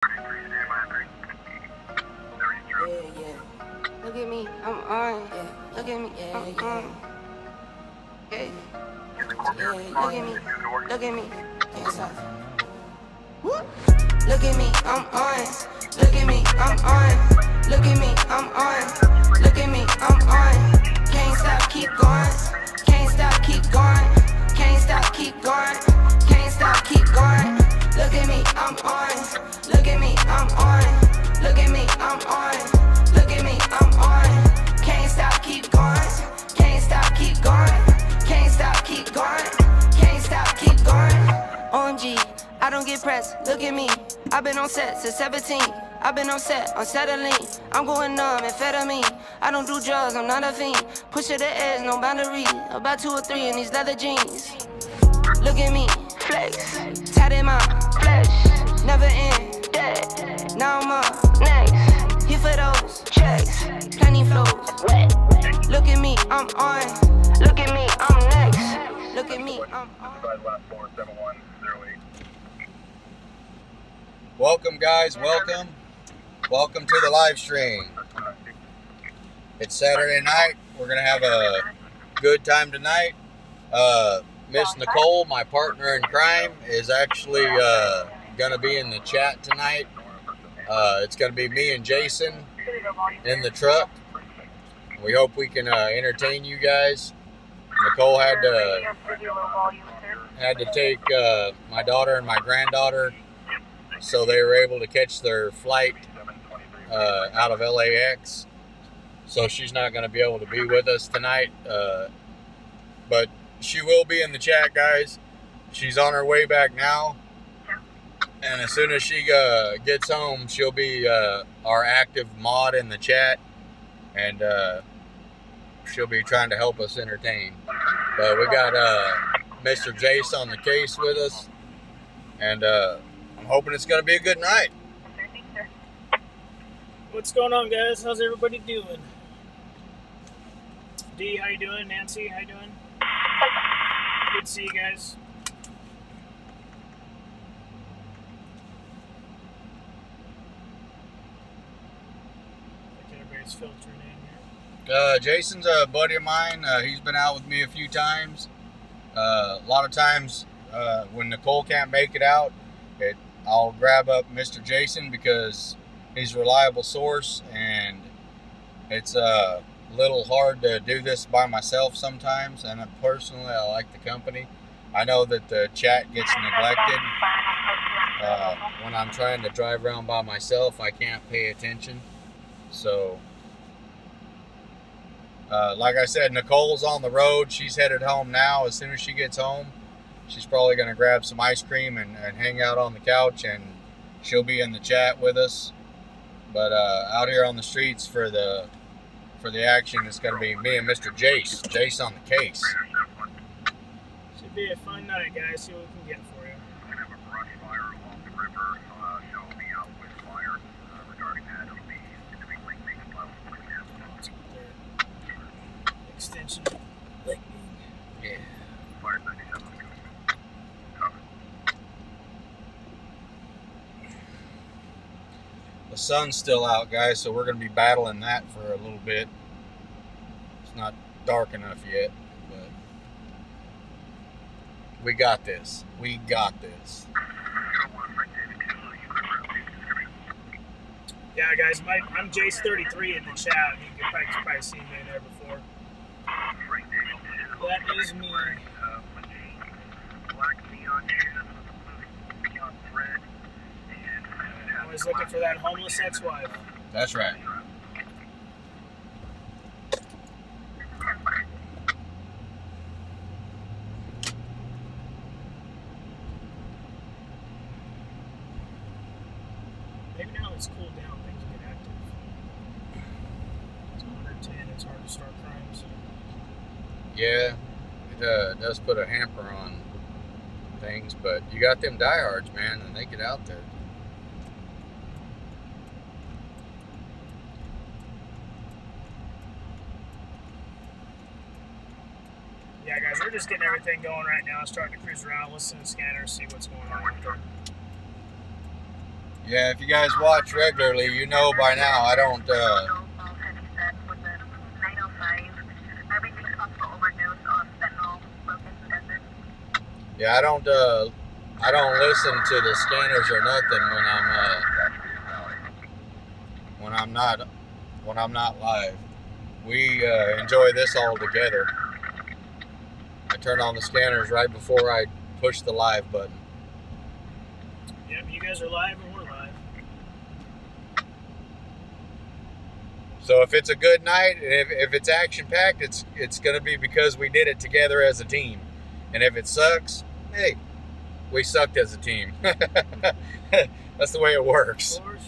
Look at me, I'm on. Look at me, I'm on. Yeah. Look at me, look at me. Yes, look at me, I'm on. Look at me, I'm on. Look at me, I'm on. Look at me, I'm on. Can't stop, keep going. Can't stop, keep going. Can't stop, keep going. Can't stop, keep going. Look at me, I'm on. Look at me, I'm on. Look at me, I'm on. Look at me, I'm on. Can't stop, keep going. Can't stop, keep going. Can't stop, keep going. Can't stop, keep going. OMG, I don't get pressed. Look at me. I've been on set since 17. I've been on set, on settling. I'm going numb, amphetamine. I don't do drugs, I'm not a fiend. Push to the edge, no boundary. About 2 or 3 in these leather jeans. Look at me, flex. Tight in my flesh. Never end, dead. Now I'm up, next. Here for those checks. Plenty flows, wet. Look at me, I'm on. Look at me, I'm next. Look at me, I'm on. Welcome, guys. Welcome to the live stream. It's Saturday night. We're gonna have a good time tonight. Miss Nicole, my partner in crime, is actually gonna be in the chat tonight. It's gonna be me and Jason in the truck. We hope we can entertain you guys. Nicole had to take my daughter and my granddaughter, so they were able to catch their flight out of LAX. So she's not going to be able to be with us tonight, but she will be in the chat, guys. She's on her way back now, and as soon as she gets home, she'll be our active mod in the chat, and she'll be trying to help us entertain. But we got Mr. Jace on the case with us, and I'm hoping it's going to be a good night. What's going on, guys? How's everybody doing? D, how you doing? Nancy, how you doing? Good to see you guys. I think everybody's filtering in here. Jason's a buddy of mine. He's been out with me a few times. A lot of times when Nicole can't make it out, I'll grab up Mr. Jason because he's a reliable source, and it's a little hard to do this by myself sometimes, and personally I like the company. I know that the chat gets neglected. When I'm trying to drive around by myself, I can't pay attention. So like I said, Nicole's on the road. She's headed home now. As soon as she gets home, she's probably going to grab some ice cream and hang out on the couch, and she'll be in the chat with us. But out here on the streets for the action, it's going to be me and Mr. Jace. Jace on the case. Should be a fun night, guys. See what we can get for you. Extension. Lightning. Yeah. The sun's still out, guys, so we're going to be battling that for a little bit. It's not dark enough yet, but we got this. We got this. Yeah, guys, I'm Jace33 in the chat. You can probably see me in there before. That is me. Always looking for that homeless ex-wife. That's right. Maybe now it's cooled down, things get active. It's 110, it's hard to start crimes. Yeah, it does put a hamper on things, but you got them diehards, man, and they get out there. Yeah, guys, we're just getting everything going right now. Starting to cruise around, listen to scanners, see what's going on out there. Yeah, if you guys watch regularly, you know by now I don't. Yeah, I don't. I don't listen to the scanners or nothing when I'm not live. We enjoy this all together. I turn on the scanners right before I push the live button. Yep, you guys are live and we're live. So if it's a good night, and if it's action-packed, it's going to be because we did it together as a team. And if it sucks, hey, we sucked as a team. That's the way it works. For sure.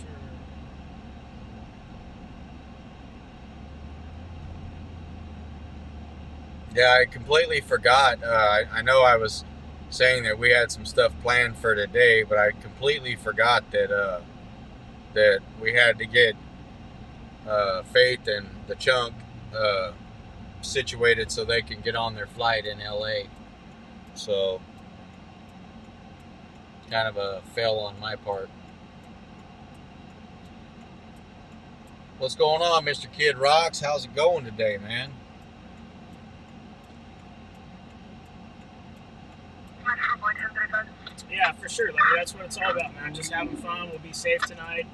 Yeah, I completely forgot. I know I was saying that we had some stuff planned for today, but I completely forgot that that we had to get Faith and the Chunk situated so they can get on their flight in LA. So, kind of a fail on my part. What's going on, Mr. Kid Rocks? How's it going today, man? Yeah, for sure, Larry. That's what it's all about, man. Just having fun. We'll be safe tonight.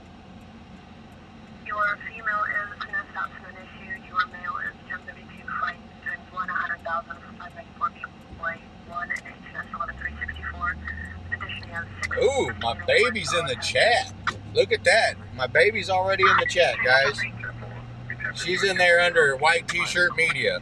Your female is missed out to an issue. Your male is 1032 flight times 100,000 for 594 people. Flight 1 HS 11364. Additionally, has 6. Ooh, my baby's in the chat. Look at that. My baby's already in the chat, guys. She's in there under white t-shirt media.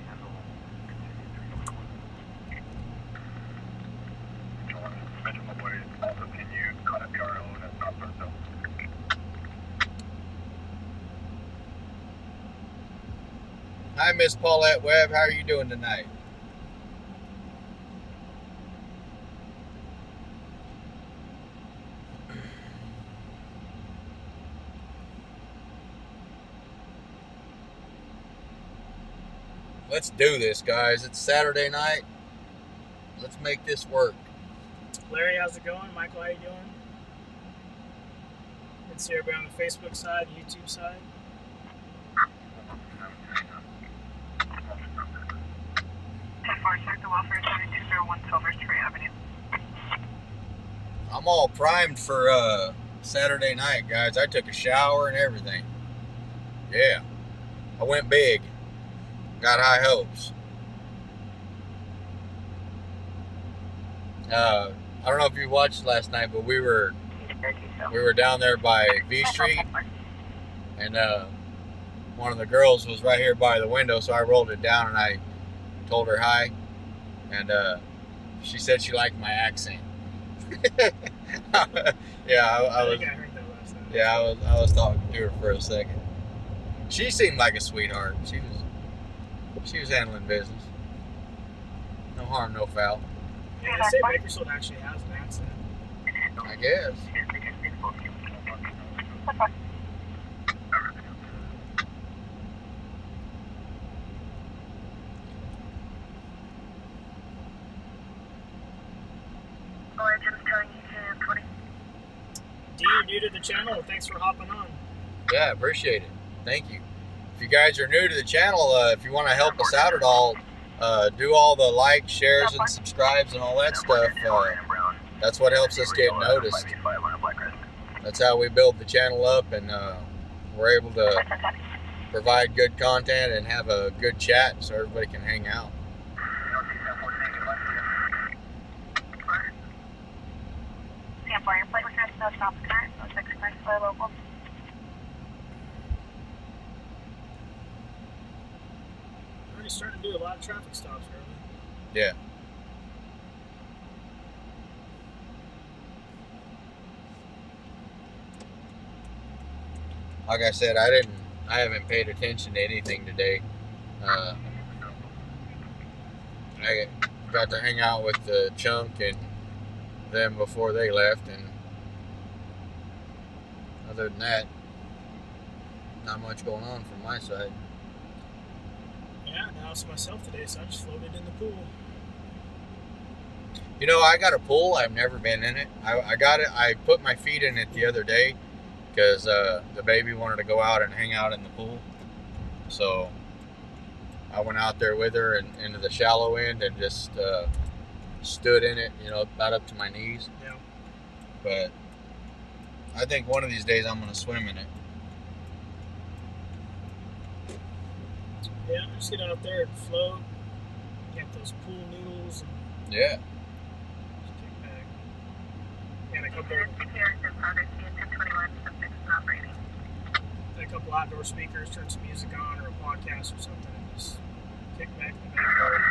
Hi, Miss Paulette Webb. How are you doing tonight? Let's do this, guys. It's Saturday night. Let's make this work. Larry, how's it going? Michael, how you doing? And see everybody on the Facebook side, YouTube side. I'm all primed for Saturday night, guys. I took a shower and everything. Yeah. I went big. Got high hopes. I don't know if you watched last night, but we were down there by V Street, and one of the girls was right here by the window, so I rolled it down and I told her hi, and she said she liked my accent. Yeah, I was. I heard that last night. Yeah, I was talking to her for a second. She seemed like a sweetheart. She was handling business. No harm, no foul. Yeah, they say Bakersfield actually has an accent. I guess. D, you're new to the channel. Thanks for hopping on. Yeah, appreciate it. Thank you. If you guys are new to the channel, if you want to help us out at all, do all the likes, shares, and subscribes and all that stuff. That's what helps us get noticed. That's how we build the channel up, and we're able to provide good content and have a good chat so everybody can hang out. We're already starting to do a lot of traffic stops early. Yeah. Like I said, I haven't paid attention to anything today. I got to hang out with the Chunk and them before they left, and other than that, not much going on from my side. Yeah, now it's myself today, so I just floated in the pool. You know, I got a pool. I've never been in it. I got it. I put my feet in it the other day, because the baby wanted to go out and hang out in the pool. So I went out there with her and into the shallow end and just stood in it, you know, about up to my knees. Yeah. But I think one of these days I'm going to swim in it. Yeah, just get out there and float. Get those pool noodles and Yeah. just kick back. And a couple outdoor speakers, turn some music on or a podcast or something and just kick back in the backyard.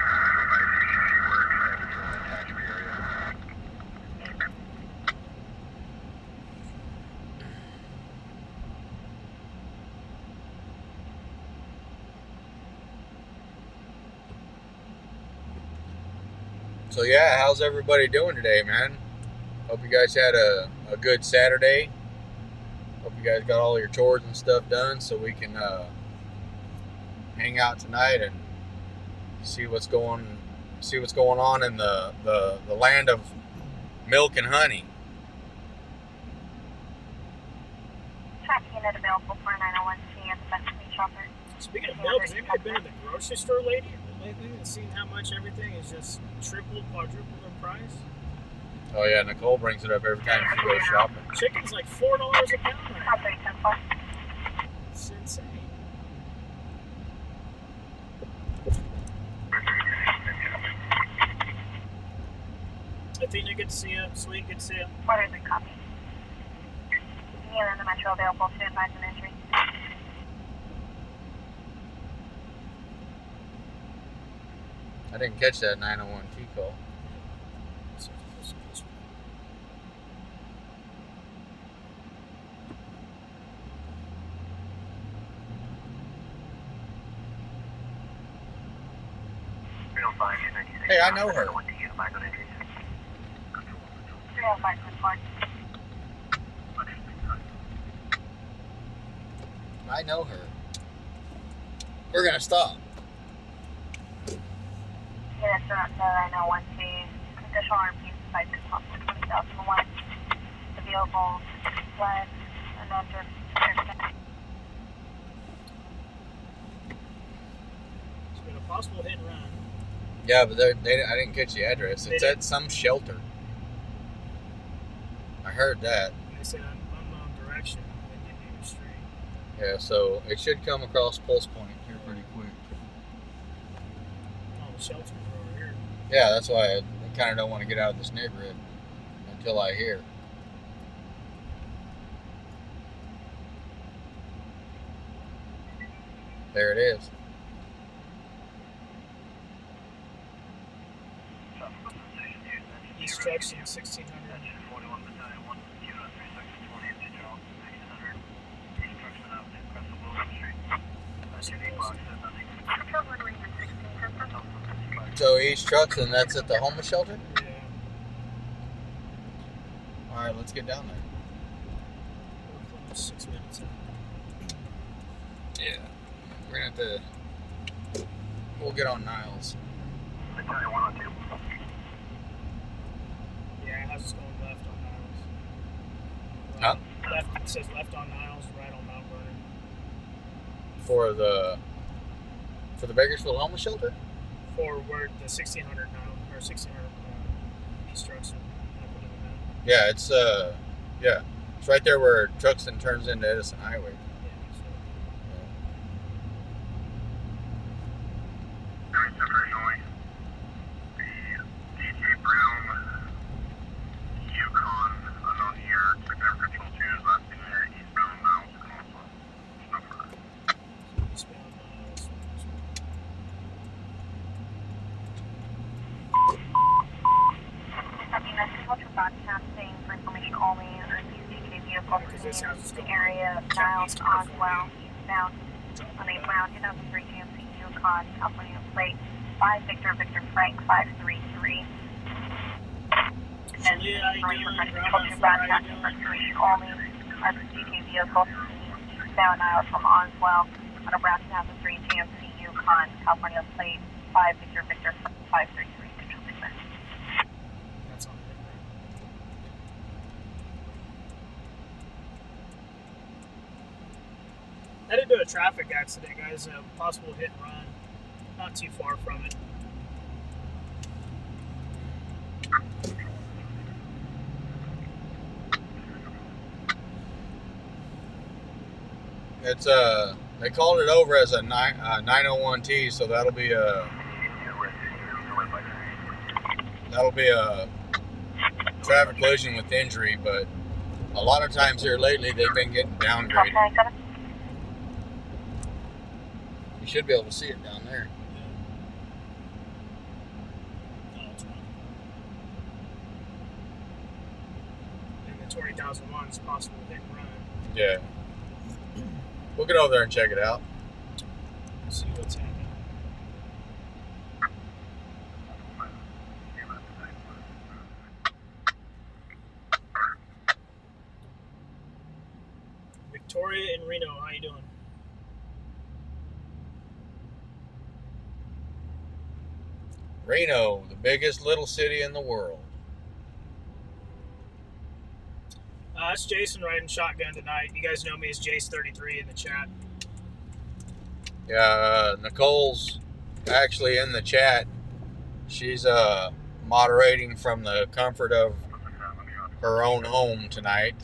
So yeah, how's everybody doing today, man? Hope you guys had a good Saturday. Hope you guys got all your chores and stuff done so we can hang out tonight and see what's going on in the land of milk and honey. Tracking unit available for 901C at the Bakersfield shopper. Speaking of milk, has anybody been to the grocery store lately and seen how much everything is just tripled, quadrupled in price? Oh yeah, Nicole brings it up every time she goes shopping. Chicken's like $4 a pound right now. It's insane. Athena, good to see you. Sweet, good to see you. What is it, copy? You in the metro available to advise an entry. I didn't catch that 901T call. Hey, I know her. 305 I know her. We're gonna stop. Yeah, that's the 901C. Additional RP site is up to 20,001. Available sled and then just It's been a possible hit and run. Yeah, but I didn't catch the address. It's at some shelter. I heard that. They said unknown direction. They give you a street. Yeah, so it should come across Pulse Point here pretty quick. All the shelters are over here. Yeah, that's why I kind of don't want to get out of this neighborhood until I hear. There it is. East Jackson, 1600. So East Trucks, and that's at the homeless shelter? Yeah. Alright, let's get down there. We're close, 6 minutes. Yeah. We're gonna have to... We'll get on Niles. Yeah, how's this going left on Niles? Huh? Left, it says left on Niles, right on Mount Vernon. For the Bakersfield homeless shelter? For where the 1600 now, or 1600 East Jackson. Yeah, it's it's right there where Truxton turns into Edison Highway. broadcasting for information only. CCTV vehicle in the area of Niles, Oswell, eastbound on a brown 2003 GMC Yukon, California plate 5 Victor Frank 533. And information broadcasting for information only. CCTV vehicle eastbound Niles from Oswell on a brown 2003 GMC Yukon, California plate 5 Victor 533. That's on it. Headed to a traffic accident, guys. A possible hit and run. Not too far from it. It's they called it over as a 901T, so that'll be a traffic collision with injury. But a lot of times here lately, they've been getting downgraded. You should be able to see it down there. And the 20,001 is possible hit and run. Yeah. We'll get over there and check it out. See what's happening. Victoria and Reno, how you doing? Reno, the biggest little city in the world. It's Jason riding shotgun tonight. You guys know me as Jace33 in the chat. Yeah, Nicole's actually in the chat. She's moderating from the comfort of her own home tonight.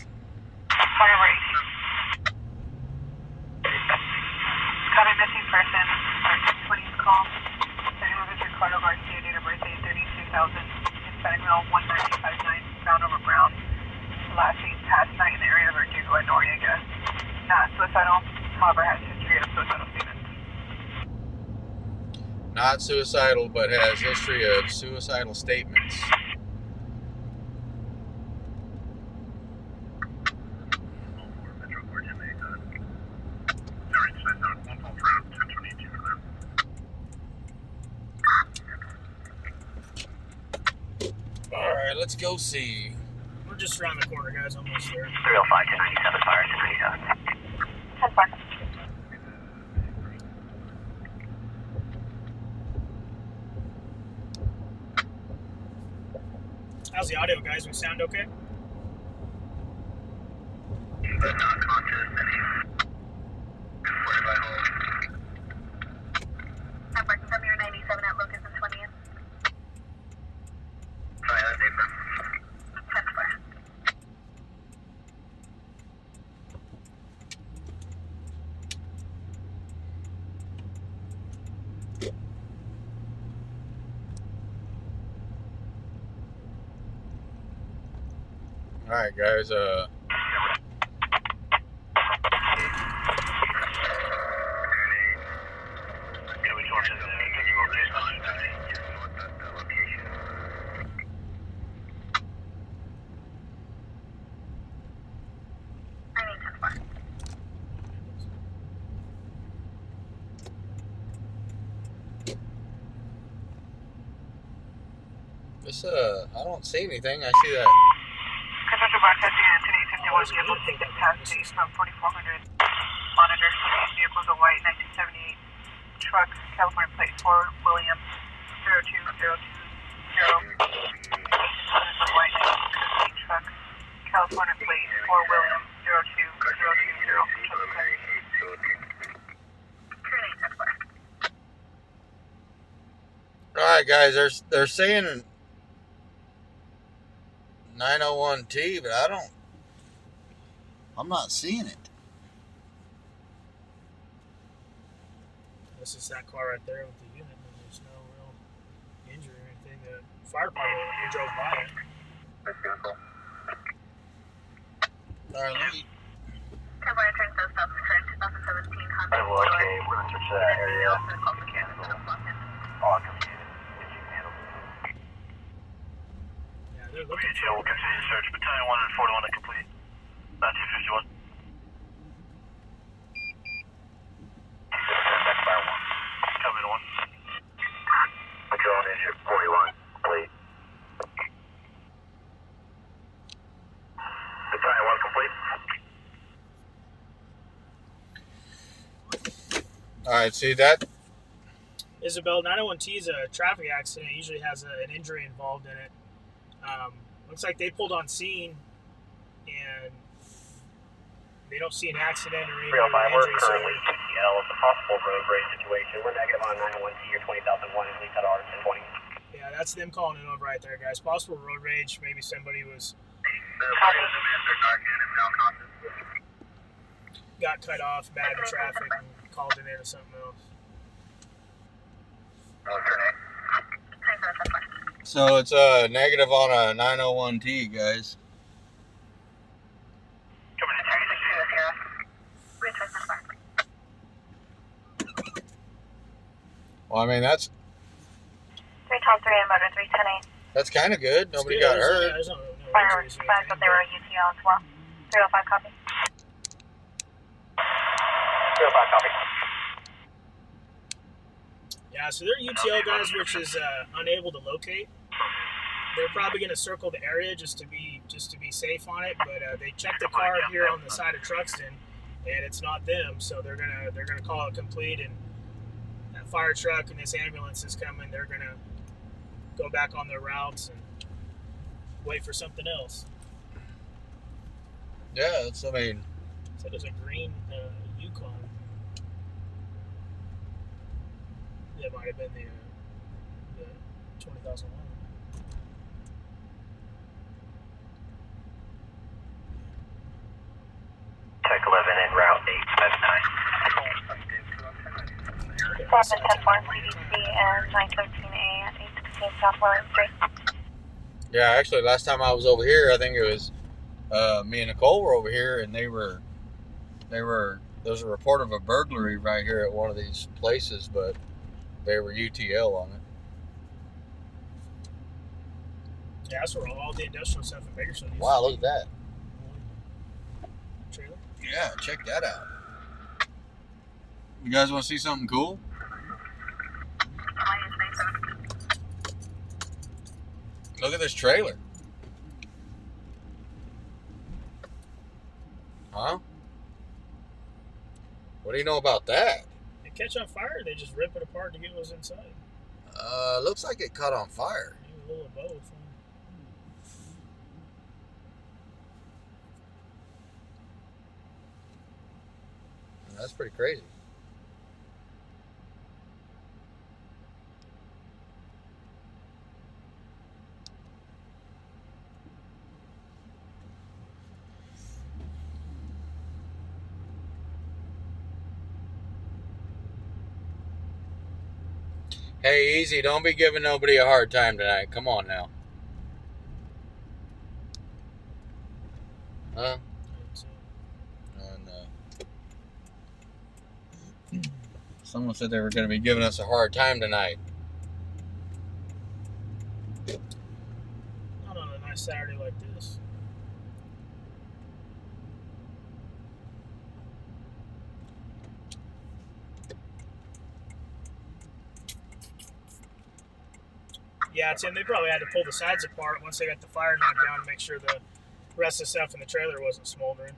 Got a missing person. Please call. The Richard Carter Garcia, date of birth 32,000. Hispanic male, 19059, found over Brown. Last seen past night in the area of Verdugo and Noriega. Not suicidal, however has history of suicidal statements. Not suicidal, but has history of suicidal statements. Alright, let's go see. We're just around the corner, guys. Almost there. 305 1097 fire 10 fire. How's the audio, guys? We sound okay? I'm working from your 97 at Lucas and 20th. 10 fire. Alright, guys, this, I don't see anything. I see that. Construction broadcasting at 1051 vehicle ticket past station from 4400. Monitor, vehicles a white 1978 truck, California plate 4 William 02020. White 1978 truck, California plate 4 William 02020. Alright, guys, they're saying 901T, but I'm not seeing it. This is that car right there with the unit. And there's no real injury or anything. The fire department we drove by it. Alright, let me... California train says that's the current 2017 Honda. Well, okay, we're going to search that area. Also called mechanical. Awesome. Yeah, they're looking We'll for it. continue to search. Battalion 141 to complete. 1951. That's fire 1. Come in 1. Patrol is your 41. Complete. Battalion 1 complete. Alright, see that? Isabel, 901T is a traffic accident. It usually has an injury involved in it. Looks like they pulled on scene and They don't see an accident or any 305, we're injury, so currently UTL. It's a possible road rage situation. We're negative on 901T or 20,000 as we cut ours 1020. yeah, that's them calling it over right there, guys. Possible road rage. Maybe somebody got cut off, bad in traffic, and called it into something else. So it's negative on a 901T, guys. Well, I mean, that's 323 and motor 310. that's kind of good. Nobody Good. got hurt. There's no Fire injuries or flags that anything, they were UTL as well. 305 copy. 305 copy. Yeah, so they're UTL guys, which is unable to locate. They're probably going to circle the area just to be safe on it. But they checked the car here on the side of Truxton, and it's not them. So they're gonna call it complete, and that fire truck and this ambulance is coming. They're gonna go back on their routes and wait for something else. Yeah, it's, I mean, So there's a green Yukon. That might have been the 20,001. Tech 11 en route 859. 710 CDC and 913A at 816 South William Street. yeah, actually, last time I was over here, I think it was me and Nicole were over here, and there was a report of a burglary right here at one of these places, but they were UTL on it. Yeah, that's where all the industrial stuff in Bakersfield used Wow, to look at that. be. Trailer. Yeah, check that out. You guys want to see something cool? Look at this trailer. Huh? What do you know about that? They catch on fire, or they just rip it apart to get what's inside. Looks like it caught on fire. Maybe a little of both. Huh? That's pretty crazy. Hey, easy. Don't be giving nobody a hard time tonight. Come on now. Huh? So, And, someone said they were going to be giving us a hard time tonight. not on a nice Saturday like this. Yeah, Tim, they probably had to pull the sides apart once they got the fire knocked down to make sure the rest of the stuff in the trailer wasn't smoldering.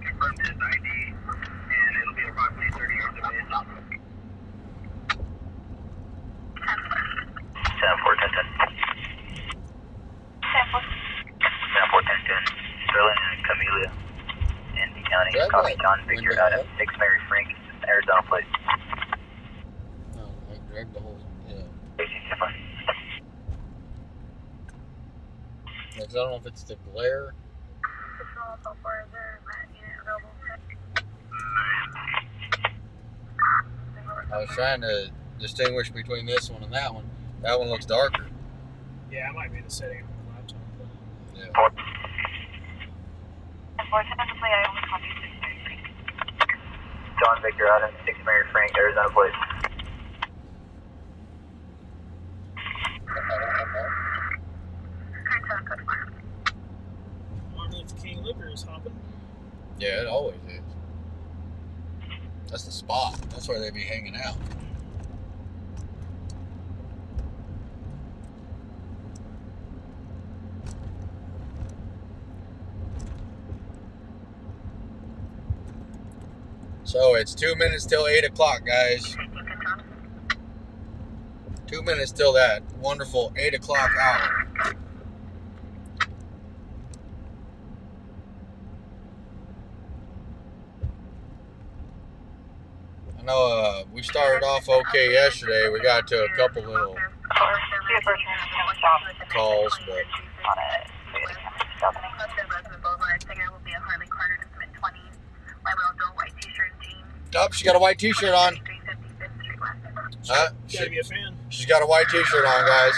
Confirmed his ID, and it'll be approximately 30 yards away. 10-4, Sterling and Camellia in the county. Copy John Victor out of 6 Mary Frank, Arizona plate. Oh, I dragged the whole. Yeah. I don't know if it's the glare. I was trying to distinguish between this one and that one. That one looks darker. Yeah, it might be the setting on the laptop. Yeah. Unfortunately, I only copy 6 Mary Frank. John Victor out of 6 Mary Frank, Arizona plate. Martin Luther King liquor is hopping. Yeah, it always is. That's the spot. That's where they be hanging out. So it's 2 minutes till 8 o'clock, guys. 2 minutes till that wonderful 8 o'clock hour. I know we started off okay yesterday. We got to a couple little calls, but oh, she got a white t-shirt on. Gotta be a fan. She's got a white t-shirt on, guys.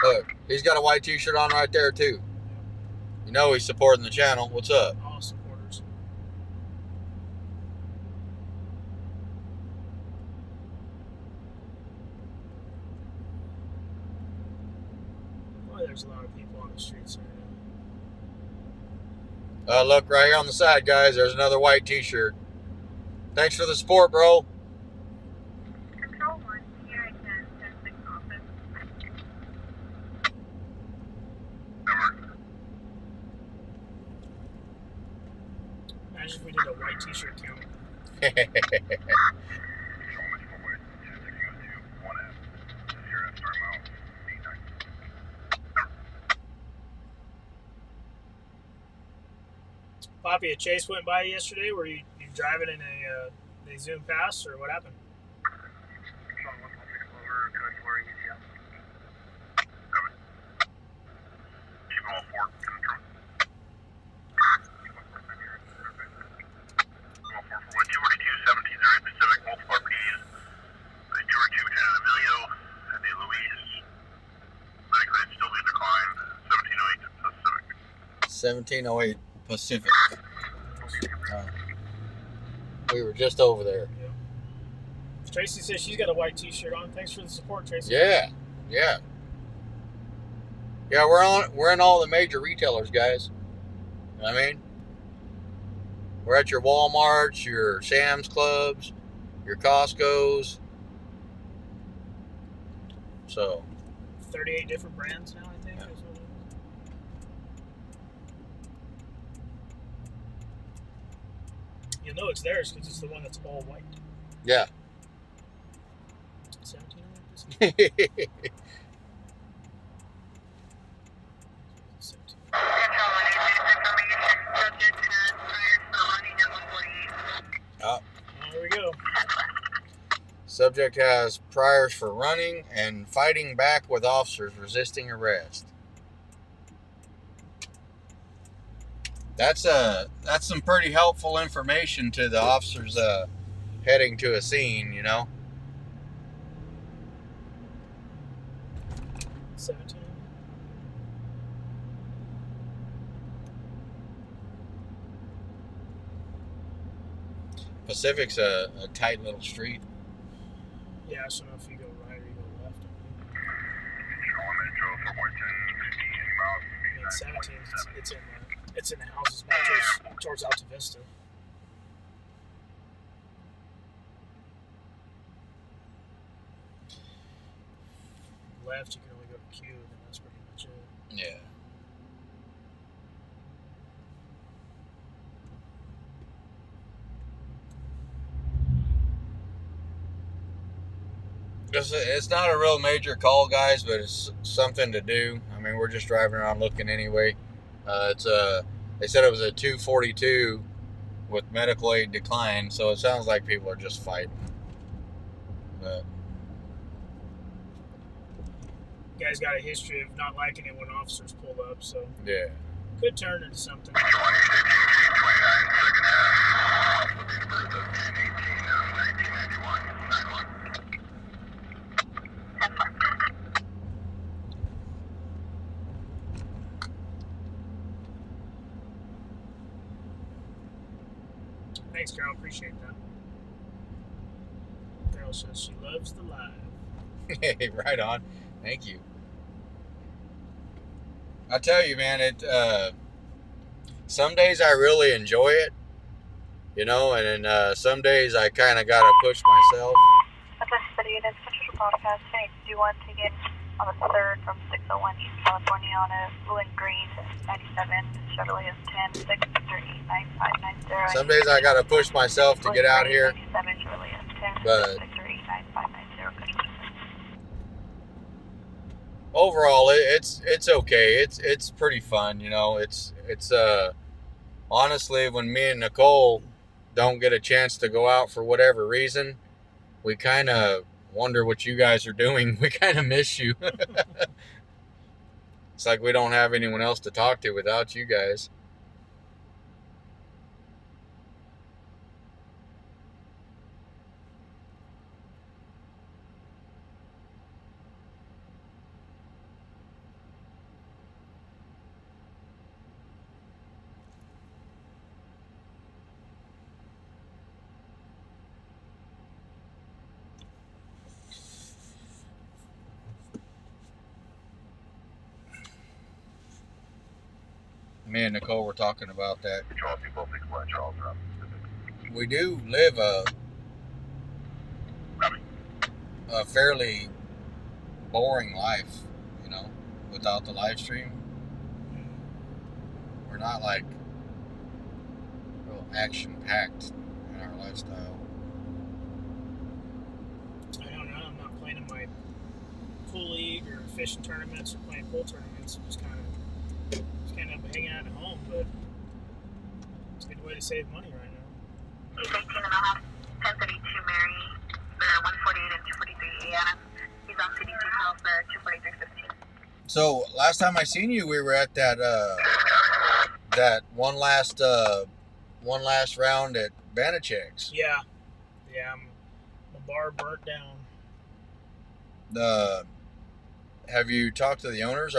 Look, he's got a white t-shirt on right there too. You know he's supporting the channel. What's up? All supporters. Boy, there's a lot of people on the streets right now. Look right here on the side, guys. There's another white t-shirt. Thanks for the support, bro. Control 1, here at 10-6 office. Imagine if we did a white t-shirt count. Poppy, a chase went by yesterday. Were you driving in a they zoomed past, or what happened? $17.08 Pacific. We were just over there. Yeah. Tracy says she's got a white t-shirt on. Thanks for the support, Tracy. Yeah, yeah. Yeah, we're in all the major retailers, guys. You know what I mean? We're at your Walmarts, your Sam's Clubs, your Costco's. So 38 different brands now, I think. Yeah. Is what it is. You'll know it's theirs because it's the one that's all white. yeah. 17. Oh, There we go. subject has priors for running and fighting back with officers resisting arrest. That's some pretty helpful information to the officers heading to a scene, you know. 17. Pacific's a tight little street. Yeah, I don't know if you go right or you go left. I mean, 17, it's in the houses back towards Alta Vista. Left, you can only go to Q, and that's pretty much it. Yeah. It's not a real major call, guys, but it's something to do. I mean, we're just driving around looking anyway. They said it was a 242 with medical aid declined, so it sounds like people are just fighting. But You guys got a history of not liking it when officers pull up, so yeah. could turn into something. Thanks, Carol. Appreciate that. Carol says she loves the live. Hey, right on. Thank you. I tell you, man, some days I really enjoy it, you know, and then some days I kind of got to push myself. City units, Central Broadcast, do you want to get on the 3rd from 601 East California on a blue and green 97, Chevrolet is 10, 6, 9590. Some days I got to push myself to get out here, 97, Chevrolet is 10, but 6, overall it's okay. It's pretty fun, you know. It's honestly, when me and Nicole don't get a chance to go out for whatever reason, we kind of wonder what you guys are doing. We kind of miss you. It's like we don't have anyone else to talk to without you guys. Me and Nicole were talking about that. We do live a fairly boring life, you know, without the live stream. We're not like real action-packed in our lifestyle. I don't know. I'm not playing in my pool league or fishing tournaments or playing pool tournaments. I'm just kind of hanging out at home, but it's a good way to save money right now. He's 18 and a half, 1032 Mary, 148 and 243 Adams. He's on CDC call for 243.15. So last time I seen you, we were at that that one last round at Banachek's. Yeah, my bar burnt down. Have you talked to the owners?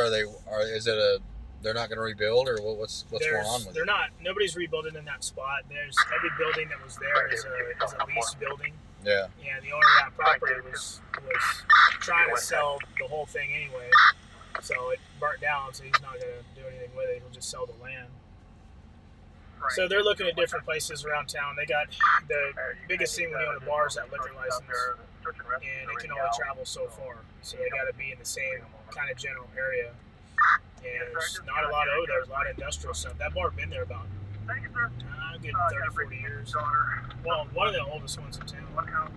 They're not going to rebuild, or what's going on with it? They're not. Nobody's rebuilding in that spot. Every building that was there is a leased building. Yeah. And the owner of that property was trying to sell the whole thing anyway. So it burnt down, so he's not going to do anything with it. He'll just sell the land. So they're looking at different places around town. They got the biggest thing when you own a bar is that liquor license, and it can only travel so far. So they got to be in the same kind of general area. And there's not a lot over there. There's a lot of industrial stuff. That bar been there about good 30, 40 years. Well, one of the oldest ones in town.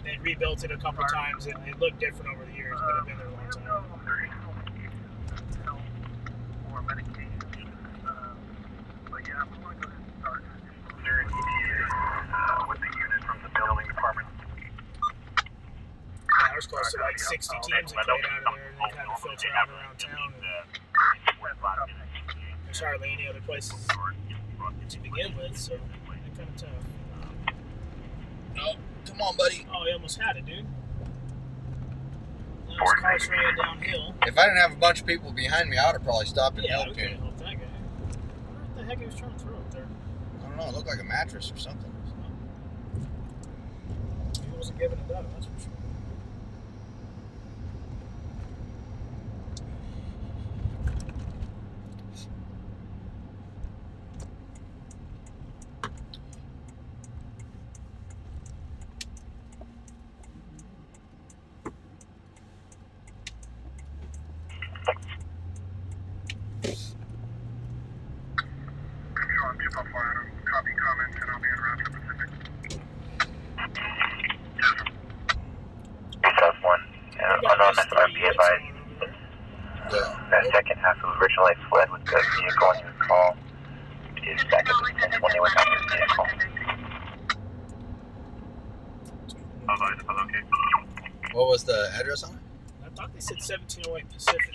They rebuilt it a couple times. It looked different over the years, but it's been there a long time. Yeah, there's close to like 60 teams that played out of there, and they kind of filter out around town. And there's hardly any other places to begin with, so they're kind of tough. Oh, come on, buddy. Oh, he almost had it, dude. Now his car's running downhill. If I didn't have a bunch of people behind me, I would have probably stopped and Yeah, we helped could him. have helped that guy. I wonder what the heck he was trying to throw up there. I don't know. It looked like a mattress or something. He wasn't giving it up, that's for sure. That second half of originally fled with the vehicle on your call is back up to 1021 after the vehicle. What was the address on it? I thought they said 1708 Pacific.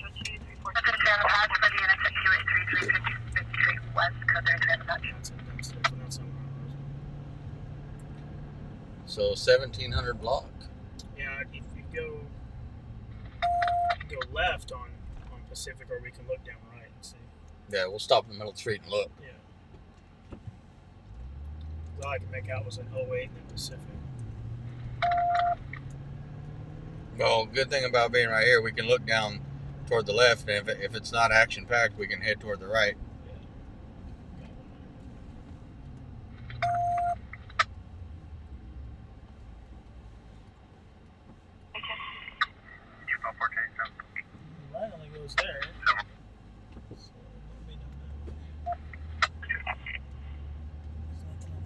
So 1700 block. Yeah, if you go left on Pacific, or we can look down right and see. Yeah, we'll stop in the middle of the street and look. Yeah. All I could make out was an 08 in the Pacific. Well, good thing about being right here, we can look down toward the left, and if it's not action-packed, we can head toward the right. Yeah.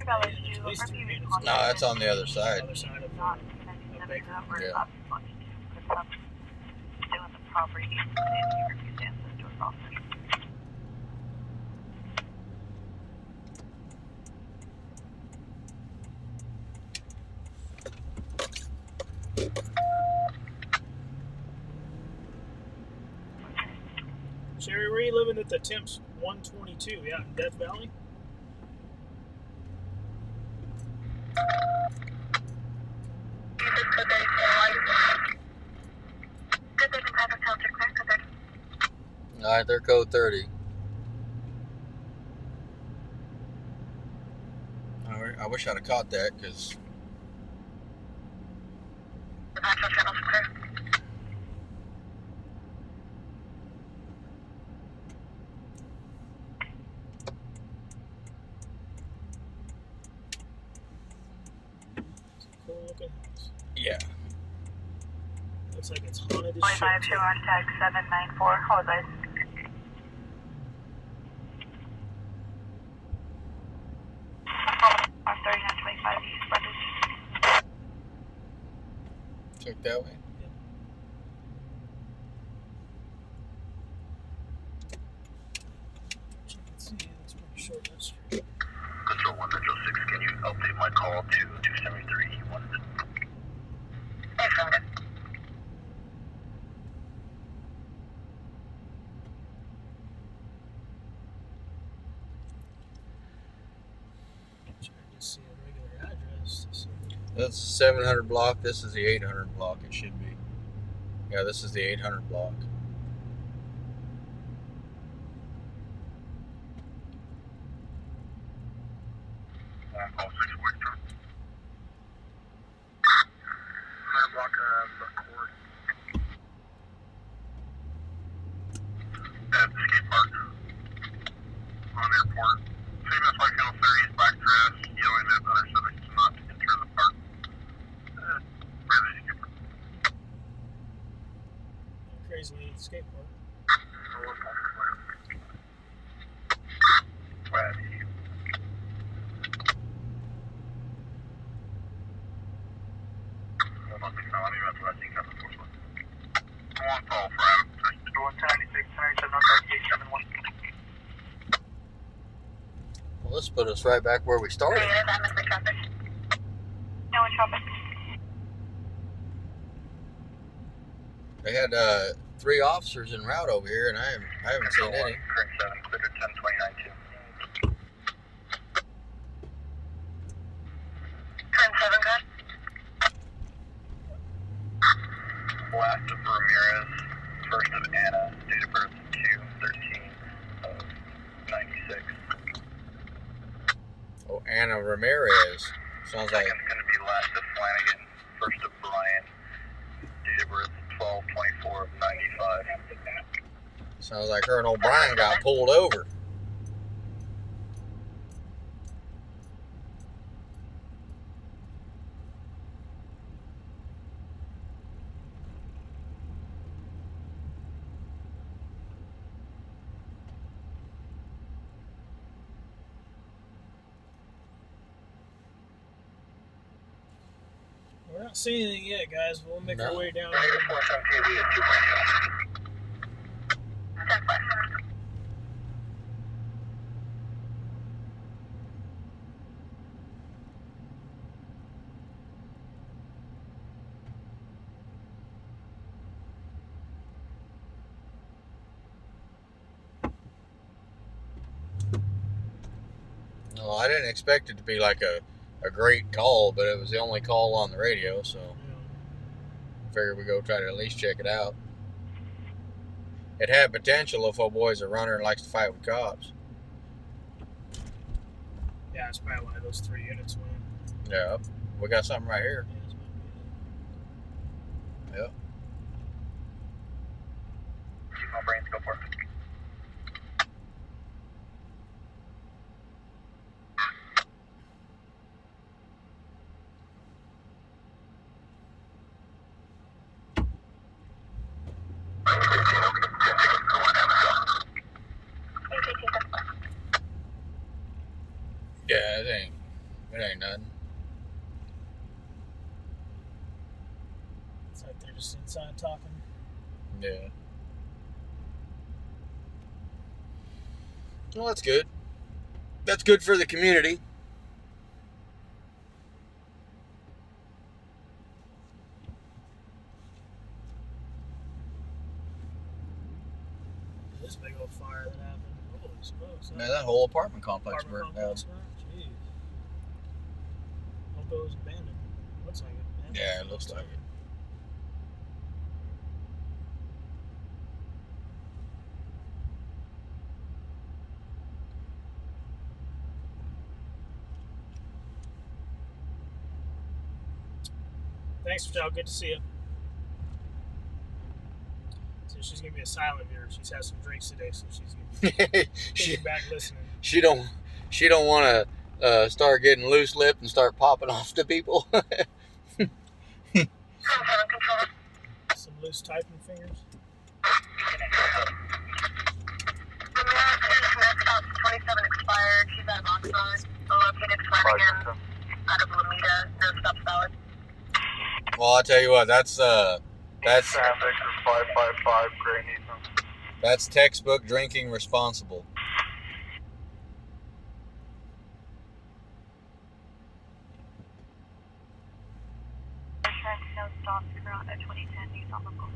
At least 3 minutes. No, that's on the other side. Other side of Baker. Yeah. Sherry, where are you living at the Temps 122? Yeah, in Death Valley? All right, they're code 30. I wish I'd have caught that because. Cool looking house. Yeah. Looks like it's haunted as 25 shit. to on tag 794. Hold on. On 3925 East Brothers. Check that way. Let's see, it's pretty short, that street. Control 1 Central 6, can you update my call to 273? Trying to see a regular address. To see. That's the 700 block. This is the 800 block. It should be. Yeah, this is the 800 block. Call 6 Victor. 100 block record. At the skate park. On airport. Same as like on 30th black dress, yelling at other subjects not to enter the park. Really skipper. Crazy lady at the skate park. Well, this put us right back where we started. No traffic. They had 3 officers en route over here, and I haven't seen any. Current 7, cleared 1029 Current 7, good. Last of Ramirez, first of Anna, date of birth 2/13 of 96. Oh, Anna Ramirez. Sounds like. Second's going to be last of Flanagan, first of Brian, date of birth 12/24 of 95. Sounds like her and O'Brien got pulled over. We're not seeing anything yet, guys. We'll make our way down. No, I didn't expect it to be like a great call, but it was the only call on the radio, so figured we go try to at least check it out. It had potential if old boy's a runner and likes to fight with cops. Yeah, it's probably why those 3 units went. Yeah, we got something right here. Yeah, this might be it. Yep. Keep my brains, go for it. Yeah, it ain't. It ain't nothing. It's like they're just inside talking. Yeah. Well, that's good. That's good for the community. This big old fire that happened. Holy smokes. Man, that whole apartment complex Apartment burned down. complex, huh? Jeez. Hope it was abandoned. Looks like it. Yeah, it looks like it. Thanks, Michelle. Good to see you. So she's gonna be a silent viewer. She's had some drinks today, so she's gonna be kicking back listening. She don't want to start getting loose lipped and start popping off to people. Some loose typing fingers. 27 expired. She's at Oxnard. Located Flanagan out of Lameda. No stop salad. Well, I'll tell you what. That's Sam Victor 555 Gray Nissan. that's textbook drinking responsible. No stops around at 2010 Nissan local.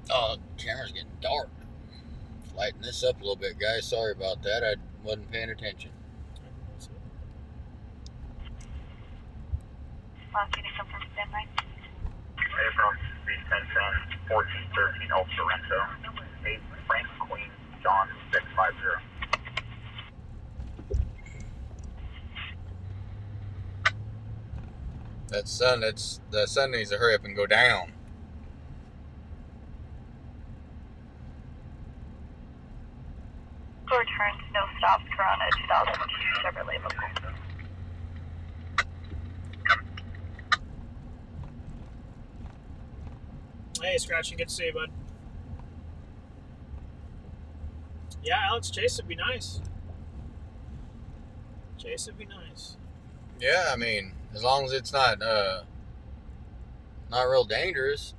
Oh, camera's getting dark. Lighten this up a little bit, guys. Sorry about that. I wasn't paying attention. Last unit come from standby. April, B1010, 1413 El Sorrento. 8 Frank Queen John 650. The sun needs to hurry up and go down. Door turns, no stops, Corona 2002 Chevrolet local. Hey, Scratchy, good to see you, bud. Yeah, Alex, Chase would be nice. Chase would be nice. Yeah, I mean, as long as it's not real dangerous.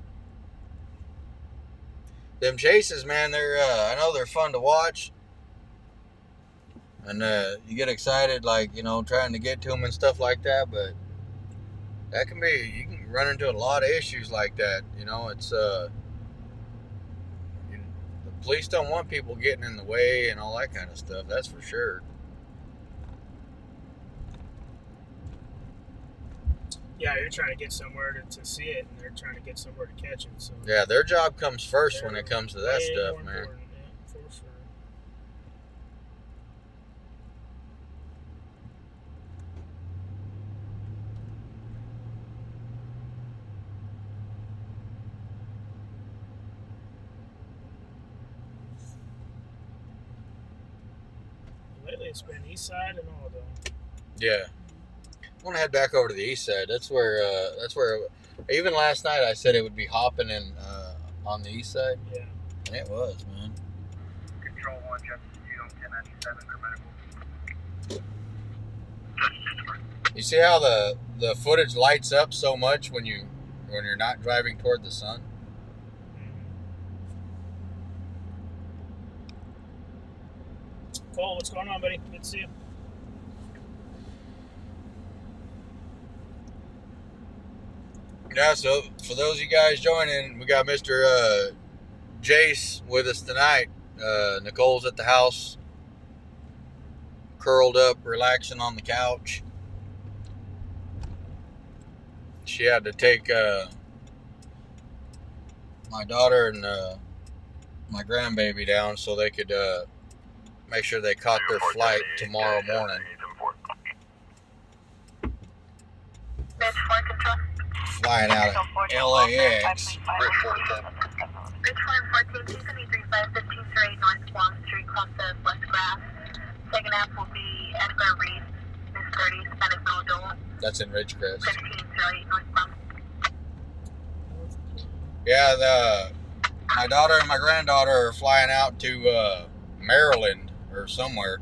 Them chases, man, they're I know they're fun to watch. And you get excited, like, you know, trying to get to them and stuff like that, but that can be, you can run into a lot of issues like that. You know, it's, the police don't want people getting in the way and all that kind of stuff, that's for sure. Yeah, you're trying to get somewhere to see it, and they're trying to get somewhere to catch it. So Yeah, their job comes first when it comes to that way stuff, more man. important, yeah, for sure. Lately, it's been east side and all though. Yeah. I want to head back over to the east side. That's where even last night I said it would be hopping in on the east side. Yeah. And it was, man. Control 1, Justice 1097 for medical. You see how the footage lights up so much when you're not driving toward the sun? Cole, what's going on, buddy? Good to see you. Yeah, so for those of you guys joining, we got Mr. Jace with us tonight. Nicole's at the house, curled up, relaxing on the couch. She had to take my daughter and my grandbaby down so they could make sure they caught their flight tomorrow morning. Flying out of LAX. Bridge 14, Houston, E35, 1508 North Guam Street, cross the west grass. Second app will be Edgar Reed, Miss 30, Hispanic Middle Adult, That's in Ridgecrest. 1508 North Guam. Yeah, My daughter and my granddaughter are flying out to Maryland or somewhere.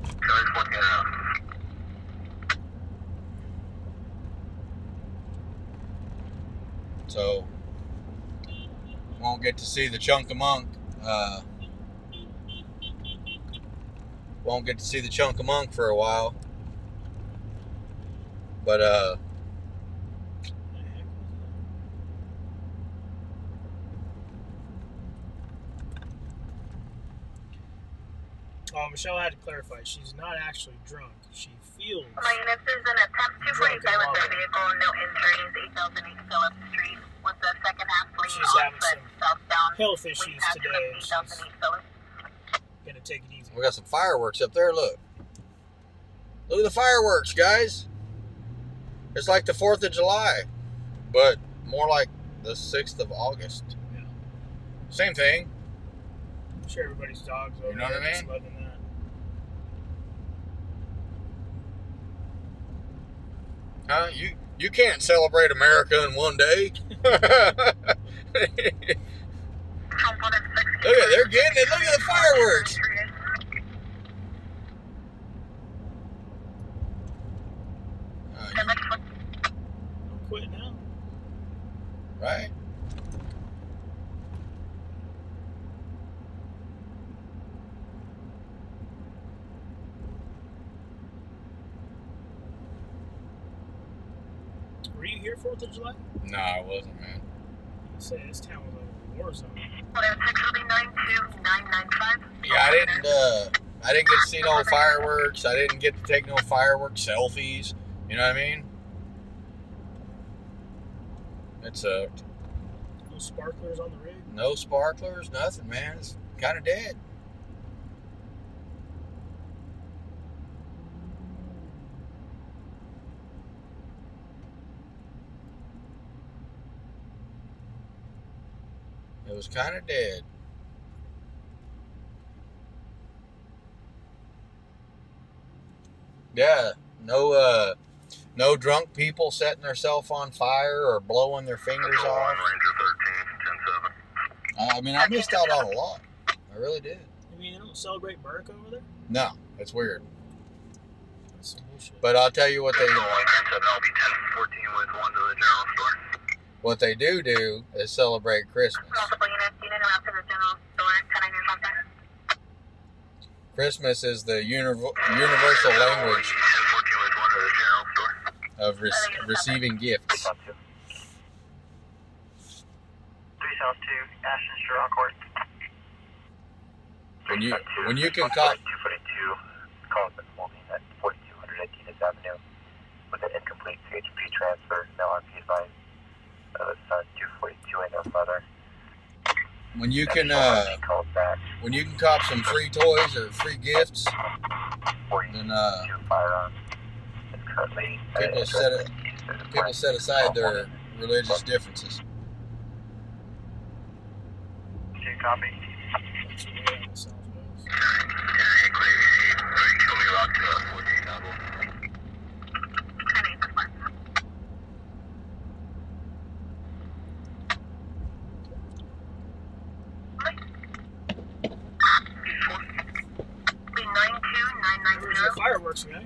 So won't get to see the Chunk-a-Monk. Won't get to see the Chunk-a-Monk for a while. But oh, Michelle had to clarify. She's not actually drunk. She feels. My unit is an attempt to break by with their vehicle, no injuries, 8008 Phillips Street, with the second half lane She's having some southbound. health issues today. She's gonna take it easy. we got some fireworks up there. Look at the fireworks, guys. It's like the 4th of July, but more like the 6th of August. Yeah. Same thing. I'm sure everybody's dogs over You know what I there just mean? loving that. Huh? You can't celebrate America in one day. Look at, they're getting it. Look at the fireworks. Don't quit now. Right? Were you here 4th of July? No, I wasn't, man. You say this town was like a war zone. Yeah, I didn't get to see no fireworks. I didn't get to take no fireworks selfies. You know what I mean? It sucked. No sparklers on the rig. No sparklers, nothing, man. It's kind of dead. It was kind of dead. Yeah, no drunk people setting themselves on fire or blowing their fingers off. I mean, I missed out on a lot. I really did. I mean, they don't celebrate America over there? No, it's weird. That's some bullshit. But I'll tell you what they do is celebrate Christmas. Christmas is the universal language of receiving gifts. 372 Ashton Street, Court. When you can cop 242 Collins holding at 4200 Adidas Avenue with an incomplete CHP transfer. Now RP advised. Son 242 and no further. when you can cop some free toys or free gifts, then people set aside their religious differences. Copy. That's the way on the Southwest. Where's the fireworks, guy?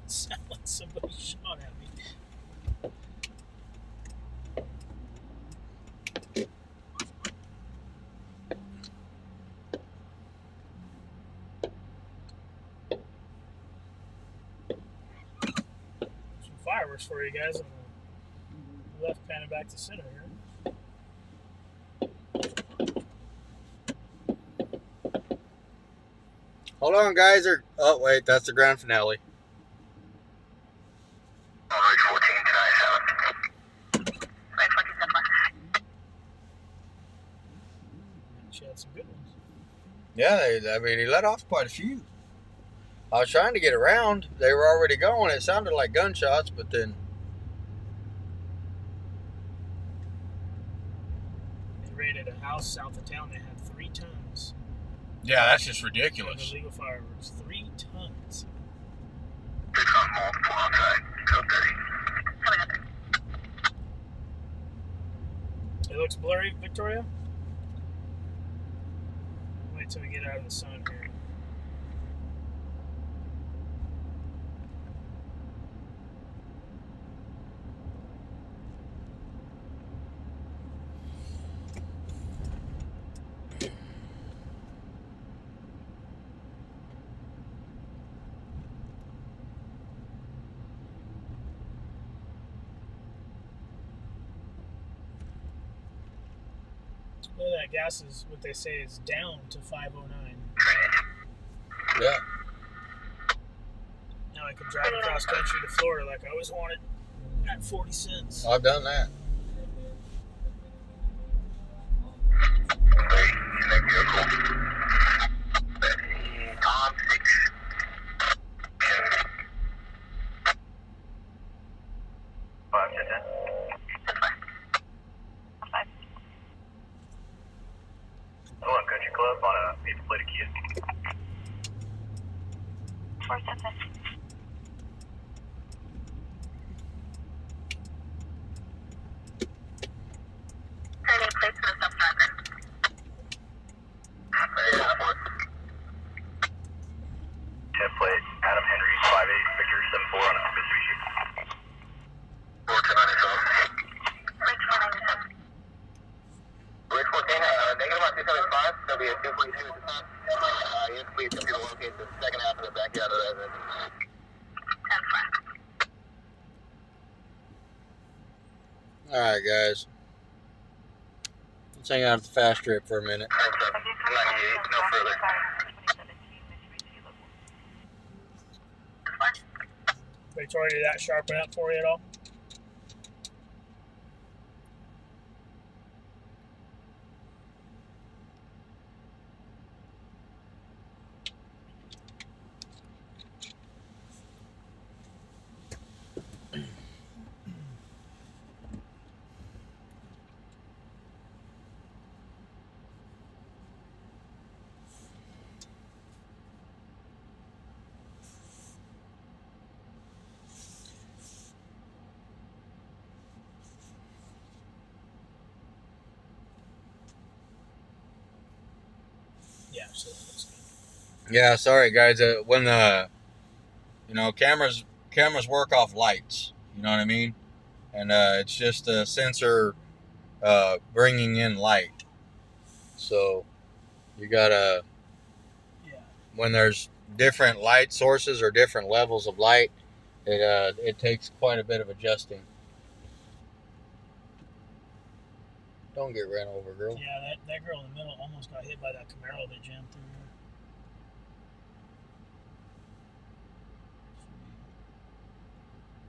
Sound like somebody shot at me. Some fireworks for you guys on the left panel back to center here. Hold on, guys. Oh, wait, that's the grand finale. She had some good ones. Yeah, I mean, he let off quite a few. I was trying to get around. They were already going. It sounded like gunshots, but then... They raided a house south of town. They had 3 tons Yeah, that's just of ridiculous. illegal fireworks. 3 tons. Multiple outside. Code 30. It looks blurry, Victoria. Wait till we get out of the sun here. Look at that. Gas is what they say is down to 509. Yeah. Now I can drive across country to Florida like I always wanted at 40 cents. I've done that. Tom 6. Going Country Club on a paper plate of Kia. 477. Any place for the subscriber. Template Adam Henry 58 Victor 74 on a Mitsubishi. 410 Bridge 14, negative on 275. There'll be a 242 at the time. Yes, please come to locate the second half of the backyard of the residence. 10-5. All right, guys. Let's hang out at the fast strip for a minute. 98, no further. Victoria, did that sharpen up for you at all? Yeah, so that looks good. Yeah, sorry guys. When cameras work off lights. You know what I mean? And it's just a sensor bringing in light. So you gotta when there's different light sources or different levels of light, it takes quite a bit of adjusting. Don't get ran over, girl. Yeah, that girl in the middle almost got hit by that Camaro that jammed through her.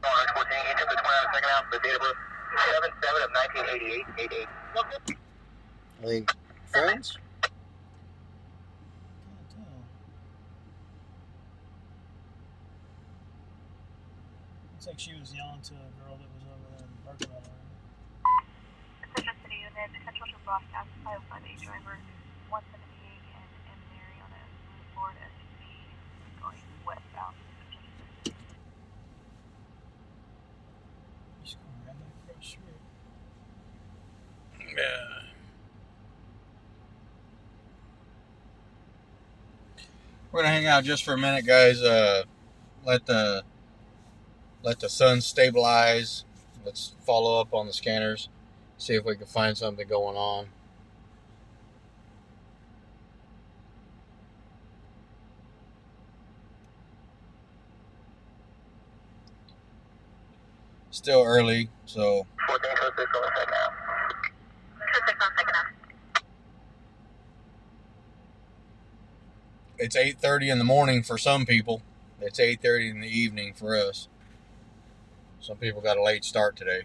Oh, 14, you took the 20 on the second half, the date of birth, 7/7 of 1988, 88. Okay. I mean, friends? Can't tell. Looks like she was yelling to a girl that was over there in the parking lot. Attention City Unit, potential to broadcast 558 driver 178 and Mary on a blue Ford SUV going westbound. She's going right back across the street. Yeah. We're gonna hang out just for a minute, guys. Let the sun stabilize. Let's follow up on the scanners. See if we can find something going on. Still early, so 14, 26 on the second half. 26 on second half. it's 8:30 in the morning for some people. It's 8:30 in the evening for us. Some people got a late start today.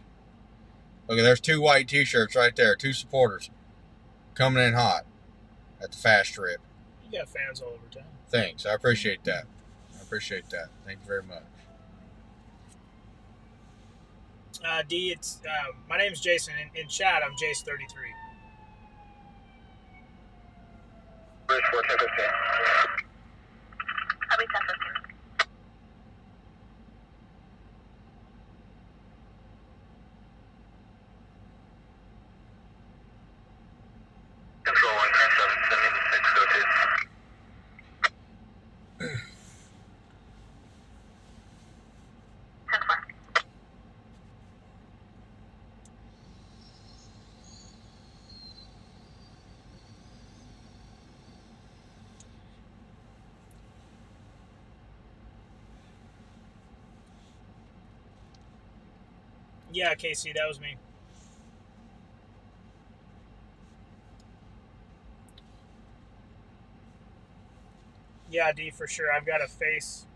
Look, there's 2 white t-shirts right there. 2 supporters coming in hot at the fast strip. You got fans all over town. Thanks. I appreciate that. Thank you very much. D, it's my name's Jason. In chat, I'm Jace33. Bridge 4, 1015. Copy 1015. Control 137, sending the 602. Yeah, Casey, that was me. Yeah, D, for sure. I've got a face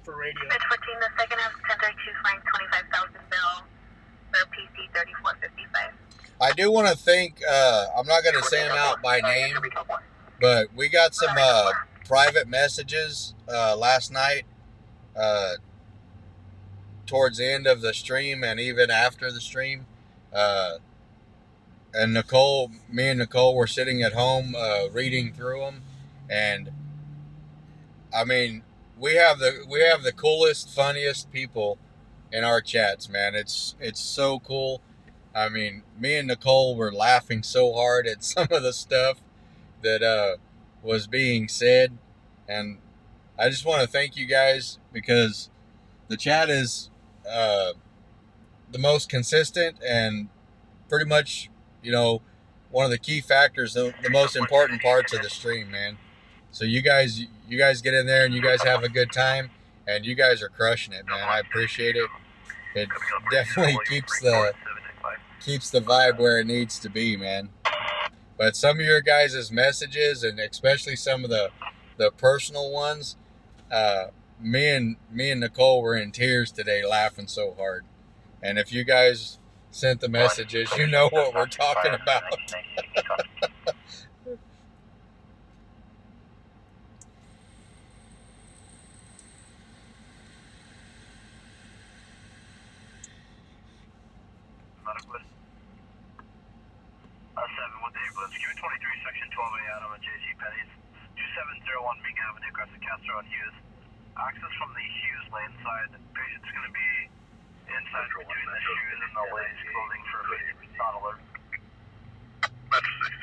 for radio. Bridge 14, the second of 1032, flying 25,000 bill for PC 3455. I do want to thank, I'm not going to say him out by name, but we got some private messages last night towards the end of the stream and even after the stream. And me and Nicole were sitting at home reading through them, and I mean, we have the coolest, funniest people in our chats, man. It's so cool. I mean, me and Nicole were laughing so hard at some of the stuff that was being said, and I just want to thank you guys because the chat is the most consistent and pretty much, one of the key factors, the most important parts of the stream, man. So you guys get in there and you guys have a good time, and you guys are crushing it, man. I appreciate it. It definitely keeps the vibe where it needs to be, man. But some of your guys' messages, and especially some of the personal ones, me and Nicole were in tears today laughing so hard. And if you guys sent the messages, you know what we're talking about. Give me 23, section 12A, Adam at JC Penney's, 2701 Ming Avenue, across the Castro and Hughes. Access from the Hughes lane side. Patient's going to be inside between the shoes and the ladies' clothing for 50% alert. Metro 6.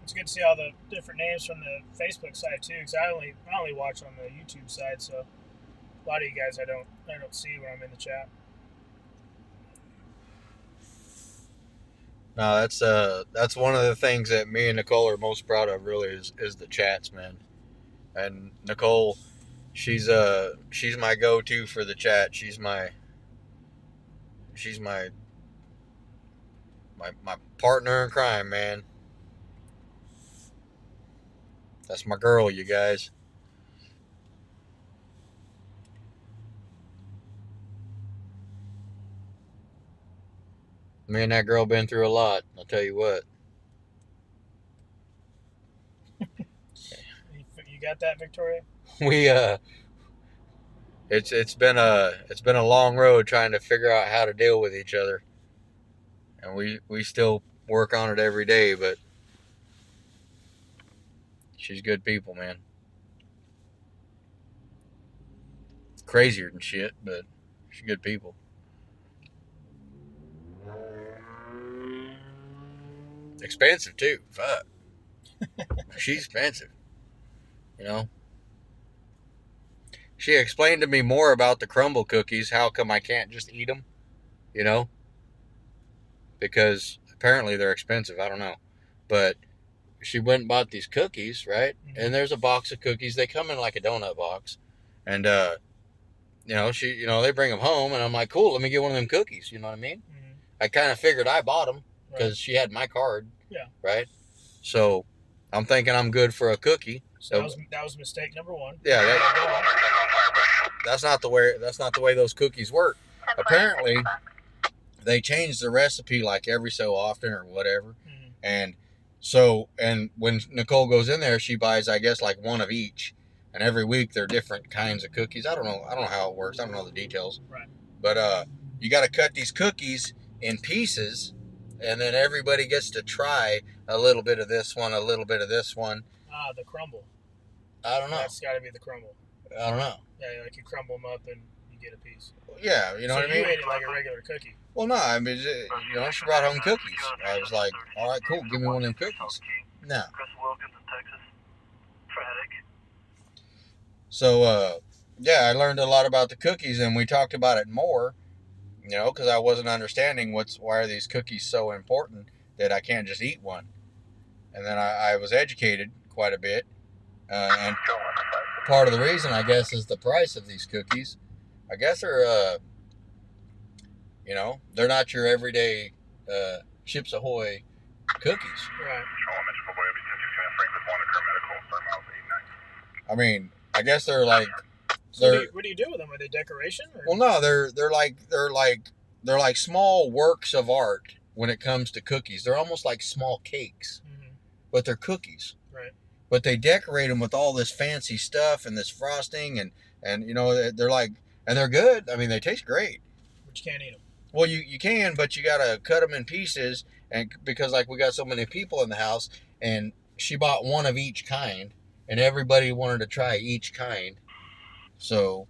It's good to see all the different names from the Facebook side too, because I only watch on the YouTube side, so a lot of you guys I don't see when I'm in the chat. No, that's one of the things that me and Nicole are most proud of, really, is the chats, man. And Nicole, she's my go-to for the chat. She's my partner in crime, man. That's my girl, you guys. Me and that girl been through a lot, I'll tell you what. You got that, Victoria? We it's been a long road trying to figure out how to deal with each other. And we still work on it every day, but she's good people, man. Crazier than shit, but she's good people. Expensive too. Fuck. She's expensive. She explained to me more about the crumble cookies. How come I can't just eat them? Because apparently they're expensive. I don't know. But she went and bought these cookies, right? Mm-hmm. And there's a box of cookies. They come in like a donut box. And, they bring them home. And I'm like, cool, let me get one of them cookies. You know what I mean? Mm-hmm. I kind of figured I bought them because she had my card. Yeah. Right? So I'm thinking I'm good for a cookie. So that was mistake number one. Yeah. That's not the way those cookies work. Apparently, they change the recipe like every so often or whatever. Mm-hmm. And when Nicole goes in there, she buys, I guess, like one of each. And every week they're different kinds of cookies. I don't know how it works. I don't know the details. Right. But you got to cut these cookies in pieces, and then everybody gets to try a little bit of this one, a little bit of this one. Ah, the crumble. I don't know. That's got to be the crumble. I don't know. Yeah, like you crumble them up and you get a piece. Yeah, you know what I mean? You ate it like a regular cookie. Well, no, I mean, you know, she brought home cookies. I was like, all right, cool, give me one of them cookies. No. Chris Wilkins in Texas. For headache. So, yeah, I learned a lot about the cookies, and we talked about it more, you know, because I wasn't understanding why are these cookies so important that I can't just eat one. And then I was educated quite a bit, and part of the reason, I guess, is the price of these cookies. I guess they're, you know, they're not your everyday Chips Ahoy cookies. Right. I mean, I guess they're like. So what do you do with them? Are they decoration? Or? Well, no, they're like small works of art when it comes to cookies. They're almost like small cakes, but they're cookies. Right. But they decorate them with all this fancy stuff and this frosting, and you know, they're like, and they're good. I mean, they taste great. But you can't eat them. Well, you can, but you gotta cut them in pieces, and because like we got so many people in the house, and she bought one of each kind, and everybody wanted to try each kind. So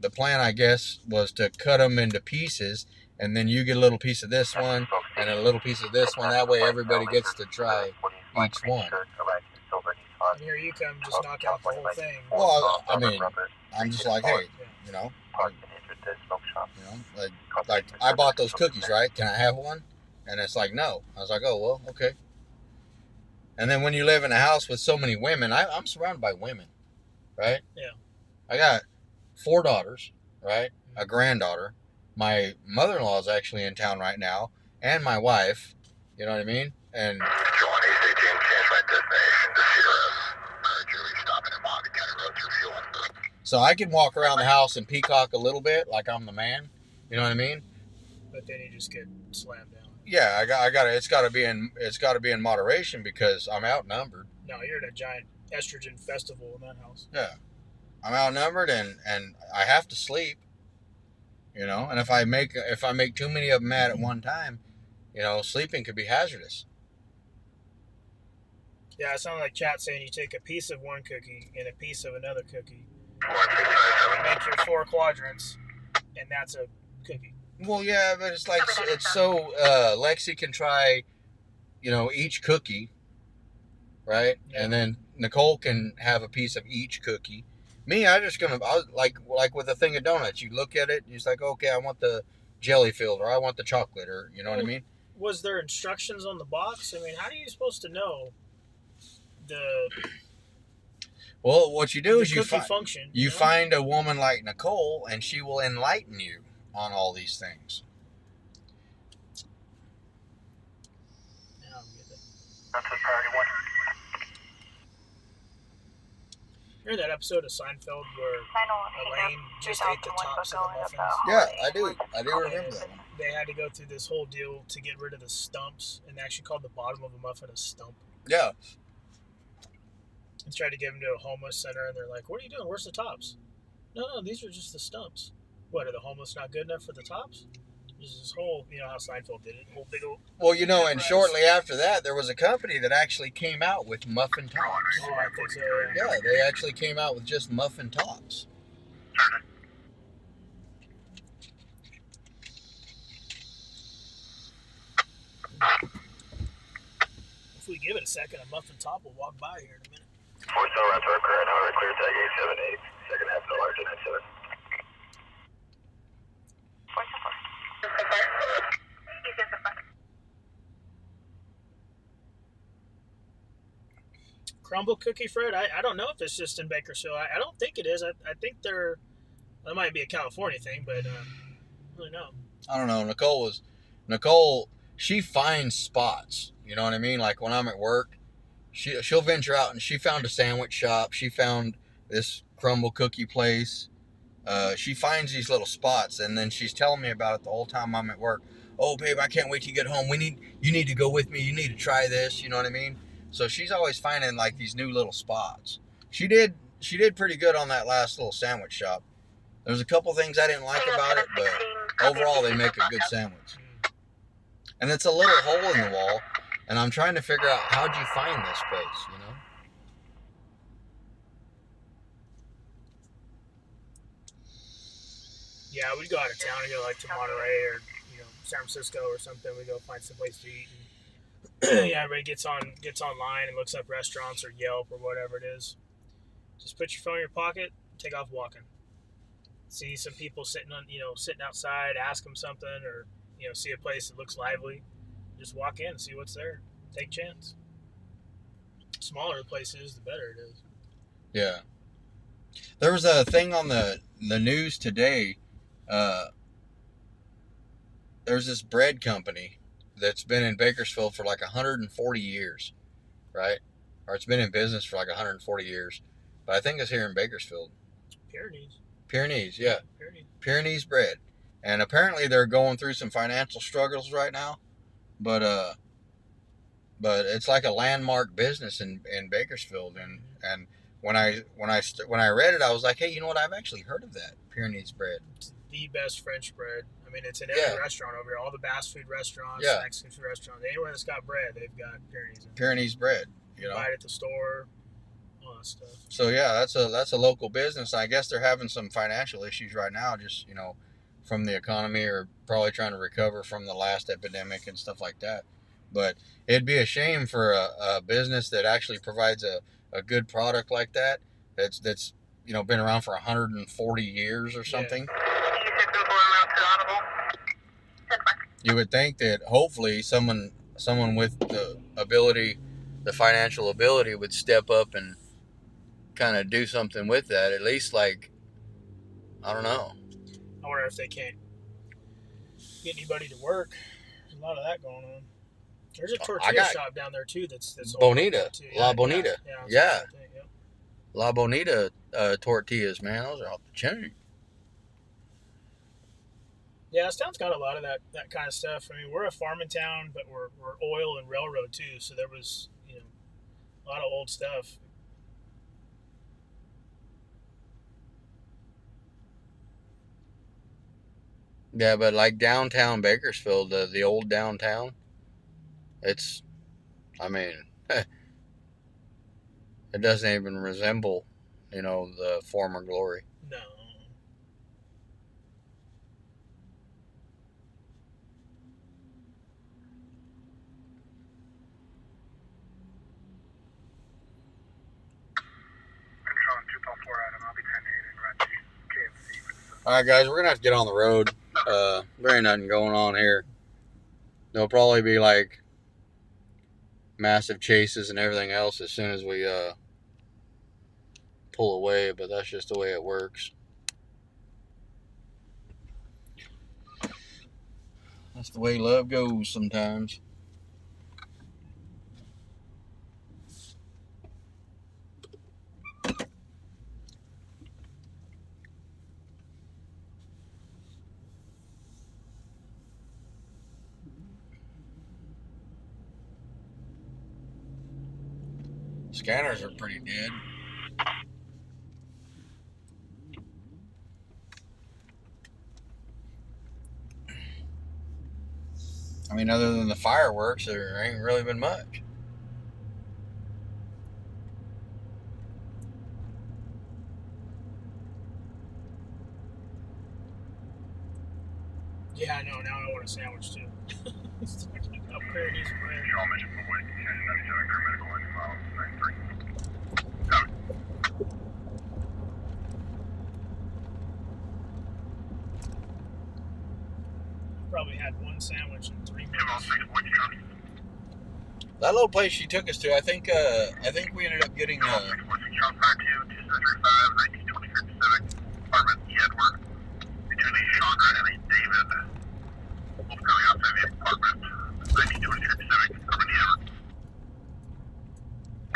the plan, I guess, was to cut them into pieces, and then you get a little piece of this one and a little piece of this one. That way everybody gets to try each one. And here you come, just knock out the whole thing. Well, I mean, I'm just like, hey, you know, like I bought those cookies, right? Can I have one? And it's like, no. I was like, oh, well, okay. And then when you live in a house with so many women, I'm surrounded by women, right? Yeah. I got 4 daughters, right? A granddaughter. My mother-in-law is actually in town right now, and my wife. You know what I mean? And so I can walk around the house and peacock a little bit, like I'm the man. You know what I mean? But then you just get slammed down. Yeah, I got it. It's got to be in moderation because I'm outnumbered. No, you're in a giant estrogen festival in that house. Yeah, I'm outnumbered, and I have to sleep. You know, and if I make too many of them mad at one time, you know, sleeping could be hazardous. Yeah, it sounded like chat saying you take a piece of one cookie and a piece of another cookie, make your 4 quadrants, and that's a cookie. Well, yeah, but it's like it's so Lexi can try, you know, each cookie, right? Yeah. And then Nicole can have a piece of each cookie. Me, I like with a thing of donuts. You look at it, you're just like, okay, I want the jelly filled, or I want the chocolate, or you know what I mean? Was there instructions on the box? I mean, how are you supposed to know the? Well, what you do is you find a woman like Nicole, and she will enlighten you on all these things. Yeah, I'll get that. That's a priority one. Remember that episode of Seinfeld where Elaine just ate the tops of the muffins? Yeah, I do remember that one. They had to go through this whole deal to get rid of the stumps, and they actually called the bottom of a muffin a stump. Yeah. And tried to give them to a homeless center, and they're like, "What are you doing? Where's the tops?" No, these are just the stumps. What, are the homeless not good enough for the tops? There's this whole, you know how Seinfeld did it, whole big old... Well, you know, and shortly after that, there was a company that actually came out with muffin tops. Oh, I think so, Yeah, they actually came out with just muffin tops. If we give it a second, a muffin top will walk by here in a minute. 4-star route to our current hour, clear tag 878, second half no larger than 7. Crumble cookie, Fred? I don't know if it's just in Bakersfield. I don't think it is. I think that might be a California thing, but I don't really know. I don't know. Nicole, she finds spots. You know what I mean? Like when I'm at work, she'll venture out, and she found a sandwich shop. She found this crumble cookie place. She finds these little spots, and then she's telling me about it the whole time I'm at work. Oh, babe, I can't wait to get home. You need to go with me. You need to try this. You know what I mean? So she's always finding like these new little spots. She did pretty good on that last little sandwich shop. There's a couple things I didn't like about it, but overall, they make a good sandwich. And it's a little hole in the wall, and I'm trying to figure out how'd you find this place, you know? Yeah, we'd go out of town and go like to Monterey or San Francisco or something. We go find some place to eat. And yeah, everybody gets online and looks up restaurants or Yelp or whatever it is. Just put your phone in your pocket, take off walking. See some people sitting outside, ask them something, or see a place that looks lively. Just walk in and see what's there. Take a chance. The smaller the place is, the better it is. Yeah. There was a thing on the news today. There's this bread company that's been in Bakersfield for like 140 years, right? Or it's been in business for like 140 years. But I think it's here in Bakersfield. Pyrenees, yeah. Pyrenees bread. And apparently they're going through some financial struggles right now. But it's like a landmark business in Bakersfield. And when I read it, I was like, hey, you know what? I've actually heard of that, Pyrenees bread. It's the best French bread. I mean, it's in every restaurant over here. All the fast food restaurants, Mexican food restaurants, anywhere that's got bread, they've got Pyrenees in it. Pyrenees bread, you know. Buy it at the store, all that stuff. So yeah, that's a local business. I guess they're having some financial issues right now, just from the economy, or probably trying to recover from the last epidemic and stuff like that. But it'd be a shame for a business that actually provides a good product like that. That's been around for 140 years or something. Yeah. You would think that hopefully someone with the financial ability would step up and kind of do something with that. At least, like, I don't know. I wonder if they can't get anybody to work. There's a lot of that going on. There's a tortilla shop down there too. That's Bonita, too. La Bonita, yeah. Thing, yep. La Bonita tortillas, man, those are off the chain. Yeah, this town's got a lot of that kind of stuff. I mean, we're a farming town, but we're oil and railroad too. So there was a lot of old stuff. Yeah, but like downtown Bakersfield, the old downtown, it doesn't even resemble, the former glory. No. All right, guys, we're going to have to get on the road. There ain't nothing going on here. There'll probably be, like, massive chases and everything else as soon as we pull away, but that's just the way it works. That's the way love goes sometimes. Scanners are pretty dead. I mean, other than the fireworks, there ain't really been much. Yeah, I know. Now I want a sandwich too. Up Pyrenees bread. Probably had one sandwich in 3 minutes. That little place she took us to, I think we ended up getting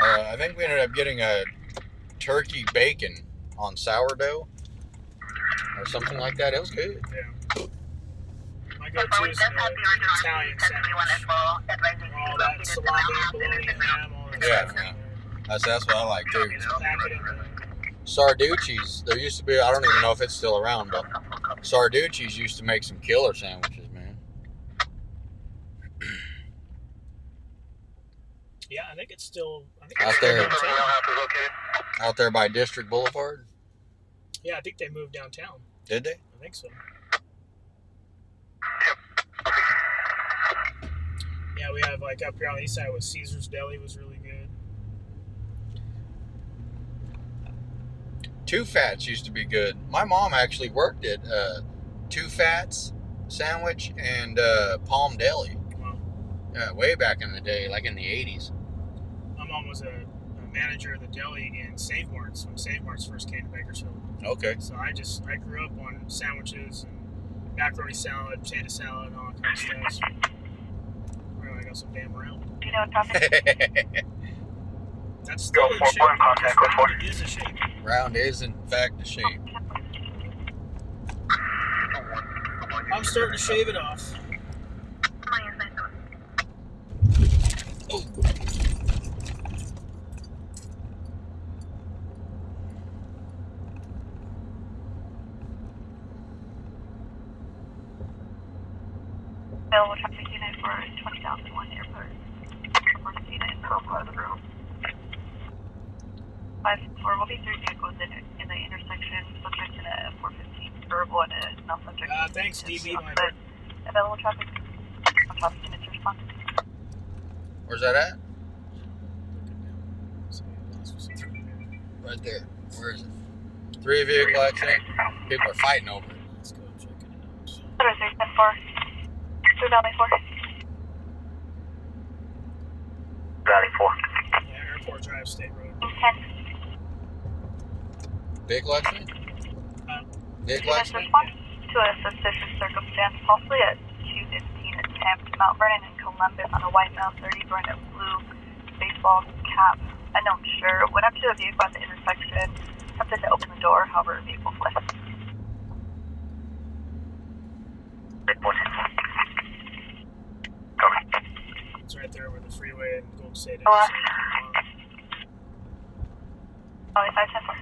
I think we ended up getting a turkey bacon on sourdough or something like that. It was good. Yeah. My go-to is Italian sandwich. All that salami, bologna, ham, all that stuff. Yeah. That's what I like too. Sarducci's, there used to be, I don't even know if it's still around, but Sarducci's used to make some killer sandwiches, man. Yeah, I think it's still. Out there. Downtown. Out there by District Boulevard? Yeah, I think they moved downtown. Did they? I think so. Yeah, we have like up here on the east side with Caesar's Deli was really good. Two Fats used to be good. My mom actually worked at Two Fats Sandwich and Palm Deli. Wow. Way back in the day, like in the 80s. My mom was a manager of the deli in Save Marts when Save Marts first came to Bakersfield. Okay. So I grew up on sandwiches and macaroni salad, potato salad, and all that kind of stuff. I got some damn round. You know, traffic. That's still in shape. Round is a shape. Round is, in fact, a shape. I'm starting to shave it off. Oh. Available traffic unit for 20,001 airport. Emergency unit in part of the room. 5-4 will be 3 vehicles in the intersection, subject to the 415 verbal and a non-subject. Thanks, DB. Available traffic. Traffic units respond. Where's that at? Right there. Where is it? 3 vehicle accident. People are fighting over it. Let's go check it out. Order 374. 2 Valley 4. Valley 4. Yeah, Airport Drive, State Road. 10. Vehicle accident? Vehicle Units accident? respond to a suspicious circumstance, possibly at 2:15 attempt, Mount Vernon and Columbus on a white male 30 wearing a blue baseball cap. Unknown sure. Went up to the vehicle at the intersection, attempted to open the door, however, the vehicle fled. It's right there where the freeway and Golden State is. Oh, 5-10-4.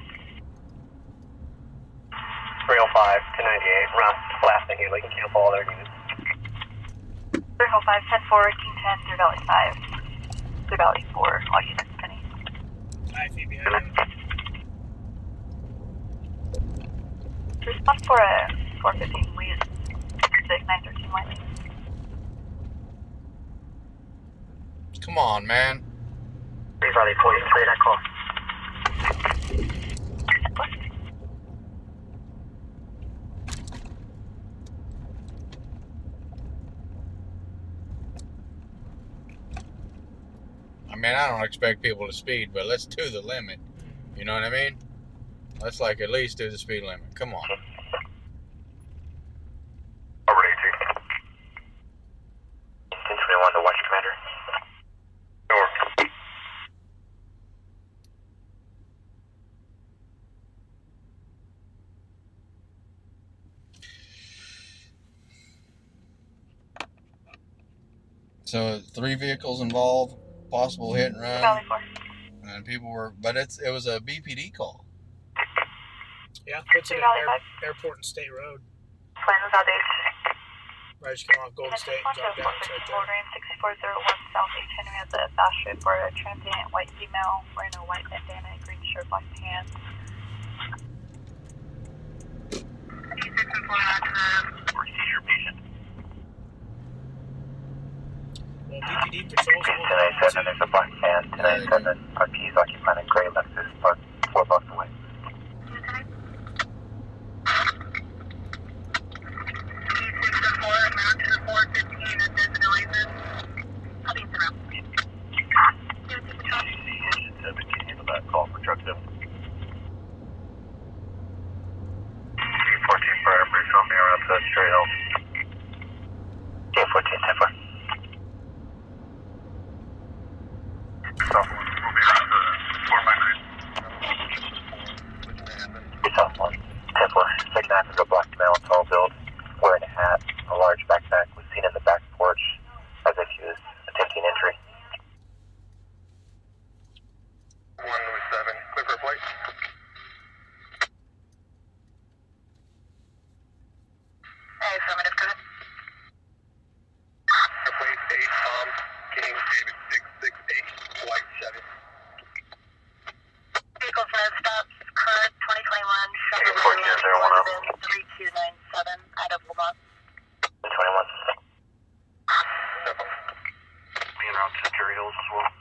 305 to 98. Round blasting here. They can cancel all their units. 305, 10-4, King 10, through Valley 5. Through Valley 4, all units, Penny. Hi, Phoebe. How you doing? Respond for a 415 lead. 913 Wiley. Come on, man. 3 Valley 4, you can play that call. I mean, I don't expect people to speed, but let's do the limit. You know what I mean? Let's like at least do the speed limit. Come on. Over 18. 1021 to watch commander. Sure. So 3 vehicles involved, possible hit and run, Valley 4. and people were, but it was a BPD call. Yeah, puts it at Airport and State Road. Plans out there. Right, just come off Golden State and drop down. It's right there. 6401 South H. Henry has a fast trip for a transient white female wearing a white bandana, green shirt, black pants. Procedure patient. Well, BPD patrols all 1097 is a black van. 1097 RPs occupying a gray Lexus parked 4 blocks away. Call for truck 7. 14 for a bridge on me around the straight home. 14, 10 4. South 1, moving on to 4 by 9. South 1, 10 4. Second half is a black male, tall build, wearing a hat, a large backpack, was seen in the back porch as if he was attempting entry. 107, clear for flight. 668, White 7. Vehicle 5 stops, current 2021, 3297 out of Lamont. 21. Being around to Cherry Hills as well.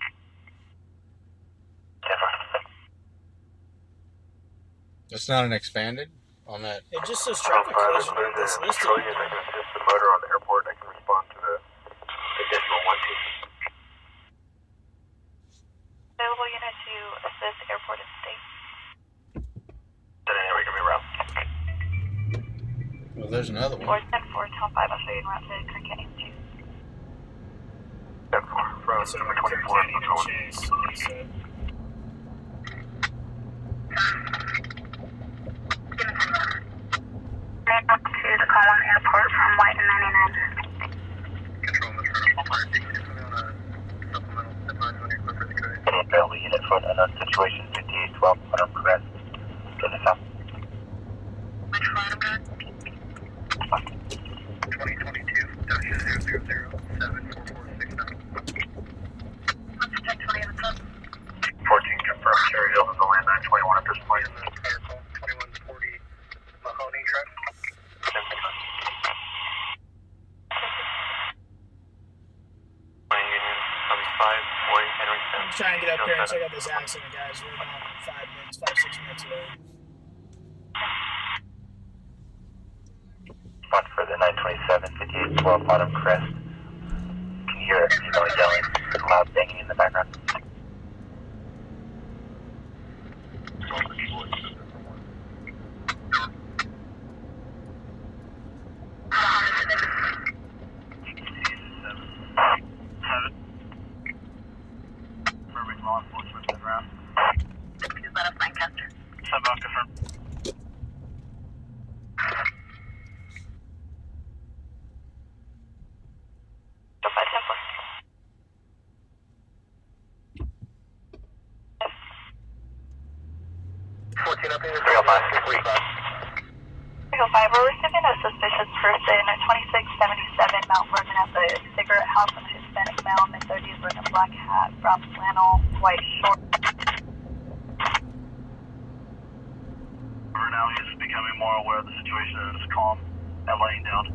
It's not an expanded on that. It just says traffic collision on this listed. They can assist the motor on the airport. They can respond to the additional 1 Available unit to assist airport and state. Then anyway, give me a route. Well, there's another one. 410 Tom 5, I'll show you en route to Kirk Canyon 2. 10-4 from So number Kirk 24. Canyon and Chase, he said. Back up to the Colon Airport from White and 99. Control this room. I'll find you on a supplemental step on when you're clear for the code. Available unit for unknown situation 5812 on Crest. To the south. Which flight am I? 2022-000-7446. What's 1020 of the club? 14 confirmed. Cherry Hills is only at 921 at this point. 2140 Mahoney Drive. Union 75, Boy, Henry I'm trying to get up there and check out this accident, guys. We're about 5 minutes, 5-6 minutes away. Spot for the 927 5812 Autumn Crest. Can you hear it? You know, yelling, loud banging in the background. Confirming law enforcement in route. Is that a Lancaster? 7 confirmed. Go 510 14 up here. 305, 345. Eagle 5, we're receiving a suspicious person at 2677 Mount Vernon at the cigarette house on a Hispanic male, mid-30s, wearing a black hat, brown flannel, white shorts. Now he's becoming more aware of the situation and is calm and laying down.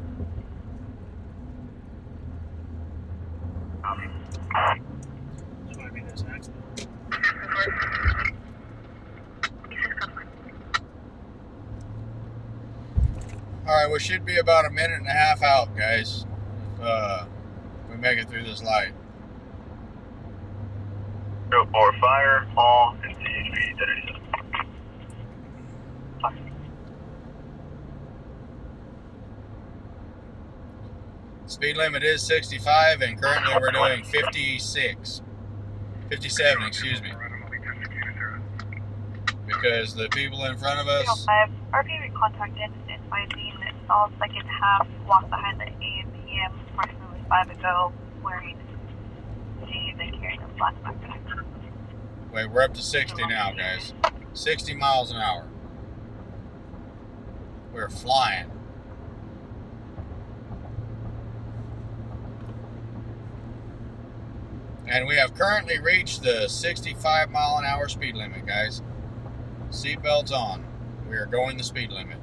This might be this accident. Alright, we should be about a minute and a half out, guys. If we make it through this light. 04 fire, all, and CHP identity system. Speed limit is 65, and currently we're doing 57, excuse me. Because the people in front of Eagle us, 5, RP contacted advising that all second half walked behind the AM/PM approximately 5 ago, wearing jeans and carrying a black backpack. wait, we're up to 60 now, guys. 60 miles an hour. We're flying. And we have currently reached the 65 mile an hour speed limit, guys. Seatbelts on. We are going the speed limit.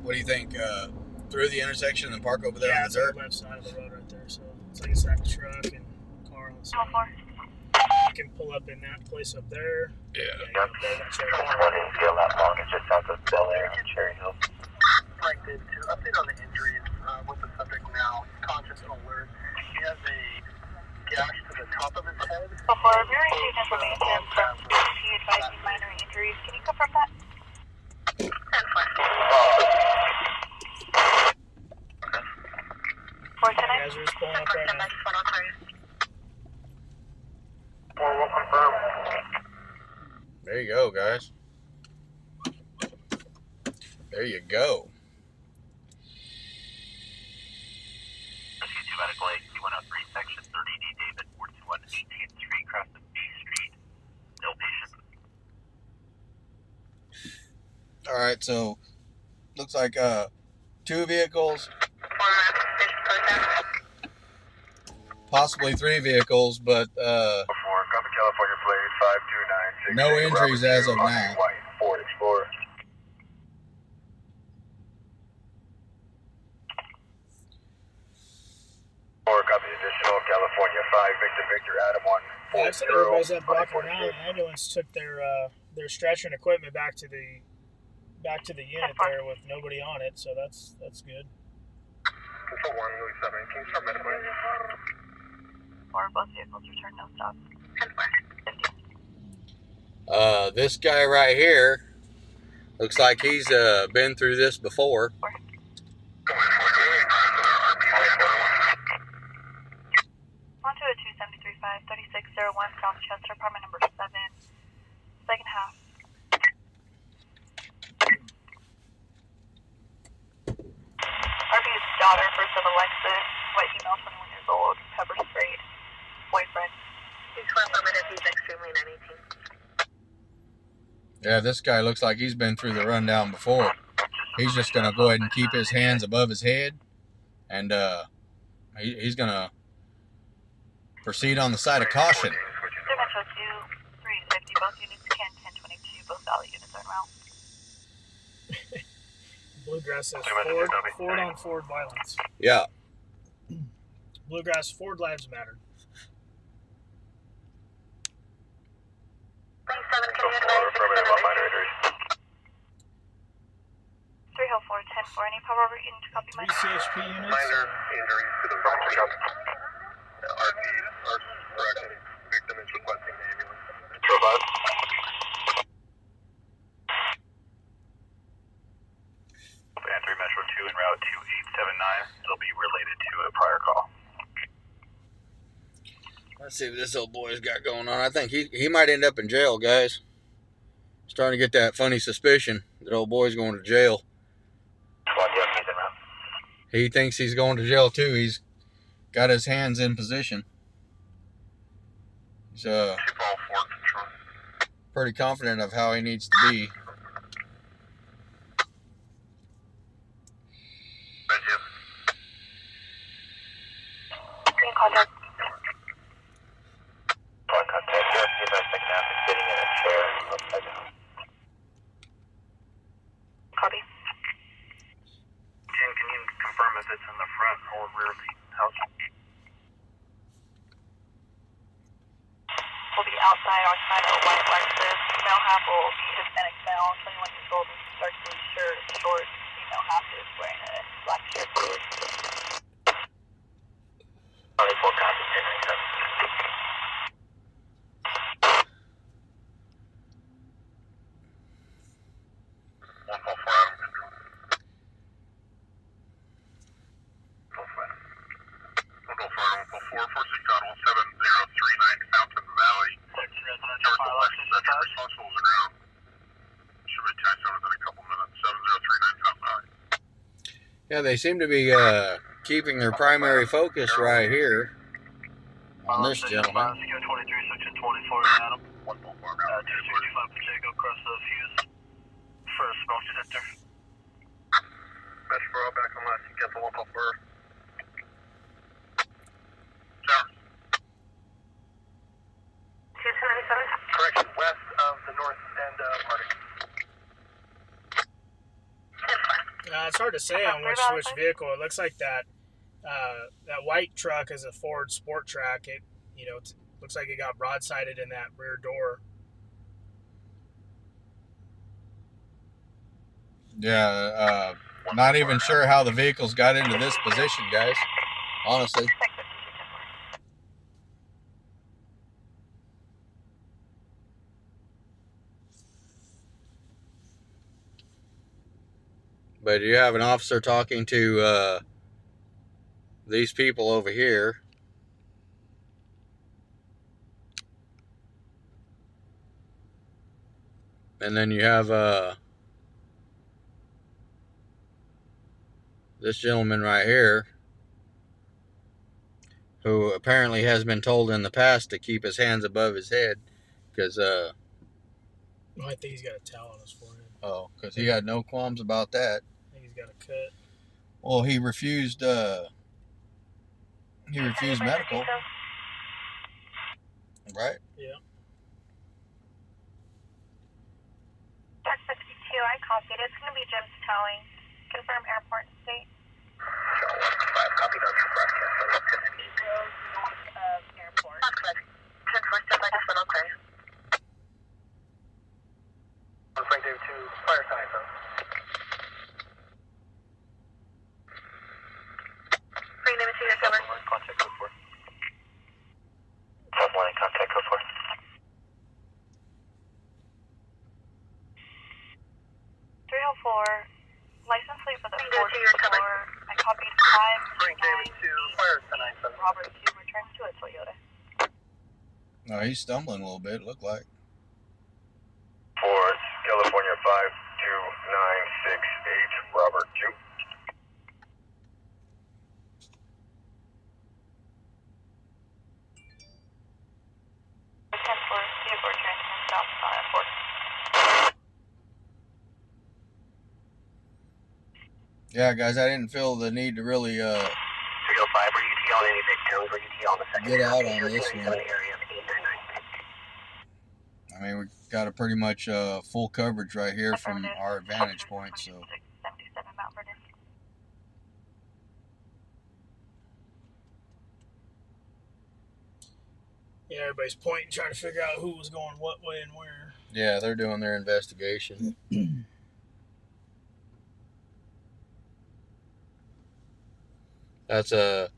What do you think? Through the intersection and park over there Yeah, on it's the on dirt? the left side of the road right there. So it's like a sack truck and car on the side. 4. You can pull up in that place up there. Yeah. You go up there, that's right. One didn't feel that long. It's just south of Bel Air on Cherry Hill. Frank did to update on the injuries with the subject now. He's conscious and alert. He has a gash to the top of his head. Before we received information from CHP advising minor injuries, can you confirm that? 10-4. Guys are just pulling up right now. We'll confirm. There you go, guys. There you go. Rescue 2 Medical Aid, C103, Section 30D, David, 421 18th Street, across the B Street. No patient. All right, so looks like 2 vehicles, possibly 3 vehicles, but Copy California plate 529. no injuries as of now. White, Ford Explorer. Or copy additional California 5, Victor, Adam 1, Yeah, I've seen everybody's up walking around. The ambulance took their stretcher and equipment back to the unit there with nobody on it, so that's good. Control 1, Louis 7, can you start medical? Or both vehicles return no stop. This guy right here looks like he's been through this before. 1-2-2-735, 3601, South Chester, apartment number 7, second half. RB's daughter, first of Alexis, white female, 21 years old, pepper sprayed, boyfriend. He's affirmative, he's extremely 918. Yeah, this guy looks like he's been through the rundown before. He's just going to go ahead and keep his hands above his head, and he's going to proceed on the side of caution. Metro 2, 350, both units can 1022, both Valley units are en route. Bluegrass says Ford on Ford violence. Yeah. Bluegrass, Ford lives matter. 27, can you advise 304, 10-4, any power over unit to copy my 3 CHP units. Minor injuries to the front shop. RP, correction, victim is requesting the ambulance. Entry Metro 2 en route to 879. It'll be related to a prior call. Let's see what this old boy's got going on. I think he might end up in jail, guys. Starting to get that funny suspicion that old boy's going to jail. He thinks he's going to jail too. He's got his hands in position. He's pretty confident of how he needs to be. contact. Copy. Jen, can you confirm if it's in the front or rear of the house? Will be outside on side of white Lexus. Male half will be Hispanic male, 21 years old, with dark blue shirt, shorts. Female half is wearing a black shirt. 24 copies, 144 Adam Control. 144 Adam 146 Fountain Valley. Responsible is around. Should be attached over within a couple minutes. 7039 Fountain Valley. Yeah, they seem to be keeping their primary focus right here on this gentleman. Section 23, Section 24 Adam. 144 Adam. 265 Pacheco across the fuse. First smoke detector. Best for all back unless you get the 144. Correction, west of the north end of Arctic. It's hard to say on which vehicle. It looks like that white truck is a Ford Sport Track. It looks like it got broadsided in that rear door. Yeah, not even sure how the vehicles got into this position, guys. Honestly. But you have an officer talking to these people over here. And then you have this gentleman right here, who apparently has been told in the past to keep his hands above his head, because I think he's got a towel on his forehead. Oh, because he had no qualms about that. I think he's got a cut. Well, he refused medical, right? Yeah. Park 52, I copied. It's going to be Jim's towing. Confirm airport and state. 5, copy that. Airport. 10-4, step by this one, okay. Frank Dave 2, fire sign, sir. Frank Dave 2, your cover. Contact code 4. South line, contact code 4. 304. License plate for the Frank Dave 2, 4th your cover. floor. I copied Frank Dave 2, fire sign, sir. 5. Robert 2 returns to a Toyota. No, he's stumbling a little bit, it looked like. 4, California 52968, Robert 2. Vehicle returns from South Airport. Yeah, guys, I didn't feel the need to really 305, were you TL any big towns? Were you TL on the second get out area? on this one. Area of 899. I mean, we got a pretty much full coverage right here from our vantage point, so. 77 Mount Vernon. Yeah, everybody's pointing, trying to figure out who was going what way and where. Yeah, they're doing their investigation. That's a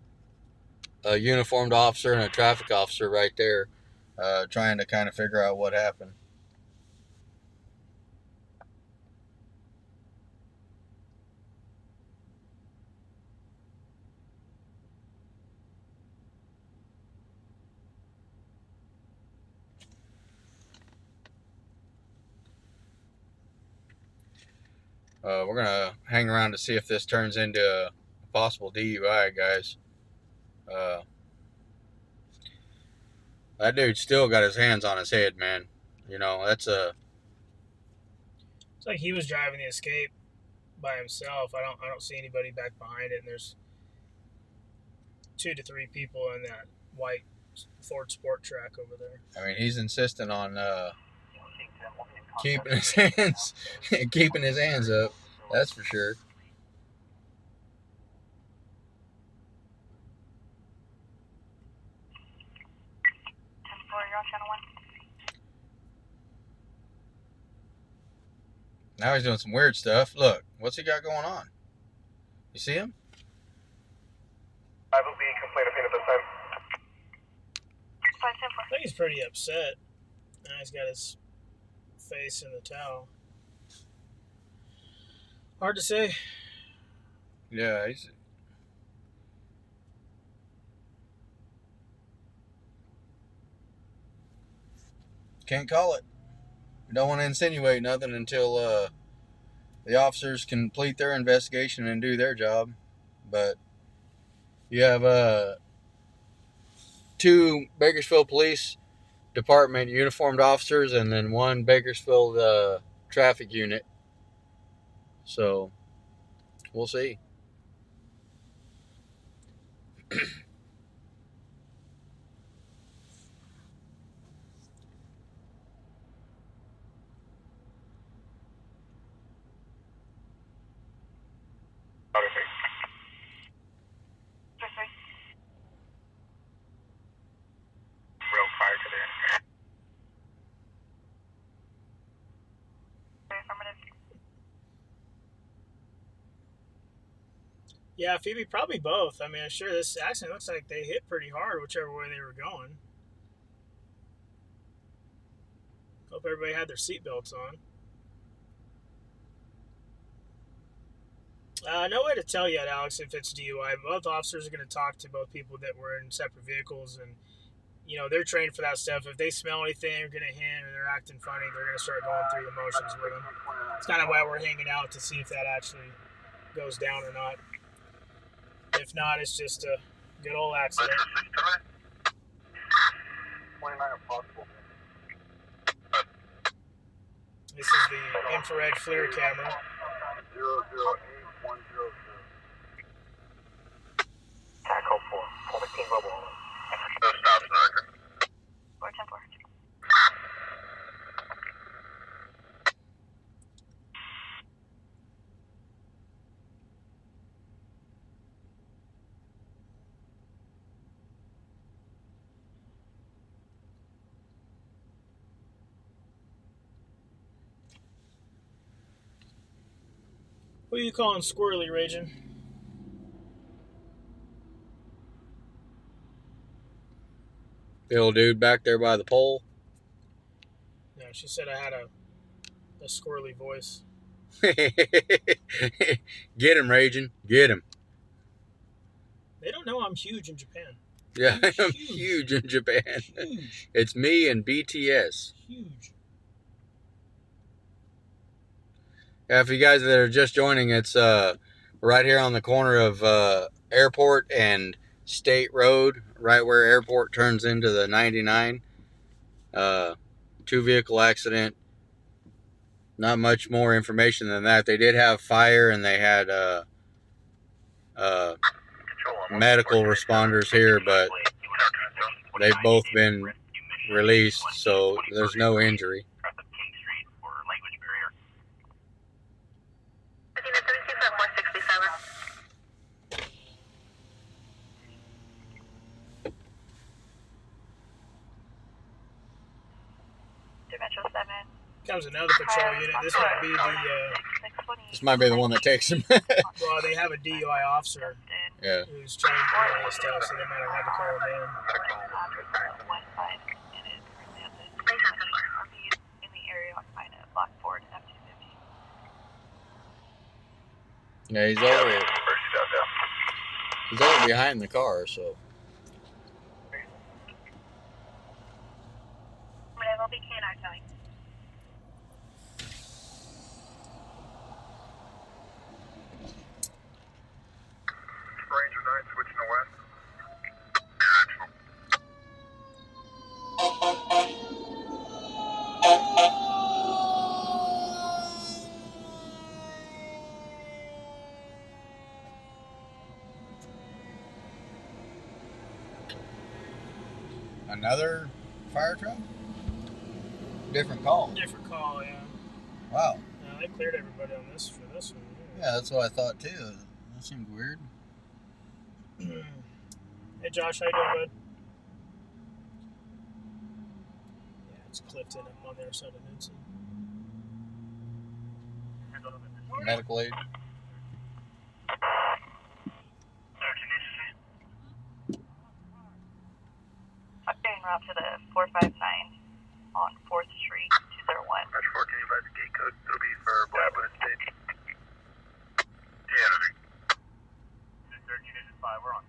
uniformed officer and a traffic officer right there, trying to kind of figure out what happened. We're going to hang around to see if this turns into a possible DUI, guys. That dude still got his hands on his head, man. You know, that's a... It's like he was driving the Escape by himself. I don't see anybody back behind it, and there's 2 to 3 people in that white Ford Sport Track over there. I mean, he's insisting on keeping his hands up. That's for sure. You're on channel 1. Now he's doing some weird stuff. Look, what's he got going on? You see him? I will be complaining at this time. I think he's pretty upset. Now he's got his face in the towel. Hard to say. Yeah, he's... Can't call it. We don't want to insinuate nothing until the officers complete their investigation and do their job. But you have 2 Bakersfield Police Department uniformed officers and then 1 Bakersfield traffic unit. So we'll see. Real prior to there. Yeah, Phoebe, probably both. I mean, I'm sure this accident looks like they hit pretty hard whichever way they were going. Hope everybody had their seatbelts on. No way to tell yet, Alex, if it's DUI. Both officers are going to talk to both people that were in separate vehicles, and you know they're trained for that stuff. If they smell anything or get a hint or they're acting funny, they're going to start going through the motions with them. It's kind of why we're hanging out to see if that actually goes down or not. If not, it's just a good old accident. 29 if possible. This is the infrared FLIR camera. 008100. Tackle 4. Pull the team level. No stop sign. 410-4. Who are you calling squirrely, Raging? The old dude back there by the pole. No, she said I had a squirrely voice. Get him, Raging. Get him. They don't know I'm huge in Japan. Yeah, I'm huge in Japan. Huge. It's me and BTS. Huge. Yeah, for you guys that are just joining, it's right here on the corner of Airport and State Road, right where Airport turns into the 99. 2-vehicle accident. Not much more information than that. They did have fire and they had medical responders here, but they've both been released, so there's no injury. Metro 7. Comes another patrol unit. This might be the one that takes him. well, they have a DUI officer Yeah. who's trained for all this stuff, so they might have had to call him in. In the area occupied at Block 4 and F250. Yeah, he's over behind the car, so. Will be canine telling. Ranger 9 switching to west. Another fire truck? Different call. Different call, yeah. Wow. No, they cleared everybody on this for this one. Yeah, that's what I thought too. That seemed weird. Hey Josh, how you doing, bud? Yeah, it's Clifton up on the other side of Newton. Medical aid. I'm being route to the 459 on 4th Street, 201. Match 4, can you advise the gate code? It'll be for Blackwood Stage. Yeah, 3rd unit is 5, we're on.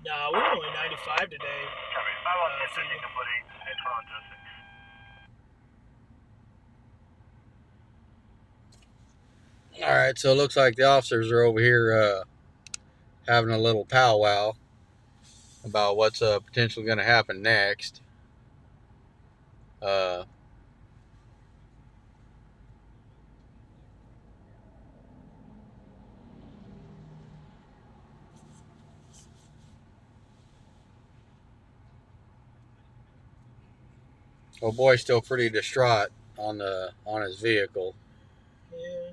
No, we were only 95 today. All right, so it looks like the officers are over here having a little powwow about what's potentially going to happen next. Well, boy's still pretty distraught on his vehicle. Yeah.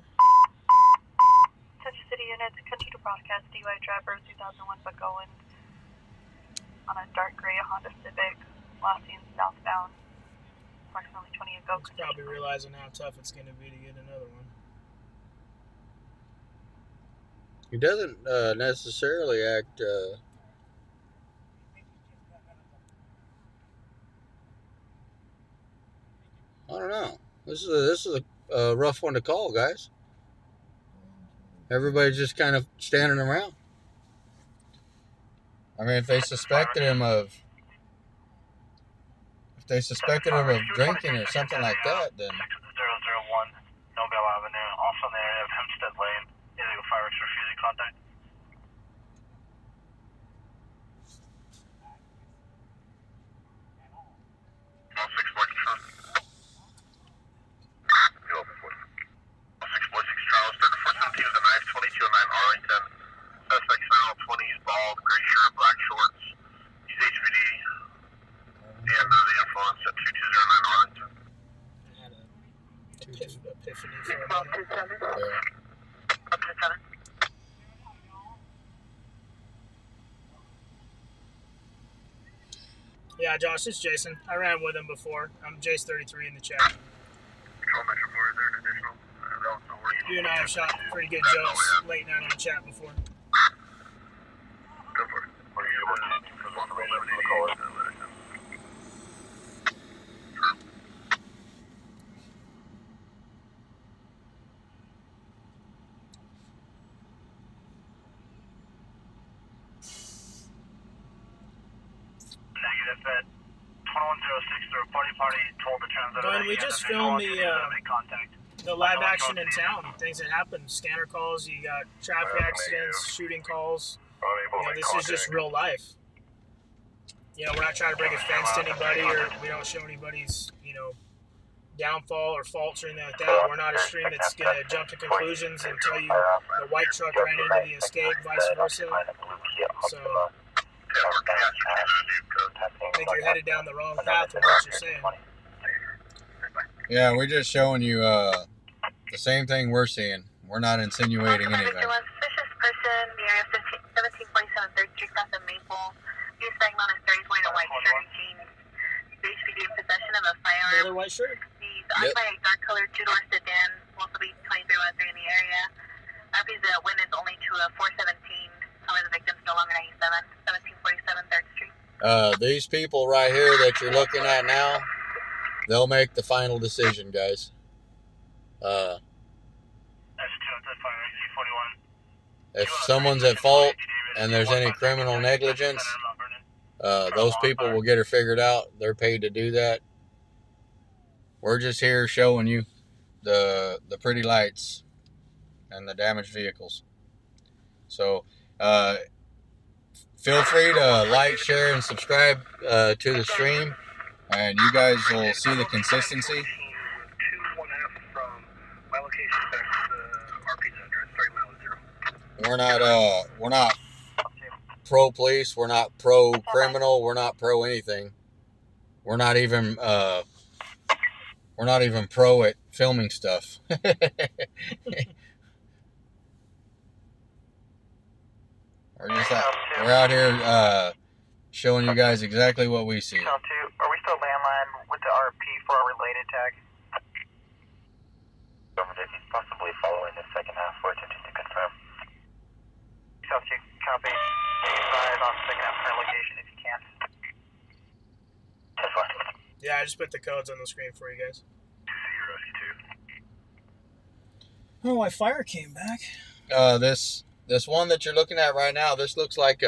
Central City units continue to broadcast DUI driver 2001 Buckowen on a dark gray Honda Civic, last seen southbound, approximately 20 ago. He's probably realizing how tough it's going to be to get another one. He doesn't necessarily act. I don't know. This is a rough one to call, guys. Everybody's just kind of standing around. I mean, if they suspected him of drinking or something like that, then 001, Nobel Avenue, also in the area of Hempstead Lane. contact. Suspect smell 20s, bald, gray shirt, black shorts. He's HPD and the influence at 2209 Arlington. I had a epiphany for a minute. Yeah. Yeah, Josh, it's Jason. I ran with him before. I'm Jace33 in the chat. Control Metro 4, is there an additional? You and I have shot pretty good jokes late night on the chat before. Go for it. Or you were on the radio to call it. Negative at 2106, the party told the translator. Glenn, we just filmed the live action in town. Things that happen. Scanner calls, you got traffic accidents, shooting calls. You know, this is just real life. You know, we're not trying to break a fence to anybody, or we don't show anybody's, you know, downfall or faults or anything like that. We're not a stream that's going to jump to conclusions and tell you the white truck ran into the escape, vice versa. So I think you're headed down the wrong path with what you're saying. Yeah, we're just showing you the same thing we're seeing. We're not insinuating anything. Suspicious person, the area of 1747 3rd Street, south of Maple. He's saying on his third, he's wearing a white shirt and jeans. He's HPD in possession of a firearm. Another white shirt? He's occupied a dark-colored two-door sedan, will also be 2313 in the area. His win is only to a 417. However, the victim's no longer 97, 1747 3rd Street. These people right here that you're looking at now, they'll make the final decision, guys. If someone's at fault and there's any criminal negligence, those people will get her figured out. They're paid to do that. We're just here showing you the pretty lights and the damaged vehicles. So feel free to like, share, and subscribe to the stream, and you guys will see the consistency. We're not pro police. We're not pro criminal. We're not pro anything. We're not even pro at filming stuff. We're out here showing you guys exactly what we see. Count 2, are we still landline with the RP for our related tag? Government, he's possibly following the second half. We're attempting to confirm. South 2, copy. Advise on second half current location if you can. Yeah, I just put the codes on the screen for you guys. Oh, my fire came back. This one that you're looking at right now, this looks like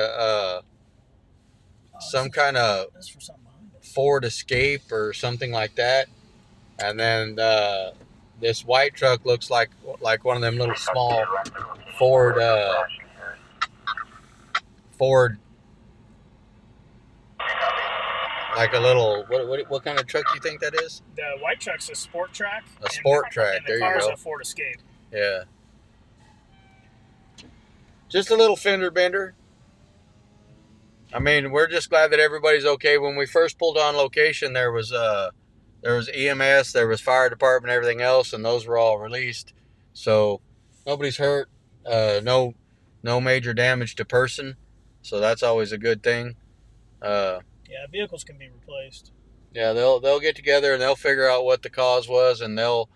some kind of Ford Escape or something like that. And then this white truck looks like one of them little small Ford like a little what kind of truck do you think that is? The white truck's a Sport Track. A Sport Track. There you go. The car's a Ford Escape. Yeah. Just a little fender bender. I mean, we're just glad that everybody's okay. When we first pulled on location, there was EMS, there was fire department, everything else, and those were all released. So nobody's hurt. No major damage to person. So that's always a good thing. Yeah, vehicles can be replaced. Yeah, they'll get together and they'll figure out what the cause was, and they'll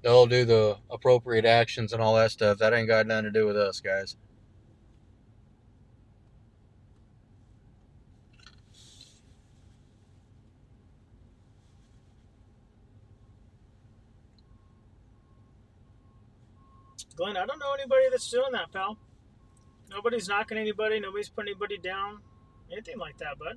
do the appropriate actions and all that stuff. That ain't got nothing to do with us, guys. Glenn, I don't know anybody that's doing that, pal. Nobody's knocking anybody. Nobody's putting anybody down. Anything like that, bud.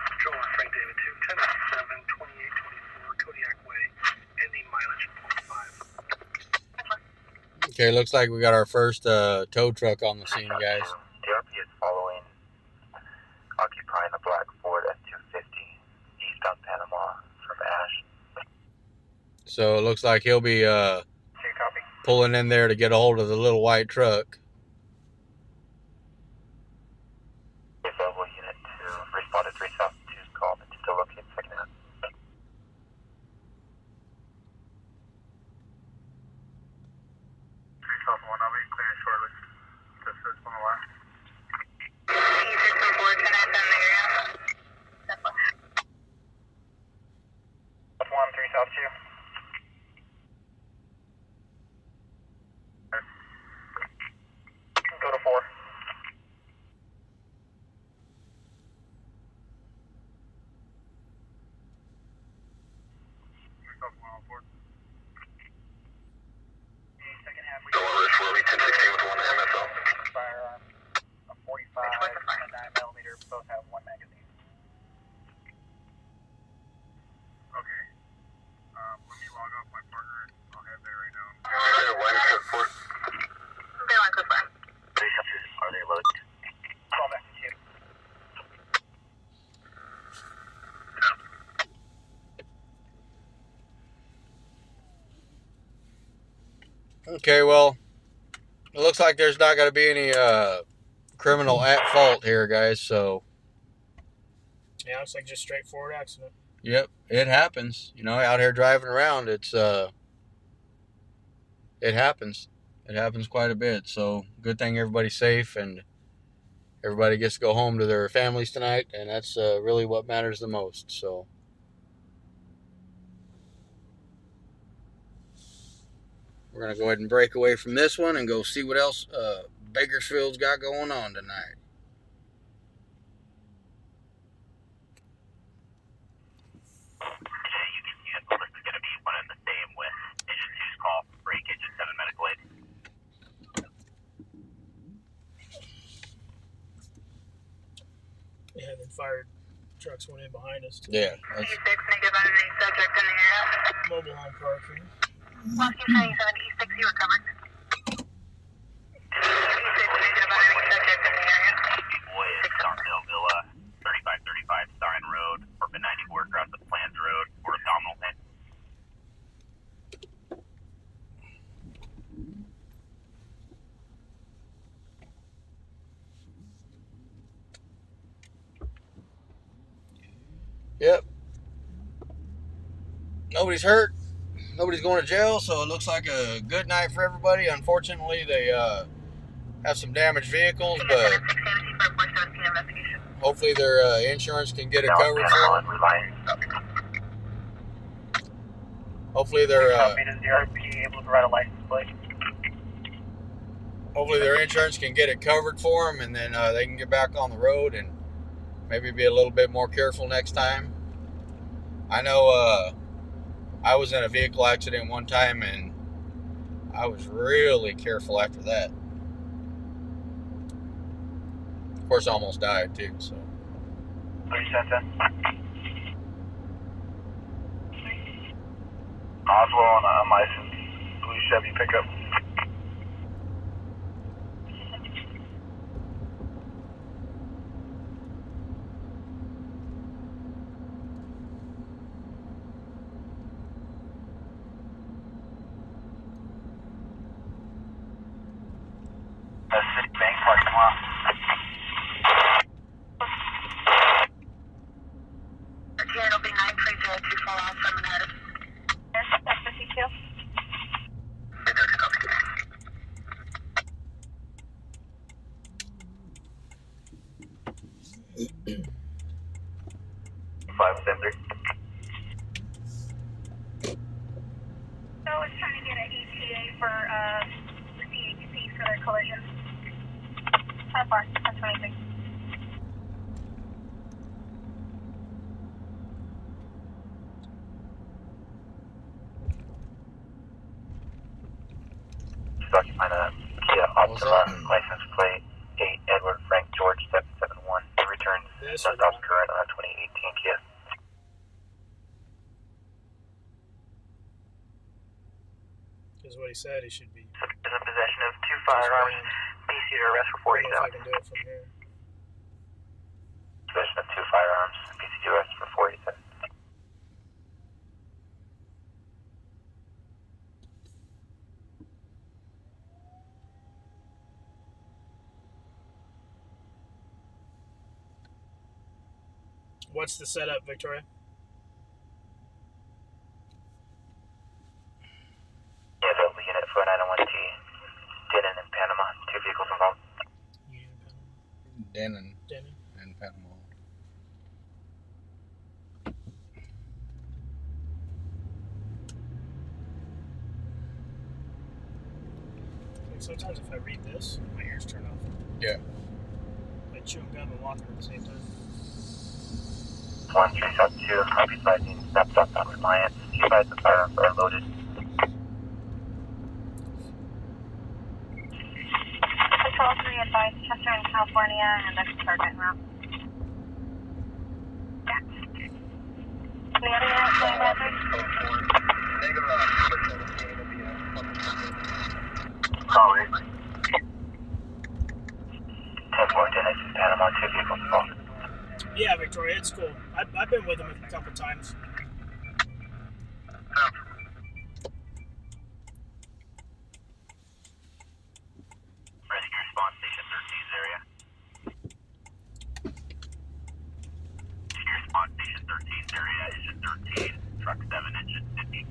Control Frank David 2, 10-7, 2824, Kodiak Way, ending my Okay, looks like we got our first tow truck on the scene, guys. DRP is following, occupying the black Ford F-250 eastbound Panama from Ash. So it looks like he'll be pulling in there to get a hold of the little white truck. Available unit 2, responded 3 South 2's call, but still looking second hand. 3 South 1, I'll be clearing shortly. This is one of last. That's 1, 3 South 2. Go to 4. Firearm, a 45 and a 9mm, both have 1 magazine. Okay. Let me log off my partner. I'll head there right now. Are they loaded? Call back to 2. Okay, well, it looks like there's not going to be any criminal at fault here, guys. So, Yeah, it's like just straightforward accident. yep, it happens. You know, out here driving around, it happens. It happens quite a bit. So, good thing everybody's safe and everybody gets to go home to their families tonight, and that's really what matters the most. So, we're going to go ahead and break away from this one and go see what else Bakersfield's got going on tonight. You can see it, but it's going to be one and the same with Engine 2's call, breakage and 7 medical aid. Yeah, then fire trucks went in behind us. Too. Yeah. Negative on any subject in the area. Mobile home parking. Rescue 77 E6, you recovered. E6 negative on any subject in the area. Boy, it's Stockdale Villa, 3535 Stein Road, Orbit 94 across the Plans Road, for abdominal pain. Yep. Nobody's hurt. Nobody's going to jail, so it looks like a good night for everybody. Unfortunately, they have some damaged vehicles, but hopefully their insurance can get it covered for them. Hopefully hopefully their insurance can get it covered for them, and then they can get back on the road and maybe be a little bit more careful next time. I know I was in a vehicle accident one time, and I was really careful after that. Of course, I almost died too, so. 3710. Oswald on an unlicensed blue Chevy pickup. Citibank parking lot. Again, it'll be 93024 on 7 headed. Yes, that's 52. Five center. So I was trying to get an ETA for CHP for their collision. How far? That's 26. Just occupying a Kia Optima, license plate 8 Edward Frank George 771. Returns southbound current on 2018 Kia. Is what he said he should be. Is in possession of 2 firearms. PC to arrest for I don't know if I 47. can do it from here. Possession of 2 firearms. PC to arrest for 47. What's the setup, Victoria? Yeah, available unit for 901T. Denon in Panama. 2 vehicles involved. Denon Denny. in Panama. Like sometimes if I read this, my ears turn off. Yeah. I chew gum and walking at the same time. 1372. Copy being snapped up on Reliance. You guys, the firearms are loaded. Control 3 advised Chester in California and the sergeant route. Yeah. Any other units going message? Call it. 10-4 Dennis in Panama. 2 vehicles involved. Yeah, Victoria, it's cool. I've been with him a couple times. Rescue response station 13's area. Rescue response station 13's area, engine 13, truck 7, engine 52.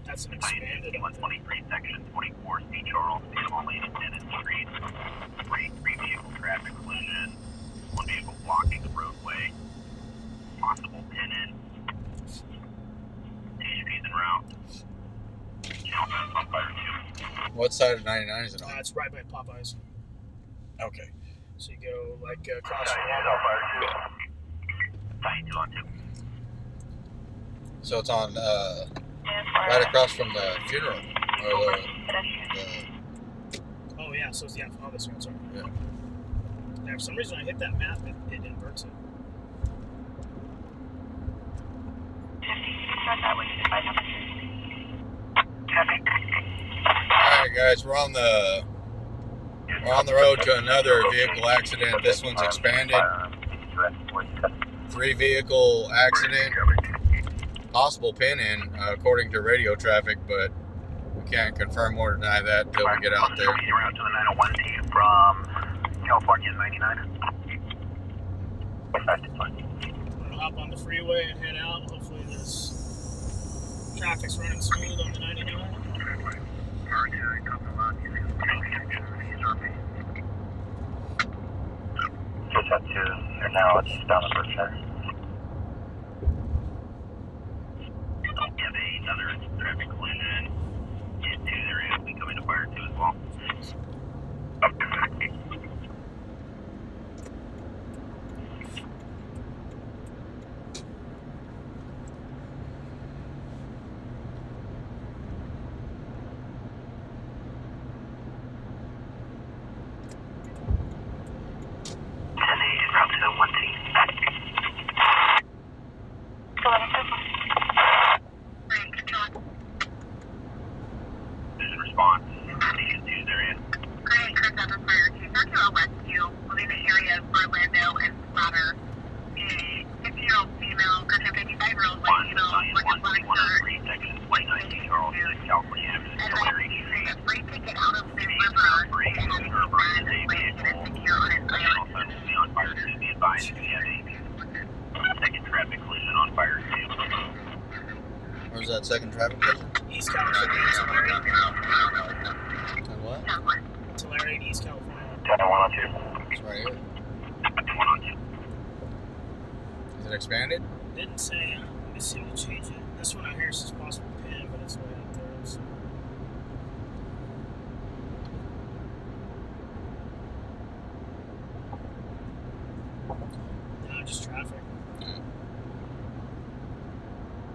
That's an Plane expanded 123, section 24, C. Charles, vehicle lane in Dennis Street. 3 vehicle traffic collision. 1 vehicle blocking the roadway. Possible pin-in. THP's en route. Channel on fire 2. What side of 99 is it on? It's right by Popeyes. Okay. So you go like across the On water. fire 2. 92 on 2. So it's on right across from the funeral. Or Oh yeah, so it's, yeah, oh this one, sorry. Yeah. Yeah, for some reason I hit that map, it inverts it. Alright guys, we're on the road to another vehicle accident. This one's expanded. 3 vehicle accident. Possible pin-in according to radio traffic, but we can't confirm or deny that until we get out there. Around to the 901T from California 99. I'm gonna hop on the freeway and head out. Hopefully this traffic's running smooth on the 99. Just up to, you're now eastbound of Berkshire. We have another traffic collision in 2 area. We come into fire 2 as well. Vision response, Station 2's area. Great, Chris Evans Fire 2, Circular Rescue, within the area of Orlando and Splatter. A 50-year-old female, country 55-year-old white female, with a black shirt. Section 29, C. Charles, California. A free ticket out of the river and having a friend and secure on an island. On fire 2, be advised, we have a second traffic collision on fire 2. Where's that second traffic collision? East California, Tulare. And what? Tulare, East California. 10-1 on 2. It's right here. 10-1 on 2. Is it expanded? Didn't say, let me see, we'll change it. This one out here says possible pin, but it's way out there. So. No, just traffic.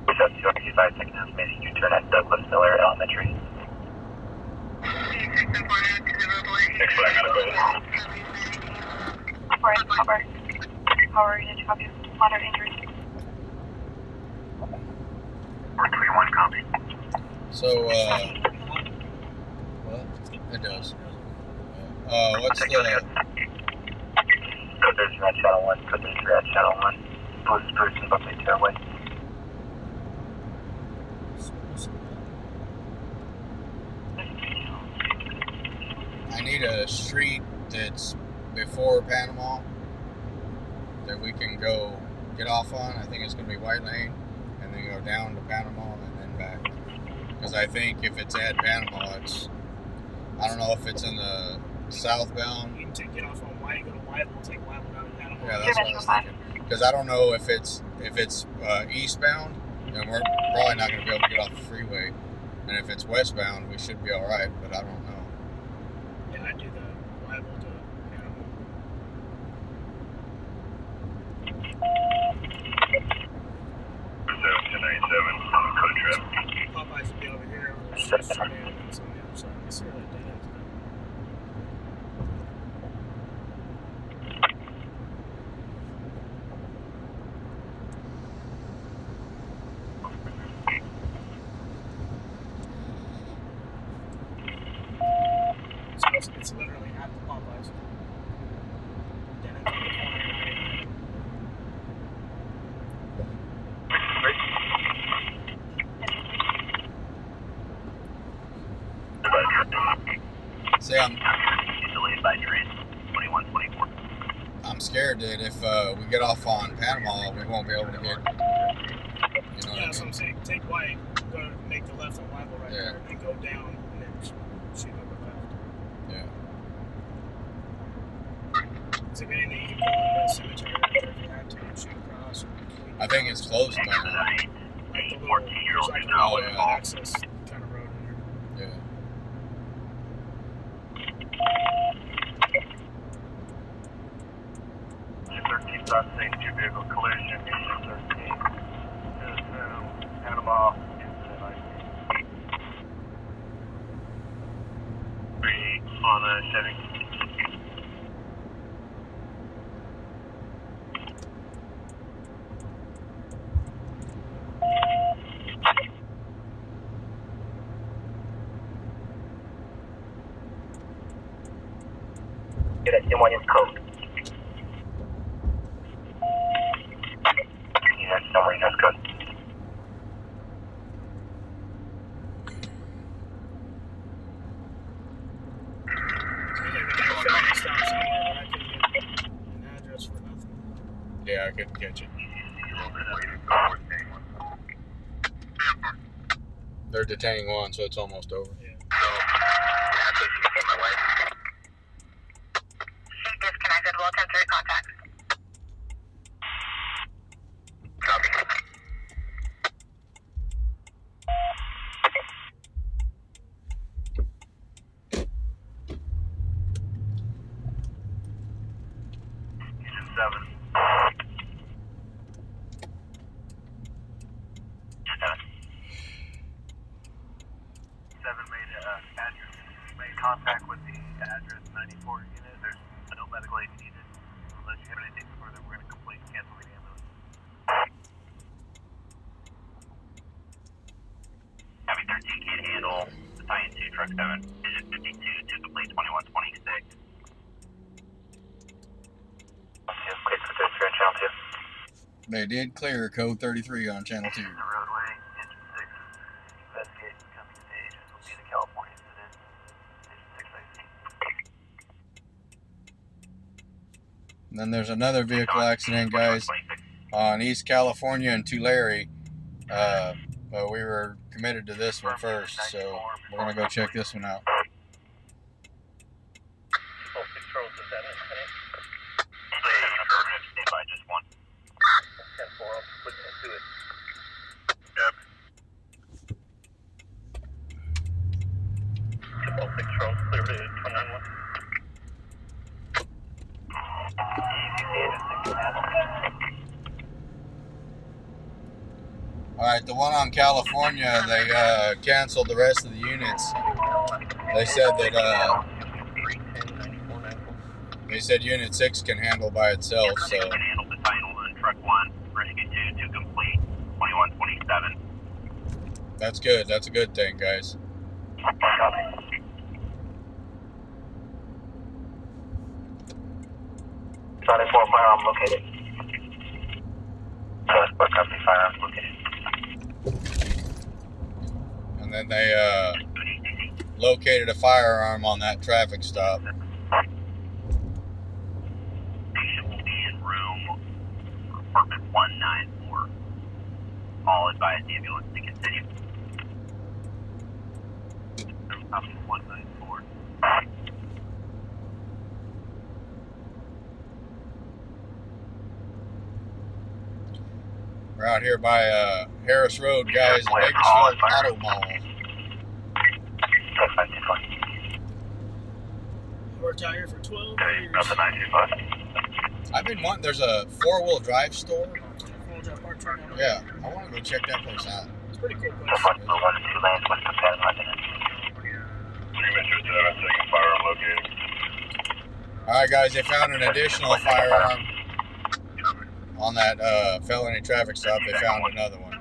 Push up to 25 seconds, making you turn at Douglas Miller Elementary. Cover. How are you? Did you copy? Moderate injuries. 431 copy. So, what? It does. What's the... Code 33 on channel 1, code 33 on channel 1. Boost, above the airway. I need a street that's before Panama that we can go get off on. I think it's going to be White Lane, and then go down to Panama and then back. Because I think if it's at Panama, it's... I don't know if it's in the southbound. You can get off on White, go to White, we'll take White down to Panama. Yeah, that's what I was thinking. Because I don't know if it's eastbound, then we're probably not going to be able to get off the freeway. And if it's westbound, we should be all right, but I don't know. Yeah, I do the White to Panama. Code trip. Popeyes will be over here. It's on the other side. Let's see where that data is. It's literally at the Popeyes. Then it's on the corner. See, Delayed by train 2124. I'm scared that if we get off on Panama, we won't be able to get... You know Yeah, what that's what I'm saying. Take White, go make the left on Weibel right Yeah. there, and then go down, and then shoot over left. Yeah. Is there anything you can pull in the cemetery right there if you had to shoot across? Or I think it's closed by now. like the little, there's like a Oh, little yeah. access kind of road in there. Yeah. Same 2 vehicle collision. 13 is Panama. On a Chevy. Get a M1 code. Yeah, summary, that's good. Yeah, I couldn't catch it. They're detaining one, so it's almost over. Yeah. Disconnected. We'll attempt to recontact. Copy. Contact with the address 94 unit. There's no medical aid needed. Unless you have anything further, we're going to complete cancel the ambulance. Heavy 13 can't handle. Battalion 2, truck 7. Vision 52 to complete 2126. Clear for 33 on channel 2. They did clear code 33 on channel 2. The roadway, engine 6. Investigate coming to agents will be the California incident. And then there's another vehicle accident, guys, on East California and Tulare. But we were committed to this one first, so we're going to go check this one out. Stand by just one. 10-4, I'll put into it. Yep. Triple 6 Charles, clear to 291. Alright, the one on California, they canceled the rest of the units. They said that Unit 6 can handle by itself, so... Can handle the final on truck 1, rescue 2 to complete 2127. That's good. That's a good thing, guys. 4 firearm located. Transport company firearms located. And then they located a firearm on that traffic stop. Patient will be in room apartment 194. All advised the ambulance to continue. Room 194. We're out here by Harris Road, guys, the Bakersfield Auto Mall. Worked out here for 12 Okay, years. nothing 925. I've been wanting, there's a 4-wheel drive store. Yeah. Yeah, I want to go check that place out. It's pretty cool place. 1 and 2 lanes west of Panama. Second firearm located. Alright guys, they found an additional firearm on that felony traffic stop. They found another one.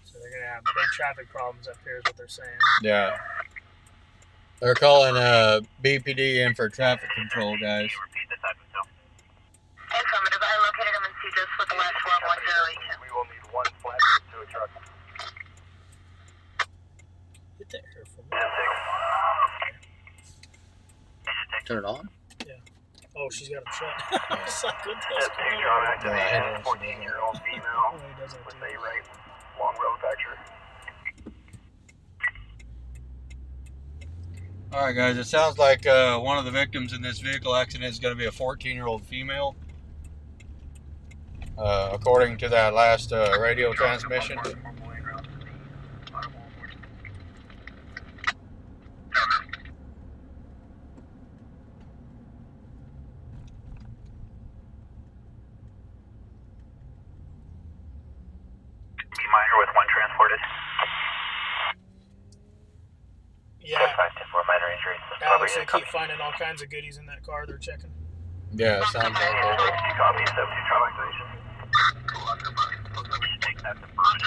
So they're gonna have big traffic problems up here, is what they're saying. Yeah. They're calling BPD in for traffic control, guys. Affirmative. I located him in CJS with the last 110. We will need 1 flash to a truck. Hit that here for me. Turn it on? Oh, she's got him shut. It's like, what the hell's going John, on? active 14-year-old female Oh, he doesn't with do a that. right long road fracture. Alright guys, it sounds like one of the victims in this vehicle accident is going to be a 14-year-old female. According to that last radio transmission. Minor with 1 transported. Yeah. 5-4 minor injuries. Alex, they keep finding all kinds of goodies in that car they're checking. Yeah, it sounds like it. Copy 72 traffic station. Take that to first.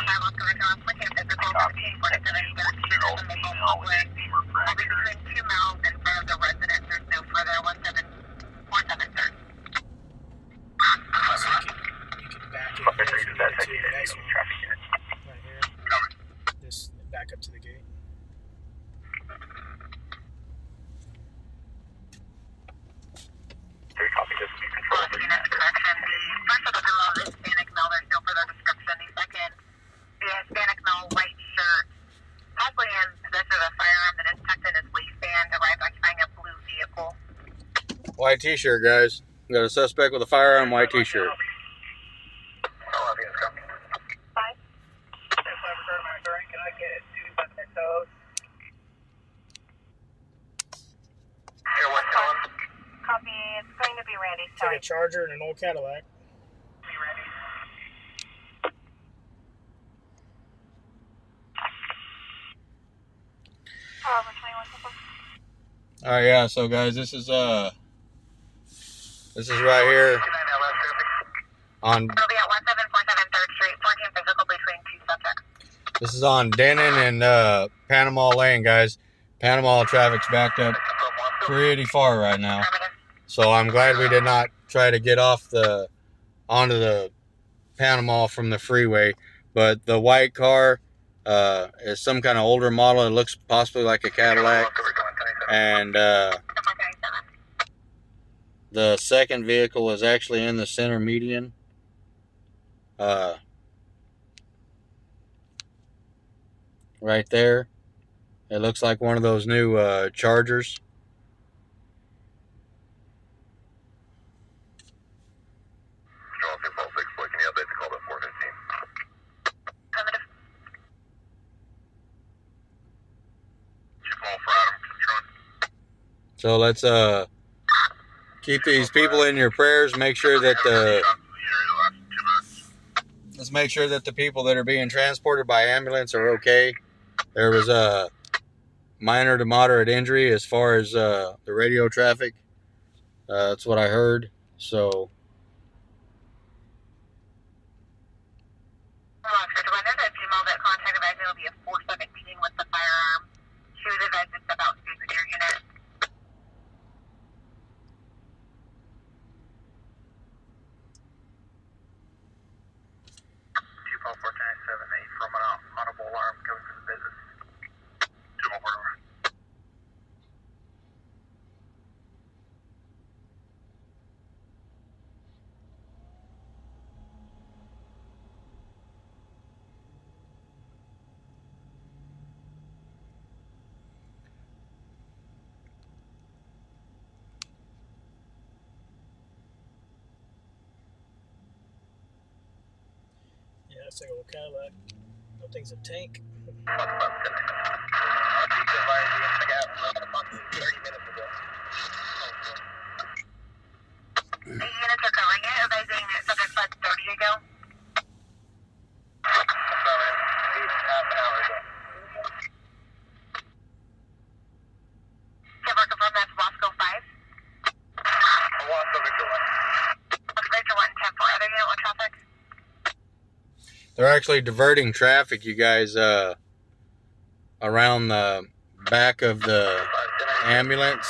Copy 14-year-old female with a femur fracture. Between 2 miles in front of the residence, there's no further 1747, sir. So you can back in here if you need to the next one. Traffic unit. Right here. This back up to the gate. Copy this will be controlled. Correction. The first of the below is Hispanic male. There's no further description. The second, the Hispanic male, white shirt, possibly in possession of a firearm that is tucked in his waistband, arrived occupying a blue vehicle. White t-shirt, guys. We got a suspect with a firearm, white t-shirt. Five. Can I get 2 toes? Here, what's going? Copy. It's going to be Randy. It's like a Charger and an old Cadillac. Alright, yeah, so guys, this is right here on, It'll be at 1747 3rd Street, 14 physical between 2 subjects. this is on Denon and Panama Lane, guys. Panama traffic's backed up pretty far right now. So I'm glad we did not try to get off onto the Panama from the freeway. But the white car is some kind of older model. It looks possibly like a Cadillac. And the second vehicle is actually in the center median. Right there. It looks like one of those new Chargers. So let's keep these people in your prayers. Make sure that let's make sure that the people that are being transported by ambulance are okay. There was a minor to moderate injury as far as the radio traffic. That's what I heard. So Rockford Weather, the female that contacted advised will be a 417 with the firearm. She was advised to step out and speak with your unit. 2-4-10-7-8 from an audible alarm coming from the business. 2-4. Yeah, it's like a little Cadillac. That thing's a tank. The units are covering it, advising that subject fled 30 ago. Half an hour ago. Can we confirm that's Wasco 5? Wasco Victor 1. Victor 1, 10-4. Other unit, what traffic? They're actually diverting traffic, you guys, around the back of the ambulance.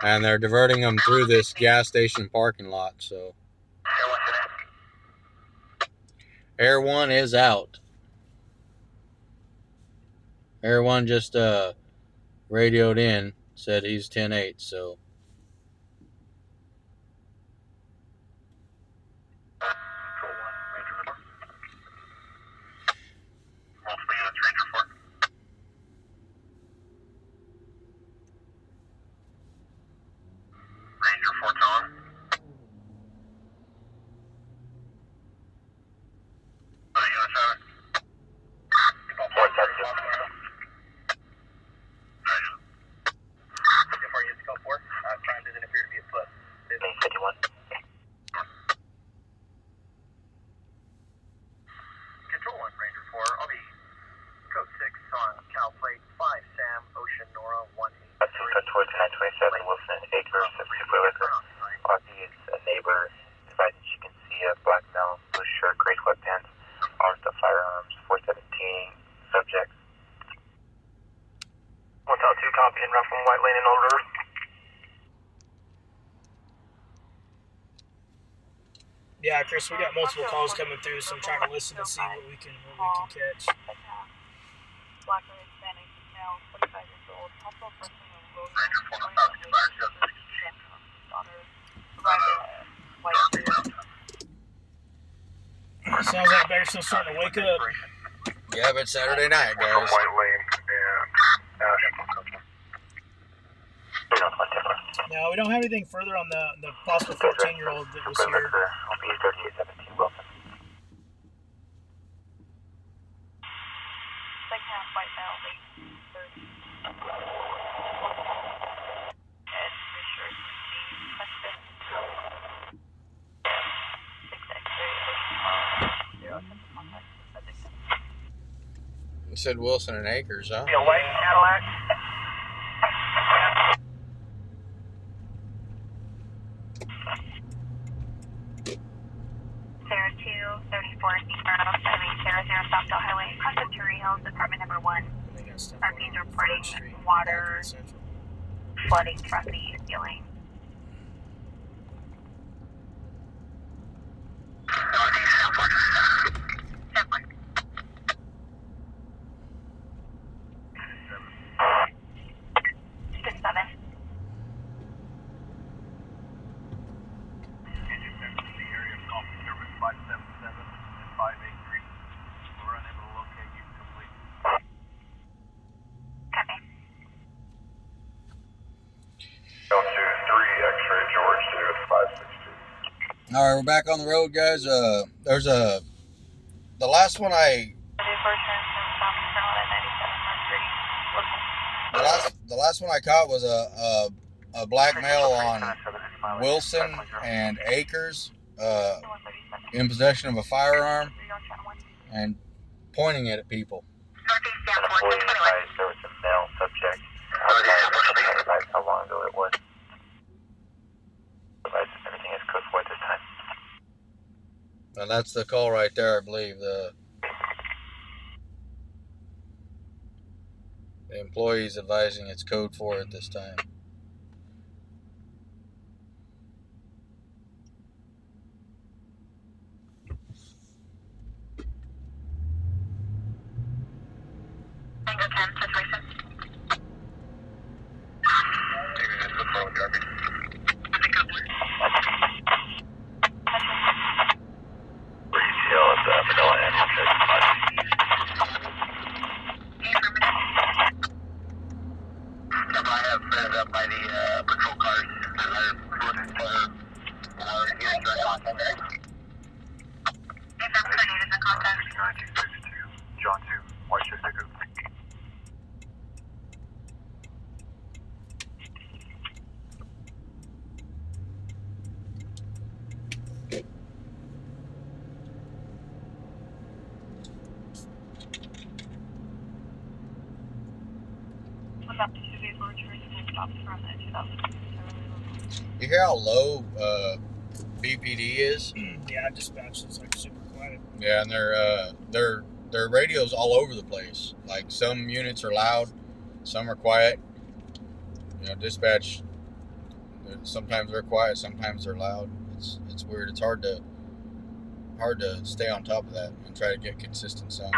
And they're diverting them through this gas station parking lot, so. Air 1 is out. Air 1 just radioed in, said he's 10-8, so. Ranger 4 Tom. Unit 7. Crime doesn't appear to be afoot. 51. Control 1, Ranger 4. I'll be code 6 on Cal Plate 5 Sam Ocean Nora 18. That's towards 927 Wilson Acres, Super Liquor. RP is a neighbor. Advised that she can see a black male, blue shirt, gray sweatpants, armed with firearms, 417 subjects. 1-2 copy and run from White Lane and Old River. Yeah, Chris, we got multiple calls coming through, so I'm trying to listen and see what we can catch. Black Lane, Hispanic, male, 45 years old. Also a person in Ranger 4 South Expired Sounds like Bakersfield's starting to wake up. Yeah, but Saturday night, guys. White Lane and No, we don't have anything further on the possible 14-year-old that was here. I'll be 3817 Wilson. Second half white male, late 30s. And Richard question. 6 X-ray. You said Wilson and Acres, huh? a white Cadillac. Sarah 2, 34, Eastbound, 780 Southdale Highway, across the Turi Hills, Department Number 1. RP's reporting water, flooding throughout the ceiling. All right, we're back on the road, guys. There's the last one the last one I caught was a black male on Wilson and Acres, in possession of a firearm and pointing it at people. Employee advised there was a male subject. Advised how long ago it was. Advised everything is code 4 at this time. that's the call right there, I believe. The employee is advising it's code 4 at this time. You hear how low BPD is? Yeah, dispatch is like super quiet. Yeah, and their radio's all over the place. Like some units are loud, some are quiet. You know, dispatch. Sometimes they're quiet, sometimes they're loud. It's weird. It's hard to stay on top of that and try to get consistent sound.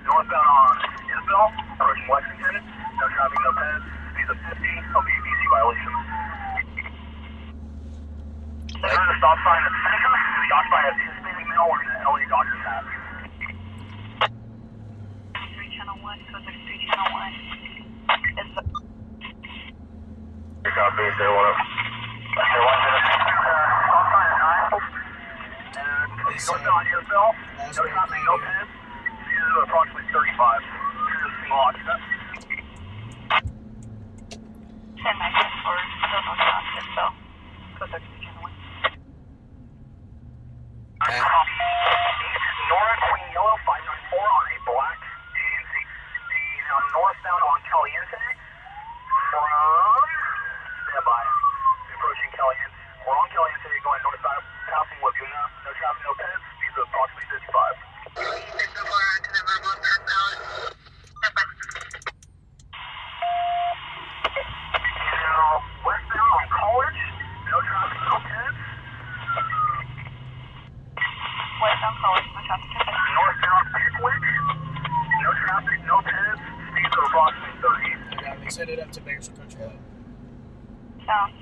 Northbound on Isabel, approaching Lexington. No traffic, no pens. Speeds of 50. There'll be BC violations. There's a stop sign at Seneca. The yacht by a Hispanic male wearing an LA Dodgers hat. 3 channel 1, code 3 channel 1. Here copy, 01. Stop sign at 9. And northbound on Isabel. No traffic, no pens. Approximately 35. Here's a single occupant. 10 minutes for still no traffic, so code 3 channel 1. Nora Queen Yellow 594 on a black GMC. Now northbound on Caliente from standby. Approaching Caliente. We're on Caliente going northbound, passing Laguna. No traffic, no pens. Speeds of approximately 55. Westbound on College, no traffic, no pens. Westbound College, no traffic, no pens. Northbound Pickwick, no traffic, no pens. Speeds of approximately 30. Yeah, they set it up to Bakersfield Country Club. Sound.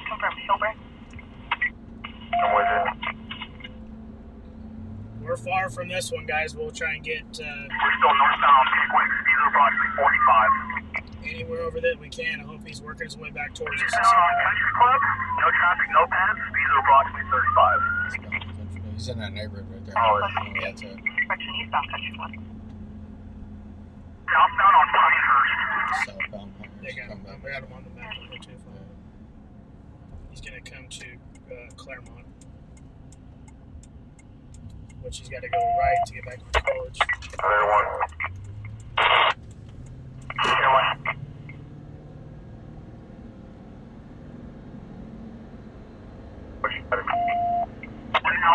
Confirm, Hilbert. I'm with it. We're far from this one, guys. We'll try and get We're still northbound on Pickwick, speeds of approximately 45. anywhere over that we can. I hope he's working his way back towards us. Country Club, no traffic, no pens, speeds of approximately 35. He's in that neighborhood right there. Oh, That's it. Direction eastbound Country Club. Southbound on Pinehurst. Southbound They Pinehurst. got, Come back. we got him on the map over too. He's going to come to Claremont, which he's got to go right to get back to college. Other one.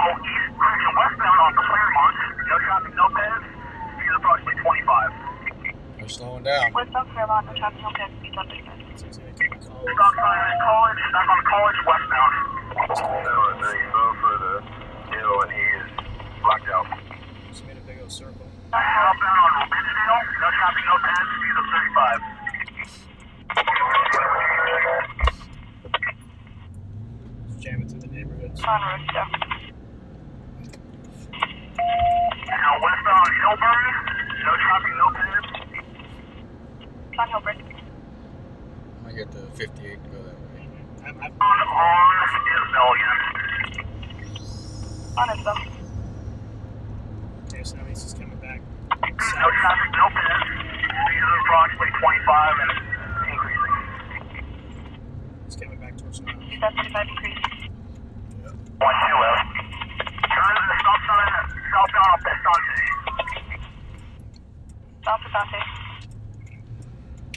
Westbound on Claremont, no traffic, no pens, speed approximately 25. We're slowing down. Westbound Claremont, no traffic, no pens, speed up to 30. So he's going to come to college. Stop sign at College, back on College, westbound. There you go for the deal, and he is blacked out. Just made a big old circle. Southbound on Ridgedale, no traffic, no pens, speed of 35. Just jamming through the neighborhoods. On Ridgedale. Now westbound Hillbury, no traffic, no pens. On Hilbert. I get the 58 to go that way. I'm On Isabel again. On Isabel. okay, so that means he's coming back. No traffic, no pens. Speed is approximately 25 and it's increasing. He's coming back towards the house. 275 increase. 1-2 left. Turn to the stop sign at southbound on Pesante. South to Dante.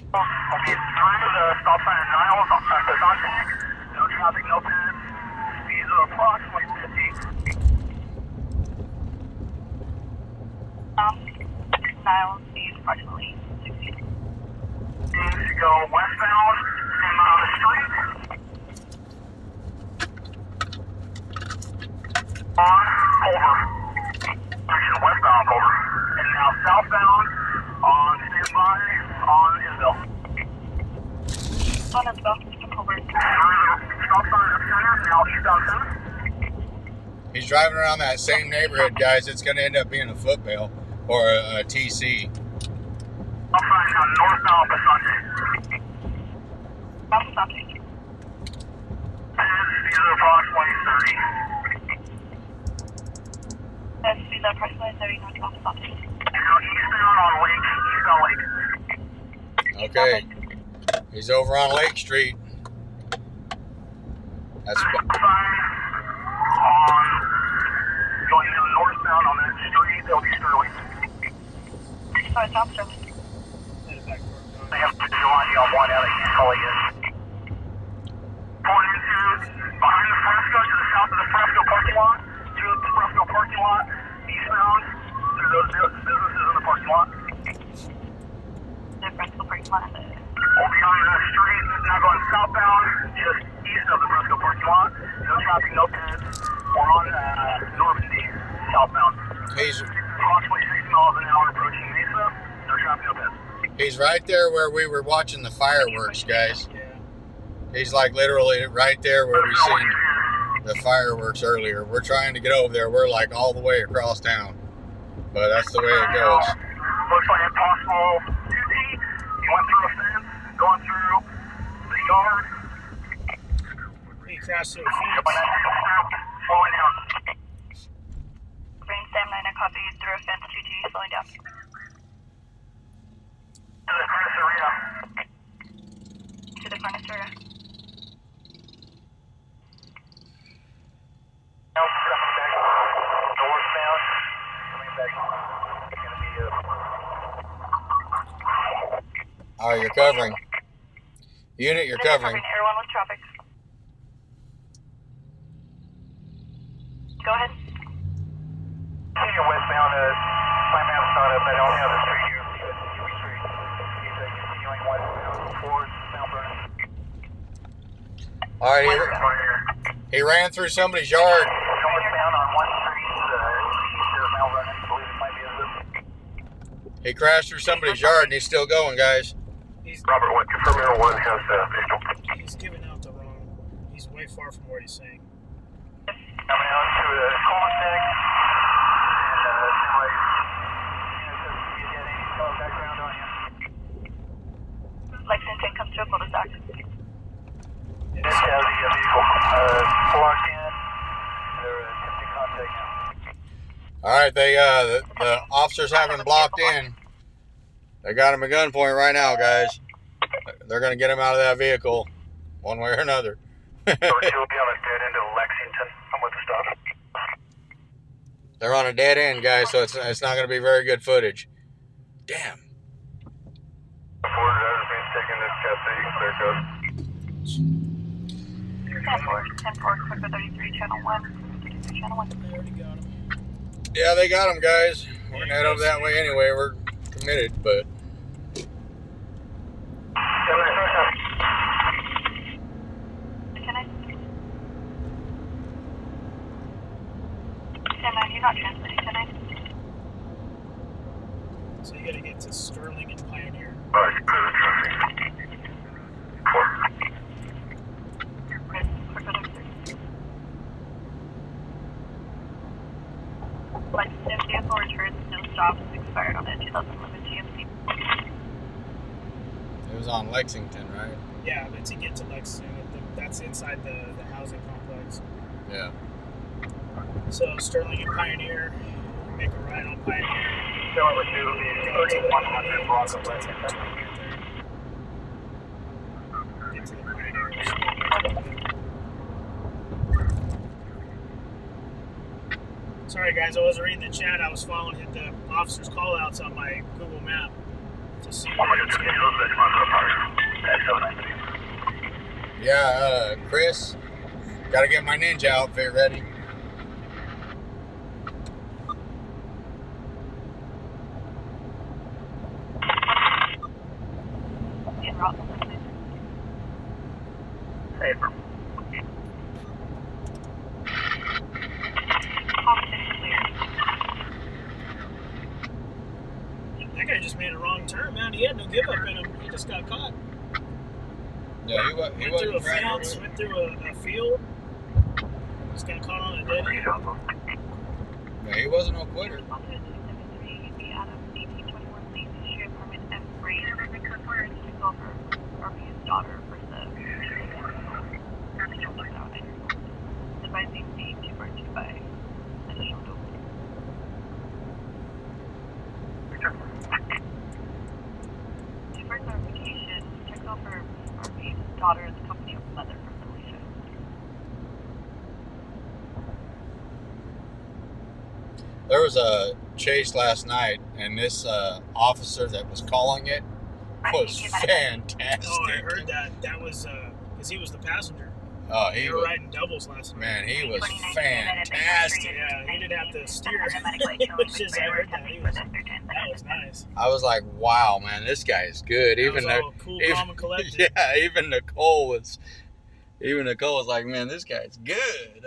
Okay, turn to the stop sign at Niles on Pesante. No traffic, no pens. dial speed approximately 60. Needs to go westbound and on the street. On, over. Actually, westbound, over. And now southbound on standby on Isabel. On Isabel, over. Stop sign of center, now eastbound center. He's driving around that same neighborhood, guys. It's going to end up being a football or a TC. Stop sign now northbound Passante. Passante. And speed of approximately 30. Speed approximately 30 northbound Passante. Now eastbound on Lake, eastbound Lake. Okay. He's over on Lake Street. That's Sign on going northbound on that street, that'll be Sterling. Sorry, South Sterling. They have to do on you on one out, I can't call you. Pulling into behind the Fresco to the south of the Fresco parking lot, to the Fresco parking lot, eastbound, through those businesses in the parking lot. The Fresco parking lot. We'll be on the street, now going southbound, just east of the Fresco parking lot. No traffic, no pits. We're on Normandy, southbound. he's Approximately 60 miles an hour approaching Mesa. No traffic, no pits. he's right there where we were watching the fireworks, guys. Yeah. He's like literally right there where we seen the fireworks earlier. We're trying to get over there. We're like all the way across town, but that's the way it goes. Looks like impossible 2T. He went through a fence, going through the yard. He crashed through a When fence. that slowing down. Green Sam 9, copy through a fence 2T, slowing down. To the furnace area. To the furnace area. Now coming back northbound. Coming back. It's going to be Oh, you're covering. Unit, you're covering. Air 1 with traffic. Go ahead. Continue westbound. My map's not up. I don't have the street here. Dewey Street. He's continuing westbound towards Mount Vernon. All right, he ran through somebody's yard. Northbound on one street east of Mount Vernon. I believe it might be a He crashed through somebody's yard, and he's still going, guys. He's Robert, what confirm Air 1 has visual. he's giving out the wrong. He's way far from what he's saying. Coming out to the cul-de-sac. And anyway, you get any background on you? Lexington comes to a cul-de-sac. This has the vehicle locked in. They're attempting contact now. All right, the officers have him blocked in. They got him at gunpoint right now, guys. They're gonna get him out of that vehicle, one way or another. So she'll be on a dead end of Lexington. I'm with the stop. They're on a dead end, guys, so it's not gonna be very good footage. Damn. The Ford driver's being taken to Cat 10-4, 10-4, Quicker 33, channel 1. 33, channel 1. They already got him. Yeah, they got him, guys. We're gonna head over that way anyway. We're committed, but Can I? Sam 9, you're not transmitting tonight. So you gotta get to Sterling and Pioneer. Quicker 33. Lexington vehicle returns, no stops, expired on the 2011 GMC. it was on Lexington, right? Yeah, but to get to Lexington, that's inside the housing complex. Yeah. So Sterling and Pioneer, make a right on Pioneer. Go to the 3100 block of Lexington. Lexington. Get to the Pioneer. Sorry guys, I wasn't reading the chat. I was following the officers' call-outs on my Google Map to see where it's going. Yeah, Chris, gotta get my ninja outfit ready. just made a wrong turn, man. He had no give up in him. He just got caught. Yeah, he Went through a fence, went through a field. Just got caught on a dead end. Yeah, he wasn't no quitter. Daughter is the company of mother for Felicia. There was a chase last night, and this officer that was calling it was fantastic. Oh, I heard that. That was because he was the passenger. Oh, They he were was, riding doubles last night. man, he was fantastic. Yeah, he didn't have to steer. It was just, I heard that. That was nice. I was like, wow, man, this guy is good. That Even was all cool, calm, and collected. yeah, even Nicole was like, man, this guy's good.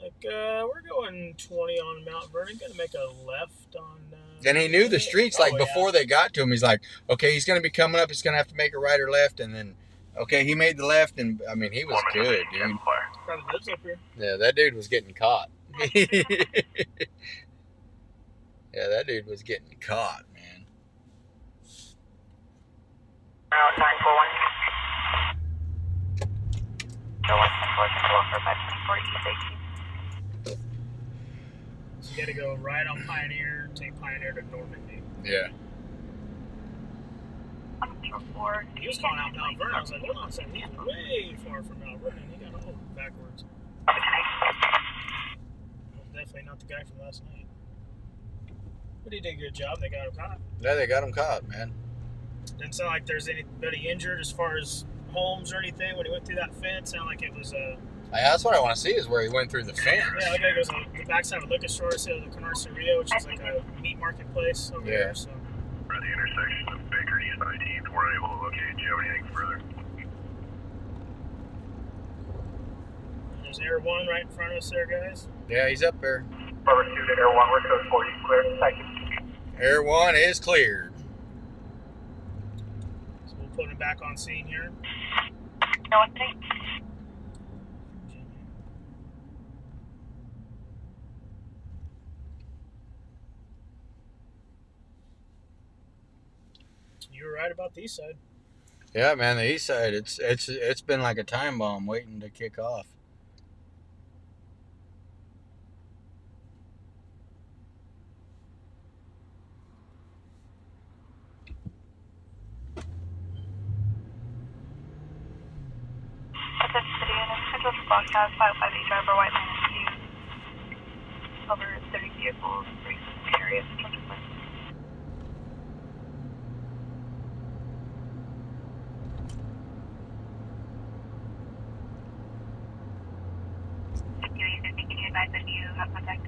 Like, we're going 20 on Mount Vernon. Gonna make a left on. And he knew the streets before they got to him. He's like, okay, he's gonna be coming up. He's gonna have to make a right or left, and then. Okay, he made the left, and I mean, he was good, dude. Probably lives up here. Yeah, that dude was getting caught. Yeah, that dude was getting caught, man. 941. So you got to go right on Pioneer, take Pioneer to Normandy. Yeah. He was calling out Mount Vernon. I was like, hold on a second. He's way far from Mount Vernon. He got all backwards. That was definitely not the guy from last night. But he did a good job. They got him caught. Yeah, they got him caught, man. Didn't sound like there's anybody injured as far as homes or anything when he went through that fence. Sounded like it was That's what I want to see is where he went through the fence. Yeah, that guy goes on the backside of a liquor store, so the Canarseria, which is like a meat marketplace over there. So. We're at the intersection of Baker and East 19th. We're unable to locate. Do you have anything further? There's Air 1 right in front of us there, guys. Yeah, he's up there. Forward to Air 1, we're code 40, clear. Thank you. Air 1 is cleared. So we'll put him back on scene here. No, I think. You were right about the east side. Yeah, man, the east side, it's been like a time bomb waiting to kick off. City and scheduled for broadcast 558 driver white line over 30 vehicles, 3 areas. Can you advise if you have contact?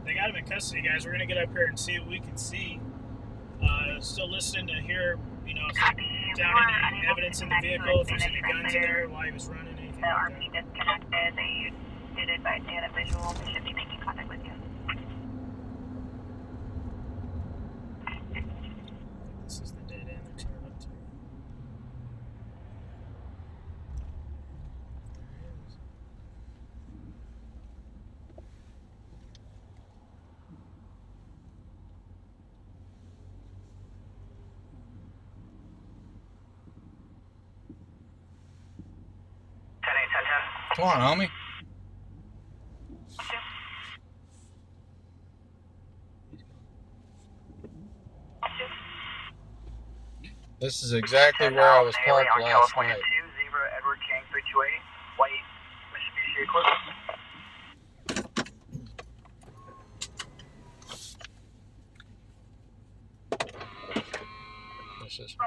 They got him in custody, guys. We're gonna get up here and see what we can see. Still listening to hear, you know, if they found any evidence in the vehicle, if there's any guns in there while he was running, anything The like RP disconnected. They did advise they had a visual. They should be making contact with you. This is the dead end they're turning up to. There he is. Come on, homie. This is exactly where I was parked last California night. 2, Zebra, Edward King, 328, white Mitsubishi equivalent. This is 102.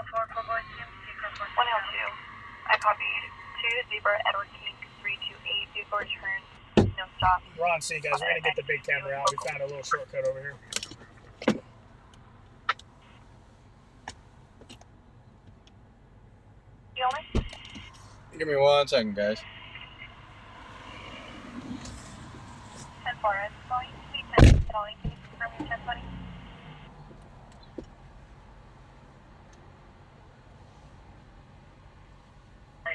I copied 2 Zebra, Edward King, 328. Vehicle return. No stop. We're on scene, guys. We're gonna get the big camera out. We found a little shortcut over here. You only? Give me 1 second, guys. 10 4, it's going to be 10 Ollie, can you confirm your 1020?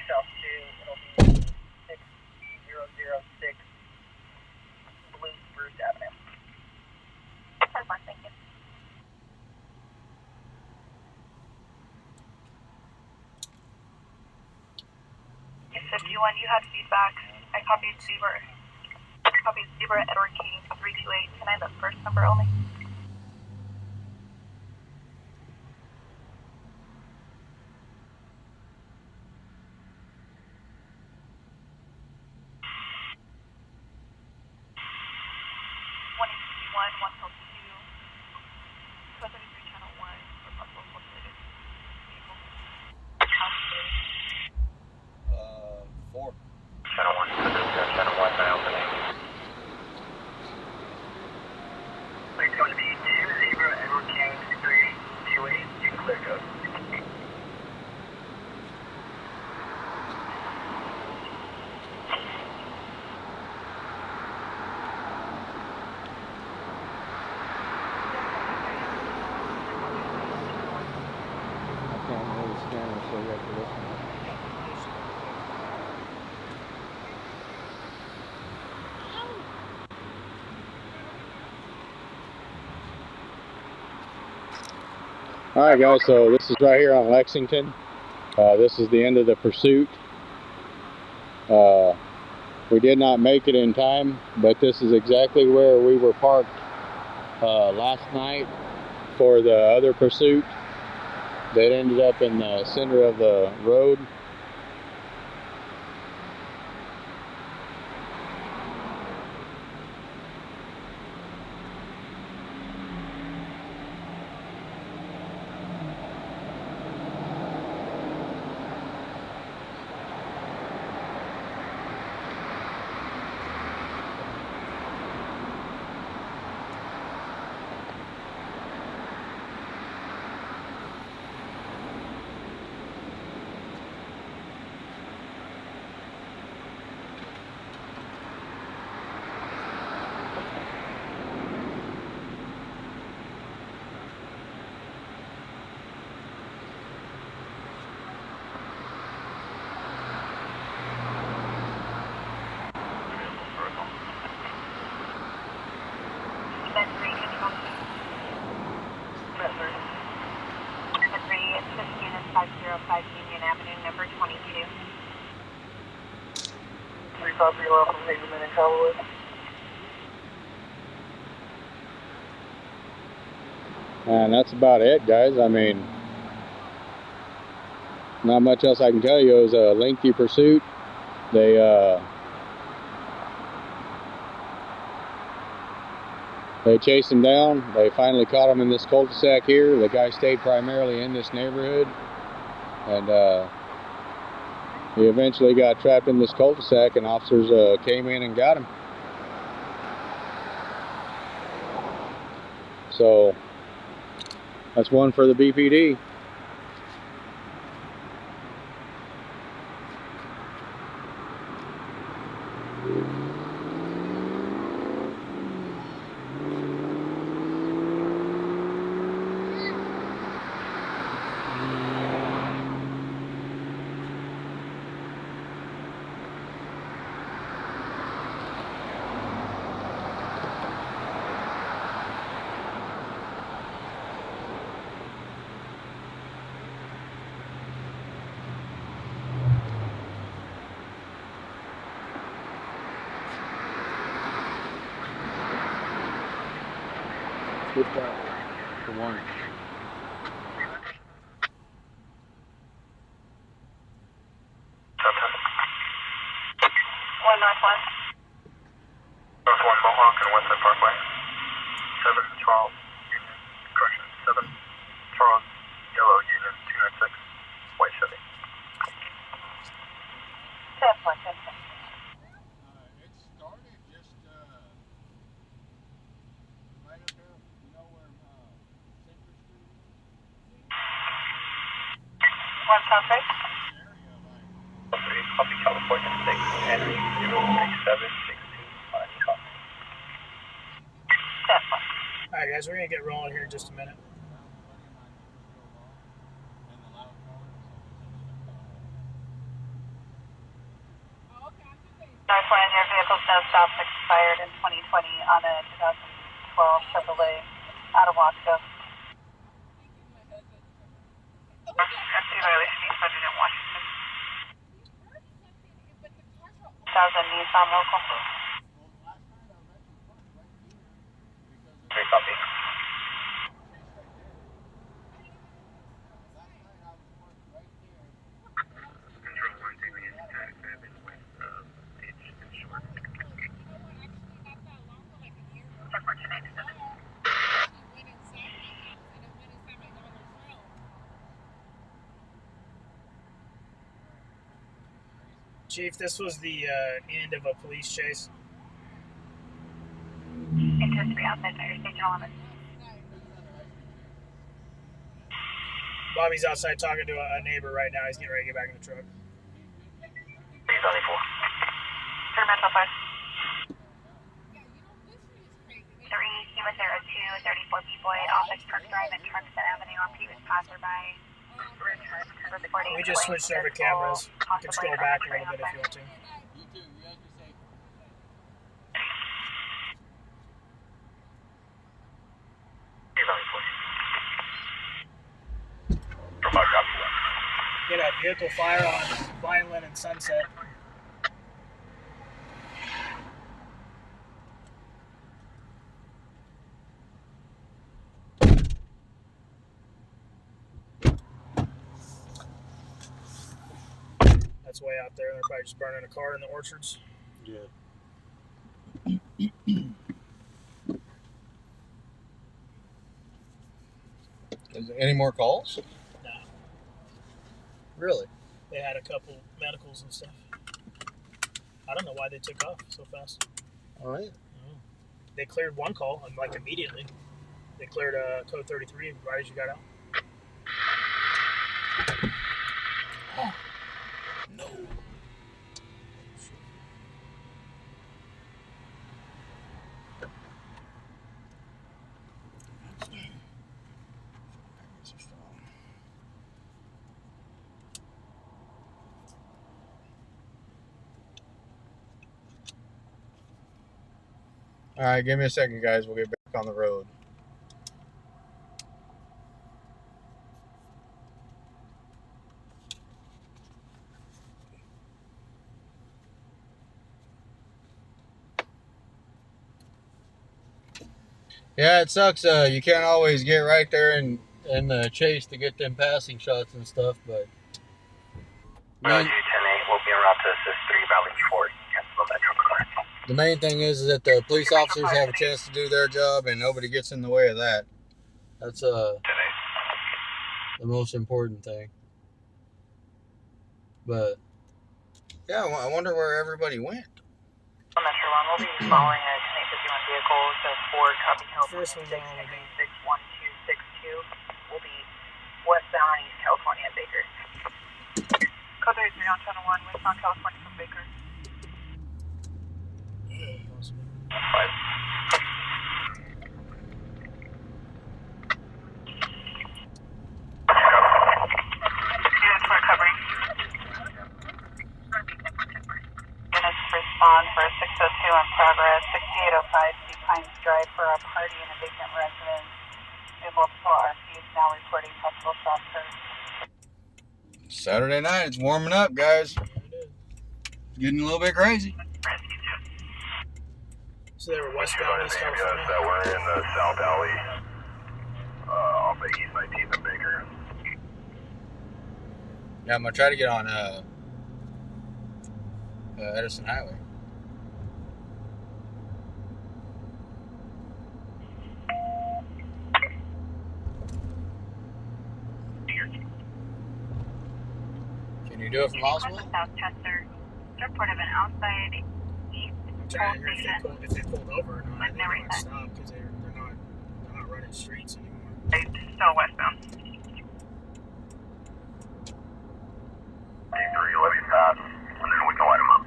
South 2, it'll be 6006 Blue Spruce Avenue. That's fine, thank you. Yes, 51, you had feedback. I copied Zebra Edward King 328. Can I have the first number only? Four. Channel 1, Channel 1, now opening. It's going to be 2 Zebra Edward King 328. You can clear code. I can't really scan it, so you have to listen. All right, guys, so this is right here on Lexington. This is the end of the pursuit. We did not make it in time, but this is exactly where we were parked last night for the other pursuit that ended up in the center of the road. Union Avenue, number 22. 353 from Hazelman and Callaway. And that's about it, guys. I mean, not much else I can tell you. It was a lengthy pursuit. They chased him down. They finally caught him in this cul-de-sac here. The guy stayed primarily in this neighborhood, and he eventually got trapped in this cul-de-sac, and officers came in and got him. So that's one for the BPD. Good job. Good morning. 1 Northwest. North 1 Mohawk and Westside Parkway. 7 Charles Union, correction, 7 Charles Yellow Union 296, White Chevy. 10-1, 10-1. It started just right up there, you know where Center Street is? 1 Southwest. Copy California 6 Henry 03762 Copy. 10. guys, we're gonna get rolling here in just a minute. Northland, your vehicle's no stops expired in 2020 on a 2012 Chevrolet out of Wasco. FC violation East Budget in Washington. 1000 Nissan local. Great copy. Control 1, take me into tax 7 west of Pitch and Short. Chief, this was the end of a police chase. Anticipate outside fire station 11. Bobby's outside talking to a neighbor right now. He's getting ready to get back in the truck. Please, only 4. Sir, Metro 5. 3, Kima 02, 34 people in office truck drive and Truxton Avenue on previous passerby. We just switched over cameras. You can scroll back a little bit if you want to. Please, only 4. Get a vehicle fire on Vineland and Sunset. That's way out there. They're probably just burning a car in the orchards. Yeah. Is there any more calls? No. Really? They had a couple medicals and stuff. I don't know why they took off so fast. All right. They cleared one call, and like immediately. They cleared code 33 right as you got out. Oh. No. All right, give me a second, guys. We'll get back on the road. Yeah, it sucks. You can't always get right there in the chase to get them passing shots and stuff, but. Roger, 10-8, we'll be en route to assist 3 Valley Ford. Cancel Metro car. The main thing is that the police officers have a chance to do their job and nobody gets in the way of that. That's 10-8. the most important thing. But yeah, I wonder where everybody went. Metro 1 will be following a 10-851 vehicle, so Ford Copy Hill First one 61262 will be westbound on East California at Baker. Code 33 on Channel 1, westbound California from Baker. 5. Units for recovery. Units respond for 602 in progress, 6805 Sea Pines Drive for a party in a vacant residence. We have multiple RCs now reporting possible shot curves. Saturday night, it's warming up, guys. Yeah, it is. Getting a little bit crazy. So they were westbound East California. That we're in the South Alley off the East 19th and Baker. Yeah, I'm gonna try to get on Edison Highway. Can you do it from Oswald? South Chester. Report of an outside east I'm trying to hear if they pulled over or not. I think they might stop because they're not running streets anymore. Still westbound. D3, let me pass, and then we can light them up.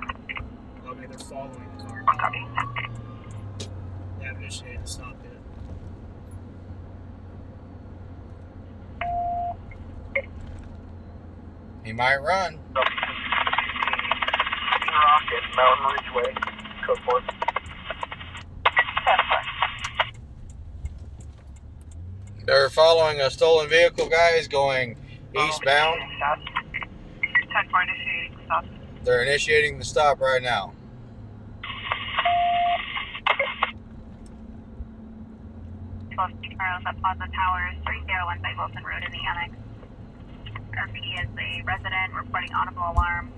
Okay, they're following the car. On copy. They haven't initiated a stop yet. He might run. Rocket, Mountain Ridgeway, code 4. They're following a stolen vehicle, guys, going eastbound. 10-4 initiating stop. They're initiating the stop right now. 12 Charles at Plaza Towers, 301 by Wilson Road in the Annex. RP is a resident reporting audible alarm.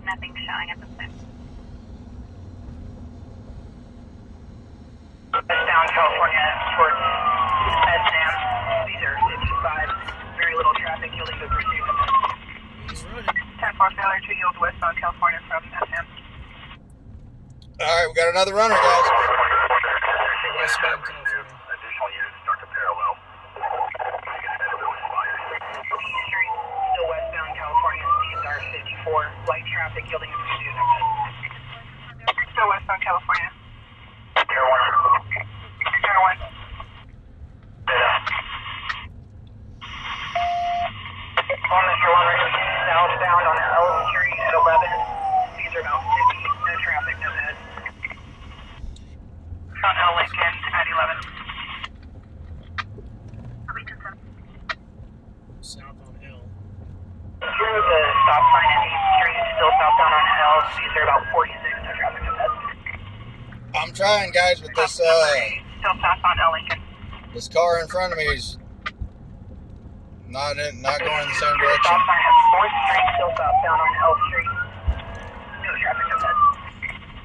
Nothing showing at this time. Westbound California towards Sam. These are 55. Very little traffic. You'll need to proceed. He's running. 10-4 failure to yield westbound California from SM. All right, we got another runner, guys. Westbound California. Additional units start to parallel. Still westbound California. Speeds are 54. Light traffic yielding to proceed. Still westbound California. Air 1. Air 1. On the shoreline, southbound on L Street at 11. Speeds are about 50. No traffic, no head. On L Lincoln at 11. South on L. Through the stop sign at 8th Street, still southbound on L. Speeds are about 46. No traffic, no head. I'm trying, guys, with this Still south on L Lincoln. this car in front of me is not going in the same direction. Stop sign at 4th Street, still southbound on L Street. No traffic, no head.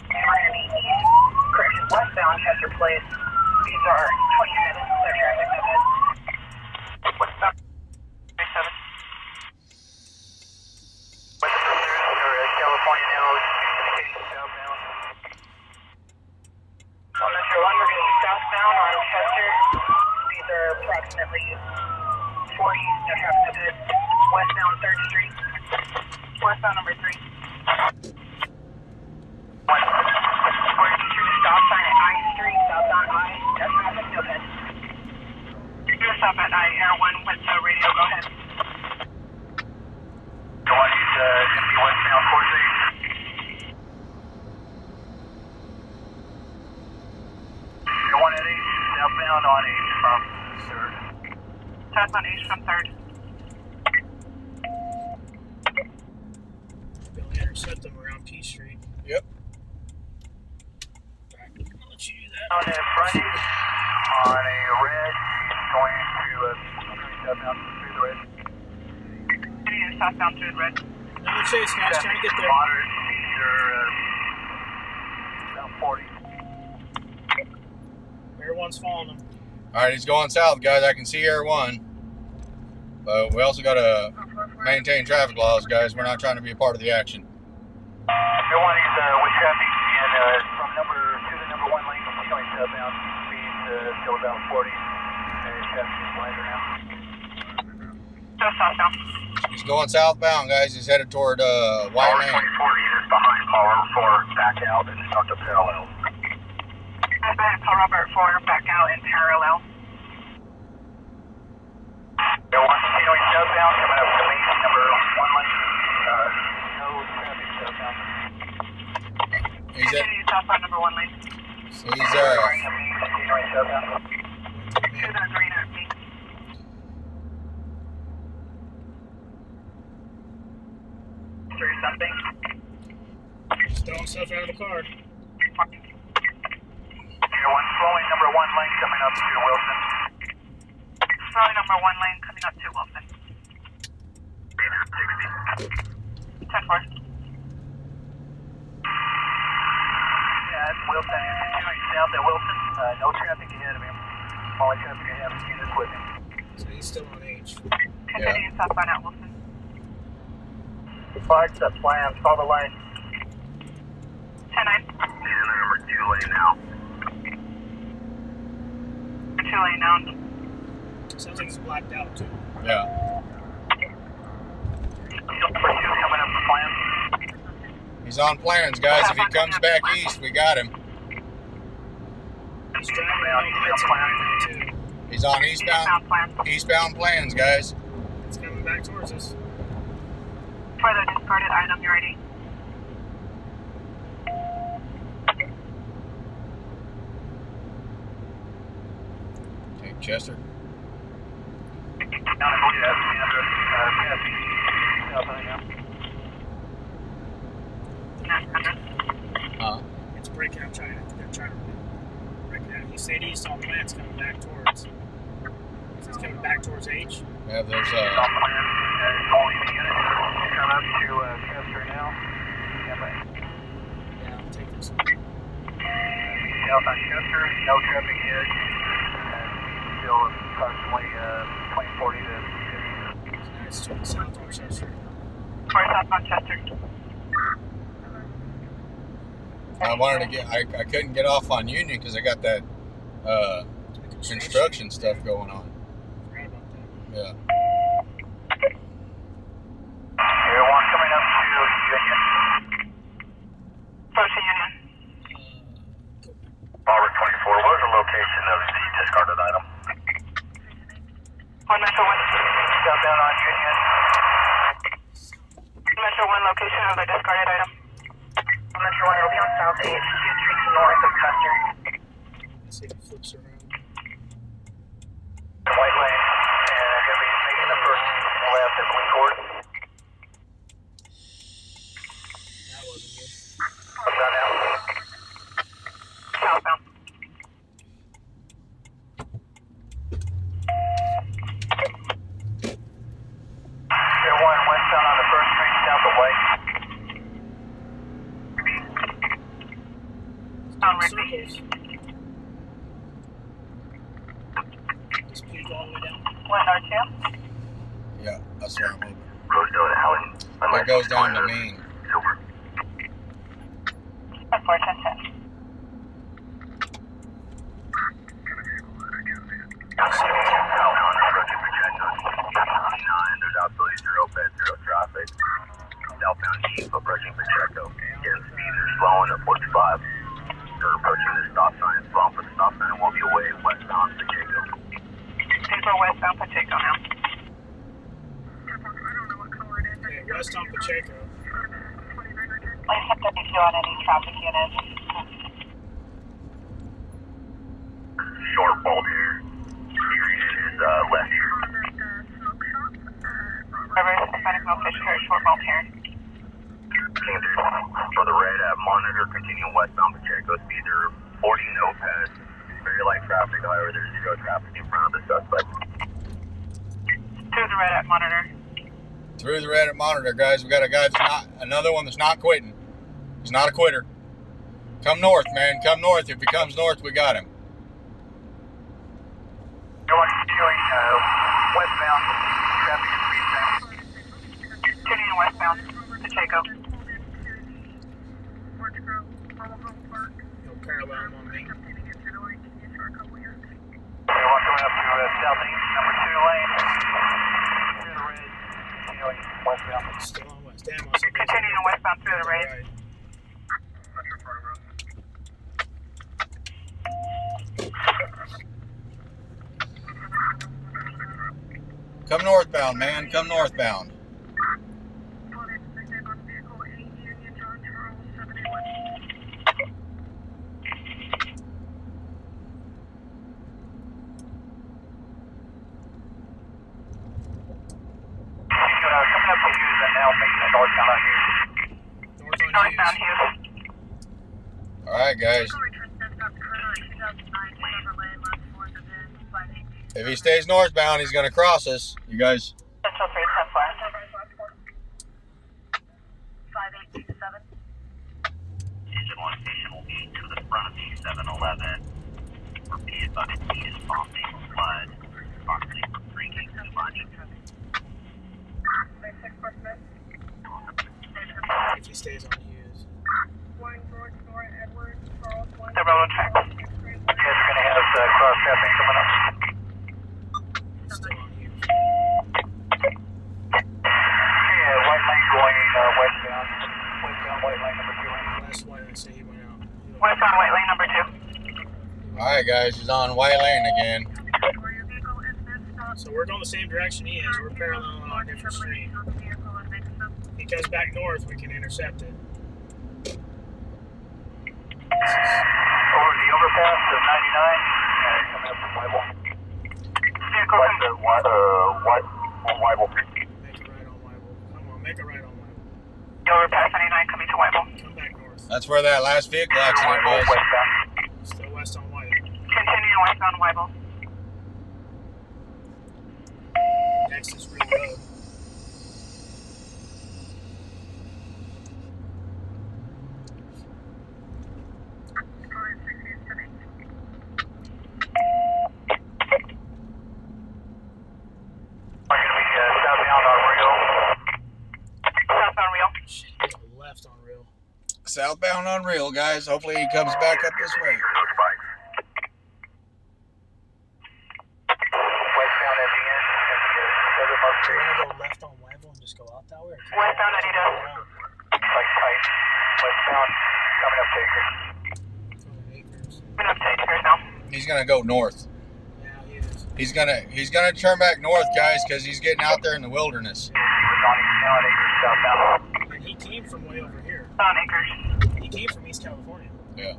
Miami East, correction, westbound Chester Place. Speeds are 27. No traffic, no head. Westbound 27. California now, indicating southbound. On the shoreline, we're getting southbound on Chester. Speeds are approximately 40, no traffic, no head. Westbound 3rd Street. Westbound number 3. We're through the stop sign at I Street, southbound I. No traffic, no head. You're stop at I, Air 1 with the radio, go ahead. The one is going to be westbound 4th Street. The one at 8, southbound on 8 from 3rd. Southbound H from 3rd. They'll intercept them around P Street. Yep. Alright, I'll let you do that. On a frontage, on a red, going to southbound through the red. You're southbound through the red. Another chase, guys, trying to get there. Moderate speeds are about 40. Everyone's following them. All right, he's going south, guys. I can see Air 1. But we also got to maintain traffic laws, guys. We're not trying to be a part of the action. Air 1 is with traffic and from number 2 to number 1 lane, going southbound. Speeds still about 40. Traffic is lighter now. Still southbound. He's going southbound, guys. He's headed toward White Lane. 24 units behind Paul Robert 4, back out and start to parallel. Behind Paul Robert 4, back out in parallel. Air 1 continuing southbound, coming up to main number 1 lane. No traffic southbound. He's at, Continue southbound number 1 lane. he's Continuing southbound. To the green at me. Through something. Just throw himself out of the car. Air 1 slowing number 1 lane coming up to Wilson. Slowing number 1 lane coming up to Wilson. 60. 10-4. Yeah, Wilson is continuing south at Wilson. No traffic ahead of him. Only traffic ahead of him is with him. So he's still on H. Continue southbound at Wilson. Flags up plans, follow the line. 10-9. He's in the number 2 lane now. 2 lane now. Sounds like he's blacked out, too. yeah. Number 2 coming up for plans. He's on plans, guys. If he comes back east, we got him. He's driving around lights on right now, too. He's on Eastbound plan. eastbound plans, guys. It's coming back towards us. For the discarded item, you ready? Take Chester. Huh? It's breaking up China. They're trying to break it out. He said east on land. It's coming back towards. It's coming back towards H. Yeah, there's Come up to Chester now. Yeah, I'll take this one. South on Chester, no traffic yet. Still approximately 2040 to 50. Nice to the south on Chester. Or south on Chester. I wanted to get. I couldn't get off on Union because I got that construction stuff going on. Forgot about that. Yeah. Everyone coming up to Union. Approaching Union. Robert 24, what is the location of the discarded item? 1 Metro 1. Southbound on Union. Metro 1 location of the discarded item. Metro 1 will be on South 8th Street north of Custer. Let's see if he flips around. White lane. And going to be making the first left at Wingcord. That wasn't good. What's that now? Southbound. Everyone westbound on the first street south of White. On Rigby. Circles. Just peek all the way down. 102. Yeah, that's where I'm moving. Goes down to Allen. That goes down to Maine. Silver. 410. There's absolutely zero bed, zero traffic. Southbound East approaching Pacheco. Again, speeds are slowing at 45. They're approaching the stop sign, slowing for the stop sign, and will be away westbound Pacheco. People westbound Pacheco now. Okay, west on Pacheco. I have WQ on any traffic units. Short bolt here. Steering is left here. Reverse Hispanic Millfish here, short bolt here. For the red at Monitor, continue westbound Pacheco. Speeds are 40, no pass. Very light traffic, however, there's zero traffic in front of the suspect. Through the red at Monitor. Through the red at Monitor, guys. We got a guy that's not, another one that's not quitting. He's not a quitter. Come north, man. Come north. If he comes north, we got him. Going westbound. Traffic is eastbound. Continuing westbound Pacheco. No parallel on me. Everyone coming up to southeast, number 2 lane. Through the red. Continuing westbound. Still on west. Damn, I was hoping Continuing westbound through the red. right. Come northbound, man. Come northbound. Coming up to Hughes and now making the northbound on Hughes. Northbound Hughes. Hughes. All right, guys. If he stays northbound, he's going to cross us. You guys. Central 310 Engine 1 station will be to the front of the 7-Eleven. Repeated by the is prompting flood. Approximately 3 gigs too much. If he stays on Hughes. The railroad track. Yes, we're going to have cross traffic coming up. Still on Hughes. Yeah, white lane going westbound. Westbound white lane number 2 lane. Last white lane, say he went out. Westbound white lane number 2. All right, guys. He's on white lane again. So we're going the same direction he is. We're parallel on a different street. If he comes back north, we can intercept it. Over the overpass of 99, coming up from Weibel. Vehicle west of Weibel. Make a right on Weibel. Come on, make a right on Weibel. Overpass 99 coming to Weibel. Come back north. That's where that last vehicle accident was. Still west on Weibel. Continue westbound Weibel. Next is Real Road. Left on Real. Southbound on Real, guys. Hopefully he comes back up this way. Westbound at the end. Do you want to go left on Weibel and just go out that way? Or Westbound Adidas. Like tight. Westbound coming up to Acres. Acres. Coming up to Acres now. He's gonna go north. Yeah, he is. He's gonna turn back north, guys, because he's getting out there in the wilderness. He was on East at Acres southbound. And he came from way over here. On Acres. He came from East California. Yeah.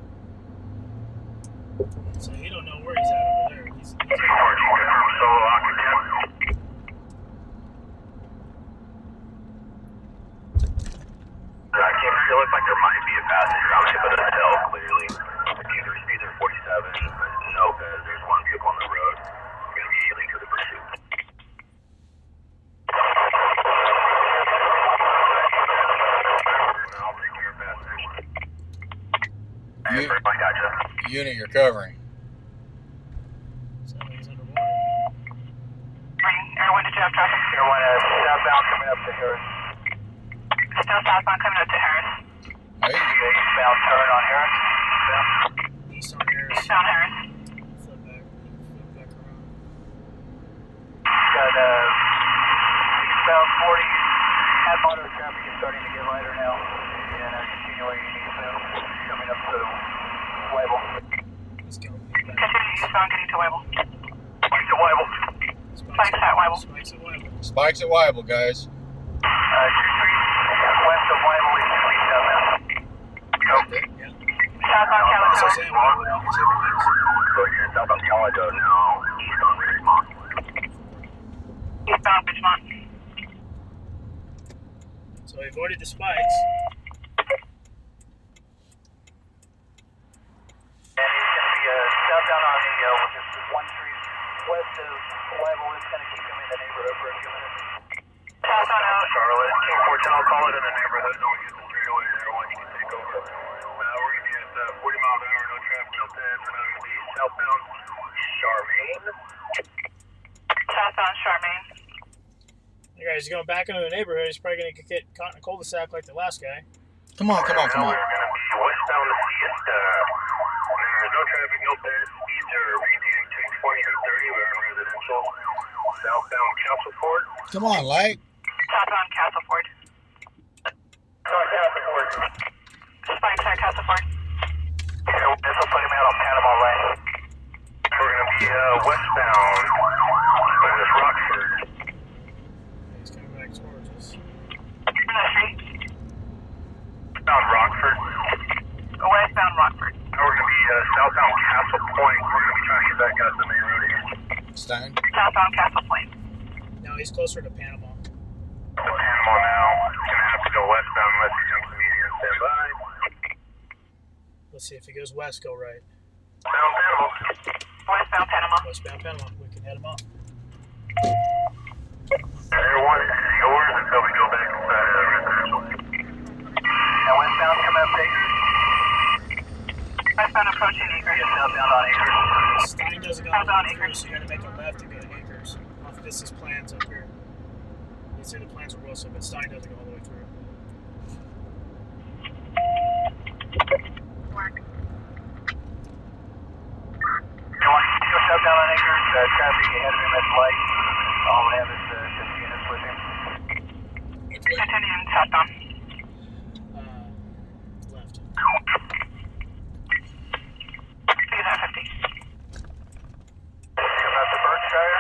So he don't know where he's at over there. He's Solo oxygen. It looks like there might be a passenger. I'm able to tell clearly. Either speeds are 47. No, because there's one vehicle on the road. We're going to be yielding to the pursuit. I'll take care of passengers. You- I gotcha. Unit, you're covering. so he's underwater. Airway to Jeff traffic. Airline southbound coming up to Harris. Still southbound coming up to Harris. Hey, Eastbound turn on Harris. East on Harris. Eastbound Harris. Flip back around. Got eastbound 40. Had moderate traffic is starting to get lighter now. And continuing eastbound coming up to Weibel. Let's go. Continue eastbound getting to Weibel. Spikes at Weibel. Spikes at Weibel. Spikes at Weibel. Spikes at Weibel, guys. 2 streets west of Weibel is going to be southbound. Yeah. Southbound So Calico. Sam Weibel, he's in Weibel. So you're southbound Calico now. East on Richmond. Eastbound Richmond. So he avoided the spikes. And he's going to be southbound on the this is 1 street west of Weibel. It's going to keep him in the neighborhood for a few minutes. Southbound out. Charlotte, 214, I'll call it in the neighborhood. Don't use the straightaway there once you can take over. We're going to be at 40 miles an hour, no traffic, no pads. We're now going to be southbound Charmaine. Southbound Charmaine. The guy's going back into the neighborhood. He's probably going to get caught in a cul-de-sac like the last guy. Come on, come on, come Now on. we're going to be westbound Siesta. There's no traffic, no pads. Speeds are maintaining between 20 and 30. We're in residential. Southbound Castleford. Come on, Light. Southbound Castleford. Castleford. Spikes at Castleford. This will put him out on Panama Lane. We're going to be westbound. There's Rockford. He's coming back towards us. In the street. Southbound Rockford. Westbound Rockford. Now we're going to be southbound Castle Point. We're going to be trying to get back out to the main road here. Stein. Southbound Castle Point. Now he's closer to Panama. Panama now. He's going to have to go westbound unless he jumps the median. Stand by. Let's see if he goes west, go right. Southbound Panama. Westbound Panama. Westbound Panama. We can head him off. Everyone, this is yours until we go back inside the residential. Now westbound coming up Acres. Westbound approaching Acres. Southbound on Acres. Stein doesn't go all the way through, so you got to make a left to go to Acres. Off this is plans up here. You see the plans are Wilson, but Stein doesn't go all the way through. You want to go southbound on Acres? Traffic ahead of him at the light. All I have is 50 units with him. Continuing southbound. Left. Speed at 50. Coming up to Berkshire.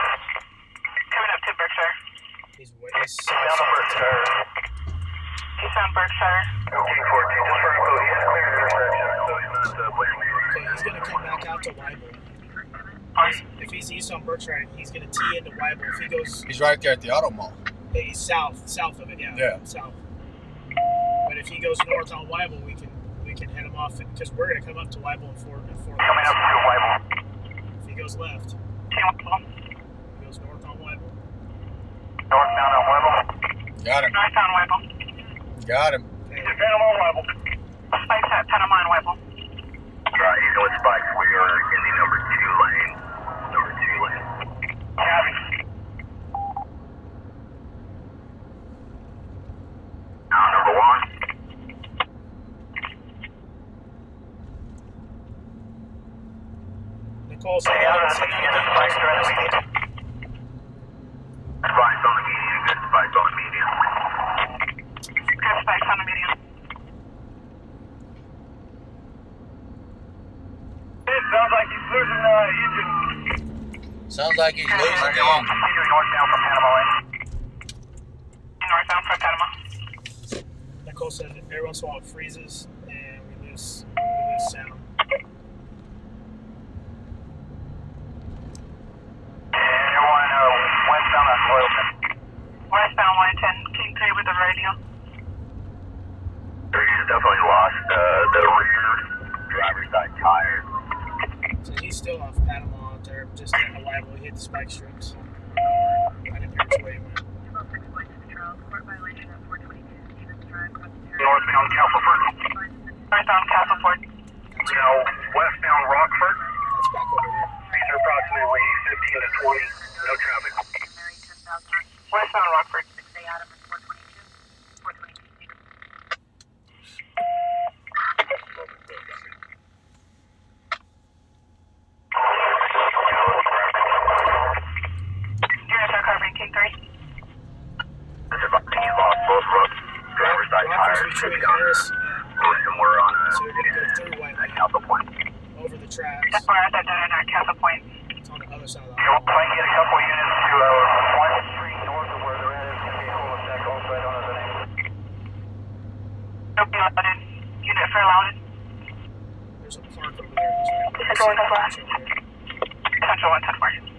Okay, he's gonna come back out to Weibel. If he's east on Berkshire, he's gonna tee into Weibel. If he goes, He's right there at the auto mall. he's south of it, Yeah. south. But if he goes north on Weibel, we can head him off because we're gonna come up to Weibel in four. Coming up to Weibel. If he goes left, he goes north on Weibel. Northbound on Weibel. Got him. Northbound Weibel. Got him. Okay. Panama Weibel. Spikes at Panama and Weibel. Right, you know what spikes? We are in the number 2 lane. Copy. Number 1. Nicole, say that again. Spikes on the median. Good spikes on the median. Good spikes on the median. It sounds like he's losing engine. Sounds like he's losing the engine. Continuing northbound from Panama Lane. Northbound from Panama. Nicole said that every once in a while it freezes and we lose sound. Everyone westbound on Loyalton. Westbound 110, King 3 with the radio. He's definitely lost the rear driver's side tire. So he's still off Panama out there, just at the Weibel. He hit the spike strips. I didn't hear which way he went. Northbound Castleford. Northbound Castleford. Now westbound Rockford. That's back over here. Speeds are approximately 15 to 20. No traffic. Westbound Rockford. Units are covering King 3. This is about to be lost both roads. Driver's side Rockford's tires should between be on Harris and we're on so we're going to go through at Weibel, Castle Point. over the tracks. We're at that dead end at Castle Point. It's on the other side of the You'll highway. try and get a couple units to Wyman Street north of where they're at. It's going to be a cul-de-sac also. I don't know the name. It'll be loaded. Unit for loaded. There's a park over there. Central 110. Central 110.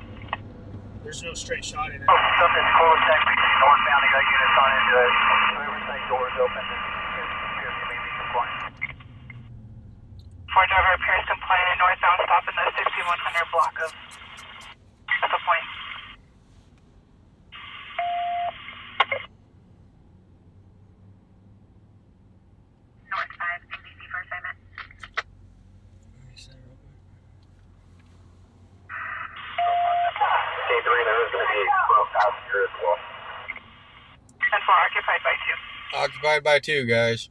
There's no straight shot in it. Oh, something's cul-de-sac northbound. They got units on into it. Everything doors open. It appears you may be compliant. Ford driver appears compliant. Northbound stop in the 6100 block of Castle Point. North 5, NBC for assignment. K3, there is going to be a passenger as well. 10-4 occupied by 2. Occupied by 2, guys.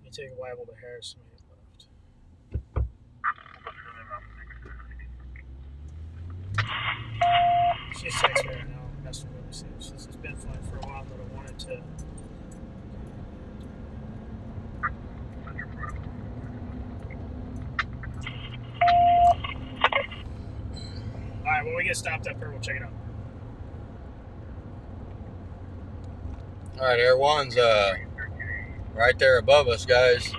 You take Weibel to Harris and left. She's 6 right now. That's what we said. She's been flying for a while, but I wanted to. Alright, when we get stopped up here, we'll check it out. Alright, Air One's right there above us, guys.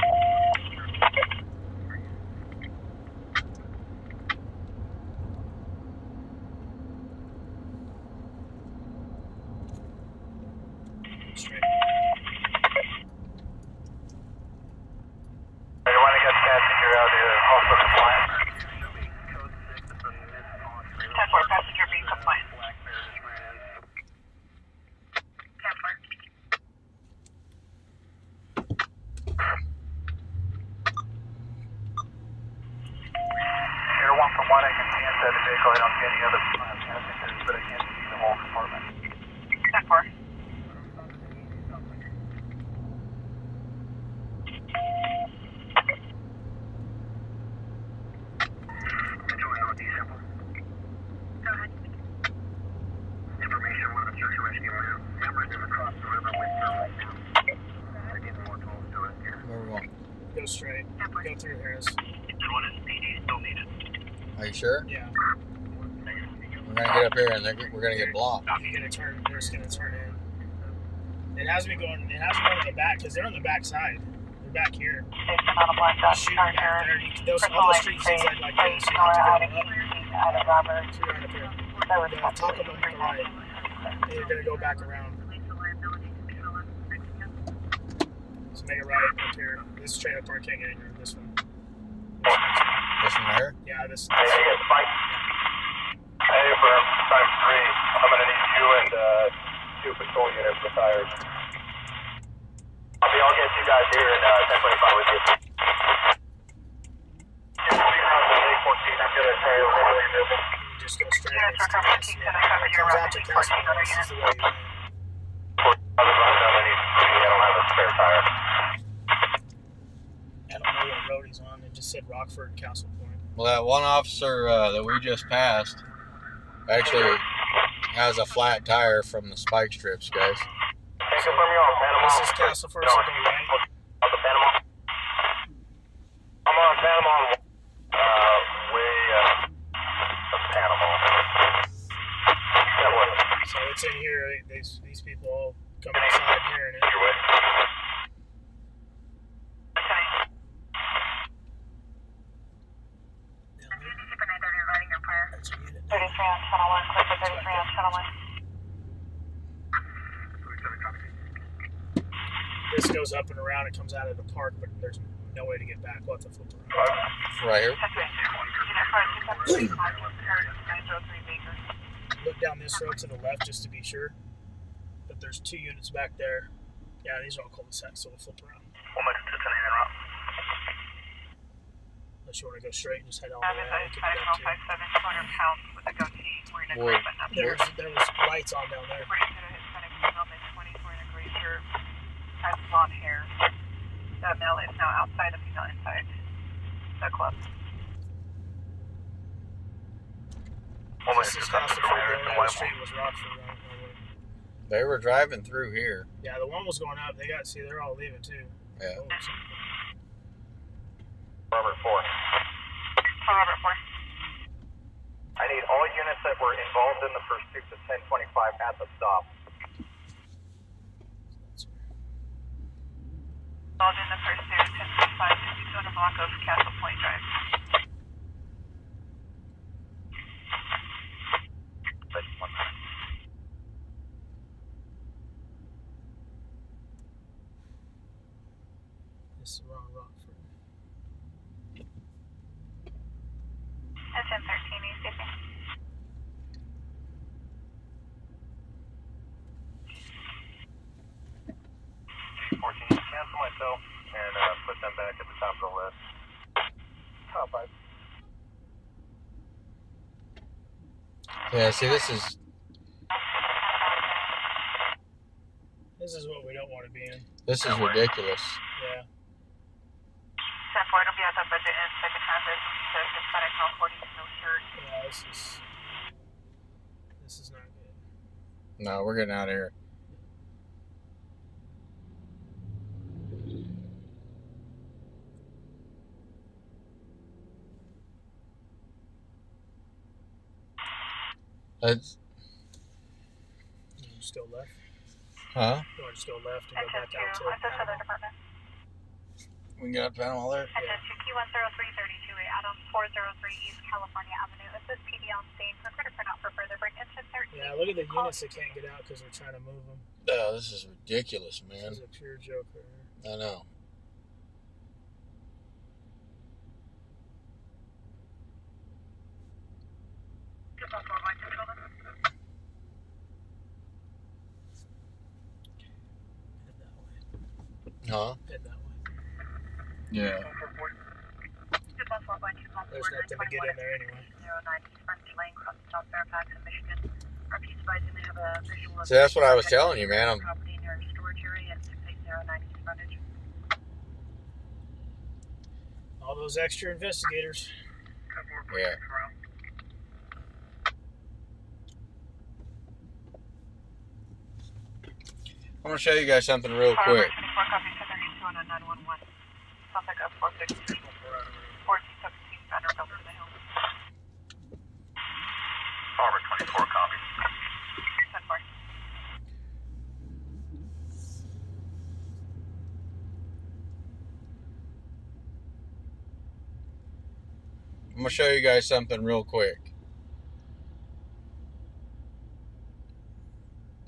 Straight. Everyone that got passenger out there also compliant. 10-4 passenger being compliant. 1 from what I can see inside the vehicle, I don't see any other passengers, but I can't see the whole compartment. 10-4. Information, 1 search and rescue. Members is across the river with her right now. go straight. Go through Harris. Are you sure? Yeah. We're gonna get up here and we're gonna get blocked. You're gonna turn. They're just gonna turn in. It has me going. It has me going to the back because they're on the back side. They're back here. Shooting back there. All those streets inside like this. You have to go up. So you're right up here. The top of them to the right. And you're gonna go back around. So make it right up here. This trailer park can't get in here. This one. This one here? Yeah, this. Hey, firm, time 3. I'm gonna need you and 2 patrol units with tires. I'll get you guys here in 10:25 with you. Just go straight. It comes out to Castle. This is the way you went. I don't have a spare tire. I don't know what road he's on. It just said Rockford, Castle Point. Well, that one officer that we just passed actually has a flat tire from the spike strips, guys. This is Castle first, so go right. I'm on Panama, way of Panama. So it's in here. These people all come outside here and Your way. That's a unit. 33 on Channel 1, click for 33 on Channel 1. This goes up and around. It comes out of the park, but there's no way to get back. We'll have to flip around. Right here. Look down this road to the left just to be sure. But there's 2 units back there. Yeah, these are all cul-de-sacs, so we'll flip around. Unless you want to go straight and just head all the way out. We can do that too. There was lights on down there. Has blonde hair. That male is now outside, the female inside the club. This is Castleford. The other street was Rockford. They were driving through here. Yeah, the one was going up. They're all leaving too. Yeah. Oh, Robert 4. Robert 4. I need all units that were involved in the pursuit to 10:25 at the stop. Involved in the pursuit, 10:25, 5200 block of Castle Point Drive. this is wrong Rockford. At 10:13, East Station. Cancel myself and put them back at the top of the list. Top 5. Yeah, see, this is what we don't want to be in. ridiculous. Yeah. 10-4, it'll be at the budget and second half is the Hispanic male 40, no shirt. Yeah, this is not good. No, we're getting out of here. Let's, You just go left. huh? You want to just go left and go back out to At the Panama? Southern Department. We can get up to Panama there? Attention Q10332 Adams 403 East California Avenue. Assist PD on scene. Prefer to print out for further break. Engine 13. Yeah, look at the units that can't get out because they're trying to move them. Oh, this is ridiculous, man. This is a pure joke right here. I know. Head that way. Huh? Head that way. Yeah. There's nothing to get in there anyway. See, that's what I was telling you, man. All those extra investigators. Yeah. I'm going to show you guys something real quick. Sounds like a 416, 1417 Vanderbilt to the hill. Forward 24, copy. 10-4. I'm gonna show you guys something real quick.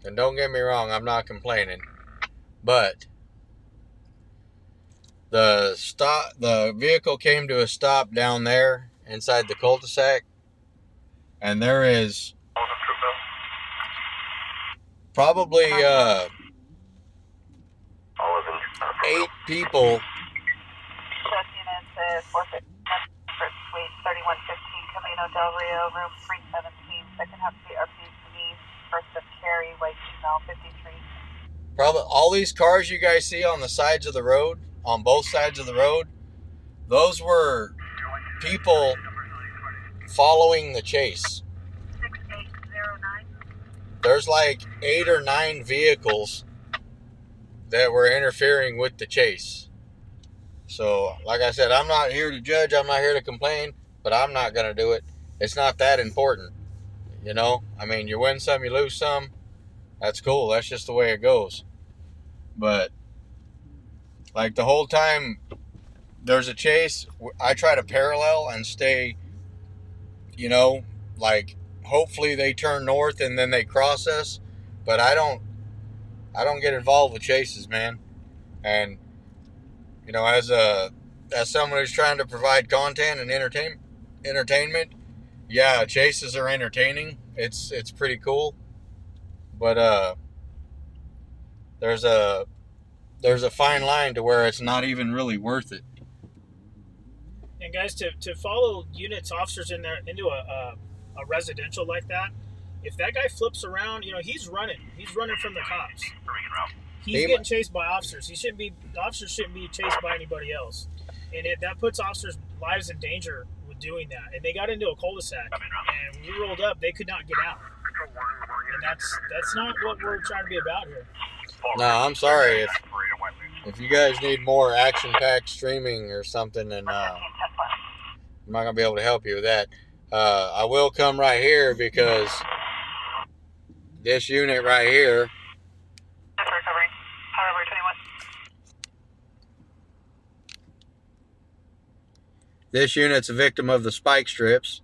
And don't get me wrong, I'm not complaining, but the vehicle came to a stop down there inside the cul-de-sac, and there is probably 8 people. That's unit 415, suite 3115, Camino del Rio, room 317, second half of the RPC, first of Cary, white female, 53. Probably all these cars you guys see on the sides of the road, on both sides of the road, those were people following the chase. 6809. There's like 8 or 9 vehicles that were interfering with the chase. So, like I said, I'm not here to judge, I'm not here to complain, but I'm not going to do it. It's not that important, you know? I mean, you win some, you lose some. That's cool. That's just the way it goes. But, like, the whole time there's a chase, I try to parallel and stay, you know, like, hopefully they turn north and then they cross us. But I don't get involved with chases, man. And, you know, as someone who's trying to provide content and entertainment, yeah, chases are entertaining. It's pretty cool. But there's a fine line to where it's not even really worth it. And guys, to follow units, officers in there into a residential like that, if that guy flips around, you know, he's running from the cops. He's getting chased by officers. The officers shouldn't be chased by anybody else. And that puts officers' lives in danger with doing that. And they got into a cul-de-sac, and when we rolled up, they could not get out. And that's not what we're trying to be about here. No, I'm sorry. If you guys need more action-packed streaming or something, then I'm not going to be able to help you with that. I will come right here because this unit right here, this unit's a victim of the spike strips.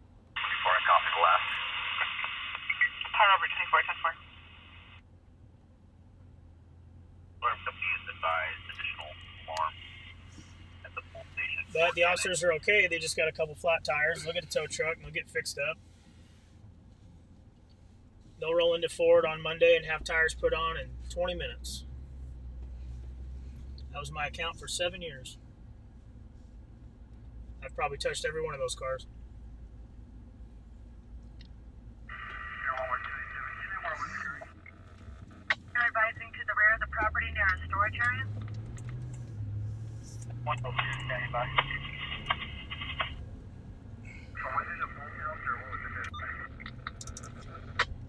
But the officers are okay. They just got a couple flat tires. They'll get a tow truck and they'll get fixed up. They'll roll into Ford on Monday and have tires put on in 20 minutes. That was my account for 7 years. I've probably touched every one of those cars. You're advising to the rear of the property near a storage area? Standing by.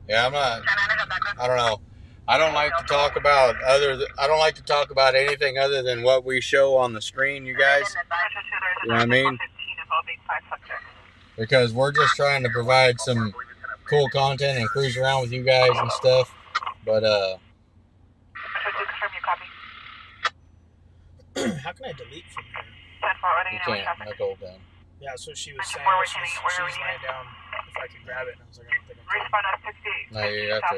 Yeah, I don't know. I don't like to talk about anything other than what we show on the screen, you guys. You know what I mean? Because we're just trying to provide some cool content and cruise around with you guys and stuff. But How can I delete from here? you can't. Not hold down. Yeah, that's what she was saying. She was laying down if I could grab it. And I was like, I don't think I can. No, you have to.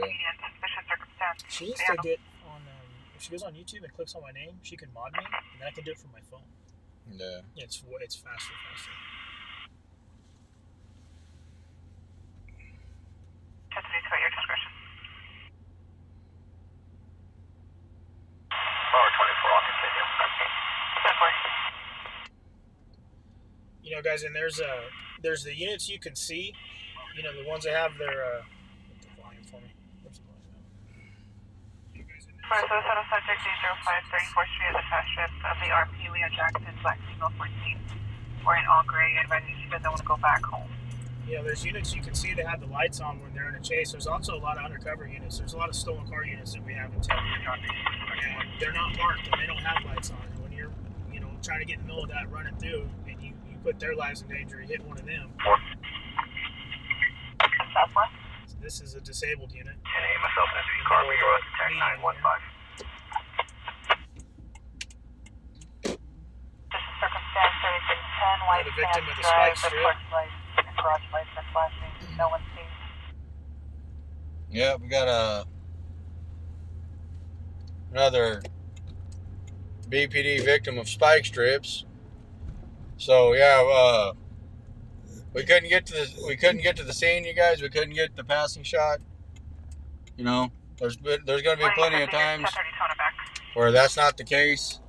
She needs to get on, if she goes on YouTube and clicks on my name, she can mod me, and then I can do it from my phone. Yeah. It's faster. That's at your discretion. Forward 24, I'll continue. You know, guys, and there's the units you can see. You know, the ones that have their the volume for me. Where's the volume at? For the subject 805 34th Street of the fast shift of the RP Leo Jackson, Black Signal 14. We're in all gray. Advise you guys don't want to go back home. You know, there's units you can see that have the lights on when they're in a chase. There's also a lot of undercover units. There's a lot of stolen car units that we have in town. And they're not marked and they don't have lights on. And when you're, you know, trying to get in the middle of that, running through, and you put their lives in danger. You hit one of them. Southwest. So this is a disabled unit. Myself and the car, we are at 10915. This is circumstance 3610, white The victim of the drive, spike the strip. garage lights are flashing, no one sees. Yeah, we got another BPD victim of spike strips. So yeah, we couldn't get to the scene, you guys. We couldn't get the passing shot. You know, there's going to be plenty of times where that's not the case.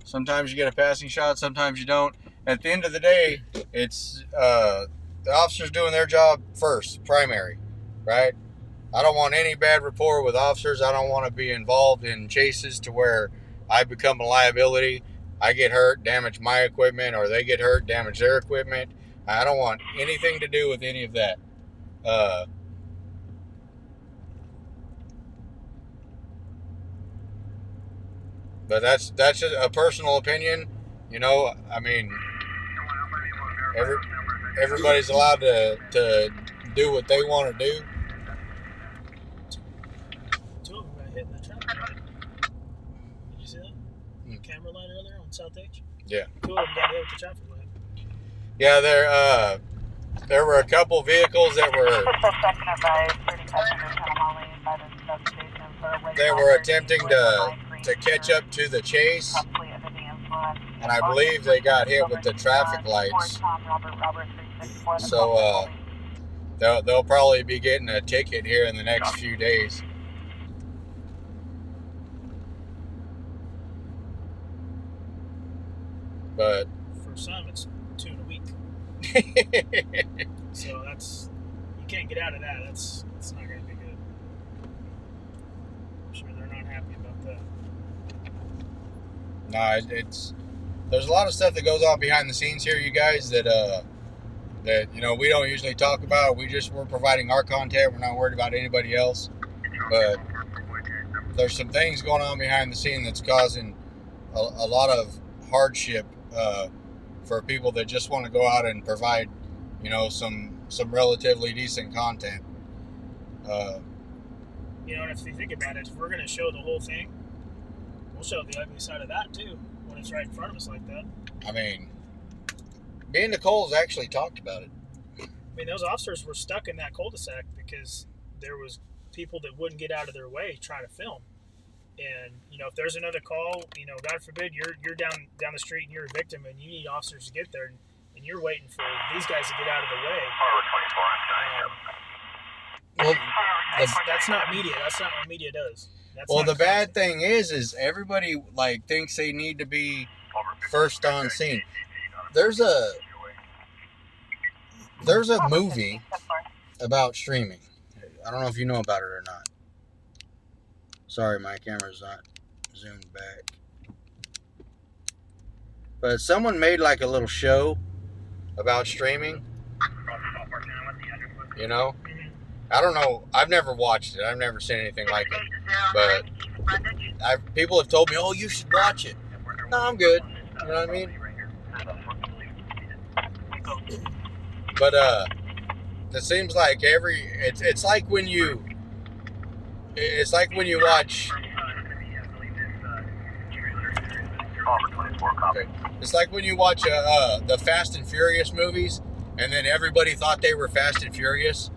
Sometimes you get a passing shot, sometimes you don't. At the end of the day, it's the officers doing their job first, primary, right? I don't want any bad rapport with officers. I don't want to be involved in chases to where I become a liability. I get hurt, damage my equipment, or they get hurt, damage their equipment. I don't want anything to do with any of that. But that's just a personal opinion. You know, I mean, everybody's allowed to do what they want to do. Two of them got hit in the traffic light. Did you see that? Camera line earlier on South H? Yeah. Two of them got hit with the traffic light. Yeah, there were a couple vehicles that were attempting to catch up to the chase, and I believe they got hit with the traffic lights. So they'll probably be getting a ticket here in the next few days. But for some, it's 2 in a week. So you can't get out of that. That's not going to be good. I'm sure they're not happy about that. No, there's a lot of stuff that goes on behind the scenes here, you guys, that you know we don't usually talk about. We're providing our content. We're not worried about anybody else. But there's some things going on behind the scene that's causing a lot of hardship for people that just want to go out and provide, you know, some relatively decent content. You know, and if you think about it, if we're going to show the whole thing, we'll show the ugly side of that too when it's right in front of us like that. I mean, me and Nicole's actually talked about it. I mean, those officers were stuck in that cul-de-sac because there was people that wouldn't get out of their way trying to film. And, you know, if there's another call, you know, God forbid, you're down the street and you're a victim and you need officers to get there and you're waiting for these guys to get out of the way. That's not media. That's not what media does. Well, the bad thing is everybody like thinks they need to be first on scene. There's a movie about streaming. I don't know if you know about it or not. Sorry, my camera's not zoomed back. But someone made like a little show about streaming. You know? I don't know. I've never watched it. I've never seen anything like it. But people have told me, oh, you should watch it. No, I'm good. You know what I mean? But it seems like it's like when you watch. Okay. It's like when you watch the Fast and Furious movies, and then everybody thought they were Fast and Furious,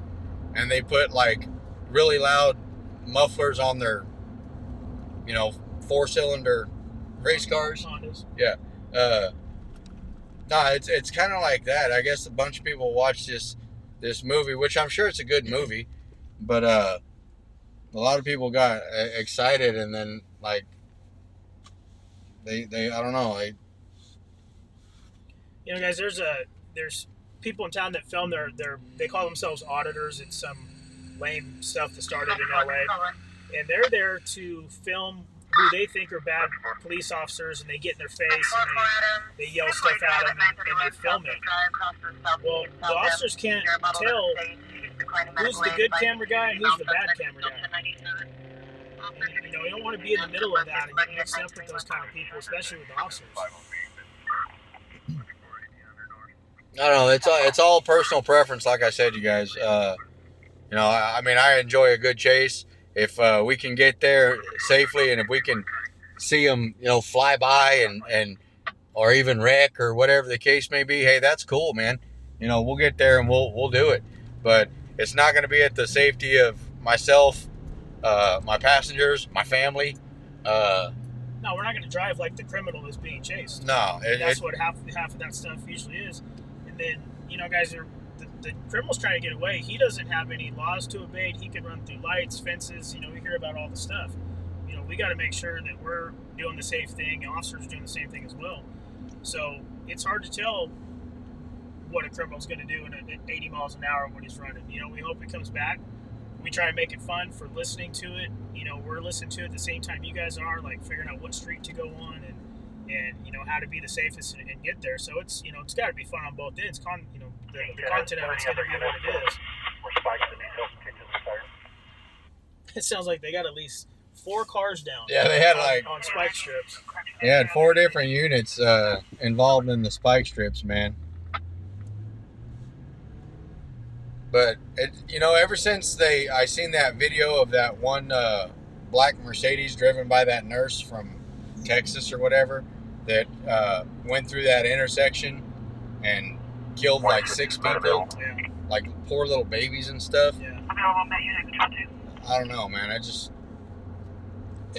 and they put like really loud mufflers on their, you know, 4-cylinder race cars. Yeah. No, it's kind of like that. I guess a bunch of people watch this movie, which I'm sure it's a good movie, but a lot of people got excited, and then like they I don't know, you know, guys, there's people in town that film they call themselves auditors. It's some lame stuff that started in LA, and they're there to film who they think are bad police officers, and they get in their face and they yell stuff at them and they film it. Well, the officers can't tell who's the good camera guy and who's the bad camera guy. You know, you don't want to be in the middle of that and get mixed up with those kind of people, especially with the officers. I don't know. It's all personal preference, like I said, you guys. You know, I mean, I enjoy a good chase. If we can get there safely, and if we can see them, you know, fly by and or even wreck or whatever the case may be, hey, that's cool, man. You know, we'll get there and we'll do it. But it's not going to be at the safety of myself, my passengers, my family. No, we're not going to drive like the criminal is being chased. No, that's what half of that stuff usually is. And then, you know, guys, the criminal's trying to get away. He doesn't have any laws to obey. He can run through lights, fences. You know, we hear about all the stuff. You know, we got to make sure that we're doing the safe thing. Officers doing the same thing as well. So it's hard to tell what a criminal's going to do at 80 miles an hour when he's running. You know, we hope it comes back. We try and make it fun for listening to it. You know, we're listening to it at the same time you guys are, like figuring out what street to go on and you know, how to be the safest and get there. So it's, you know, it's got to be fun on both ends. You know, the content of it's going to be what it is. It sounds like they got at least 4 cars down. Yeah, they had on spike strips. They had 4 different units involved in the spike strips, man. But you know, ever since I seen that video of that one black Mercedes driven by that nurse from Texas or whatever that went through that intersection and killed like 6 people, like poor little babies and stuff. Yeah. I don't know, man. It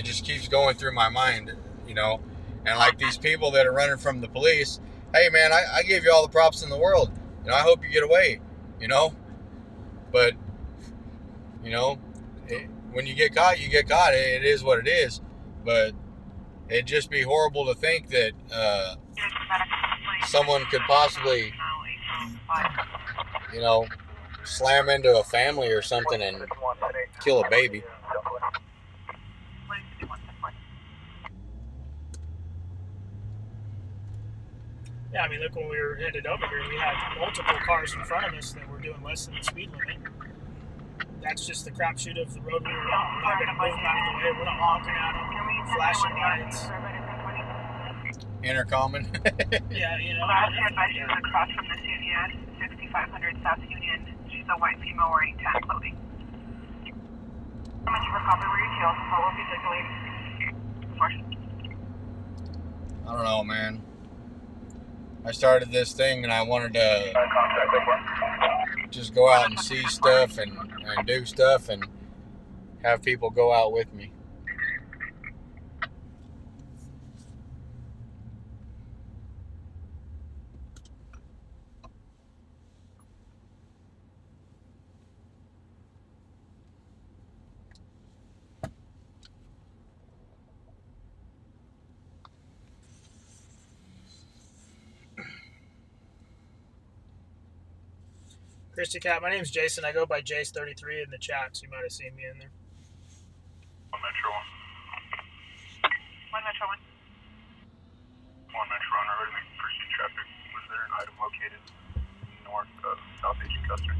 just keeps going through my mind, you know. And like these people that are running from the police, hey man, I give you all the props in the world. You know, I hope you get away, you know. But, you know, when you get caught, you get caught. It is what it is. But it'd just be horrible to think that someone could possibly, you know, slam into a family or something and kill a baby. Yeah, I mean, look, when we were headed over here, we had multiple cars in front of us that were doing less than the speed limit. That's just the crapshoot of the road we were on. We're not going to move them out of the way. We're not honking at them, flashing lights. Intercommon. Yeah, you know. Last advice is across from the CVS, 6500 South Union. She's a white female wearing tan clothing. How much of a copy were you killed? What will be I circulating? don't know, man. I started this thing and I wanted to just go out and see stuff and do stuff and have people go out with me. Christy Cat, my name's Jason. I go by Jace33 in the chat, so you might have seen me in there. One Metro 1. One Metro 1. One Metro 1, already pursuit traffic. Was there an item located north of South Asian Custer?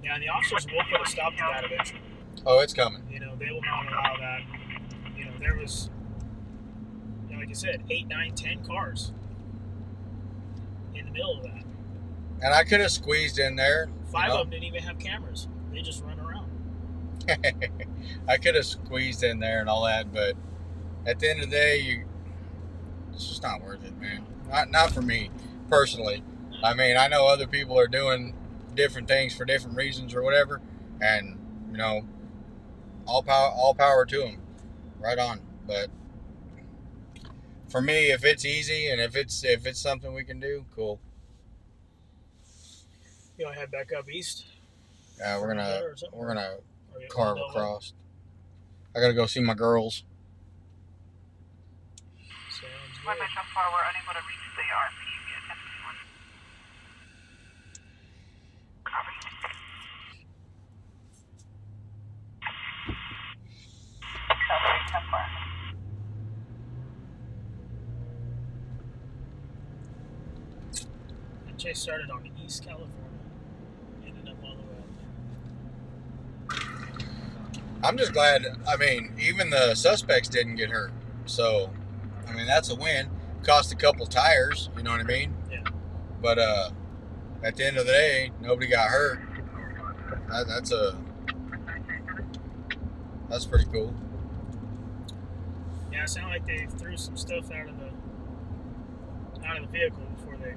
Yeah, and the officers will put a stop to that eventually. Oh, it's coming. You know, they will not allow that. You know, there was, you know, like I said, 8, 9, 10 cars in the middle of that. And I could have squeezed in there. 5 of them didn't even have cameras. They just run around. I could have squeezed in there and all that, but at the end of the day, it's just not worth it, man. Not for me, personally. I mean, I know other people are doing different things for different reasons or whatever, and, you know, all power to them. Right on. But for me, if it's easy and if it's something we can do, cool. You want to head back up east? Yeah, we're gonna Or you carve want to across. I gotta go see my girls. Sounds One good. Metro 4, we're unable to reach the RP via 1051. Copy. South 10-4. That chase started on East California. I'm just glad. I mean, even the suspects didn't get hurt. So, I mean, that's a win. Cost a couple tires. You know what I mean? Yeah. But at the end of the day, nobody got hurt. That's pretty cool. Yeah, it sounded like they threw some stuff out of the vehicle before they.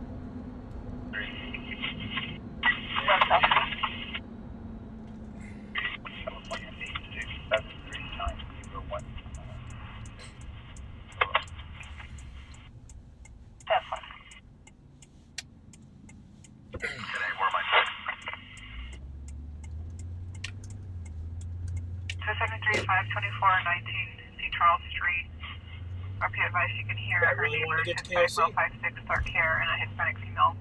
Charles Street. RP advice you can hear I really want to get to KOC. 56 dark hair and a Hispanic female,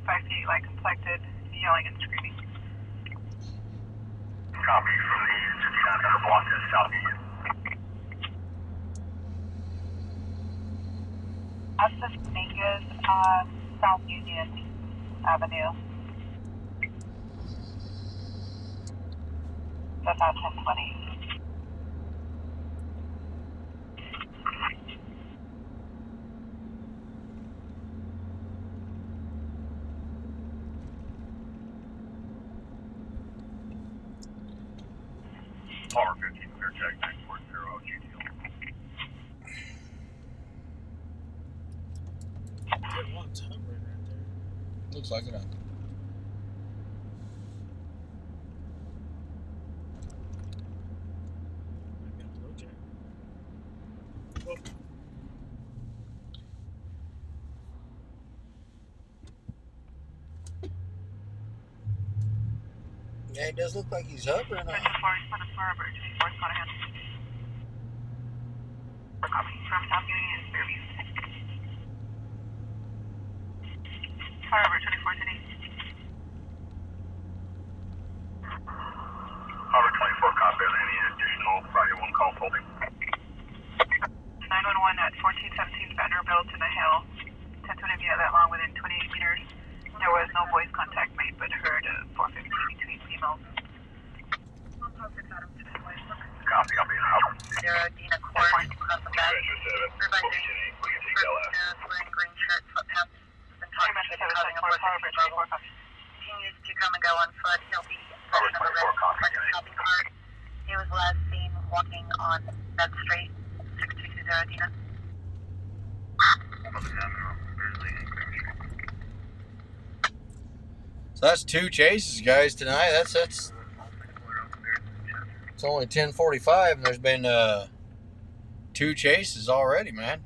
5 feet light complected, yelling and screaming. Copy from the 5900 block to southeast. That's the Dominguez, South Union Avenue. That's about 1020. Power 15, clear check 940 GTL. Good one, hovering right there. Looks like it. I've got a low jack. Oh, Yeah, it does look like he's hovering. Copy from South Union, Fairview. Forever 24 today. Power 24, copy on any additional Friday 1 call holding. 911 at 1417 Vanderbilt in a hill. 1020 via that long within 28 meters. There was no voice contact made, but heard 450 between females. Copy, I'll be in Howard. Dina Court, on the back. Wearing green shirt, sweatpants. Been talking to him, causing a force trouble. Continues to come and go on foot. He'll be in possession of a red shopping cart. He was last seen walking on that street, 6220 Dina. So that's 2 chases, guys, tonight. That's it's only 10:45, and there's been 2 chases already, man.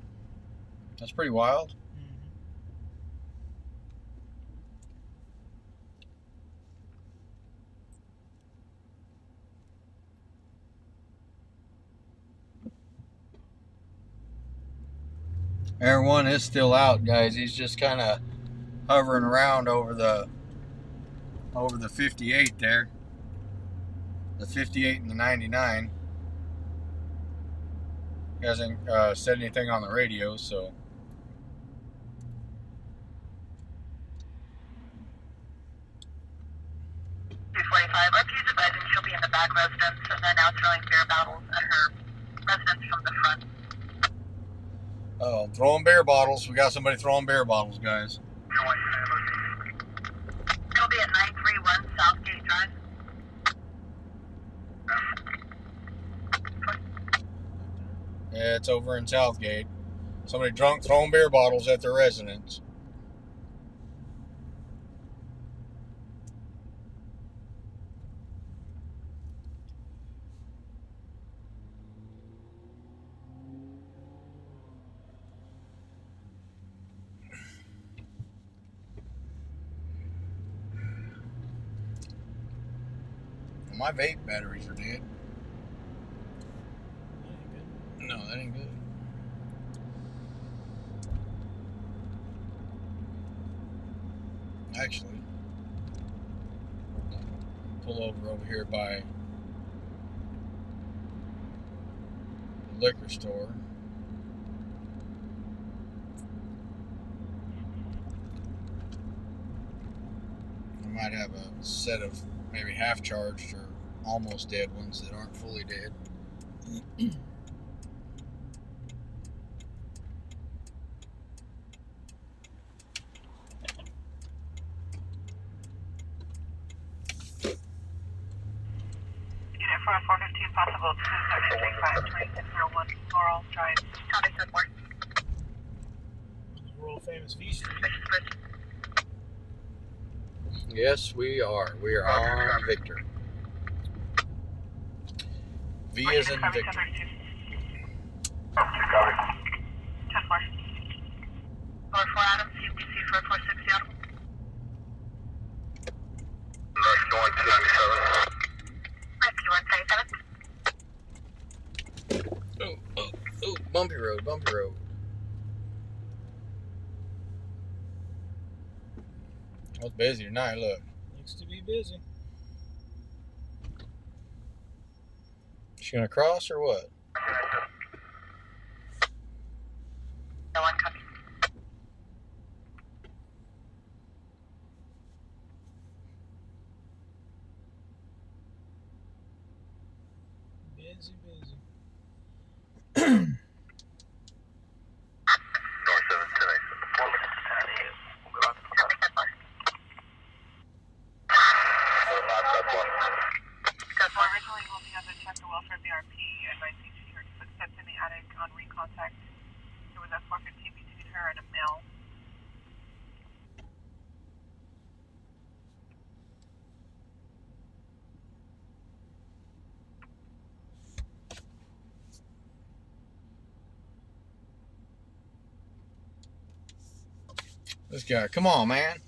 That's pretty wild. Air 1 is still out, guys. He's just kind of hovering around over the 58 there. The 58 and the 99. He hasn't said anything on the radio, so. RP's advising she'll be in the back residence and then now throwing beer bottles at her residence from the front. Oh, throwing beer bottles. We got somebody throwing beer bottles, guys. It'll be at 931 Southgate Drive. Yeah, it's over in Southgate. Somebody drunk throwing beer bottles at their residence. My vape batteries are dead. No, that ain't good. Actually, pull over here by the liquor store. I might have a set of maybe half charged or almost dead ones that aren't fully dead. Unit for 415, possible 2735301 Laurel Drive. County 4. World famous V Street. Yes, we are. We are on Victor. V is in Victor. 10-4. 4 Adam, CBC 446 Seattle. Going to 97. Oh, bumpy road, bumpy road. Oh, it's busy tonight, look. Looks to be busy. She gonna cross or what? No one copy. Busy, busy. North 710. 4 minutes to 10 a.m. We'll go out to 4 originally will be on the check the welfare BRP, advising she heard footsteps in the attic on recontact. There was a 415 between her and a male. This guy, come on, man.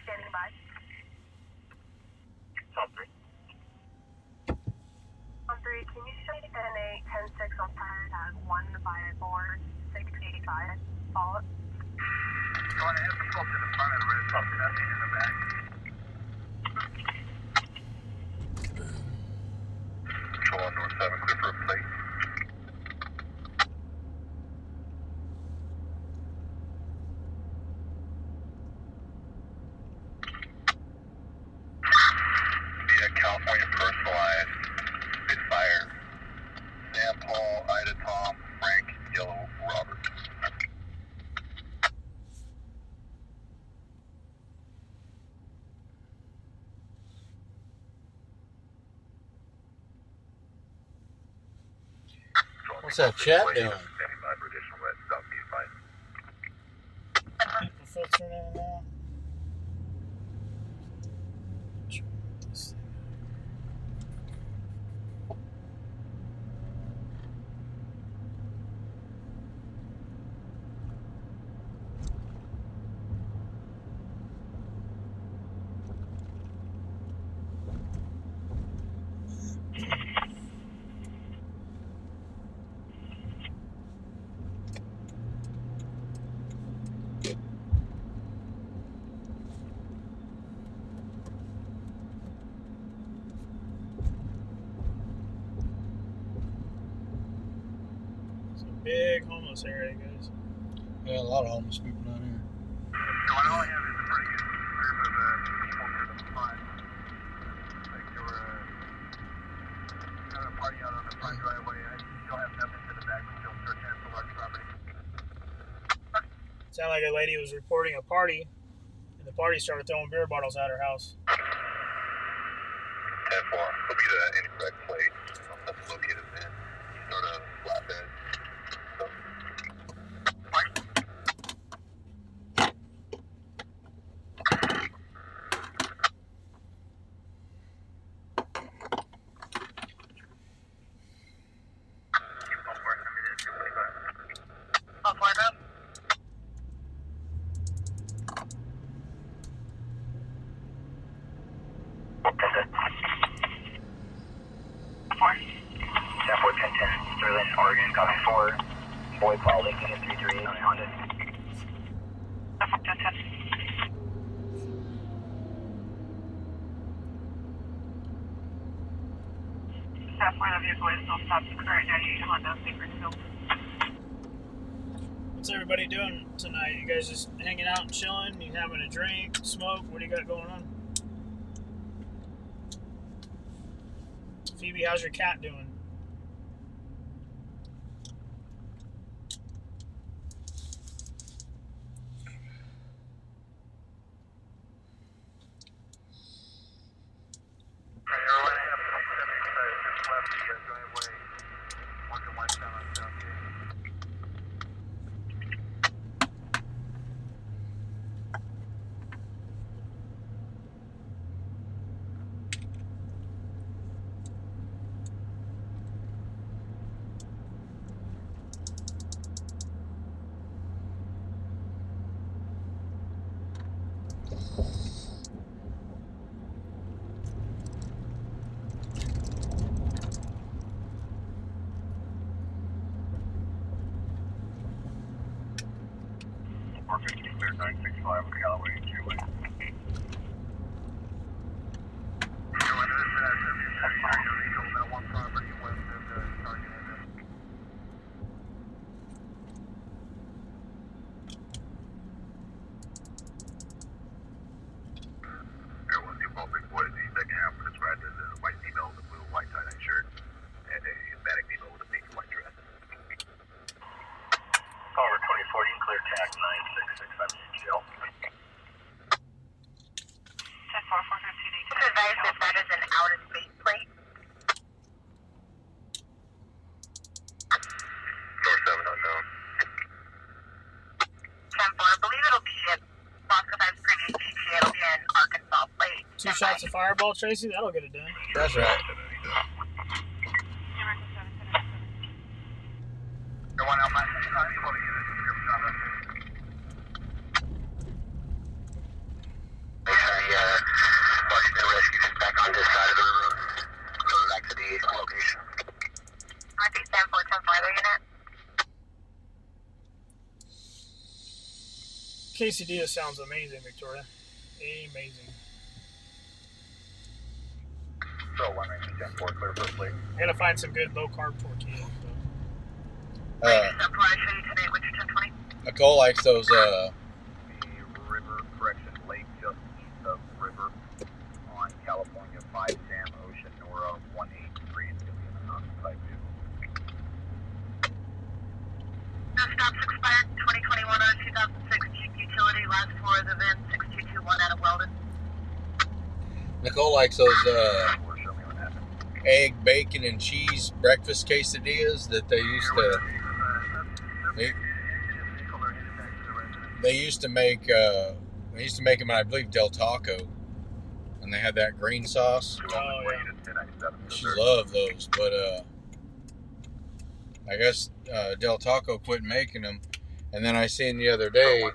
Standing by. Top 3. On 3, can you show me NA 10-6 on fire at 154-685? Follow up. Going ahead, we pulled to the front of the red, something nothing in the back. Control on North 7, clear for a plate. California personalized misfire. Sam Paul, Ida Tom, Frank, Yellow, Robert. What's that chat doing? Standing by for additional wet southeast line. People filtering in and out. Big homeless area, guys. Yeah, a lot of homeless people down here. Going all I have is a pretty good group of people to the front. Like they were having a party out on the front driveway. I still have nothing to the back. We still search and the large property. Sounded like a lady was reporting a party, and the party started throwing beer bottles at her house. 10-4. Will be the incorrect plate. That's located in sort of flatbed. So. 338 Honda. Staff 1 of vehicle is still stopped at current 98 Honda Bakersfield. What's everybody doing tonight? You guys just hanging out and chilling? You having a drink, smoke? What do you got going on? Phoebe, how's your cat doing? Clear 965 Callaway Q-Way. Power 2040, clear tag 9665 CGL. Just 4415. Just advise if that is an out of space plate. Door 7 unknown. 10-4, I believe it'll be at Bosco Times previous ETA. It'll be an Arkansas plate. 2 shots of Fireball, Tracy? That'll get it done. That's right. The one out my side, you want to get a description on that? Make sure you watch the rescue is back on this side of the road. Going back to the location. Northeast 10-4, 10-4, other unit. Quesadilla sounds amazing, Victoria. Amazing. So 190 10-4, clear first plate. I gotta find some good low carb tortillas. So. Nicole likes those. The river correction lake just east of river on California 5 Sam Ocean Nora 183 is going to be in the non-type vehicle. No stops expired 2021 on 2006 Jeep Utility. Last four of the VIN 6221 out of Weldon. Nicole likes those Show me what happened. egg, bacon, and cheese breakfast quesadillas that they used to. They used to make. They used to make them, I believe, Del Taco, and they had that green sauce. Oh yeah. She loved those, but I guess Del Taco quit making them, and then I seen the other day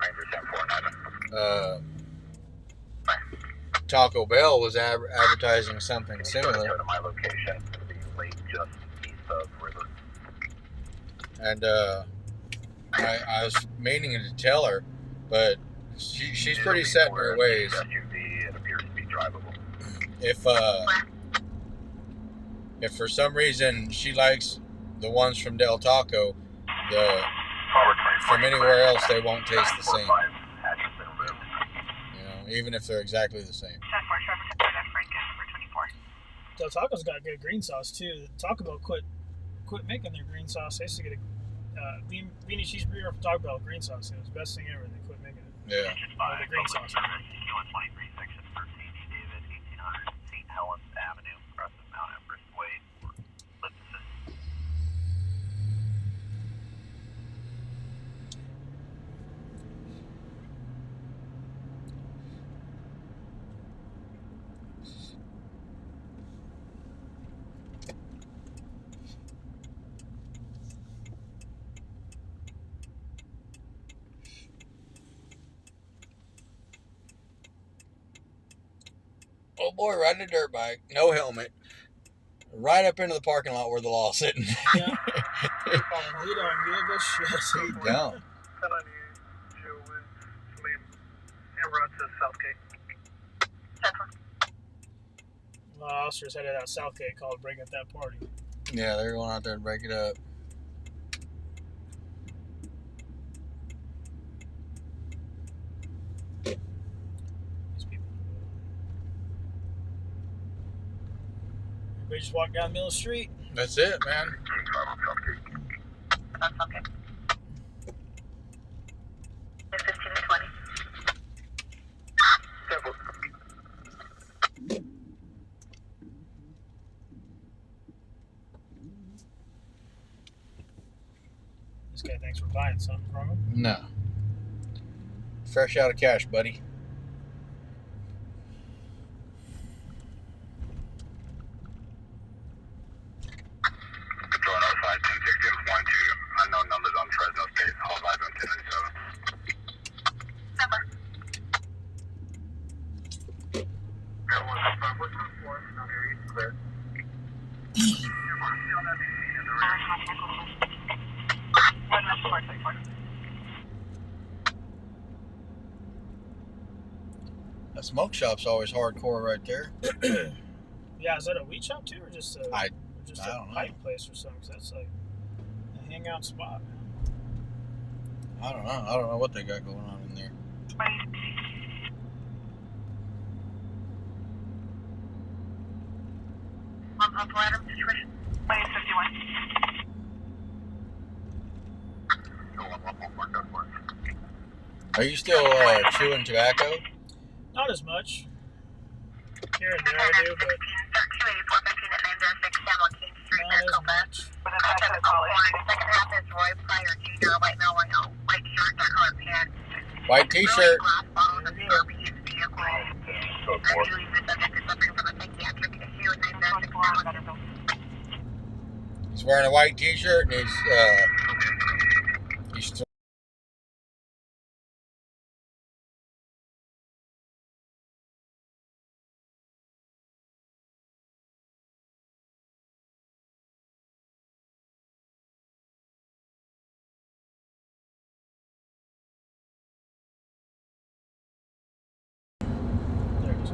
Taco Bell was advertising something similar. Go to my location, the lake just east of river. And I was meaning to tell her, but she's pretty set in her ways. SUV, it appears to be drivable. If for some reason she likes the ones from Del Taco, from anywhere else they won't taste the same. You know, even if they're exactly the same. Del Taco's got good green sauce too. Taco Bell quit making their green sauce. I used to get a beanie cheese burrito from Taco Bell green sauce. It was the best thing ever. They quit making it. Yeah. The green sauce. Q123, section 13, David, 1800 St. Helens Avenue, across the Mount Everest Way. Oh boy, riding a dirt bike, no helmet, right up into the parking lot where the law's sitting. Yeah. He don't give a shit. He don't. 1090 with Salim. Amber out to Southgate. Officers headed out Southgate, called to break up that party. Yeah, they're going out there to break it up. These people. Everybody just walk down the middle of the street. That's it, man. That's okay. 15 and 20. This guy thinks we're buying something from him. No. Fresh out of cash, buddy. Control outside 1060-12, unknown numbers on Fresno State, hold live on 1097. Number. Clear. That smoke shop's always hardcore right there. Yeah, is that a weed shop too, or just a I don't know. pipe place or something? 'Cause that's like a hangout spot. I don't know. I don't know what they got going on in there. Random situation. 51. Are you still chewing tobacco? Not as much. Here and there I do, but not as much. Second half is Roy Pryor Jr., white male, white shirt, dark colored pants. White t-shirt. Glass bottles of his vehicle. Actually, the subject is suffering from a psychiatric issue and He's wearing a white t-shirt and he's There it is.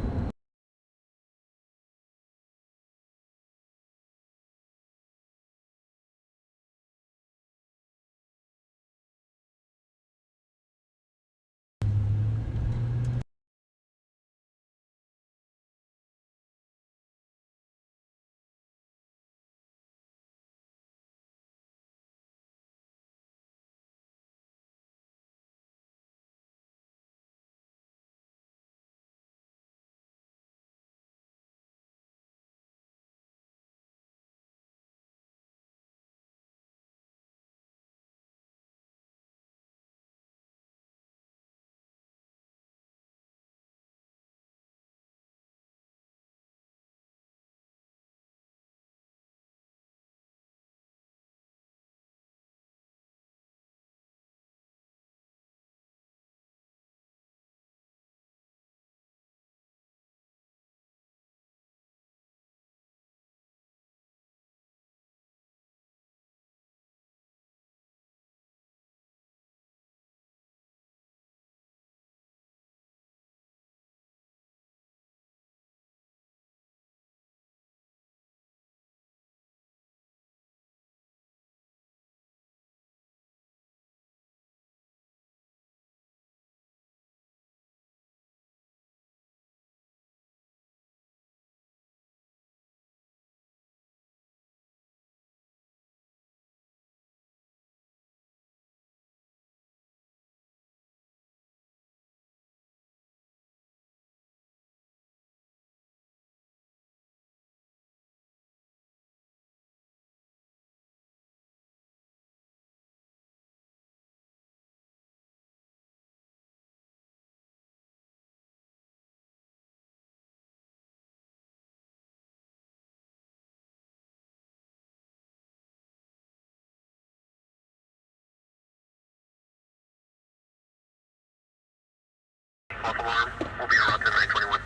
We'll be around 921.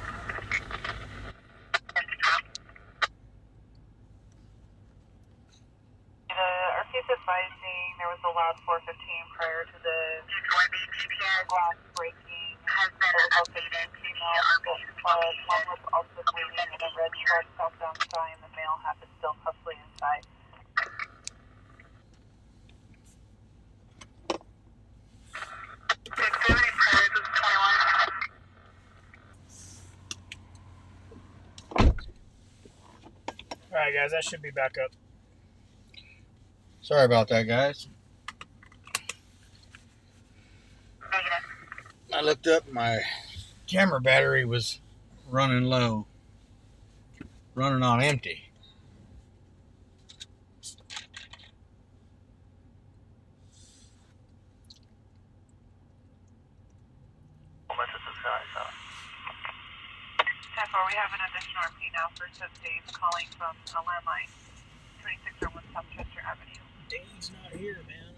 Our case advising 415 prior to the glass breaking has been updated to the RV. One was also bleeding and a red truck southbound sign. The male half is still hustling inside. Alright, guys, that should be back up. Sorry about that, guys. I looked up, my camera battery was running low, running on empty. We have an additional RP now for Dave calling from a landline, 2601 South Chester Avenue. Dave's not here, man.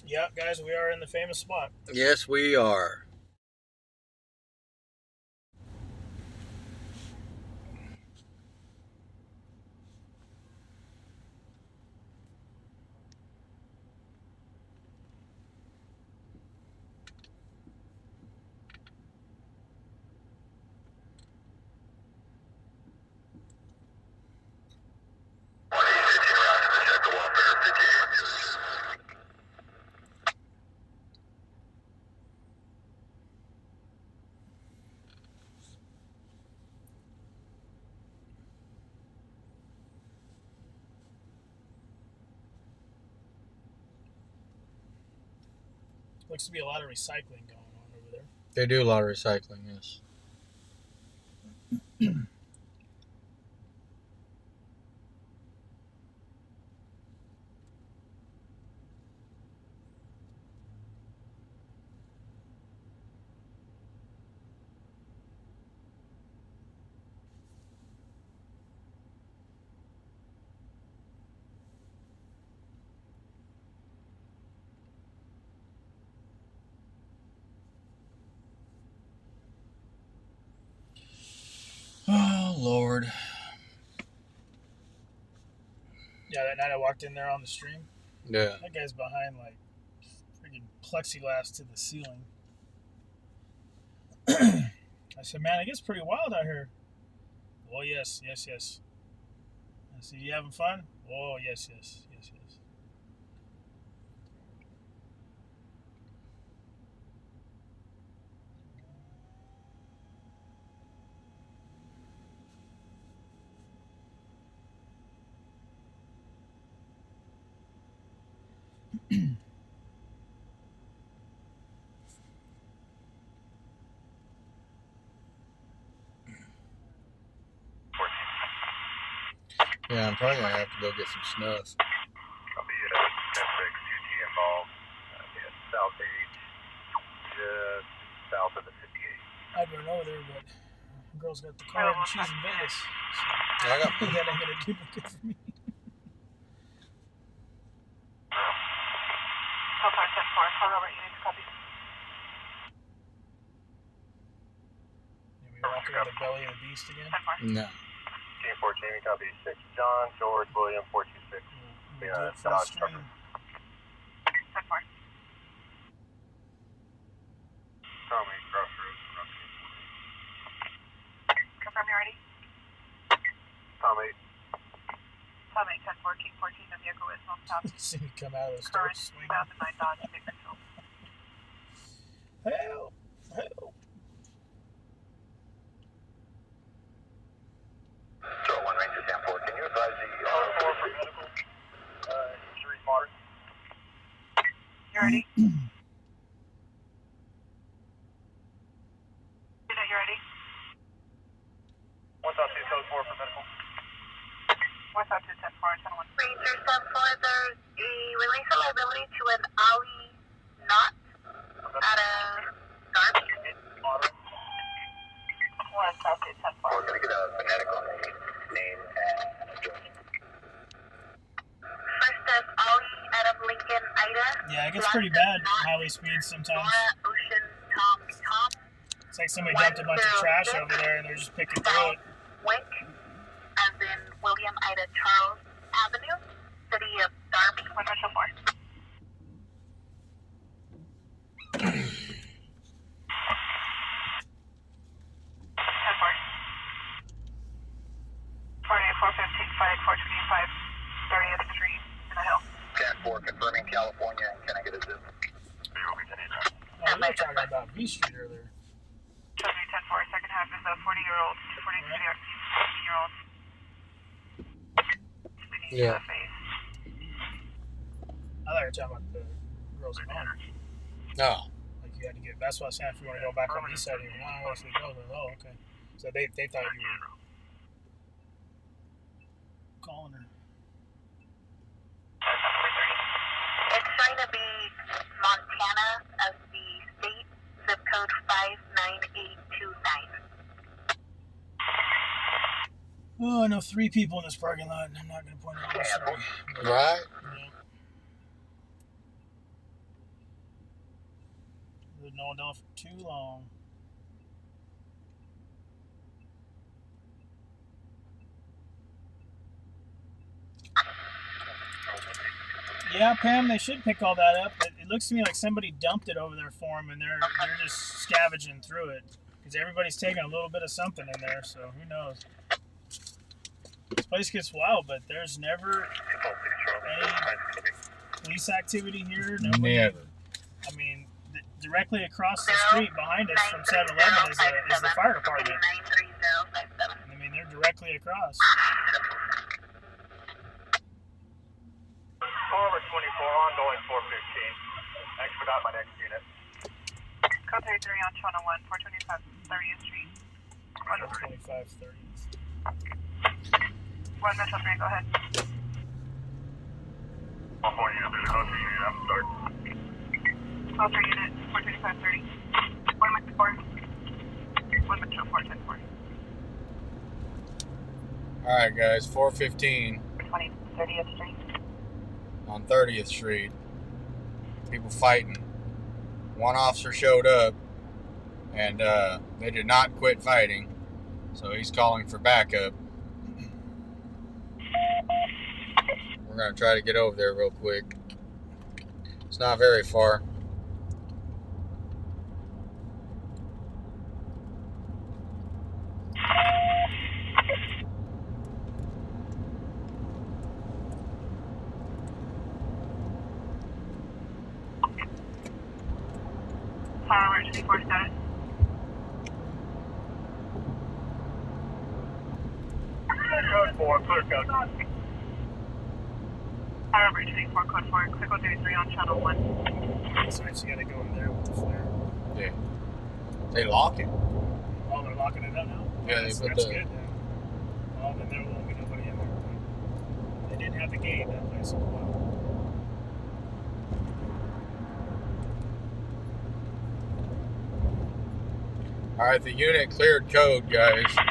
Yep, guys, we are in the famous spot. Yes, we are. Looks to be a lot of recycling going on over there. They do a lot of recycling, yes. Oh, Lord. Yeah, that night I walked in there on the stream. Yeah. That guy's behind, like, freaking plexiglass to the ceiling. I said, man, it gets pretty wild out here. Oh, yes, yes, yes. I said, you having fun? Oh, yes, yes, yes, yes. Yeah, I'm probably going to have to go get some snuff. I'll be at 10-6 UT involved. South Age, just south of the 58. I'd run over there, but the girl's got the car and she's in Vegas. So I got that ain't gonna do no good for me. So far, 10-4. Hello, Robert, you need to copy. And we walking on the belly of the beast again. 10-4. No. Team 4, Jamie, copy 6. John, George, William, 426. We'll do it for the stream. 10-4. Tommy, Crossroads, Confirm you're ready. Tommy, Tom 8, 10-4, King 14, the vehicle is home south. See me come out of those doors Current swinging. 2009 Dodge Bakersfield. Help! Help! So 1 Ranger 10-4, can you advise the for medical, injury mark. You ready? Unit, you ready? What's up, 2 code 4 for medical? What's up to 10-4 and 10-1? Ranger 10-4, there's a release of liability to an alley knot at a garbage. What's up to 10-4? We're going to get a medical name and address. First, there's all Yeah, it gets pretty bad highway speeds sometimes. It's like somebody dumped a bunch of trash over there and they're just picking through it. Wick, as in William Ida Charles Avenue, City of Darby, 104. 415, flight 425, 30th Street in the Hill. Cat 4 confirming California. Can I get a zip? Oh, we were talking about V Street earlier. 10-4, second half is a 40-year-old, 40-year-old. Yeah. I thought you were talking about the girls at home. No. Like you had to get, that's what I said, if you want to go back on the east side, you want to go, oh, okay. So they thought you were calling her. It's going to be Montana as the state, zip code 59829. Oh, I know 3 people in this parking lot, and I'm not going to point out which three. Right? Yeah. They've known off for too long. Yeah, Pam, they should pick all that up. It looks to me like somebody dumped it over there for them, and they're just scavenging through it. Because everybody's taking a little bit of something in there, so who knows. This place gets wild, but there's never any police activity here. Nobody, Never. I mean, directly across the street behind us from 7-Eleven is the fire department. I mean, they're directly across. Forward 24, ongoing 415. Expedite my next unit. Code 33 on Channel 1, 425 30th Street. 2530. 1 Metro 3, go ahead. 1 4 unit, there's a code 3 unit, I'm start. Code 3 unit, 425 30. 1 Metro 4. 1 Metro 4, 10 4. Alright, guys, 415 30th Street. on 30th Street. People fighting. One officer showed up, and they did not quit fighting, so he's calling for backup. We're going to try to get over there real quick. It's not very far. Fire emergency 4 status. Code 4, clear code. Fire emergency 4, code 4, clear code 33 on Channel 1. So you got to go in there with the flare. Yeah. They lock it. Oh, they're locking it up now? Yeah, that's they put good the... then. Oh, then there won't be nobody in there. They didn't have the gate, that place as well. Alright, the unit cleared code, guys. So...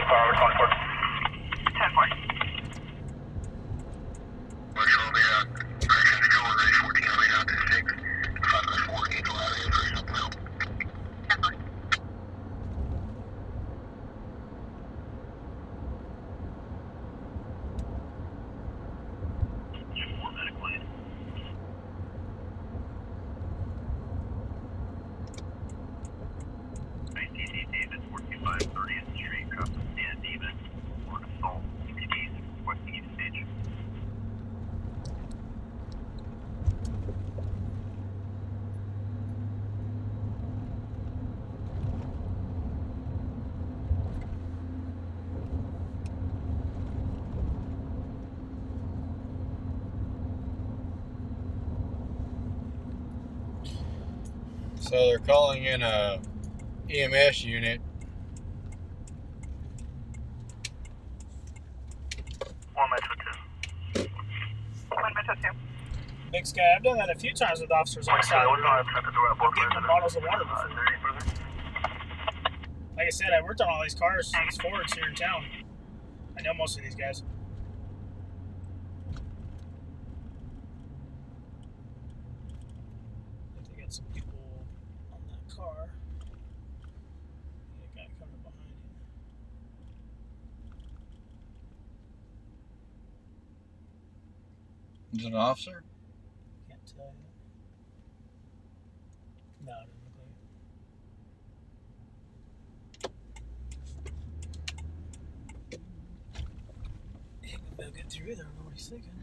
Forward 24. 10 4. Marshal, the correction control range 14 way down to 6. 5-4, Angel Avenue, for help. 10 4. ITC Davis, 425 30th Street, across the San Davis, for assault. 60s, requesting each stage. So they're calling in a EMS unit. 1 Metro 2. 1 Metro 2. this guy. I've done that a few times with officers on the side of the road. I've given them bottles of water before. Like I said, I worked on all these cars, these Fords here in town. I know most of these guys. I think they got some people on that car. The guy coming behind you. Is it an officer? Can't tell you. No, it doesn't look like it. He ain't gonna get through either. I don't know what he's thinking.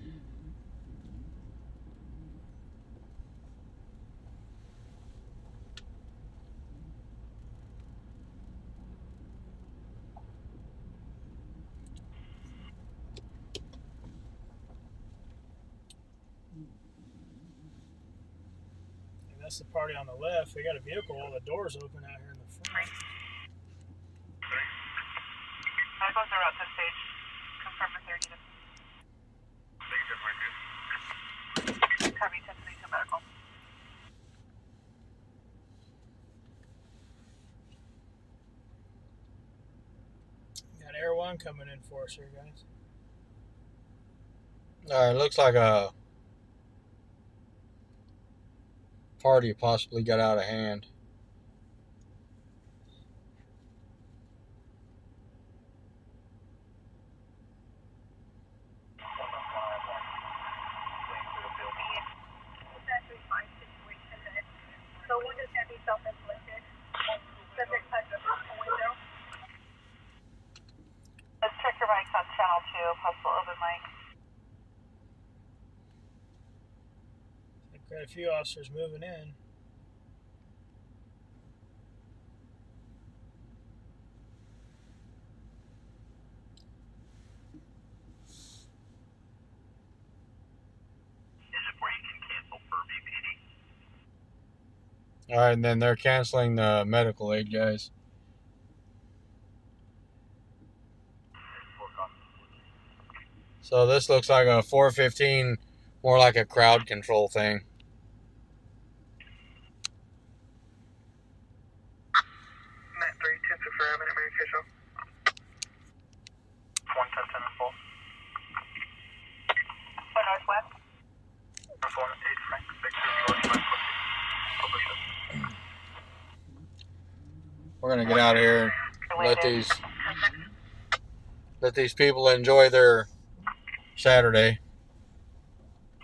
That's the party on the left. They got a vehicle, all the doors open out here in the front. Medicals are out this stage. Confirm with 30 to Copy 1032 medical. Got Air 1 coming in for us here, guys. Alright, looks like a party possibly got out of hand. So we're just going to be self-inflicted. Subject touch a window. Let's check your mics on channel 2, possible open mic. Got a few officers moving in. Alright, and then they're canceling the medical aid guys. So this looks like a 415, more like a crowd control thing. Net 3, 10 to 4, minute communication. 110, 10 and 4. For Northwest. 4, 8, Frank, Victor, George, Mike, Publisher. We're gonna get out of here and let these people enjoy their Saturday.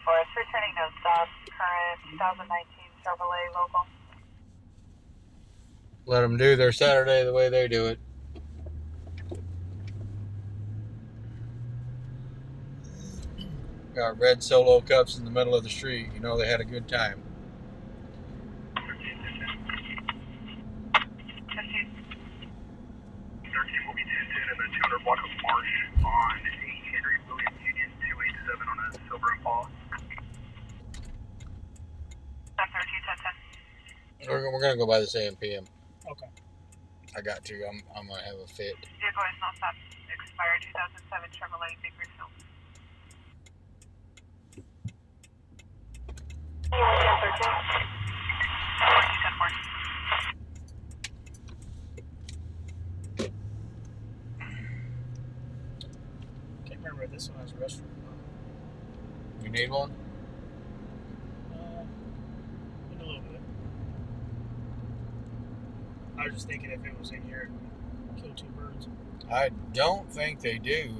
For us, returning no stop, current 2019 Chevrolet local. Let them do their Saturday the way they do it. Got red Solo cups in the middle of the street. You know they had a good time. 13 will be 1010 and then 200 block of Marsh on a Henry Williams Union 287 on a Silver Impala. 13, 1010. We're gonna go by the same PM. Okay. I got to. I'm gonna have a fit. Vehicle is not stop. Expired 2007 Chevrolet Bakersfield. You want 1013? 14, 10 Can't remember if this one has a restroom or not. You need one? In a little bit. I was just thinking if it was in here, it'd kill two birds. I don't think they do.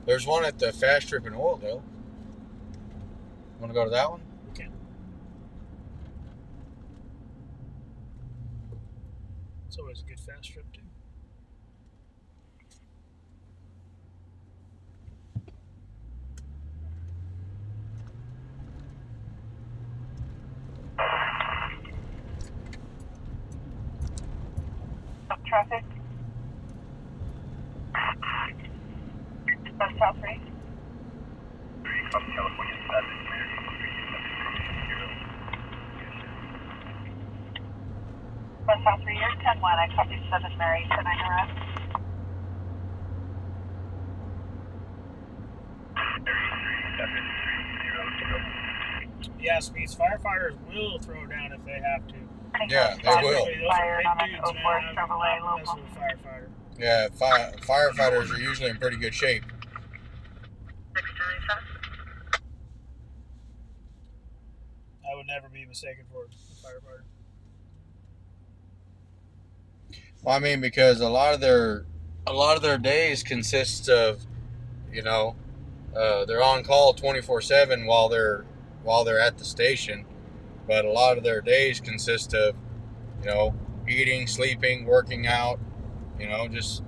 There's one at the Fast Trip in Oildale. Want to go to that one? We can. It's always a good fast trip too. Traffic. West South 3. California 7, West South 3, you're 10-1. I copy 7 Mary, 10-9 arrest. Yeah, Speeds. Firefighters will throw down if they have to. Yeah, they will. Those are big dudes, man. I'm not messing with a firefighter. Yeah, firefighters are usually in pretty good shape. I would never be mistaken for a firefighter. Well, I mean, because a lot of their days consist of, you know, they're on call 24/7 while they're at the station, but a lot of their days consist of, you know, eating, sleeping, working out, you know, just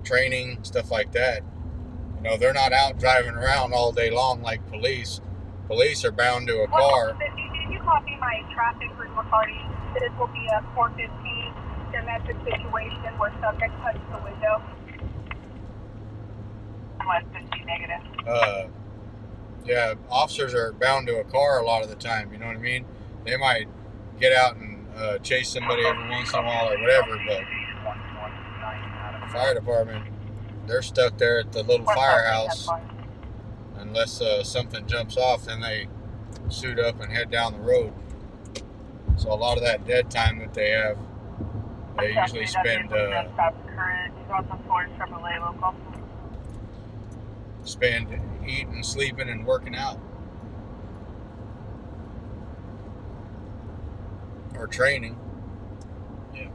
training, stuff like that. You know, they're not out driving around all day long like police. Police are bound to a car. Did you copy my traffic recording? This will be a 415 domestic situation where subject touched the window. 115 negative. Yeah, officers are bound to a car a lot of the time, you know what I mean? They might get out and chase somebody every once in a while or whatever, but the fire department, they're stuck there at the little firehouse unless something jumps off, then they suit up and head down the road. So a lot of that dead time that they have, they usually spend eating, sleeping, and working out. Or training. Yeah.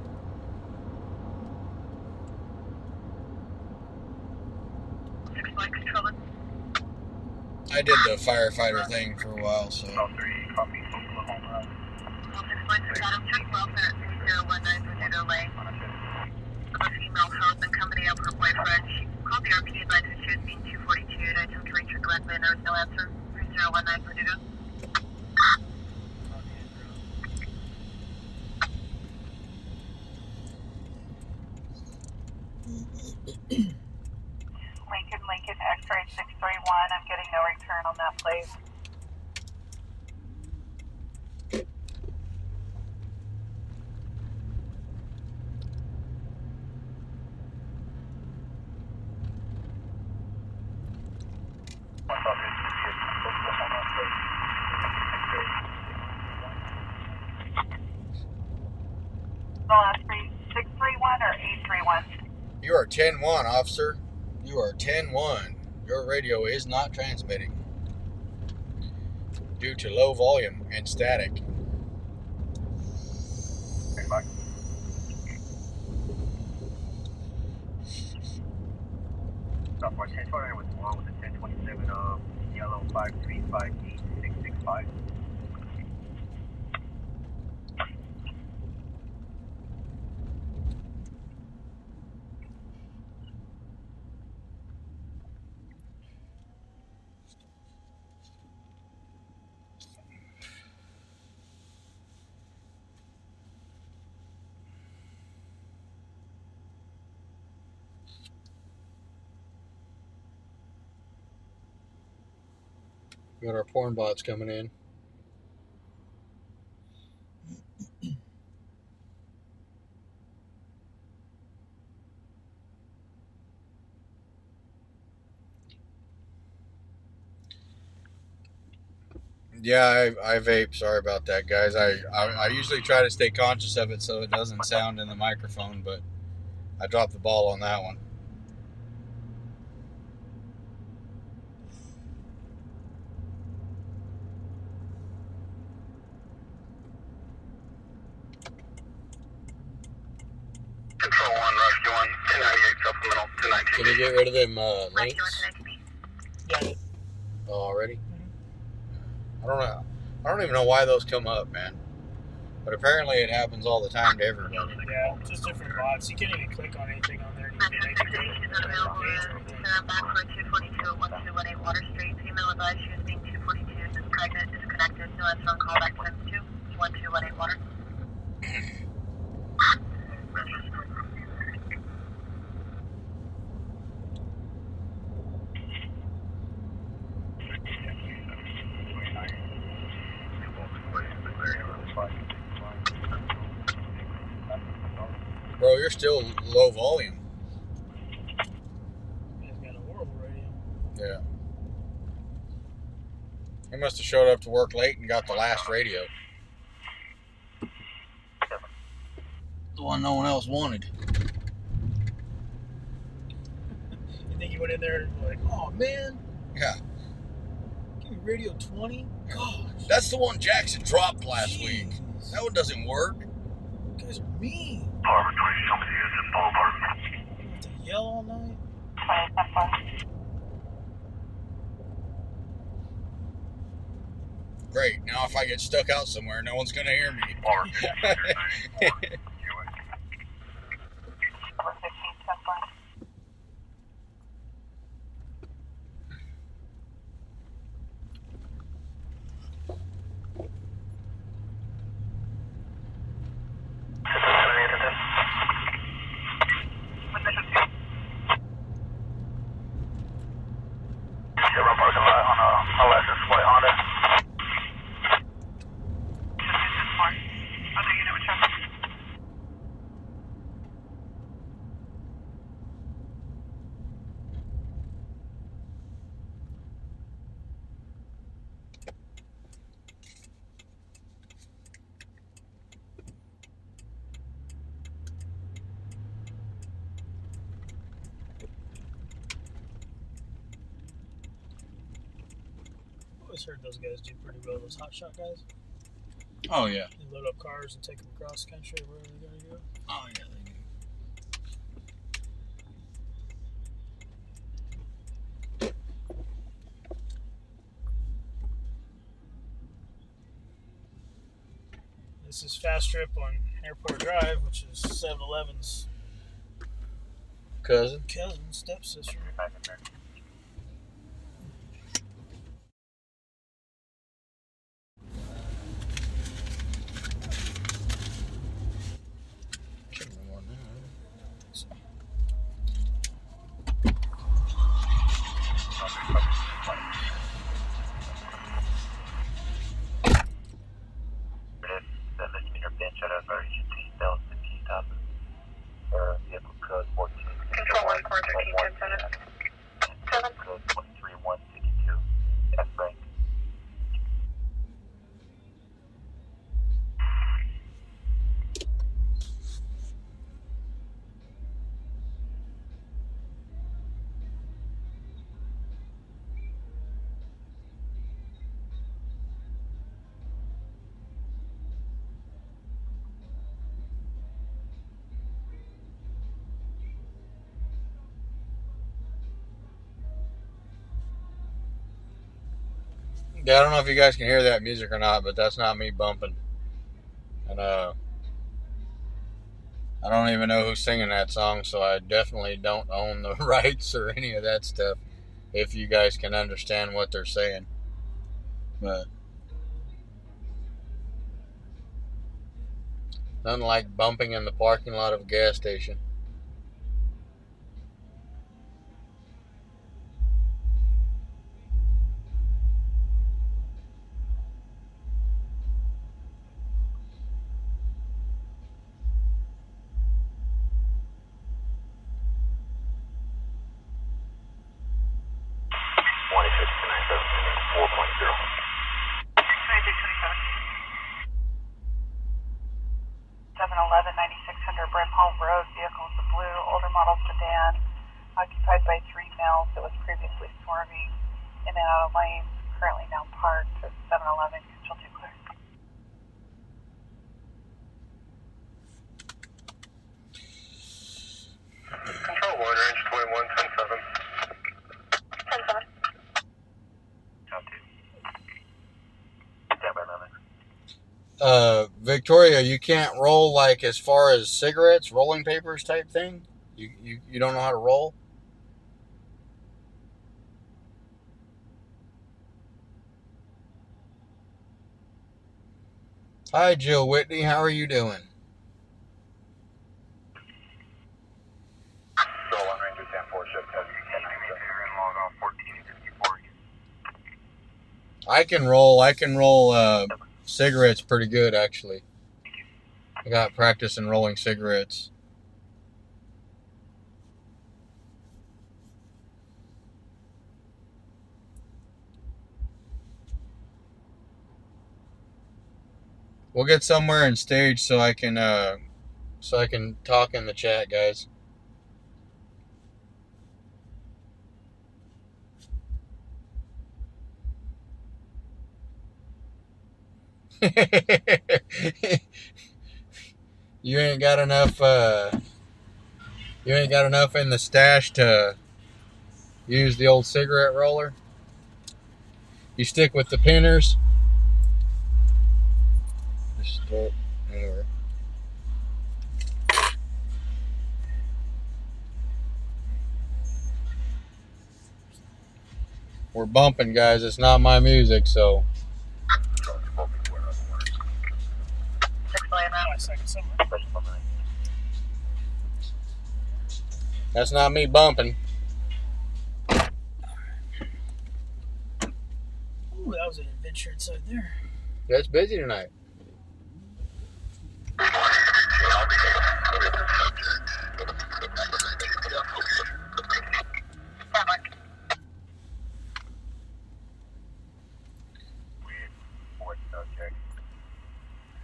I did the firefighter thing for a while, so. Female health and company up her boyfriend. She called the RP advised that she was being 242 and I attempted to reach her directly and there was no answer. 3019 Paducah. Lincoln, X-ray 631. I'm getting no return on that, please. The last 631 or 831? You are 10-1, officer. You are 10-1. Your radio is not transmitting due to low volume and static. Southwest 1029 was along with the 1027 yellow 5358665. We got our porn bots coming in. Yeah, I vape. Sorry about that, guys. I usually try to stay conscious of it so it doesn't sound in the microphone, but I dropped the ball on that one. Control 1, Rescue 1, 1098 supplemental, 219. Can you get rid of them links? Got it. Oh, already? I don't know. I don't even know why those come up, man. But apparently it happens all the time to everybody. Yeah, just different bots. You can't even click on anything on there. Back for 242 at 1218 Water Street. Female advised she was being 242, is pregnant, disconnected, no answer on call back times 2, 1218 Water. Bro, you're still low volume. He's got a horrible radio. Yeah. How must have showed up to work late and got the last radio. The one no one else wanted. You think you went in there and like, oh man, Yeah. give me radio 20? Gosh. That's the one Jackson dropped last week. Jeez. That one doesn't work. You guys are mean. Ballpark 20, somebody is in ballpark. You have to yell all night. Great. Now if I get stuck out somewhere, no one's going to hear me. I always heard those guys do pretty well, those hotshot guys. Oh, yeah. They load up cars and take them across country or wherever they gotta go. Oh, yeah, they do. This is Fast Trip on Airport Drive, which is 7-Eleven's Cousin? stepsister. The misdemeanor bench out of our agency, sales 15,000. Vehicle code 14. Control 1, car 13, 10 7. Code 23162. F rank. Yeah, I don't know if you guys can hear that music or not, but that's not me bumping. And I don't even know who's singing that song, so I definitely don't own the rights or any of that stuff, if you guys can understand what they're saying. But nothing like bumping in the parking lot of a gas station. Road. Vehicle is a blue, older model sedan, occupied by 3 males that was previously swerving in and out of lanes, currently now parked at 7-Eleven. Control 2 clear. Control 1, range 21, 10-7. 10-7. Copy. Stand by, moment. Victoria, you can't roll like as far as cigarettes, rolling papers type thing? You don't know how to roll? Hi, Jill Whitney. How are you doing? Control 1, Ranger 10-4, shift test. Log off 1454. I can roll cigarettes pretty good, actually. I got practice in rolling cigarettes. We'll get somewhere in stage so I can talk in the chat, guys. You ain't got enough. You ain't got enough in the stash to use the old cigarette roller. You stick with the pinners. Just throw it anywhere. We're bumping, guys. It's not my music, so. That's not me bumping. Ooh, that was an adventure inside there. That's busy tonight.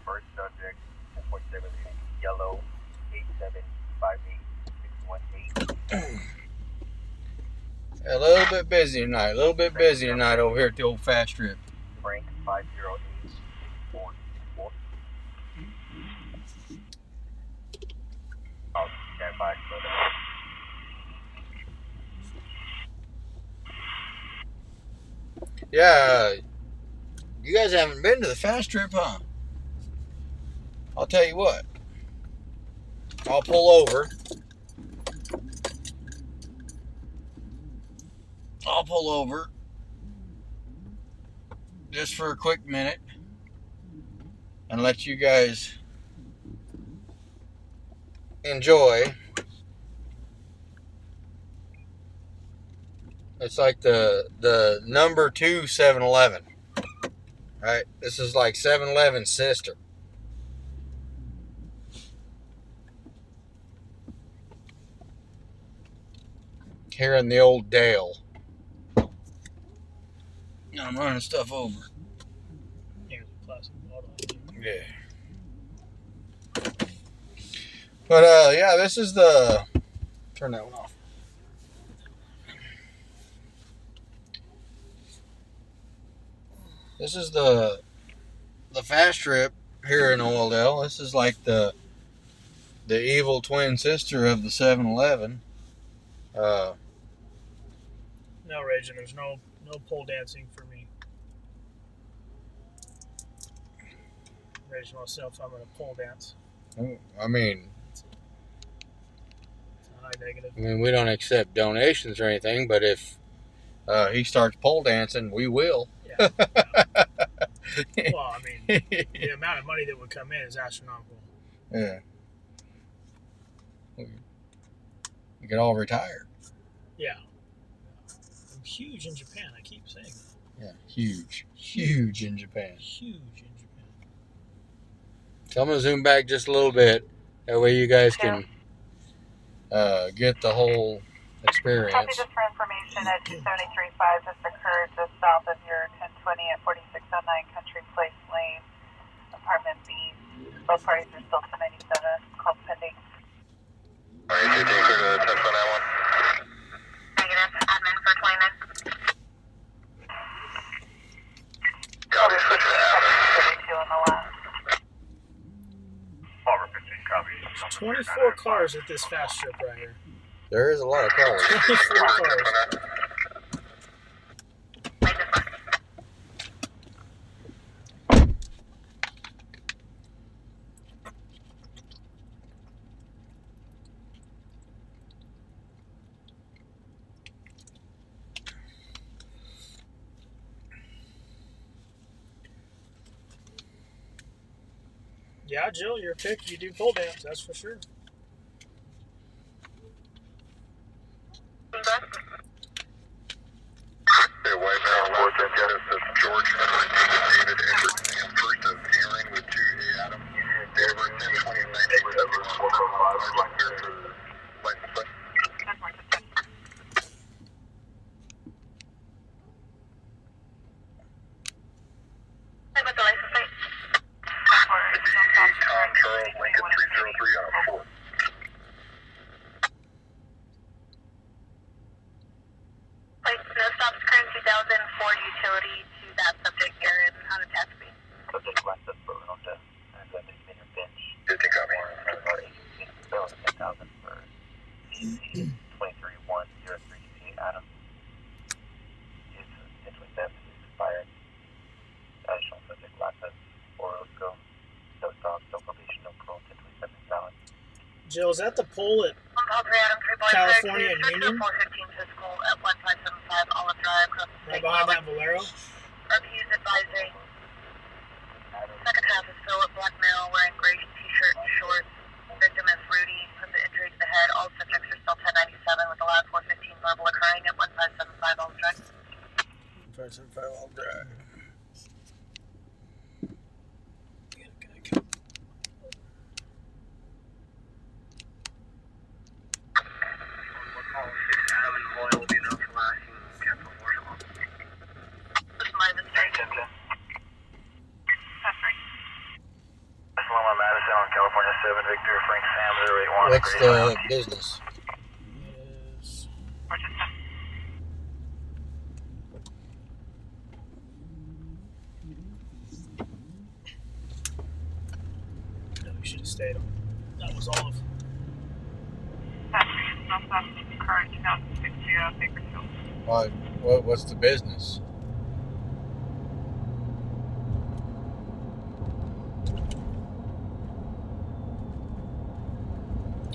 First subject, 4.7 yellow, 8758618. A little bit busy tonight. A little bit busy tonight over here at the old fast strip. Frank 5086464. I'll stand by for that. Yeah, you guys haven't been to the fast strip, huh? I'll tell you what. I'll pull over. Just for a quick minute and let you guys enjoy. It's like the number 2 7-Eleven, right? This is like 7-Eleven's sister. Here in the old Dale. I'm running stuff over. Here's a plastic bottle. Yeah. But yeah, this is the. Turn that one off. This is the fast strip here in Oildale. This is like the evil twin sister of the 7-Eleven. No, Raging, there's no pole dancing for me. Raging myself, I'm gonna pole dance. I mean, It's a high negative. we don't accept donations or anything, but if he starts pole dancing, we will. Yeah. Well, I mean, the amount of money that would come in is astronomical. Yeah. We get all retired. Yeah. I'm huge in Japan. I keep saying that. Yeah, huge in Japan. Huge in Japan. So I'm gonna zoom back just a little bit. That way you guys can get the whole experience. Copy this for information at 273.5 just occurred just south of your 1020 at 4609 Country Place Lane, apartment B. Both parties are still 1097. Call pending. Alright, you take her to 10.1. Negative. Admin for 20 minutes. Copy, switch to admin. 32 on the left. Over 15, copy. 24 cars at this fast strip right here. There is a lot of cars. 24 cars. Yeah, Jill, your pick. You do pole dance, that's for sure. Hey, White Mountain, Washington, Genesis, George, David, Edward, Sam, first of Aaron with 2 Adam, Edward, 1020, 19, Jill, is that the pole at California and Union? Right behind that Valero? RP's advising. Second half is Philip, black male, wearing gray t-shirt and shorts. Victim is Rudy from the injury to the head. All subjects are still 1097 with a loud 415 verbal occurring at 1575 Olive Drive. 575 Olive Drive. What's the business? Yes. No, we should have stayed on. That was all of. Current 2060 Bakersfield. What's the business?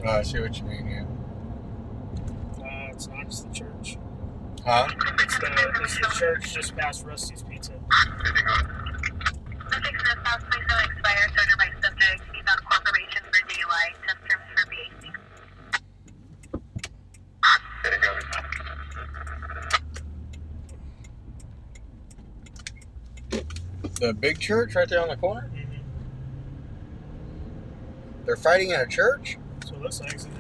Oh, I see what you mean, yeah. It's not just the church. Huh? It's the church just past Rusty's Pizza. Subject in the South, please don't expire. Surrender by subject. He's on corporation for DUI. Test terms for BAC. The big church right there on the corner? Mm-hmm. They're fighting in a church? So it looks like, isn't it?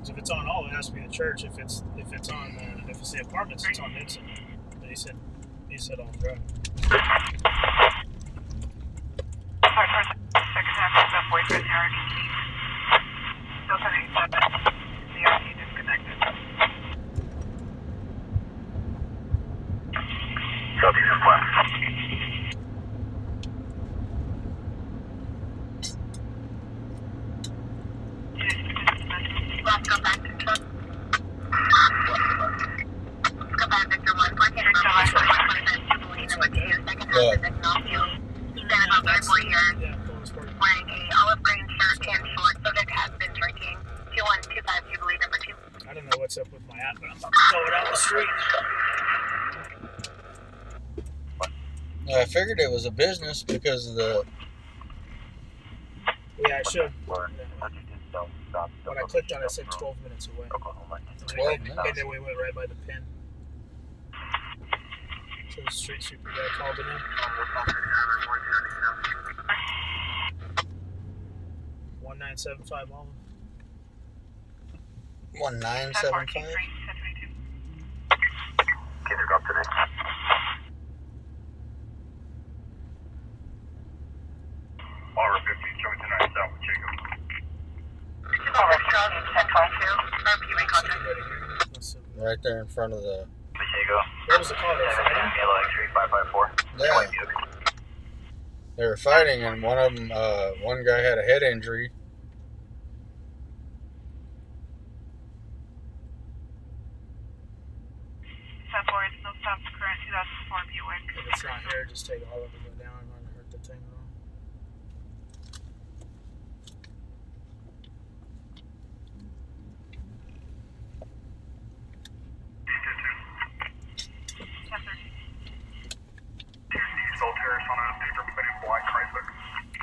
So if it's on all, it has to be the church. If it's the apartments, it's on Nixon. But he said on Drive. I don't know what's up with my app, but I'm about to throw it out the street. I figured it was a business because of the... Yeah, it should. When I clicked on it, it said 12 minutes away. 12 minutes? And then we went right by the pin. So the street super guy called it in. 1975 Olive. 1975? Right there in front of the... What was it called? Yeah. They were fighting, and one of them, one guy had a head injury. If it's not here, just take all of it, go down, and run hurt the thing wrong.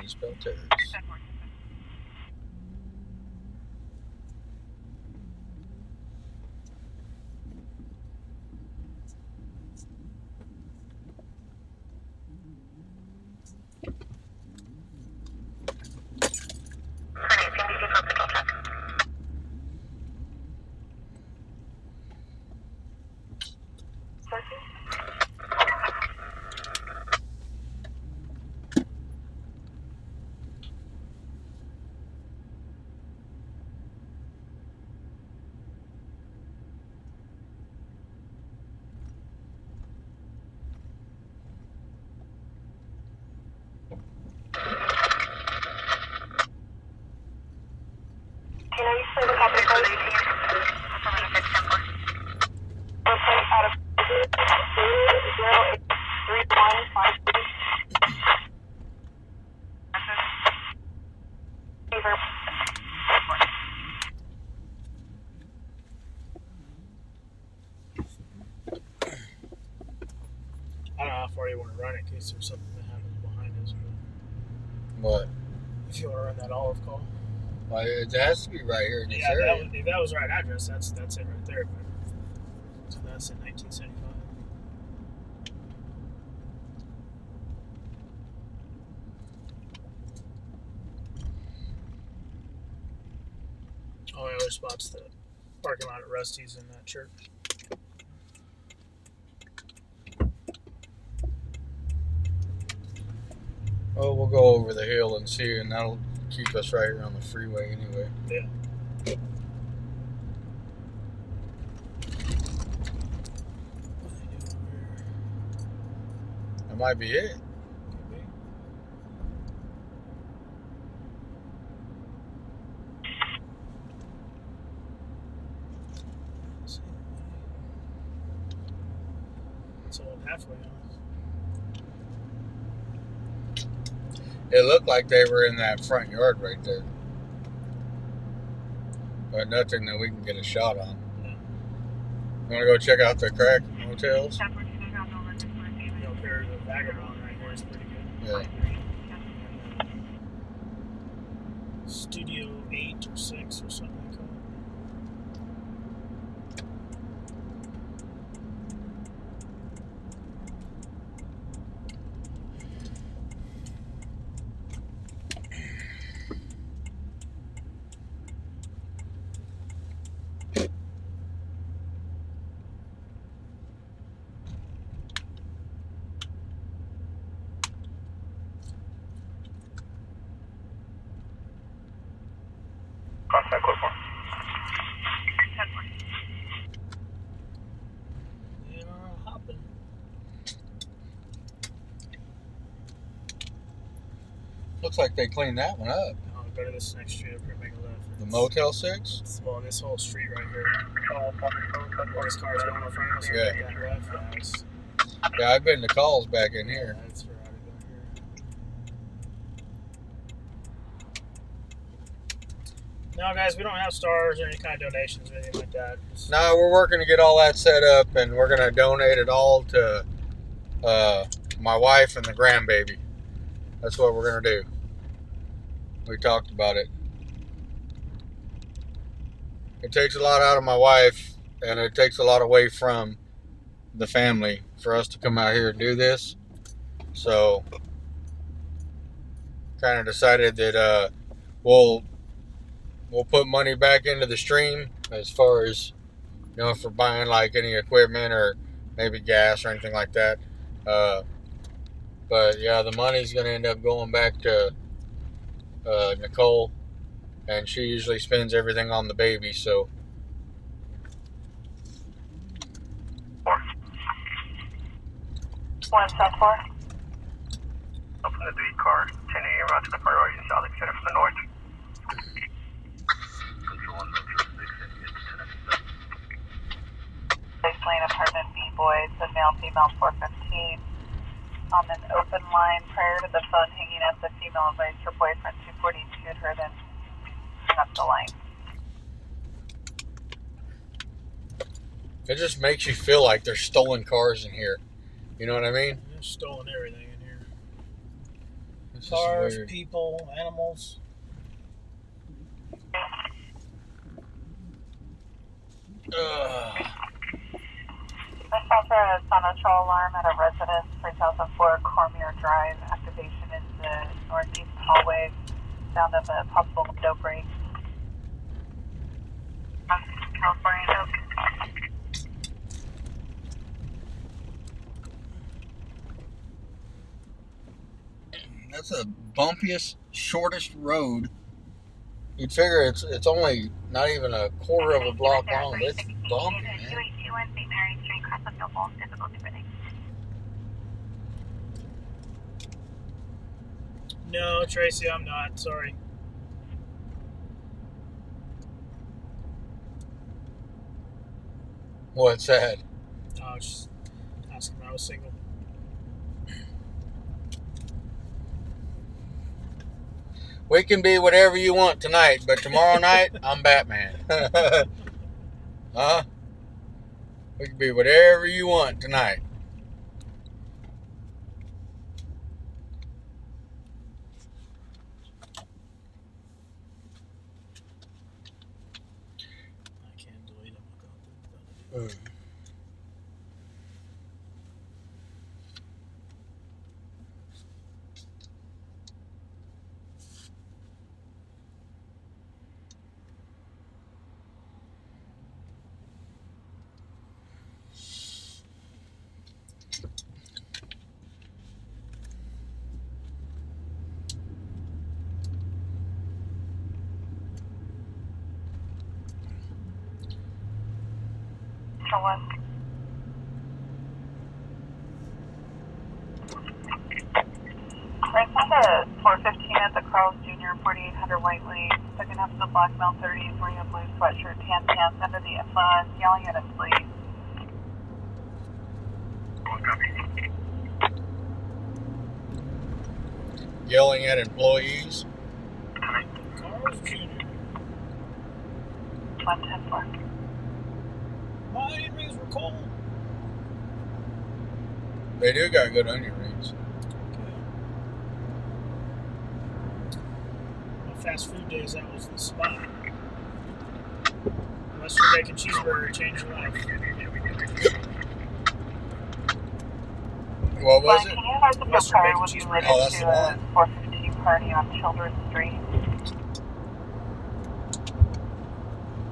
He spelled terrorist. I don't know how far you want to run it in case there's something that happens behind us. But What? if you want to run that olive call. Well, it has to be right here in this Yeah, area. if that was the right address, that's it right there. But, so that's in 1975. Oh, my other spot's the parking lot at Rusty's in that church. Oh, we'll go over the hill and see, and that'll keep us right here on the freeway anyway. Yeah. That might be it. Could be. It's all halfway on. It looked like they were in that front yard right there. But nothing that we can get a shot on. Yeah. You want to go check out the crack motels? You know, there's a vagabond right here is pretty good. Yeah. Studio 8 or 6 or something like that. Contact code 4. Yeah, hopping. Looks like they cleaned that one up. I'll go to this next street up here and make a left. The Motel 6? Well, this whole street right here. Where this car's going in front of us. Yeah. That left, guys. Yeah, I've been to calls back in here. That's right about here. No, guys, we don't have stars or any kind of donations or anything like that. Just, No, we're working to get all that set up, and we're going to donate it all to my wife and the grandbaby. That's what we're going to do. We talked about it. It takes a lot out of my wife, and it takes a lot away from the family for us to come out here and do this. So, kind of decided that we'll put money back into the stream as far as, you know, if we're buying like any equipment or maybe gas or anything like that. But yeah, the money's going to end up going back to Nicole, and she usually spends everything on the baby. So 174. Up from the lead car, 10 a.m. route to the priority in South Center from the north. Control 1, Metro 6, Lane apartment B boys, the male, female 415. On an open line prior to the phone hanging up, the female advised her boyfriend 242'd her, then hung up the line. it just makes you feel like there's stolen cars in here. You know what I mean? they're stolen everything in here. It's just Cars, weird. people, animals. Ugh. Response for a Sonatrol alarm at a residence, 3004 Cormier Drive. Activation is the northeast hallway. Sound of a possible window break. California Oak. That's the bumpiest, shortest road. You'd figure it's only not even a quarter of a block long, but it's bumpy, man. 2821 St. Mary Street, Crescent Bowl, difficulty breathing. No, Tracy, I'm not. Sorry. What's that? I was just asking if I was single. We can be whatever you want tonight, but tomorrow night, I'm Batman. Huh? We can be whatever you want tonight. I can't delete them. So what? Right now the 415 at the Carl's Jr. 4800 White Lane, picking up the black Mel 30s wearing a blue sweatshirt, tan pants under the sun, yelling at employees. Yelling at employees. Carl's Jr. 110-4. My onion rings were cold. They do got good onion rings. My fast food days, that was the spot. Western bacon cheeseburger changed your life. What was Can it? you advise if your Western car bacon was cheeseburger. related Oh, that's to the a one. 415 party on Children's Street?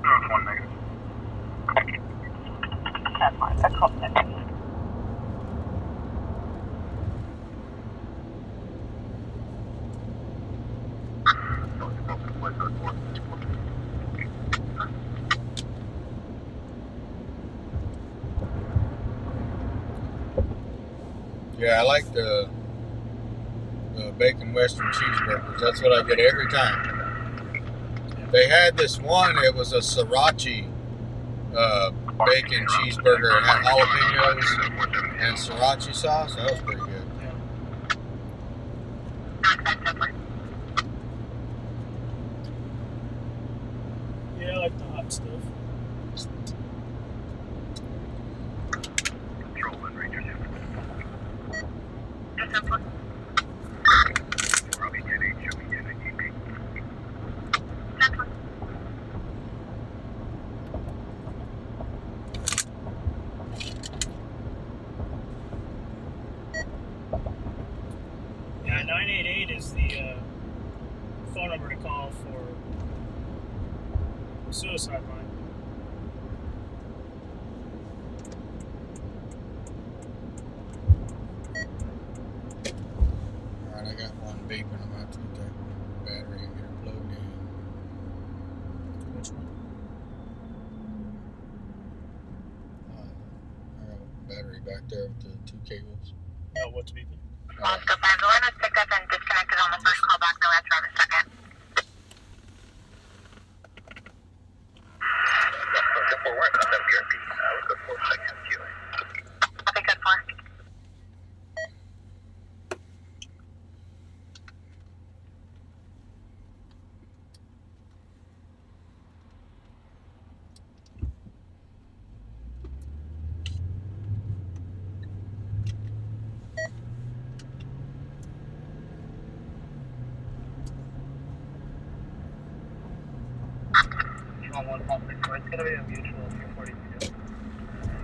1 negative. 10-4. That's called negative. Yeah, I like the bacon western cheeseburgers. That's what I get every time. They had this one. It was a sriracha bacon cheeseburger. It had jalapenos and sriracha sauce. That was pretty good. Yeah, I like the hot stuff. Control and Rangers. Robbie 10-8, show me 10 EP. Yeah, 988 is the phone number to call for suicide line. Alright, I got one beeping. I'm going to have to get that battery and get it plugged in. Which one? I got a battery back there with the two cables. No, what's beeping? Oscar 5, the line was picked up and disconnected on the first call back, no answer on the second. For work, I'll have BRP. I would go 4 seconds, QA. Okay, good 4. On 1.64, it's gonna be a mutual 242.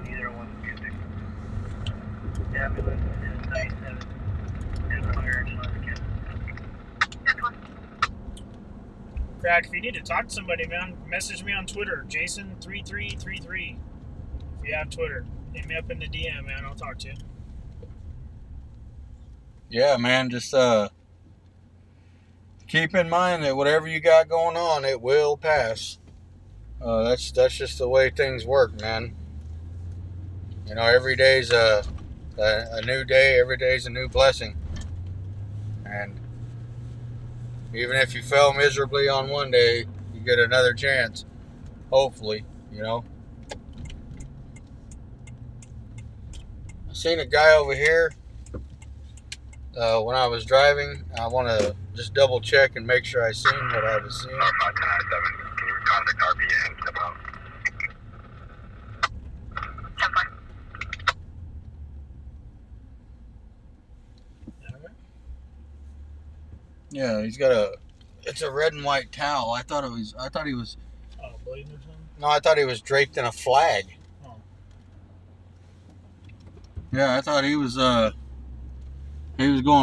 Neither one's music. The ambulance is 97. And fire in Alaska. Crack, if you need to talk to somebody, man, message me on Twitter, Jason3333. If you have Twitter, hit me up in the DM, man. I'll talk to you. Yeah, man, just keep in mind that whatever you got going on, it will pass. That's just the way things work, man. You know, every day's a new day. Every day's a new blessing. And even if you fail miserably on one day, you get another chance. Hopefully, you know. I seen a guy over here when I was driving. I want to just double check and make sure I seen what I was seeing. Can you contact RPA and step out? Yeah, he's got it's a red and white towel. I thought he was, Oh, bleeding or something? no, I thought he was draped in a flag. Oh. Yeah, I thought he was going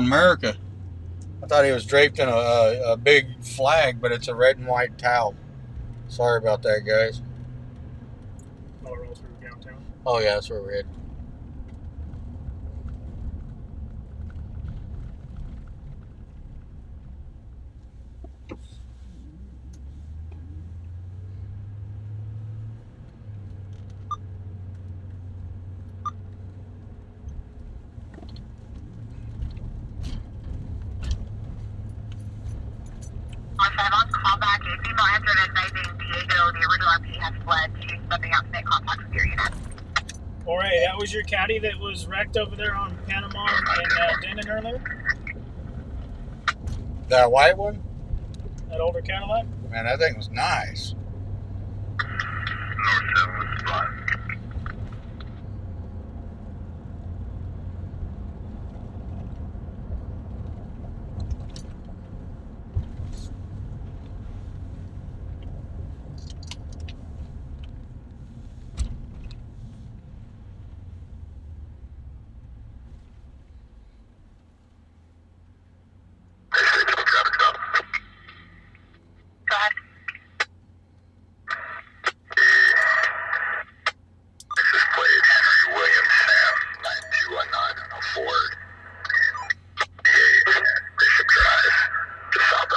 America. I thought he was draped in a big flag, but it's a red and white towel. Sorry about that, guys. Oh, roll through downtown. Oh yeah, that's where we're headed. On callback, a female entered advising Diego, the original MP has fled. She's stepping out to make contact with your unit. All right, that was your caddy that was wrecked over there on Panama and Denton earlier? That white one? That older Cadillac? Man, that thing was nice. North 7 was fine. Go ahead. License plate Henry William Sam 9219 Ford D8 Bishop Drive, just south of.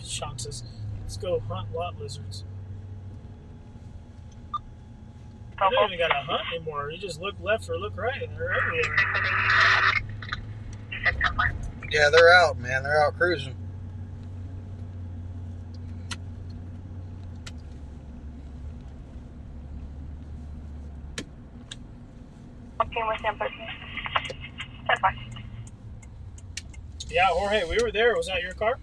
Sean says, let's go hunt lot lizards. I don't even got to hunt anymore. You just look left or look right, and they're everywhere. Yeah, they're out, man. They're out cruising. Okay, with them, but that's fine. Yeah, Jorge, we were there. Was that your car?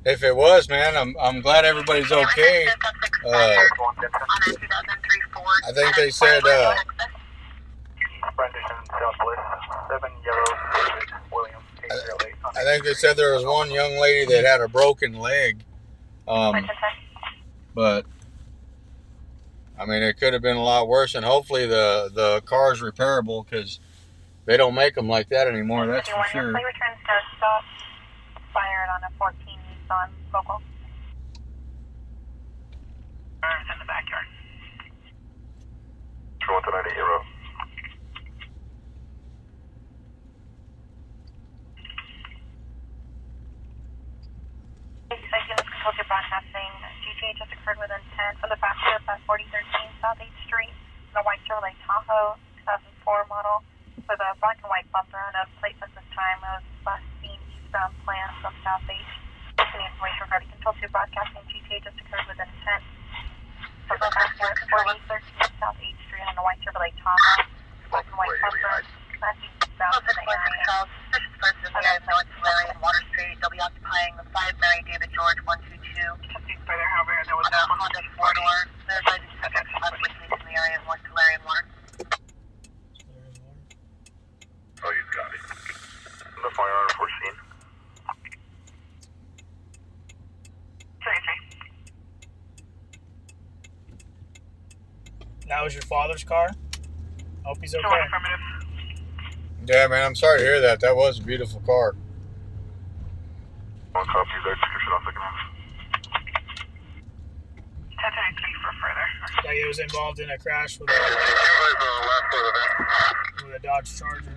If it was, man, I'm glad everybody's okay. I think they said Brendan Southwest 7 Yellow William 808. I think they said there was one young lady that had a broken leg. But I mean, it could have been a lot worse, and hopefully the car's repairable, because they don't make them like that anymore. That's for sure. Return start stop. Fired on a 14 Nissan Focal. It's in the backyard. Going to 90 Hero. Units control to broadcasting. GTA just occurred with intent for the passenger at 4013 South 8th Street. The white Chevrolet Tahoe 2004 model with a black and white bumper and a plate at this time. It was last seen eastbound plan from South 8th. Any information regarding control to broadcasting GTA just occurred with intent for the passenger at 4013 South 8th Street on the white Chevrolet Tahoe. Black and white bumper. Last seen eastbound from the area. Suspicious person we have no Larry and Water Street. They'll be occupying the 5 Mary David George 122. Something further, however, there was a Honda 4-door. There's a subject in the area of West Larry and Water. Oh, you got it. The firearm foreseen. That was your father's car? Hope he's okay. Yeah, man, I'm sorry to hear that. That was a beautiful car. One copy, their description on second half. 1033 for further. Like he was involved in a crash with a Dodge Charger.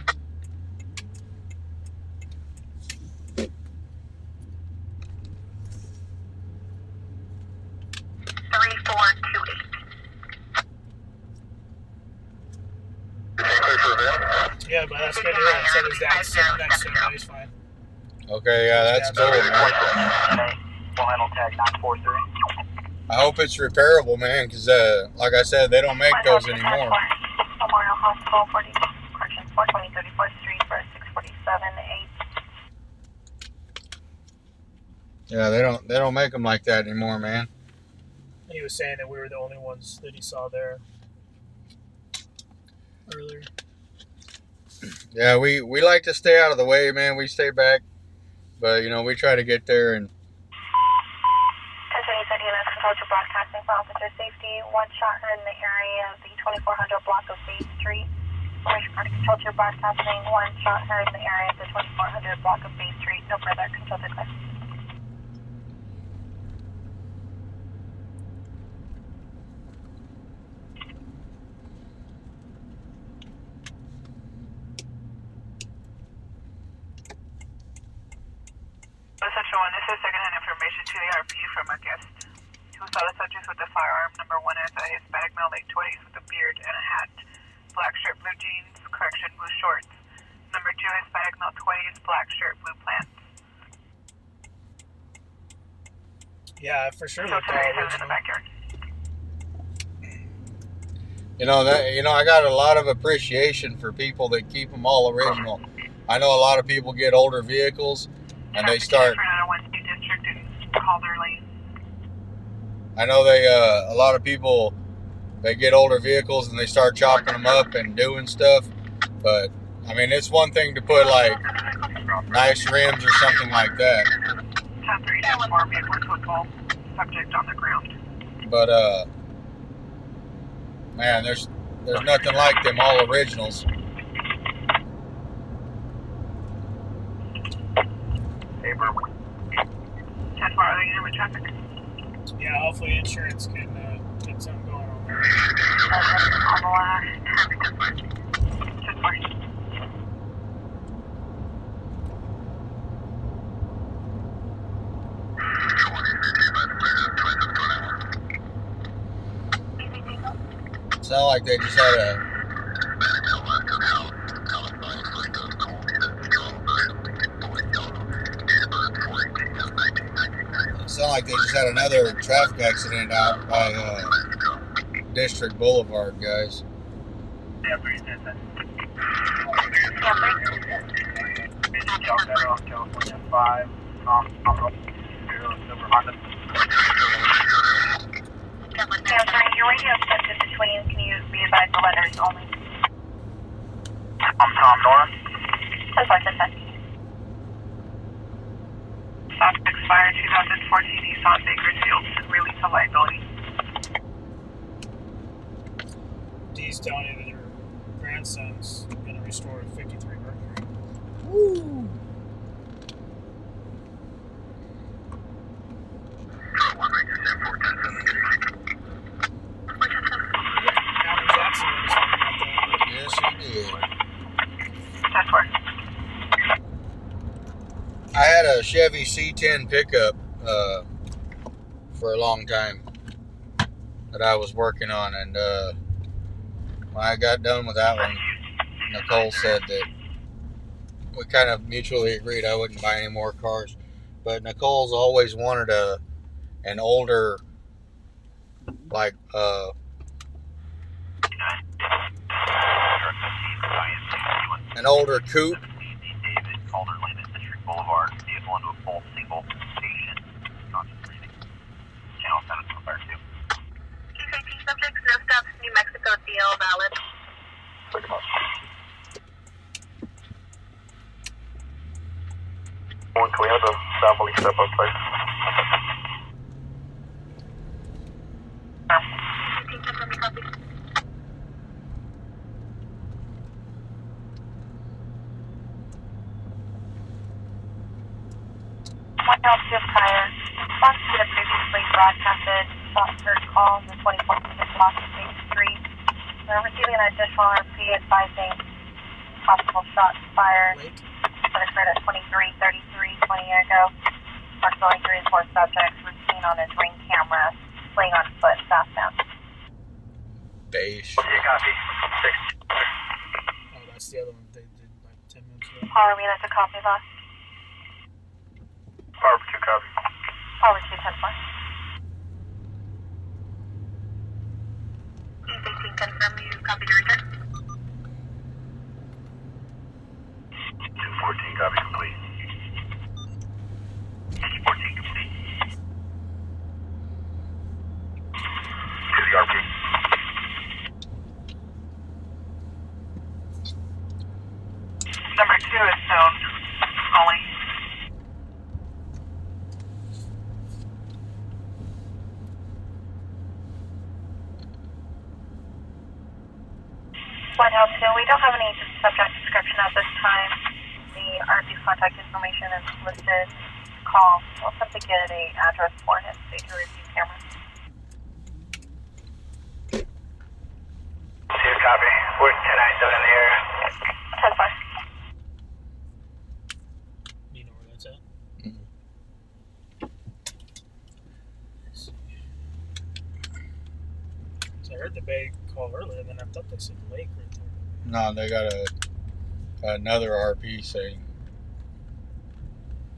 3428. Is he clear for event? Yeah, but that's good to hear. So his dad's sitting next to him, but he's fine. Okay, yeah, that's cool, man. We'll handle tag 943. I hope it's repairable, man, because, like I said, they don't make those anymore. Memorial Hospital, 420 34th Street for 647-8. Yeah, they don't make them like that anymore, man. He was saying that we were the only ones that he saw there earlier. Yeah, we like to stay out of the way, man. We stay back, but you know, we try to get there. And Continue to units control to broadcasting for officer safety. One shot heard in the area of the 2400 block of Bay Street. Information control to broadcasting. One shot heard in the area of the 2400 block of Bay Street. No further control to question. Section 1, this is secondhand information to the RP from a guest who saw the subject with a firearm. Number 1 is a Hispanic male, late 20s, with a beard and a hat. Black shirt, blue jeans, correction, blue shorts. Number 2, Hispanic male, 20s, black shirt, blue pants. Yeah, for sure. So Looked today all is in the original. backyard. I got a lot of appreciation for people that keep them all original. I know a lot of people get older vehicles and they start. I know a lot of people, they get older vehicles and they start chopping them up and doing stuff. But I mean, it's one thing to put like nice rims or something like that. Subject on the ground. But man, there's nothing like them all originals. Hey, bro. 10-4, are they with traffic? Yeah, hopefully insurance can get something going on there. On the last 10-4. Sound like they just had a. Sound like they just had another traffic accident out by District Boulevard, guys. Yeah, pretty good. California 5, Silver Honda. Your radio steps in between. Can you be advised the letters only? I'm Tom Nora. That's fine, that's fine. South expired 2014 Nissan Bakersfield, release of liability. Dee's telling you that your grandson's going to restore a 53 Mercury. Woo! Alan Jackson was talking about that. Yes, he did. 10-4. I had a Chevy C10 pickup for a long time that I was working on, and when I got done with that one, Nicole said that we kind of mutually agreed I wouldn't buy any more cars. But Nicole's always wanted an older, like an older coupe. Boulevard, vehicle into a full single station. Concentrating. Channel 7 to fire 2. Subjects, no stops, New Mexico DL valid. One Toyota, family step up, please. One help shift tire. Response to the previously broadcasted shot heard call on the 24th block of Bay Street. We're receiving an additional RP advising possible shots fired that occurred at 23:33 20 years ago. Approximately 3 to 4 subjects were seen on his ring camera fleeing on foot southbound. Beige. Okay, copy. 6. Oh, that's the other one. They Power me, that's a copy loss. Power 2 copy. Power 2, 10-4. Can confirm you copy your return? 214 copy complete. 14 complete. To the RP. Number 2 is known. Only. One L2, we don't have any subject description at this time. The RP's contact information is listed. Call. We'll simply get a address for him so you can review camera. 2 copy. We're 1097 in the air. 10-4. Do you know where that's at? So I heard the Bay call earlier, and then I thought they said Lake right there. No, they got another RP saying.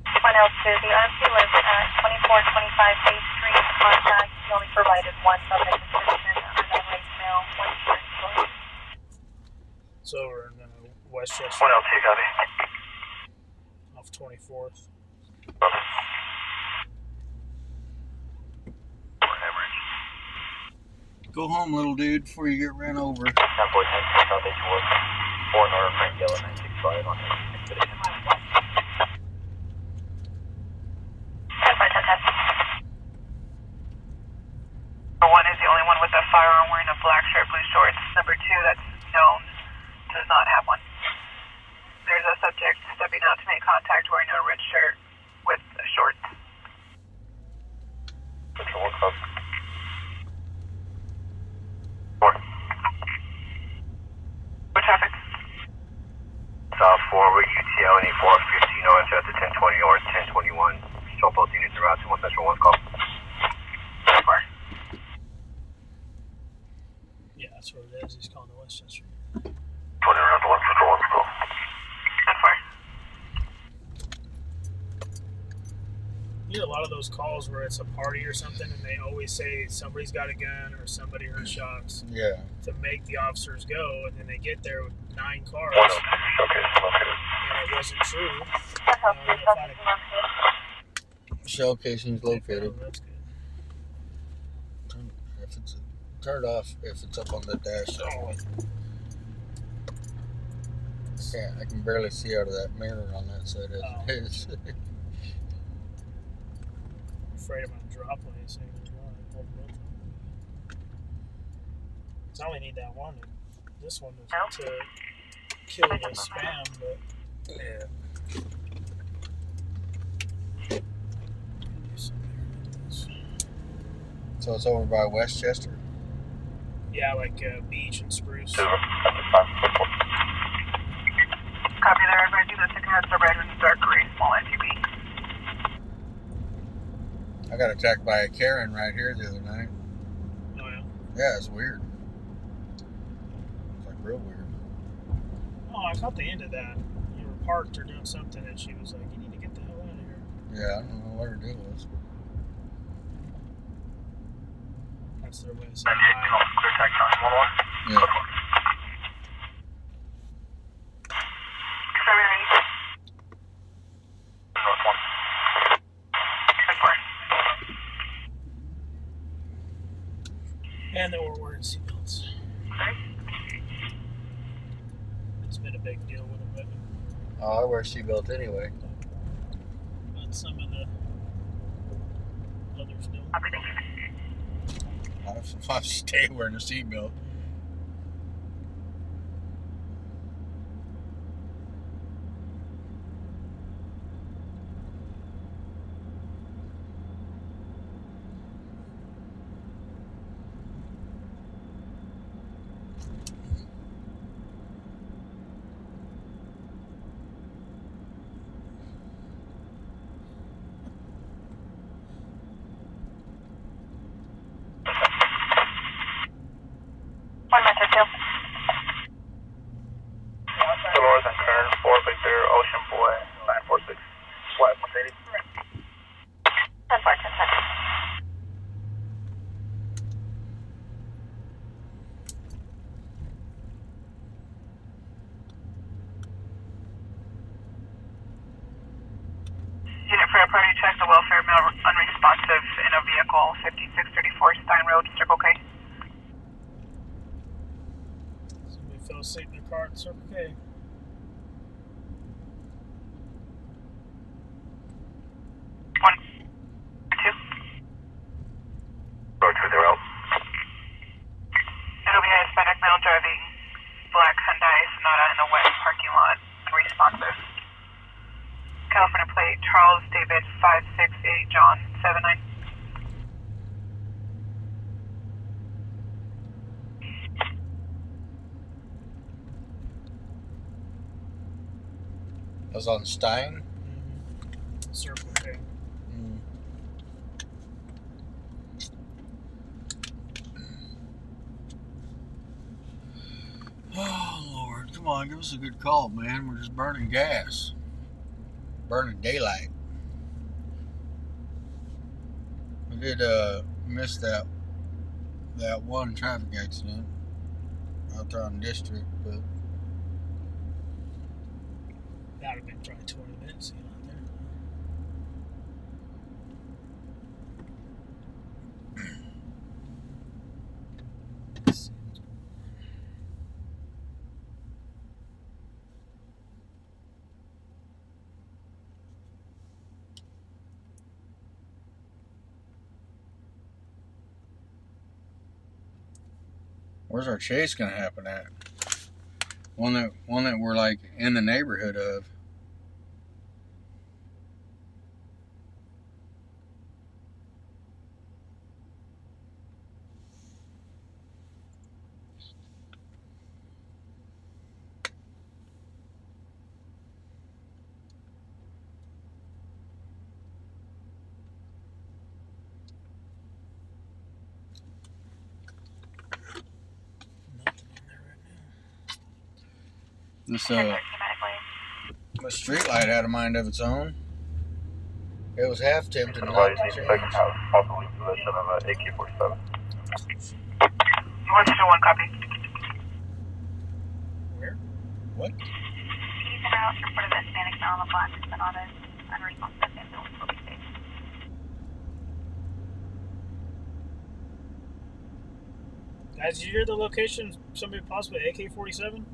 1L2, the RP was at 2425 Bay Street. Contact. He only provided one subject description, another voicemail, one short story. It's over in Westchester, 1L2 copy. off 24th. Go home, little dude, before you get ran over. 10-4, 10-4, South H Ward. 4 North Frank Yellow 965 on the expedition. 10-4, 10-10. Number 1 is the only one with a firearm wearing a black shirt, blue shorts. Number 2, that's known, does not have one. There's a subject stepping out to make contact wearing a red shirt with shorts. Central 1 Club. 4. What traffic? South 4, we're UTL and 415 on at the 1020 or 1021. Show both units around to 1 Central 1 call. 4. Yeah, that's where it is. He's calling to Westchester. 20 around to 1 Central 1 call. 10-4. You get a lot of those calls where it's a party or something, and they always say somebody's got a gun or somebody heard shots Yeah. to make the officers go, and then they get there with 9 cars, 1L2 showcase located. and it wasn't true. 1L2, subject located. Shell casing's located. Oh, that's good. If it's turn it off if it's up on the dash. Oh, I can barely see out of that mirror on that side. Oh. It is. afraid I'm gonna drop one of these things. Hold both of them. 'Cause I only need that one. This one is to kill the spam, but Yeah. So it's over by Westchester. yeah, like Beach and Spruce. Silver. Copy there. I'm going to do the ticket as the red and dark gray small SUV. I got attacked by a Karen right here the other night. Oh yeah. Yeah, it's weird. It's like real weird. Oh, I caught the end of that. You were parked or doing something, and she was like, "You need to get the hell out of here." Yeah, I don't know what her deal was. That's their way of saying 98, hi. clear tag 911. Yeah. North 1. And they were wearing seatbelts. It's been a big deal with them, Oh, I wear a seatbelt anyway. but some of the others don't. I stay wearing a seatbelt. unresponsive in a vehicle, 5634 Stein Road, Circle K. Somebody fell asleep in the car at Circle K. It'll be a Hispanic male driving black Hyundai Sonata in the west parking lot, unresponsive. California plate, Charles David 568 John 79. That was on Stein. Circle K. Oh Lord, come on, give us a good call, man. We're just burning gas, burning daylight. We did miss that one traffic accident out there on District, but That would have been probably 20 minutes, you know, out there. Let's see what's going where's our chase gonna happen at? One that we're like in the neighborhood of. Nothing on there right now. This street light had a mind of its own. It was half tempted not Advise to the change. second house, possibly possession of an AK-47. 161 copy. Where? What? Keys and routes reported that Hispanic male on the black Sonata is unresponsive and will be safe. Guys, did you hear the location? Somebody possibly AK-47?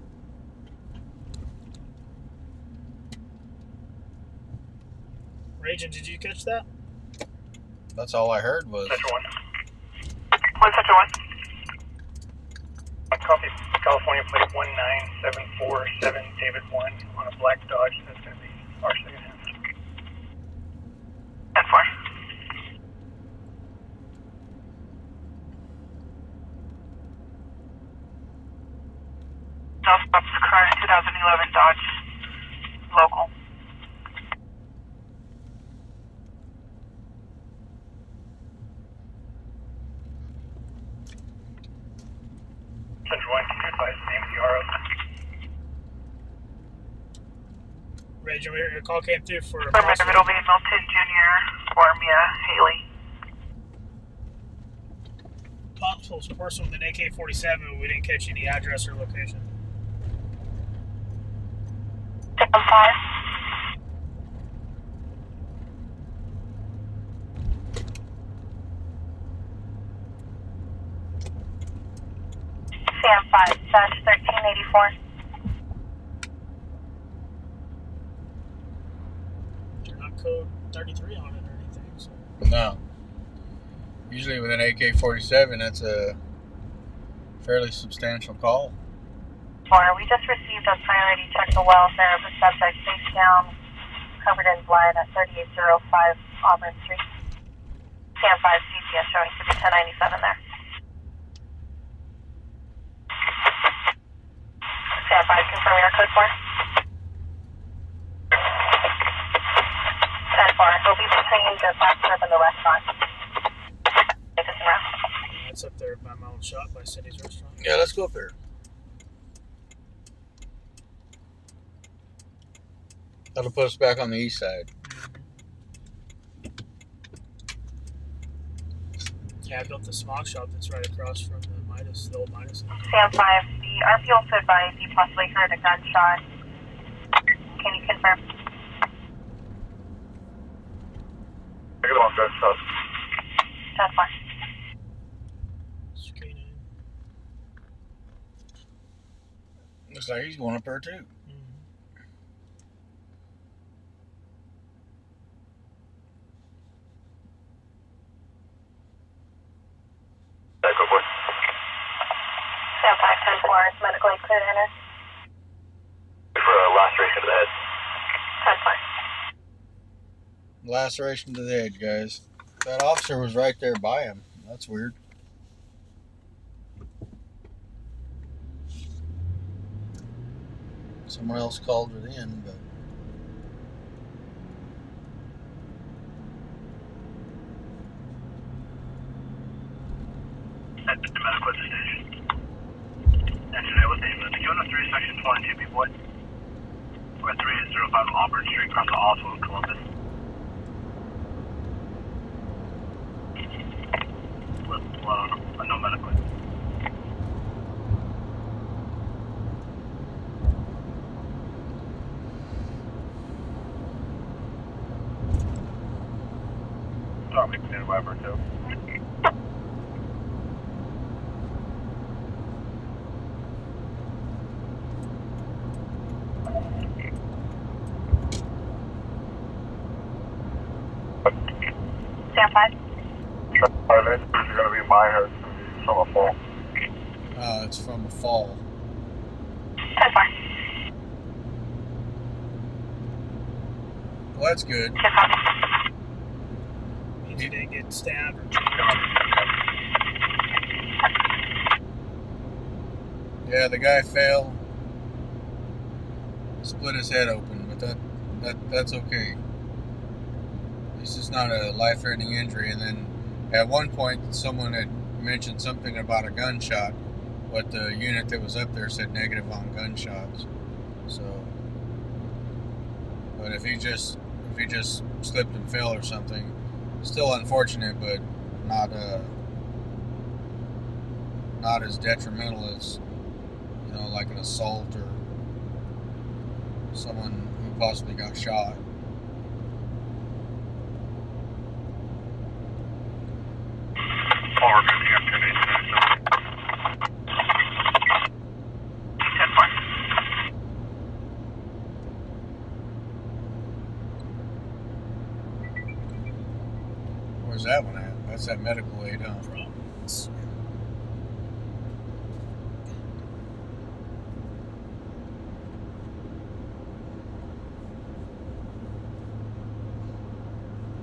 Raging, did you catch that? That's all I heard was. Central 1. 171. Copy. California plate 19747 David 1 on a black Dodge. That's going to be our second half. 10-4. South Stops current 2011 Dodge local. Central 1, can you advise the name of the RO? Raging, your call came through for a Affirmative, it'll be Milton Jr. or Mia Haley. possible person with an AK-47, but we didn't catch any address or location. 5. Sam 5-1384. You're not code 33 on it or anything, so. No. Usually with an AK-47, that's a fairly substantial call. We just received a priority check the welfare of the subject face down, covered in blood at 3805 Auburn Street. Sam 5 GPS showing 1097 there. Sam 5 confirming our code 4. 10-4. He'll be between the black strip and the restaurant. That's up there by my old shop by City's Restaurant. Yeah, let's go up there. That'll put us back on the east side. Yeah, I built the smoke shop that's right across from the Midas, the old Midas. Sam 5, the RP also advised you possibly heard a gunshot. Can you confirm? Good one. good stuff. 10-4. It's K9. Looks like he's going up there too. Go boy. 10-5, 10-4, medically cleared to enter. For a laceration to the head. 10-4. Laceration to the head, guys. That officer was right there by him. That's weird. Someone else called it in, but At the medical at the station. Answer that with name. Unit 3, Section 22, B-Boy. We're at 3805 Auburn Street, across the hospital in Columbus. With no medical. Sorry, we can Weber too. Stand 5. This is going to be my head from a fall. it's from a fall. 10-4. Well, that's good. Means he didn't get stabbed or Yeah, the guy fell, split his head open, but that's okay. This is not a life-threatening injury. And then at one point, someone had mentioned something about a gunshot, but the unit that was up there said negative on gunshots. So, but if he just slipped and fell or something, still unfortunate, but not as detrimental as, like an assault or someone who possibly got shot. Forward, moving up to the 10-4. Where's that one at? That's that medical aid, huh?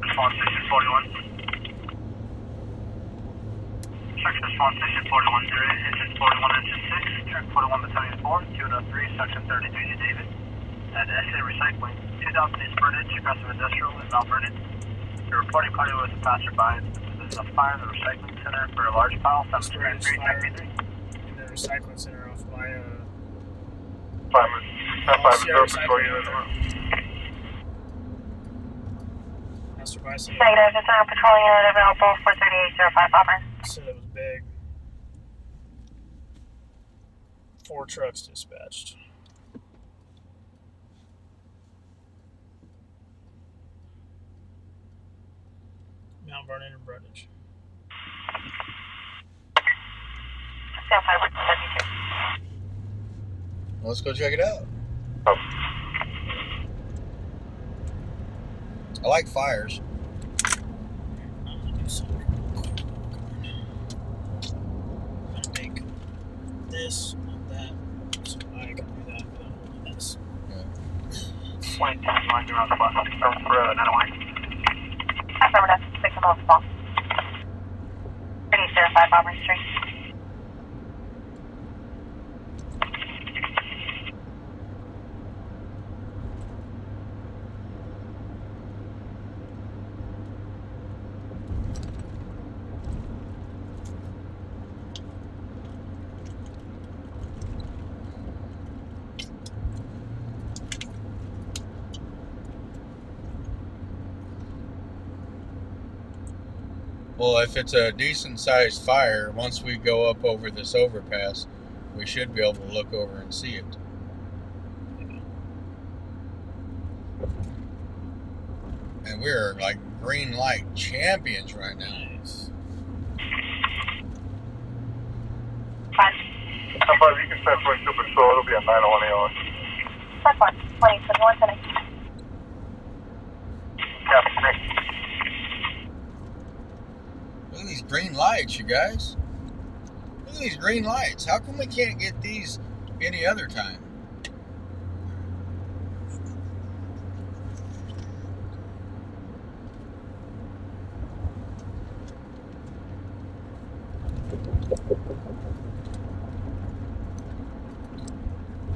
Response Station 41. Section Response Station 41, engine 41, engine 6, track 41, battalion 4, 203, section 33 to David. At SA Recycling, 2000 East Burnage, aggressive industrial in Mount Vernon. The reporting party was a passerby. This is a fire in the recycling center for a large pile. 733, fire in the recycling center off by passerby said Negative, it's our patrolling unit available for 3805 Auburn. it was big. 4 trucks dispatched. Mount Vernon and Brundage. Stand 5 with 72. Well, let's go check it out. I like fires. I'm gonna do something real quick. I'm gonna make this and that so I can do that without holding this. Yeah. Point 10, line around the bus, for another line. Affirmative, 6 above the ball. 3805 Auburn Street. Well, if it's a decent-sized fire, once we go up over this overpass, we should be able to look over and see it. And we're like green light champions right now. Nice. Fine. How far you can set for Super Soul? It'll be a 901 AON. That's fine. 2021 setting. Look at these green lights, you guys. Look at these green lights. How come we can't get these any other time?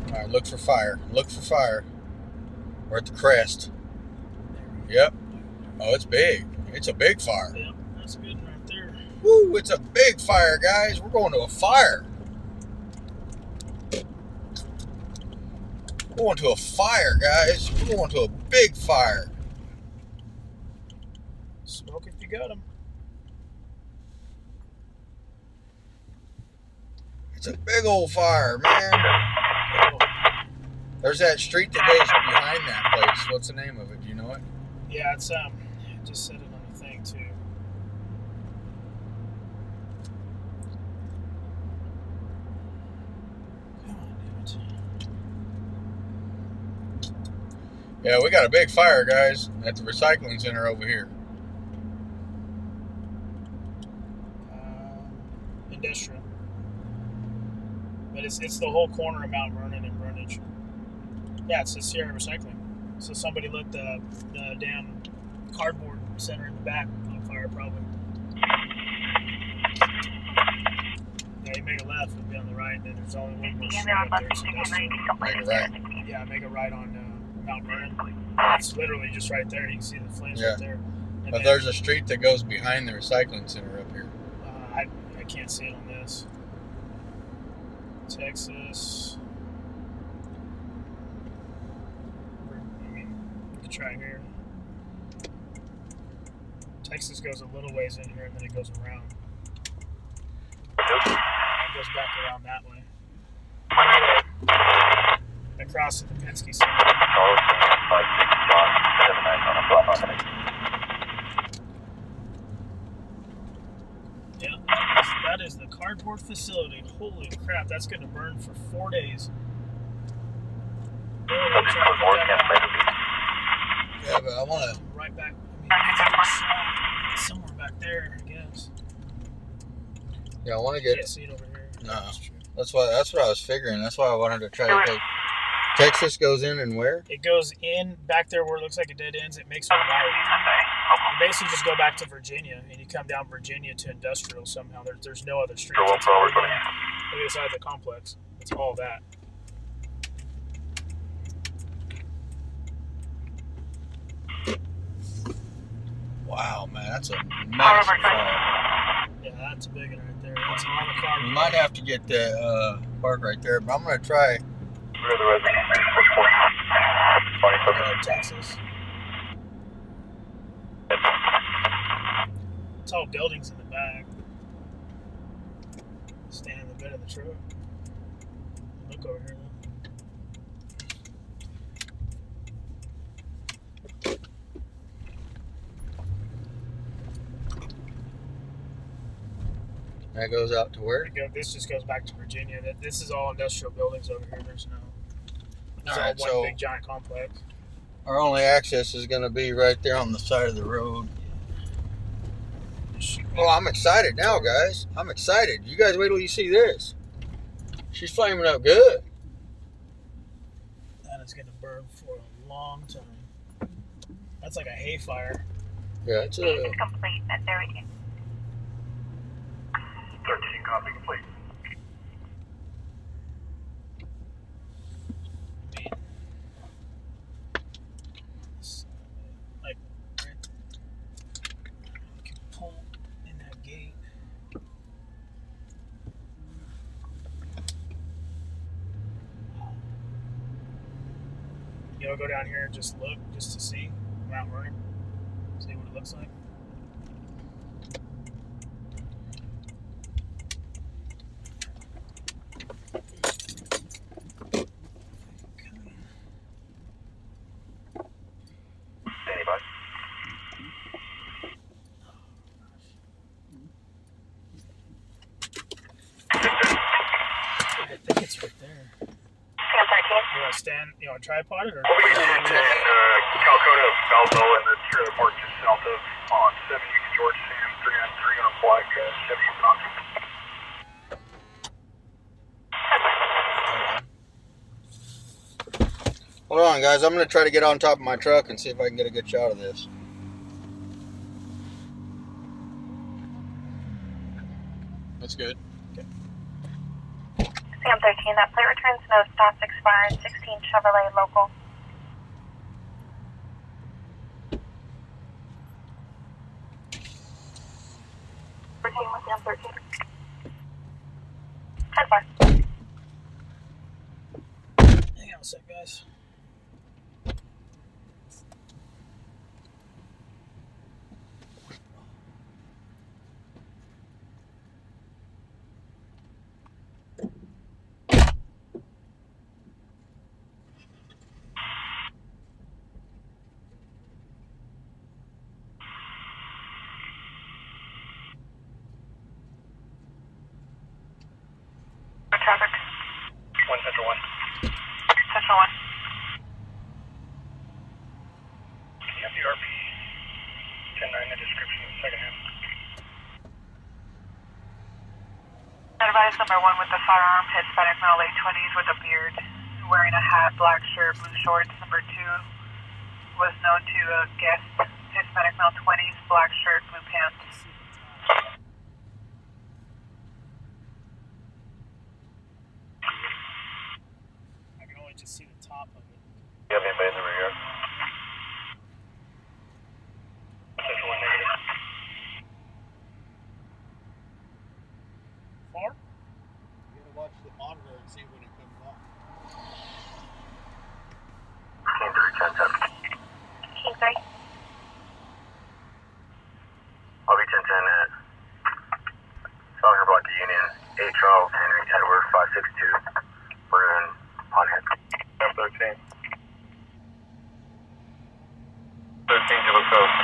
All right, look for fire. Look for fire. We're at the crest. Yep. Oh, it's big. It's a big fire. Yep, that's a good one right there. Woo, it's a big fire, guys. We're going to a fire. We're going to a fire, guys. We're going to a big fire. Smoke if you got them. It's a big old fire, man. There's that street that goes behind that place. What's the name of it? Do you know it? Yeah, it's I just said it on the thing too. Come on, damn it. Yeah, we got a big fire, guys, at the recycling center over here. Industrial. But it's the whole corner of Mount Vernon and Brundage. Yeah, it's the Sierra Recycling. So somebody lit the damn cardboard center in the back on fire, probably. Yeah, you make a left, it'll be on the right, and then there's only one more street up there. So Make it right. yeah, make a right on Mount Vernon. It's literally just right there. You can see the flames right there. And But there's a street that goes behind the recycling center up here. I can't see it on this. Texas. I mean, you can try here. Texas goes a little ways in here and then it goes around. It goes back around that way. Across to the Penske Center. Yeah, that is the cardboard facility. Holy crap, that's going to burn for 4 days. Yeah, but I want to. Right back. I mean, somewhere back there, I guess. Yeah, I want to Can't get. see it over here. No, that's what I was figuring. That's why I wanted to try to take. Texas goes in and where? It goes in back there where it looks like it dead ends. It makes a right. You basically just go back to Virginia, and you come down Virginia to Industrial somehow. There's no other streets. It's all the other side of the complex. It's all that. Wow, man, that's a massive fire. Yeah, that's a big one right there. That's all the car. We might have to get that park right there, but I'm gonna try. Texas. It's all buildings in the back. Stand in the bed of the truck. Look over here, though. That goes out to where? This just goes back to Virginia. This is all industrial buildings over here. There's no. It's Alright, all so- one big giant complex. Our only access is gonna be right there on the side of the road. Well, I'm excited now, guys. I'm excited. You guys wait till you see this. She's flaming up good. That is going to burn for a long time. That's like a hay fire. Yeah, it's a. It's complete at 30. 13, copy complete. I mean, it's like right, you can pull in that gate. You know, go down here and just look, just to see Mount Vernon, see what it looks like. You want to stand? You want to tripod it or? We'll be in Calcutta, Balboa, and the trailer park just south of on 70 George Sam 393 on a black Chevy Bronco. Hold on, guys. I'm going to try to get on top of my truck and see if I can get a good shot of this. That's good. Sam 13, that plate returns no stops expired, 16 Chevrolet local. Sam 13. 10-4. Hang on a sec, guys. Traffic. 1 Central 1. Central 1. Can you have the RP 10-9, the description of the second half? Advise number 1 with the firearm, Hispanic male, late 20s with a beard, wearing a hat, black shirt, blue shorts. Number 2 was known to a guest, Hispanic male, 20s, black shirt, blue pants. I can only just see the top of it. You have anybody in the rear? Central 1 negative. Far? You got to watch the monitor and see when it comes on. Team 3, 10-10. Team 3. I'll be 10-10 at Soccer Block Union, 8 Charles Henry Edward 562, Maroon, Pontiac. 13. 13 to the coast.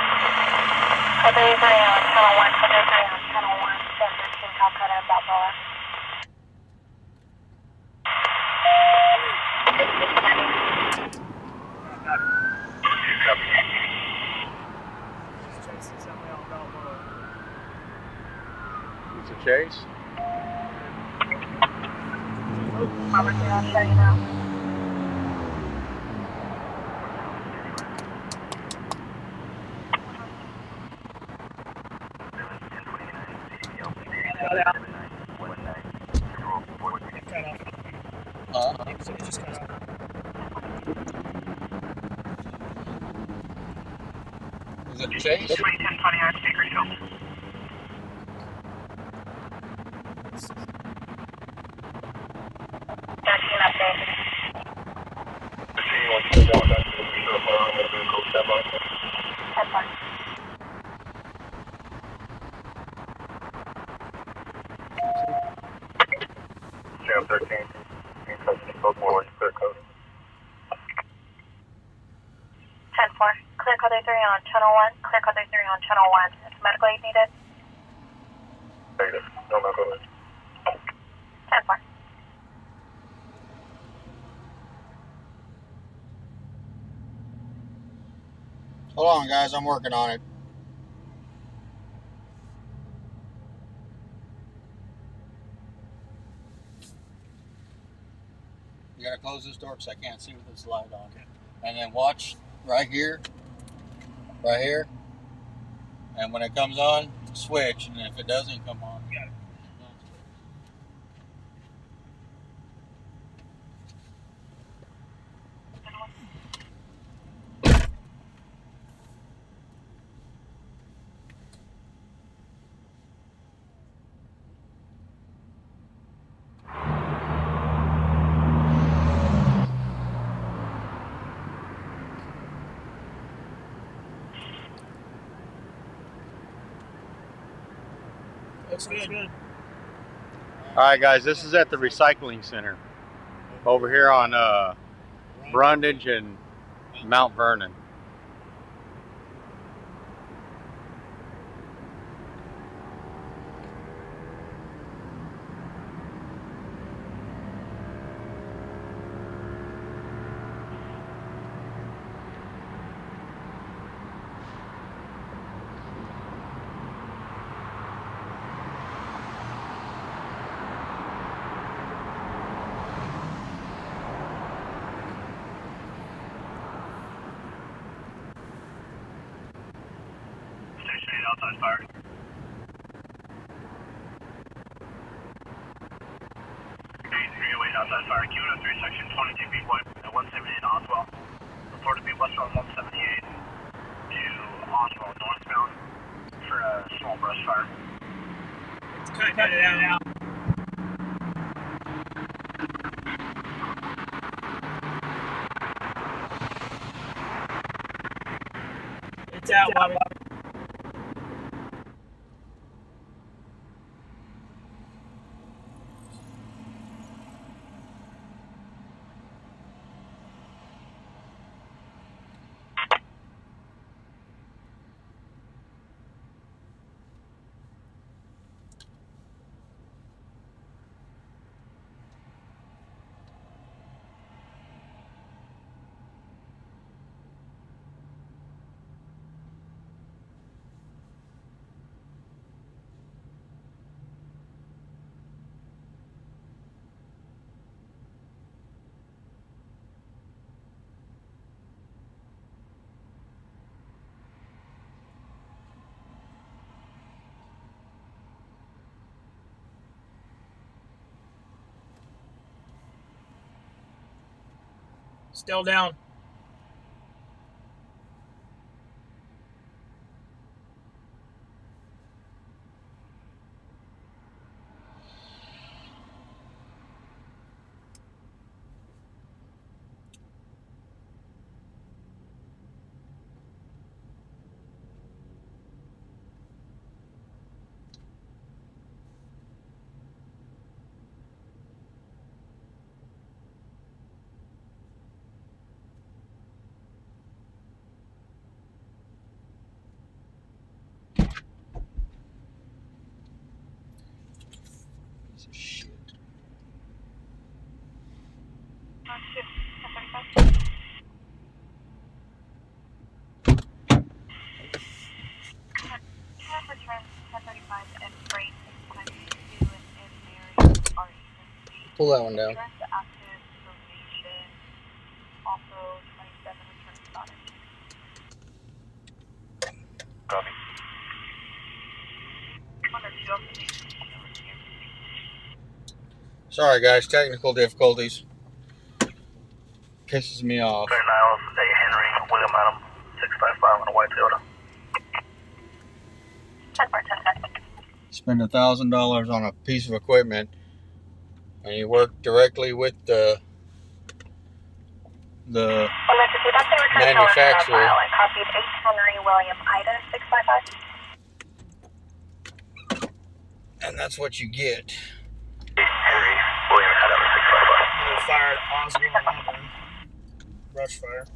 Code 3 on Channel 1, Code 3 on Channel 1, Sam 13, Calcutta, Balboa. Just chasing somebody on Balboa. It's a chase. Robert, I'll show you now. It cut off. It just cut off. Is it a chase? 2010 Pontiac, Bakersfield. Sam 13. Code 4, clear code. 10-4. Clear Code 3 on Channel 1. Clear Code 3 on Channel 1. Is medical aid needed? Negative. No medical aid. 10-4. Hold on, guys. I'm working on it. You gotta close this door because I can't see with this light on. And then watch right here, and when it comes on, switch. And if it doesn't come on, Got it. Looks good. All right, guys, this is at the recycling center over here on Brundage and Mount Vernon. outside fire. Outside fire, Q103, section 22 feet wide at 178 Oswell. Report to be westbound 178 to Oswell, northbound for a small brush fire. Cut it out. It's out, Bobby. Still down. Shit. Pull that one down. Copy. Sorry guys, technical difficulties. Pisses me off. Clear Niles, A. Henry, William Adam, 655 on a white Toyota. Spend $1,000 on a piece of equipment and you work directly with the manufacturer. I copied 8 Henry William Ida 655. And that's what you get. Henry, William Adam, 655. Fired Oswald. Brush fire.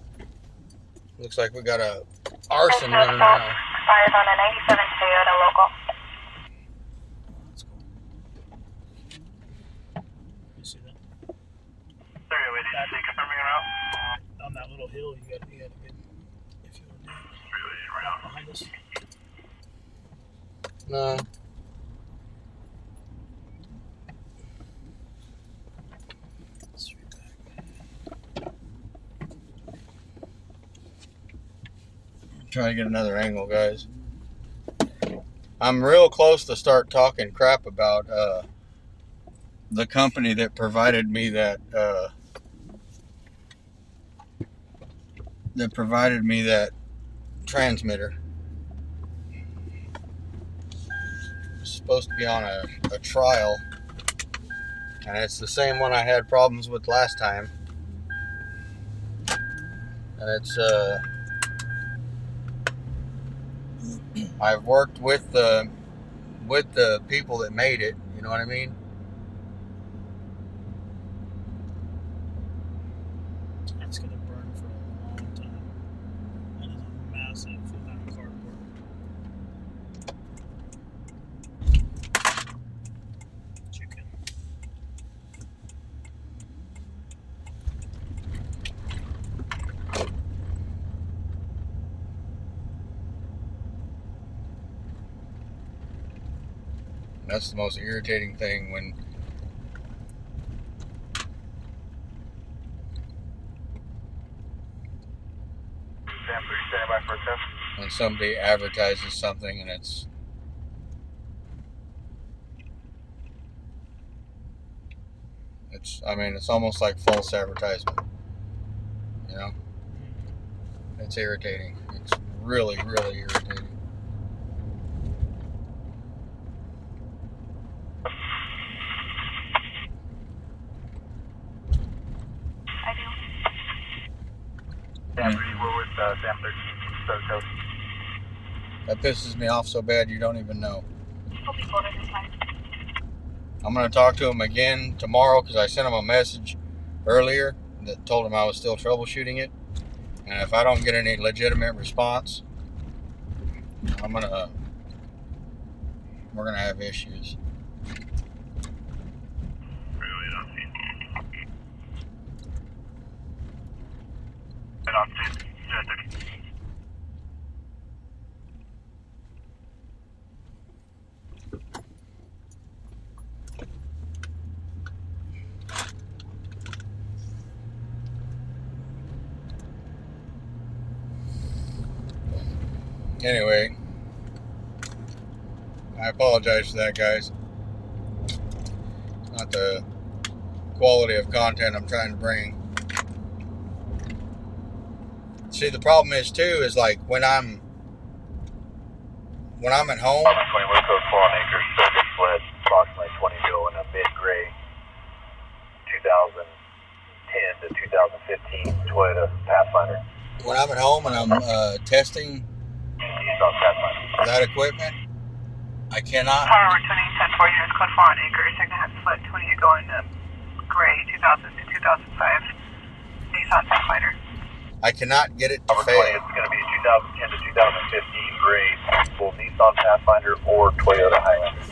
Looks like we got a arson running around. Fired on a 97 Toyota local. You see that? 308, did you see confirming your route? On that little hill, you got a good. If you were 308 route. behind us. No. Try to get another angle, guys. I'm real close to start talking crap about the company that provided me that transmitter. It's supposed to be on a trial, and it's the same one I had problems with last time. And it's I've worked with the people that made it, you know what I mean? That's gonna burn for a long time. That is a massive amount of cardboard. Chicken. That's the most irritating thing when when somebody advertises something and it's I mean, it's almost like false advertisement. You know? It's irritating. It's really, really irritating. I do. Sam, we're with Sam 13, South Coast. That pisses me off so bad you don't even know. He'll be called every time. I'm going to talk to him again tomorrow because I sent him a message earlier that told him I was still troubleshooting it. And if I don't get any legitimate response, we're going to have issues. Anyway, I apologize for that, guys. It's not the quality of content I'm trying to bring. See, the problem is too is like when I'm at home. 20 West Coast 4 on acres, circuit split, approximately 20 mil in a mid-gray 2010 to 2015 Toyota Pathfinder. When I'm at home and I'm testing that equipment, I cannot. Power returning 10-4 units, code 4 on acres. You're going to have split 20 to go in gray 2000 to 2005 Nissan Pathfinder. I cannot get it to Number fail. 20, it's going to be 2010 to 2015 gray, full Nissan Pathfinder or Toyota Highlander.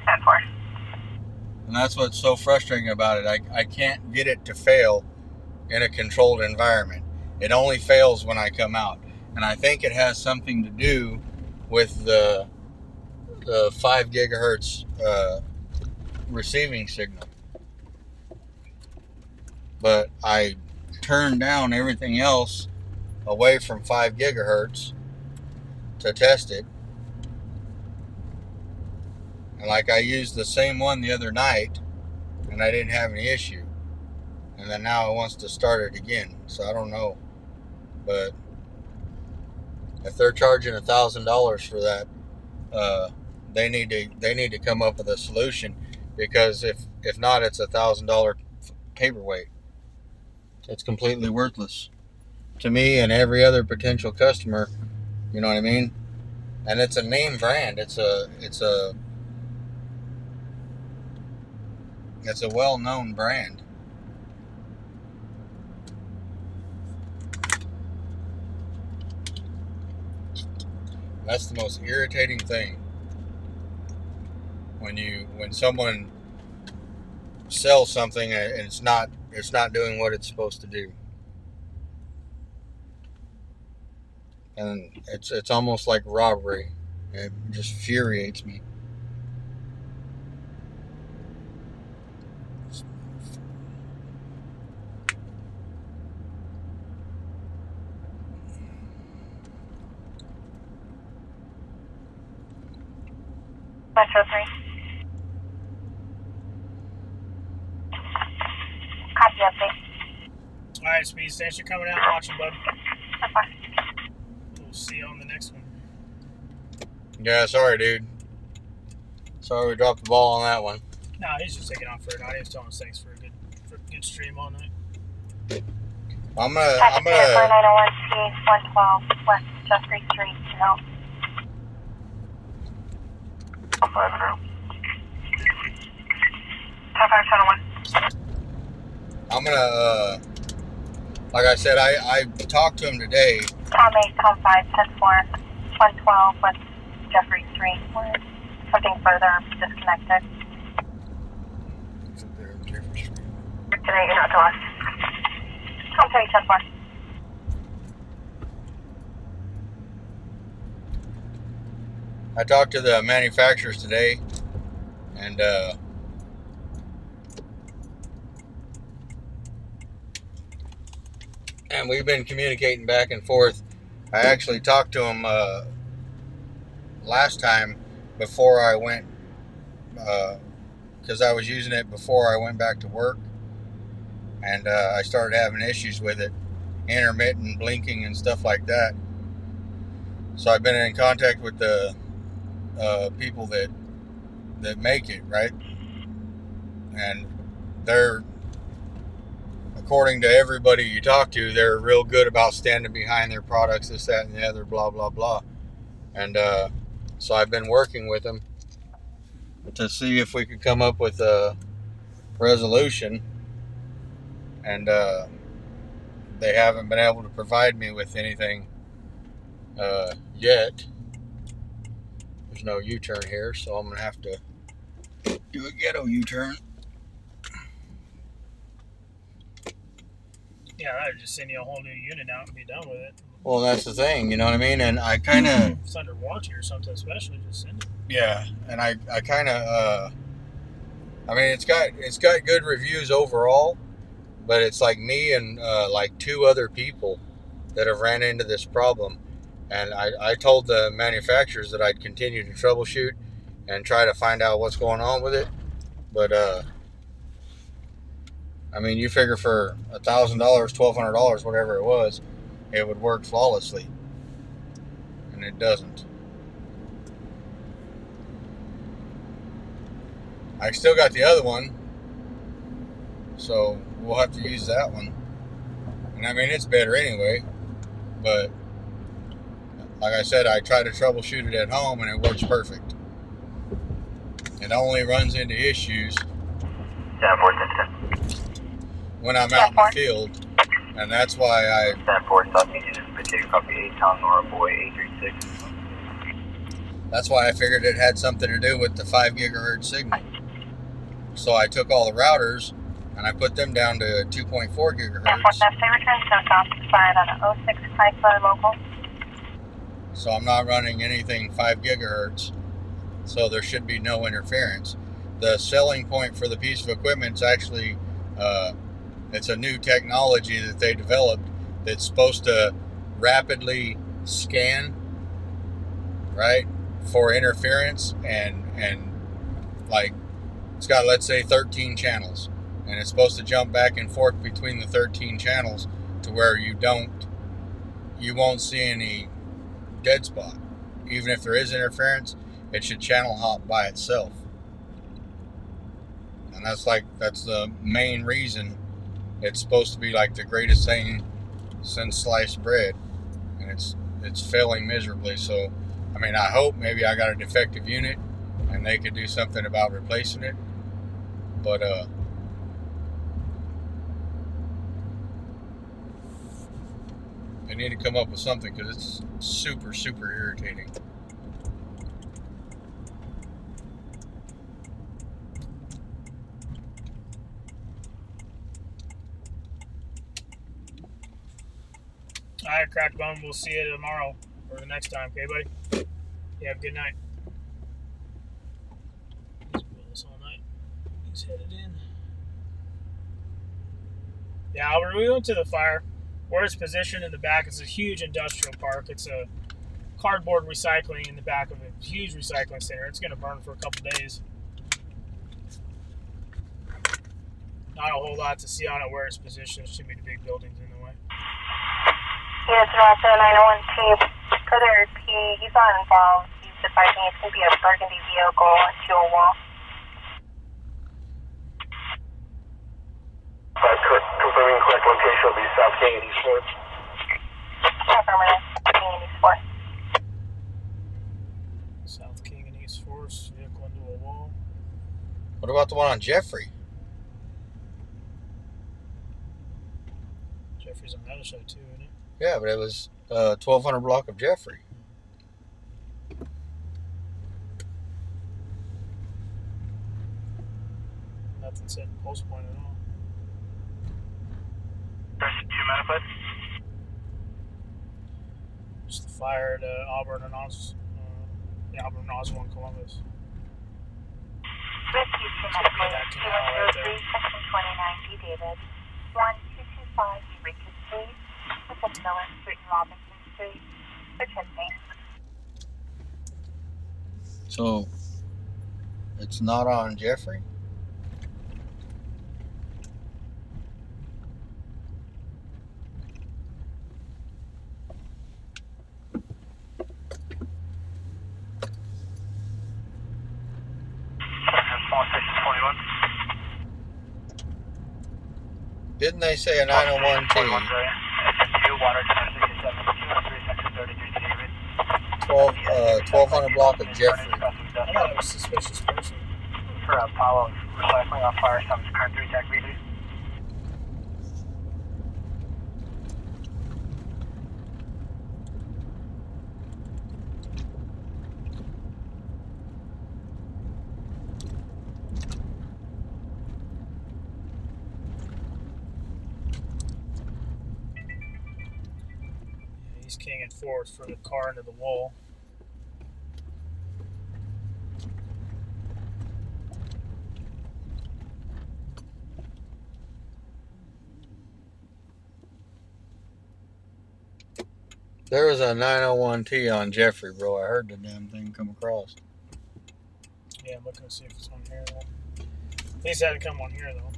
10-4. And that's what's so frustrating about it. I can't get it to fail in a controlled environment. It only fails when I come out. And I think it has something to do with the 5 gigahertz receiving signal. But I turned down everything else away from 5 gigahertz to test it. And like I used the same one the other night and I didn't have any issue. And then now it wants to start it again. So I don't know. But if they're charging $1,000 for that, they need to come up with a solution, because if not, it's $1,000 paperweight. It's completely worthless to me and every other potential customer. You know what I mean? And it's a name brand. It's a well-known brand. That's the most irritating thing. When someone sells something and it's not doing what it's supposed to do. And it's almost like robbery. It just infuriates me. Metro 3. Copy update. Alright, Speeds, thanks for coming out and watching, bud. That's fine. We'll see you on the next one. Yeah, sorry, dude. Sorry we dropped the ball on that one. No, he's just taking off for an audience, telling us thanks for a good stream all night. I'm gonna 4901 P 112 West Jeffrey Street, no. 5-0. 10-5-10-1. I'm gonna like I said, I talked to him today. Tom 8, Tom 5, 10-4, 112 West Jeffrey Street. We're something further disconnected. Today, you're not to us. Tom 3, 10-4. I talked to the manufacturers today, and we've been communicating back and forth. I actually talked to him last time before I went, because I was using it before I went back to work, and I started having issues with it, intermittent blinking and stuff like that. So I've been in contact with the people that make it, right? And they're, according to everybody you talk to, they're real good about standing behind their products, this, that, and the other, blah, blah, blah. And so I've been working with them to see if we could come up with a resolution. And they haven't been able to provide me with anything yet. There's no U-turn here, so I'm going to have to do a ghetto U-turn. Yeah, I'd just send you a whole new unit out and be done with it. Well, that's the thing, you know what I mean? And I kind of... If it's under warranty or something, especially, just send it. Yeah, and I kind of... I mean, it's got good reviews overall, but it's like me and like 2 other people that have ran into this problem. And I told the manufacturers that I'd continue to troubleshoot and try to find out what's going on with it. But, I mean, you figure for $1,000, $1,200, whatever it was, it would work flawlessly. And it doesn't. I still got the other one, so we'll have to use that one. And I mean, it's better anyway, but like I said, I try to troubleshoot it at home and it works perfect. It only runs into issues when I'm out in the field, and that's why I... That's why I figured it had something to do with the 5 gigahertz signal. So I took all the routers and I put them down to 2.4 gigahertz. So I'm not running anything 5 gigahertz. So there should be no interference. The selling point for the piece of equipment is actually, it's a new technology that they developed that's supposed to rapidly scan, right, for interference, and like, it's got, let's say, 13 channels, and it's supposed to jump back and forth between the 13 channels to where you won't see any dead spot. Even if there is interference, it should channel hop by itself. And that's the main reason it's supposed to be like the greatest thing since sliced bread, and it's failing miserably. So I mean, I hope maybe I got a defective unit and they could do something about replacing it. But they need to come up with something, because it's super, super irritating. Alright, Crackbone, we'll see you tomorrow or the next time, okay, buddy? You have a good night. He's doing this all night. He's headed in. Yeah, we went to the fire. Where it's positioned in the back, it's a huge industrial park. It's a cardboard recycling in the back of a huge recycling center. It's going to burn for a couple days. Not a whole lot to see on it where it's positioned. There's too many big buildings in the way. Yes, Roger, 901 T. Further repeat, he's not involved. He's advising it's going to be a burgundy vehicle into a wall. Confirming correct location will be South King and East 4th. Affirmative, King and East 4th. South King and East 4th, vehicle into a wall. What about the one on Jeffrey? Jeffrey's on the other side too, isn't it? Yeah, but it was 1200 block of Jeffrey. Nothing set in post point at all. Do you manifest? Just the fire at Auburn and Oswald in Columbus. Rescue to Medical 203, Section 29, D. David. 1225 Eureka Street, Pacific Miller Street and Robinson Street. for 10 days. So it's not on Jeffrey? Didn't they say a 901T? 1200 block of Jeffrey. I thought it was a suspicious person. For Apollo recycling on fire, summons current 3 tech VD. He's king and forth for the car into the wall. There was a 901T on Jeffrey, bro. I heard the damn thing come across. Yeah, I'm looking to see if it's on here though. At least it had to come on here though.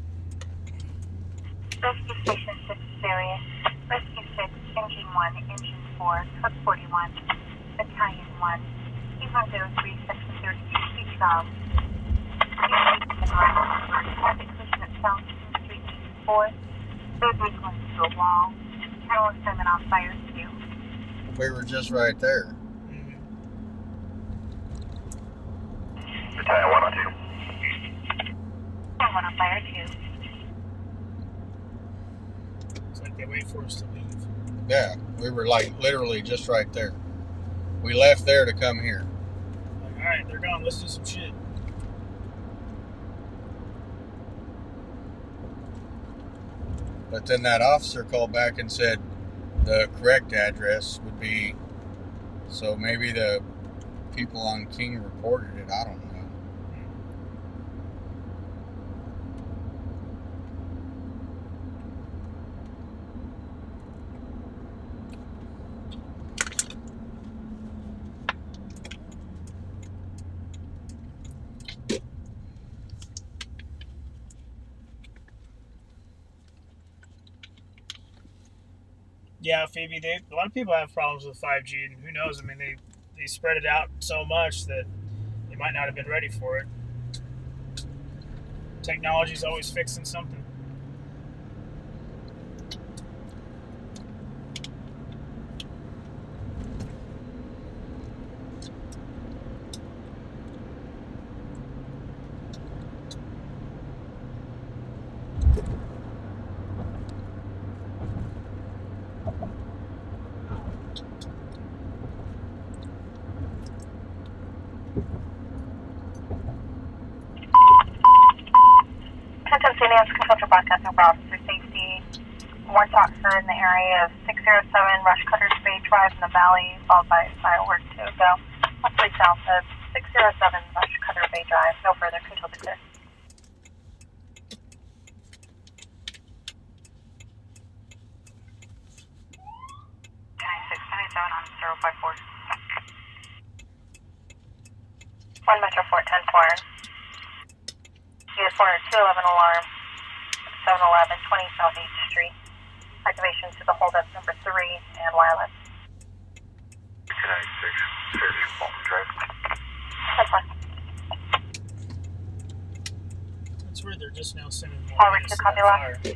Rescue Station 6 area. Rescue 6, Engine 1, Engine 4, Cook 41, Battalion 1, T103, Section 32, Beach South. Traffic collision at South Street 4. Third vehicle into a wall. Channel experiment on fire 2. We were just right there. Battalion 102. And 1 on fire 2. It's like they wait for us to leave. Yeah, we were like literally just right there. We left there to come here. Like, alright, they're gone. Let's do some shit. But then that officer called back and said the correct address would be, so maybe the people on King reported it. I don't know. Yeah, Phoebe, a lot of people have problems with 5G, and who knows? I mean, they spread it out so much that they might not have been ready for it. Technology's always fixing something. Control for broadcasting for officer safety. One talk heard in the area of 607 Rush Cutters Bay Drive in the Valley, followed by firework to go. Roughly south of 607 Rush Cutter Bay Drive. No further. Control to clear. 10-6-97 on 054. 1 Metro 410-4. Unit 40211 alarm. 711 20 South 8th Street. Activation to the holdup number 3 and wireless. 296, Fairview, Bolton Drive. That's fine. That's weird. They're just now sending more Forward units to to copy that left. fire.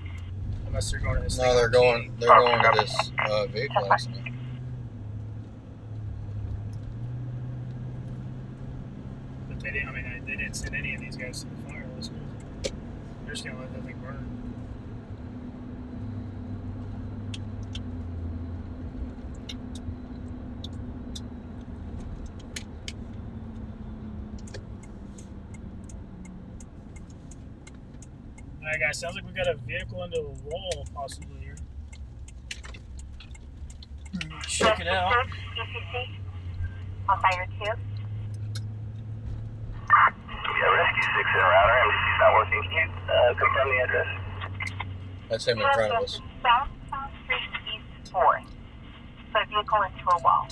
Unless they're going to this No, thing they're on going. King. They're going to this vehicle accident. But they didn't. I mean, they didn't send any of these guys to the fire. That's good. They're just gonna let that thing burn. Alright guys, sounds like we got a vehicle into a wall possibly here. Check it out. ECC. On fire 2. Yeah, Rescue 6 in a router. MDC's not working. Can you confirm the address? That's him in front of us. South Street East 4. The vehicle into a wall.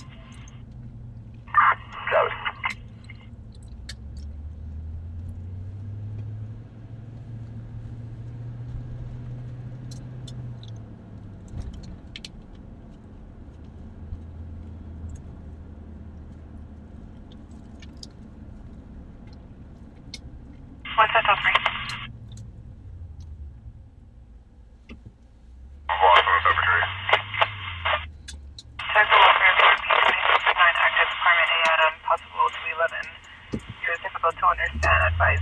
What's that, 3? Cycle welfare, P2669, active Department A add-on, possible to 11. You're difficult to understand, advice.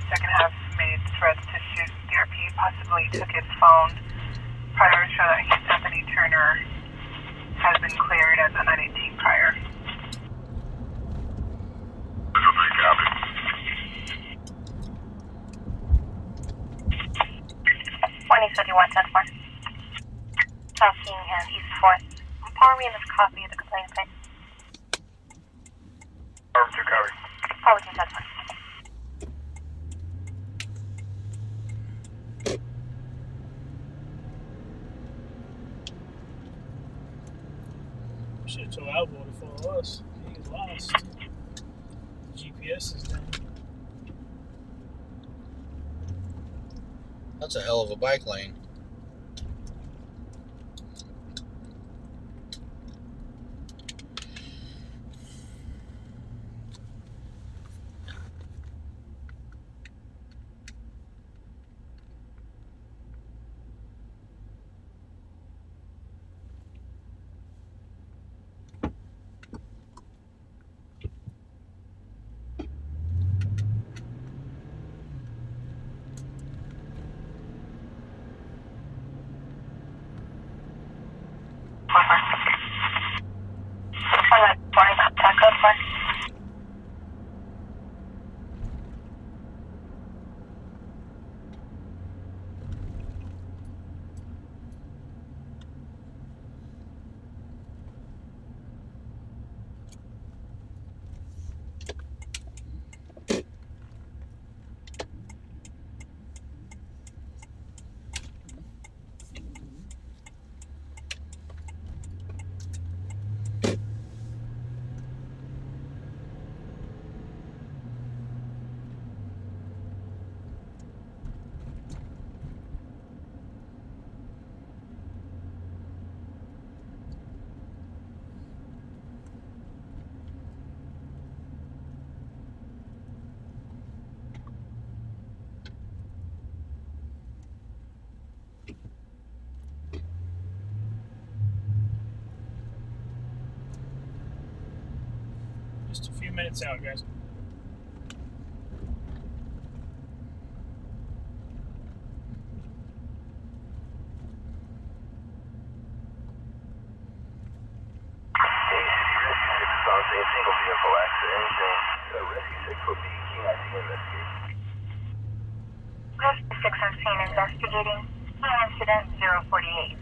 Second half made threats to shoot DRP, possibly took his phone. Prior show that he's Anthony Turner has been cleared as a 918 prior. 2071, 10-4. South King and East 4th. Power me in this copy of the complaint, please. Power 2, copy. Power 2, 10-4. Should have told Alvo to follow us. He's lost. The GPS is down. That's a hell of a bike lane. Just a few minutes out, guys. Single vehicle accident. Rescue 6 will be key investigation. Rescue 6 on scene investigating. New incident 048.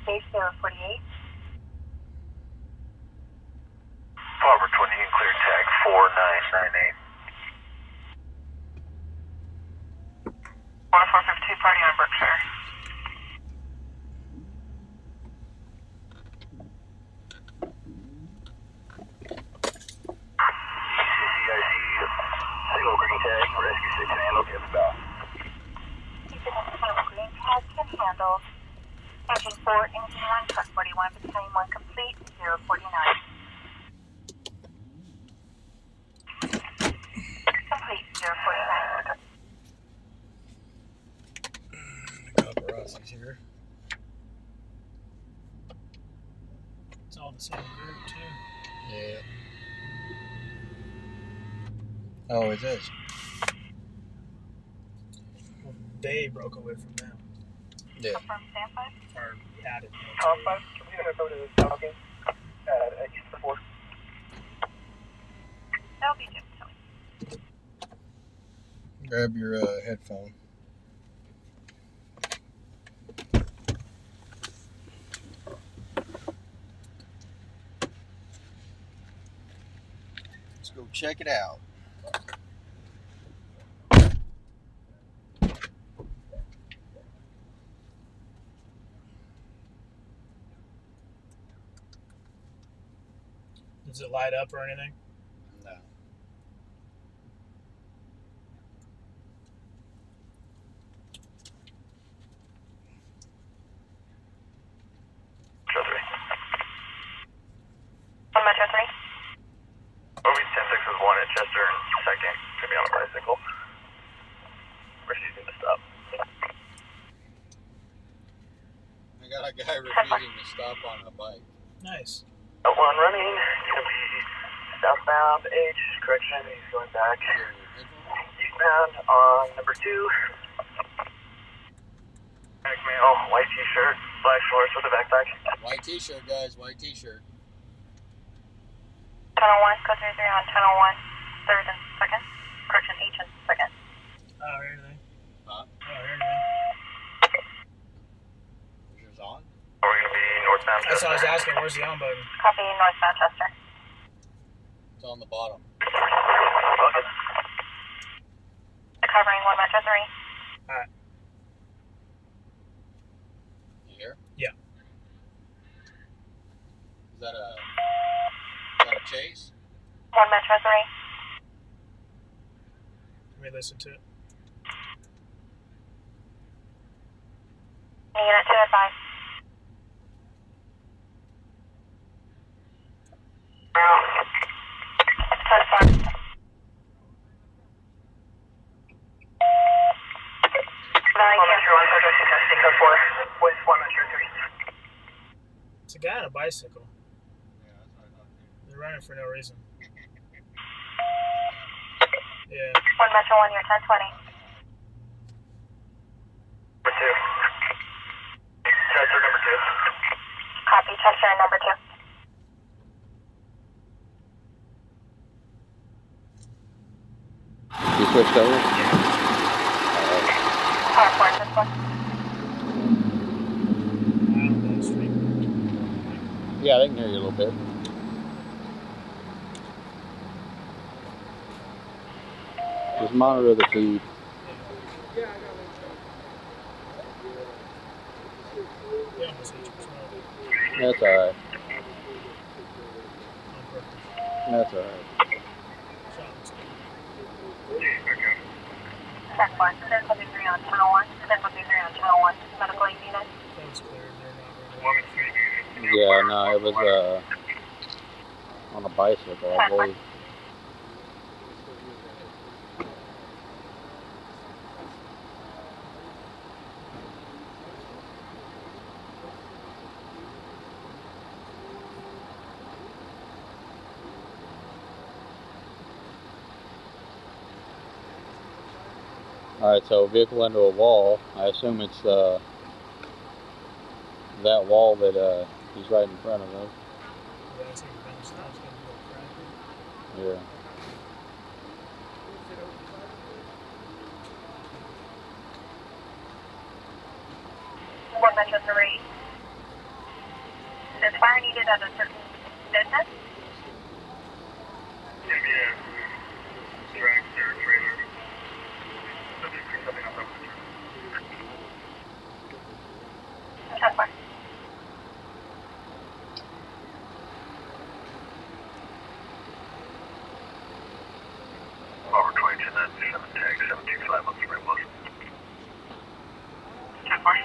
Stage 048. Farber 20, you can clear tag 4998. 1452, party on Berkshire. Single green tag, rescue 6 can handle, get about. Single green tag can handle. Engine 4, engine 1, truck 41, battalion 1 complete, 049. Complete, 049. Paparazzis here. It's all the same group, too. Yeah. Oh, it is. Well, they broke away from them. Yeah. Confirm standby. Or added. Top 5, can we go to the South King at East 4? That'll be Jim. Grab your headphone. Let's go check it out. Does it light up or anything? No. bicycle where she's going to stop. I got a guy refusing to stop on a bike. Nice. One running, going to be southbound H, correction, he's going back eastbound on number 2. Black male, white t-shirt, black shorts with a backpack. White t-shirt, guys, white t-shirt. 1001, code 33 on 1001, 3rd and 2nd, correction, H and 2nd. Oh, hear anything? Huh? Oh, hear anything? Is yours on? We're going to be northbound. That's what I was asking. Where's the on button? Copy, North Manchester. It's on the bottom. Covering 1 Metro 3. Alright. You hear? Yeah. Is that a chase? 1 Metro 3. Let me listen to it. Unit 2 advised. It's a guy on a bicycle. They're running for no reason. Yeah. 1 Metro 1, you're 1020. Number 2. Chester number 2. Copy, Chester number 2. You switched over? Car 4, this one. Yeah, they can hear you a little bit. Just monitor the feed. That's alright. That's alright. Check 1, 1023 on 1001, 1023 on 1001, medical aid unit. That was clear. Yeah, no, it was on a bicycle, I believe. Alright, so vehicle into a wall. I assume it's that wall that he's right in front of us. Yeah. One Metro 3. Is fire needed at a certain distance? Yeah. Tractor, trailer. Something on top of the Check 1. Over 22, then 7 tag, 725 on Spring Bluff. Check 1.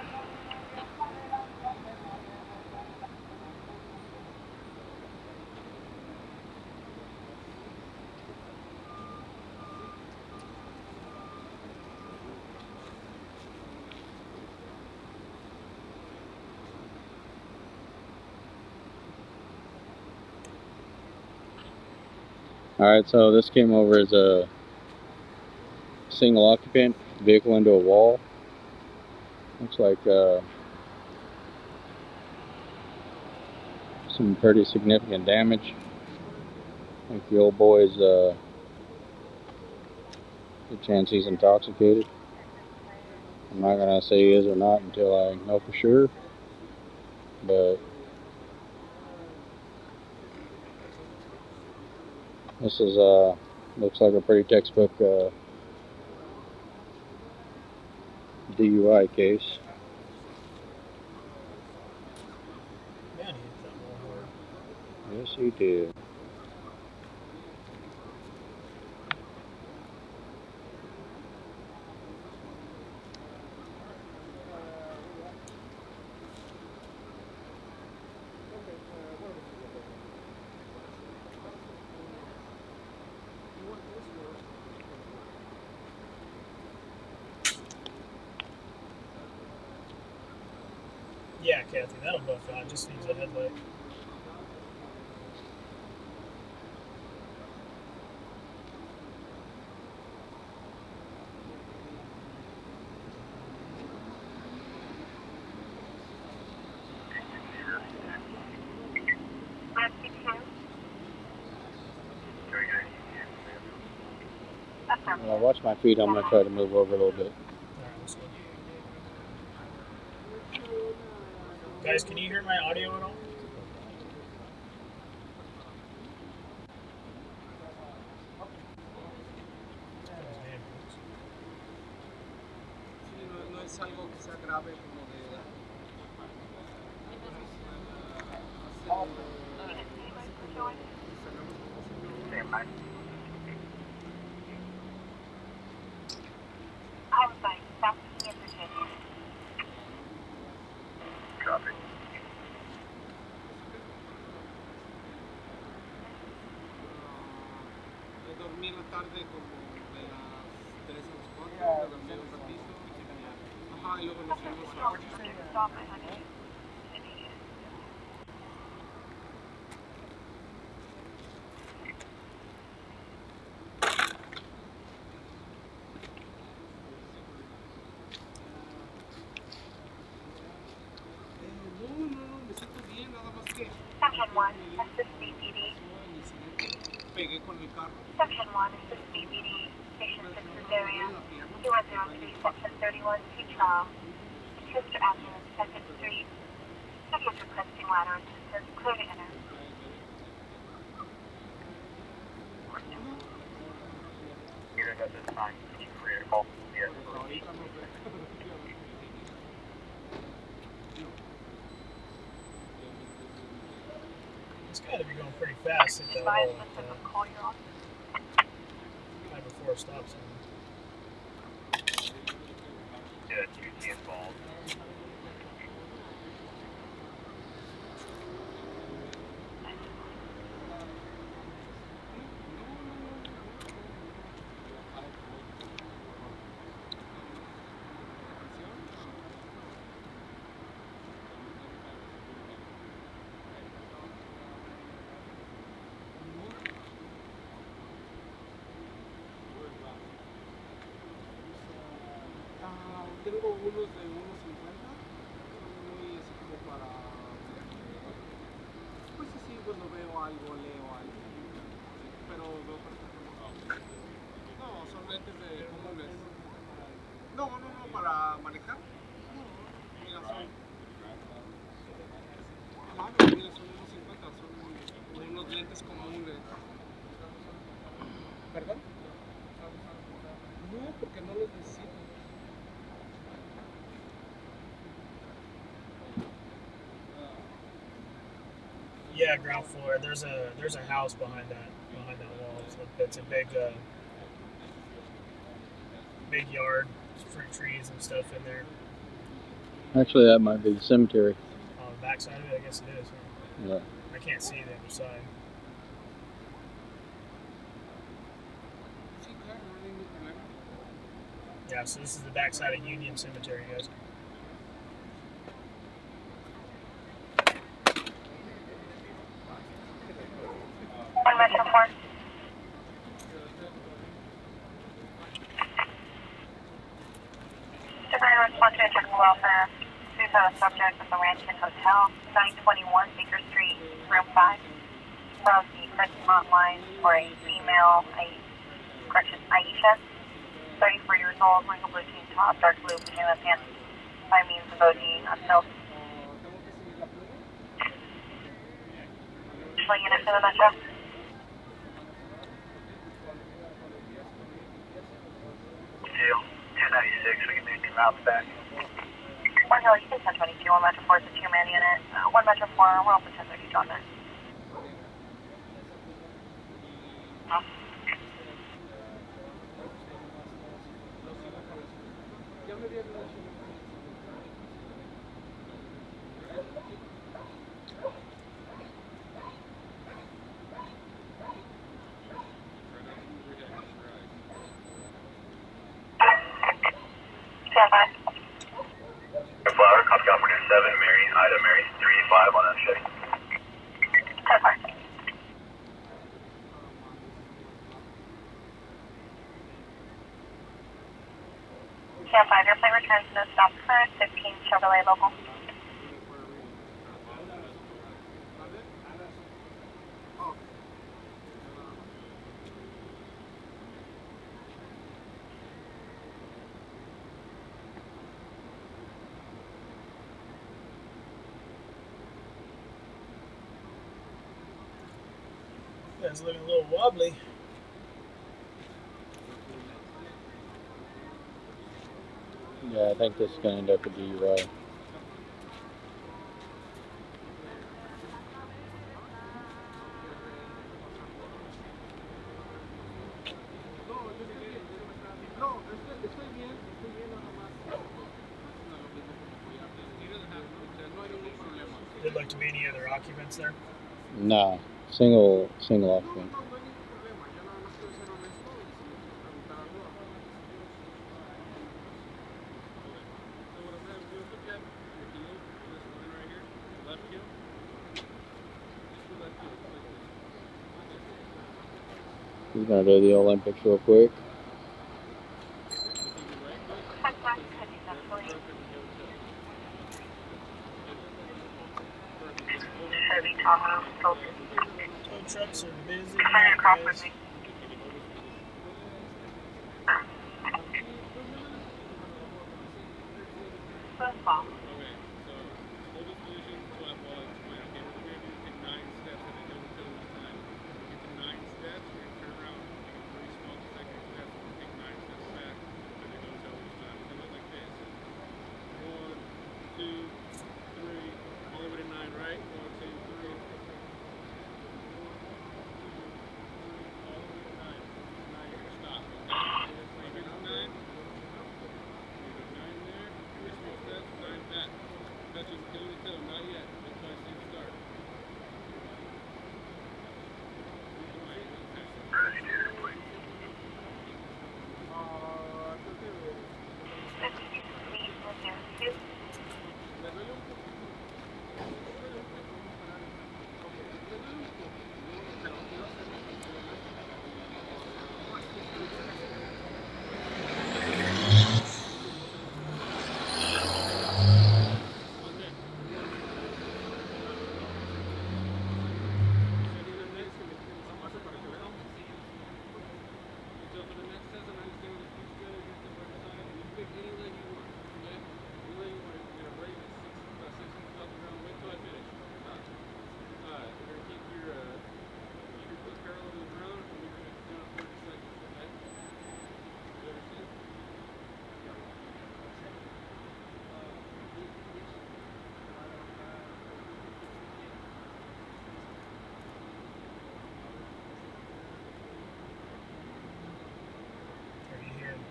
Alright, so this came over as a single occupant vehicle into a wall. Looks like some pretty significant damage. I think the old boy's good chance he's intoxicated. I'm not gonna say he is or not until I know for sure, but this is looks like a pretty textbook DUI case. Man, he hit that wall hard. Yes, he did. Yeah, Kathy, that'll buff out. Just needs a headlight. Watch my feet. I'm going to try to move over a little bit. Alright, let's go. Guys, can you hear my audio at all? No es algo que sea grave como de... Copy. Dormí en la tarde como de las 3 a las 4, me dormí un ratito. Ajá, y luego nos fuimos a... No, me siento bien, nada más que... Section 1, assist BPD. Pegué con el carro. Section 1, assist BPD. Station 6 area. 2103, Section 31, T-Child. Manchester Avenue, 2nd Street. City is requesting ladder assistance. Clear to enter. Here, I got this sign. Clear. Oh, yeah. It's got to be going pretty fast at the Advise whole, listen to call you on. right before it stops. Yeah, QT involved. Tengo unos de 1.50, son muy así como para... Pues así cuando veo algo, leo algo, pero veo perfectamente. No, son lentes de comunes. No, para manejar. Mira, son... Ajá, mira, son 1.50, son unos lentes comunes. ¿Perdón? No, porque no los necesito. Yeah, ground floor. There's a house behind that wall. It's a big yard, fruit trees and stuff in there. Actually, that might be the cemetery. On the back side of it, I guess it is. Yeah. I can't see the other side. Yeah, so this is the back side of Union Cemetery, guys. One Metro 4. Supervisor response to check welfare. Suicide subject at the Rankin Hotel, 921 Baker Street, room 5. From the parking lot line for a female, Aisha, 34 years old, wearing a blue jean top, dark blue pajama pants, by means of OD until. Additional unit for the Metro. Detail 1096, we can do new routes back. 1 Hill, you can 1022, 1 Metro 4 is a 2-man unit. 1 Metro 4, we're open 1032 on that. Stand by. Flower, copy operator 7, Mary. Ida Mary 3-5 on that Chevy. 10-5. Cam 5, your plate returns to stop current 15 Chevrolet local. That's looking a little wobbly. Yeah, I think this is going to end up a DUI. There'd like to be any other occupants there? Nah, single occupant. He's gonna do the Olympics real quick. Chevy Tahoe, focus. Tow trucks are busy. Turn across with me. First ball.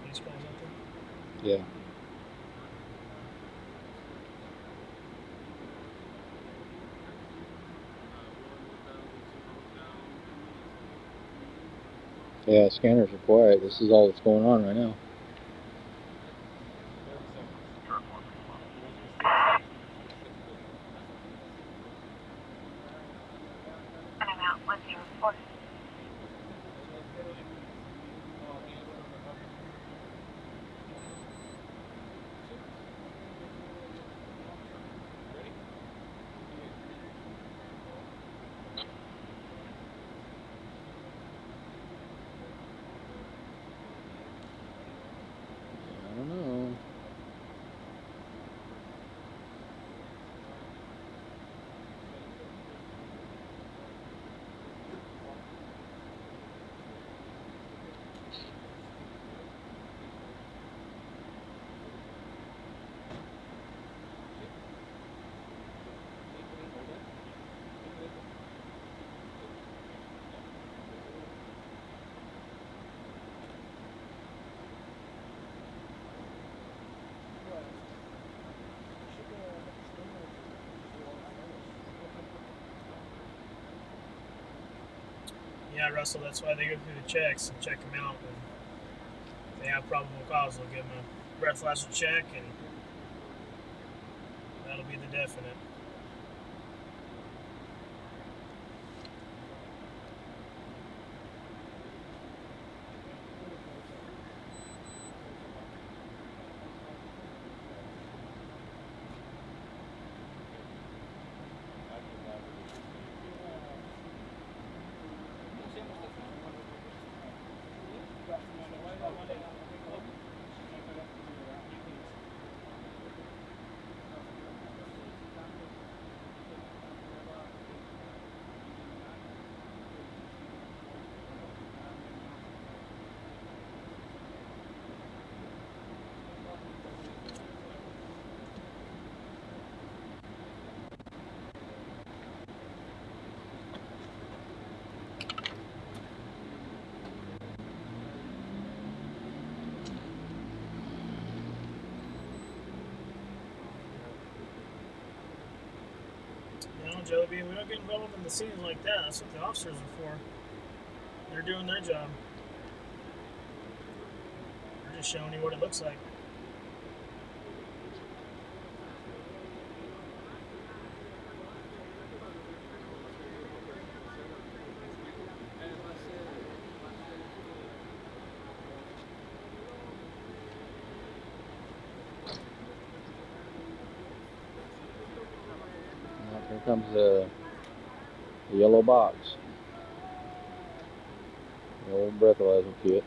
Police calls out Yeah. Yeah, scanners are quiet. This is all that's going on right now. I'm out 104. I don't know. Yeah, Russell, that's why they go through the checks and check them out. And if they have probable cause, they'll give them a breathalyzer check, and that'll be the definite. Jellybean. We don't get involved in the scenes like that. That's what the officers are for. They're doing their job. They're just showing you what it looks like. Here comes the yellow box. The old breathalyzer kit.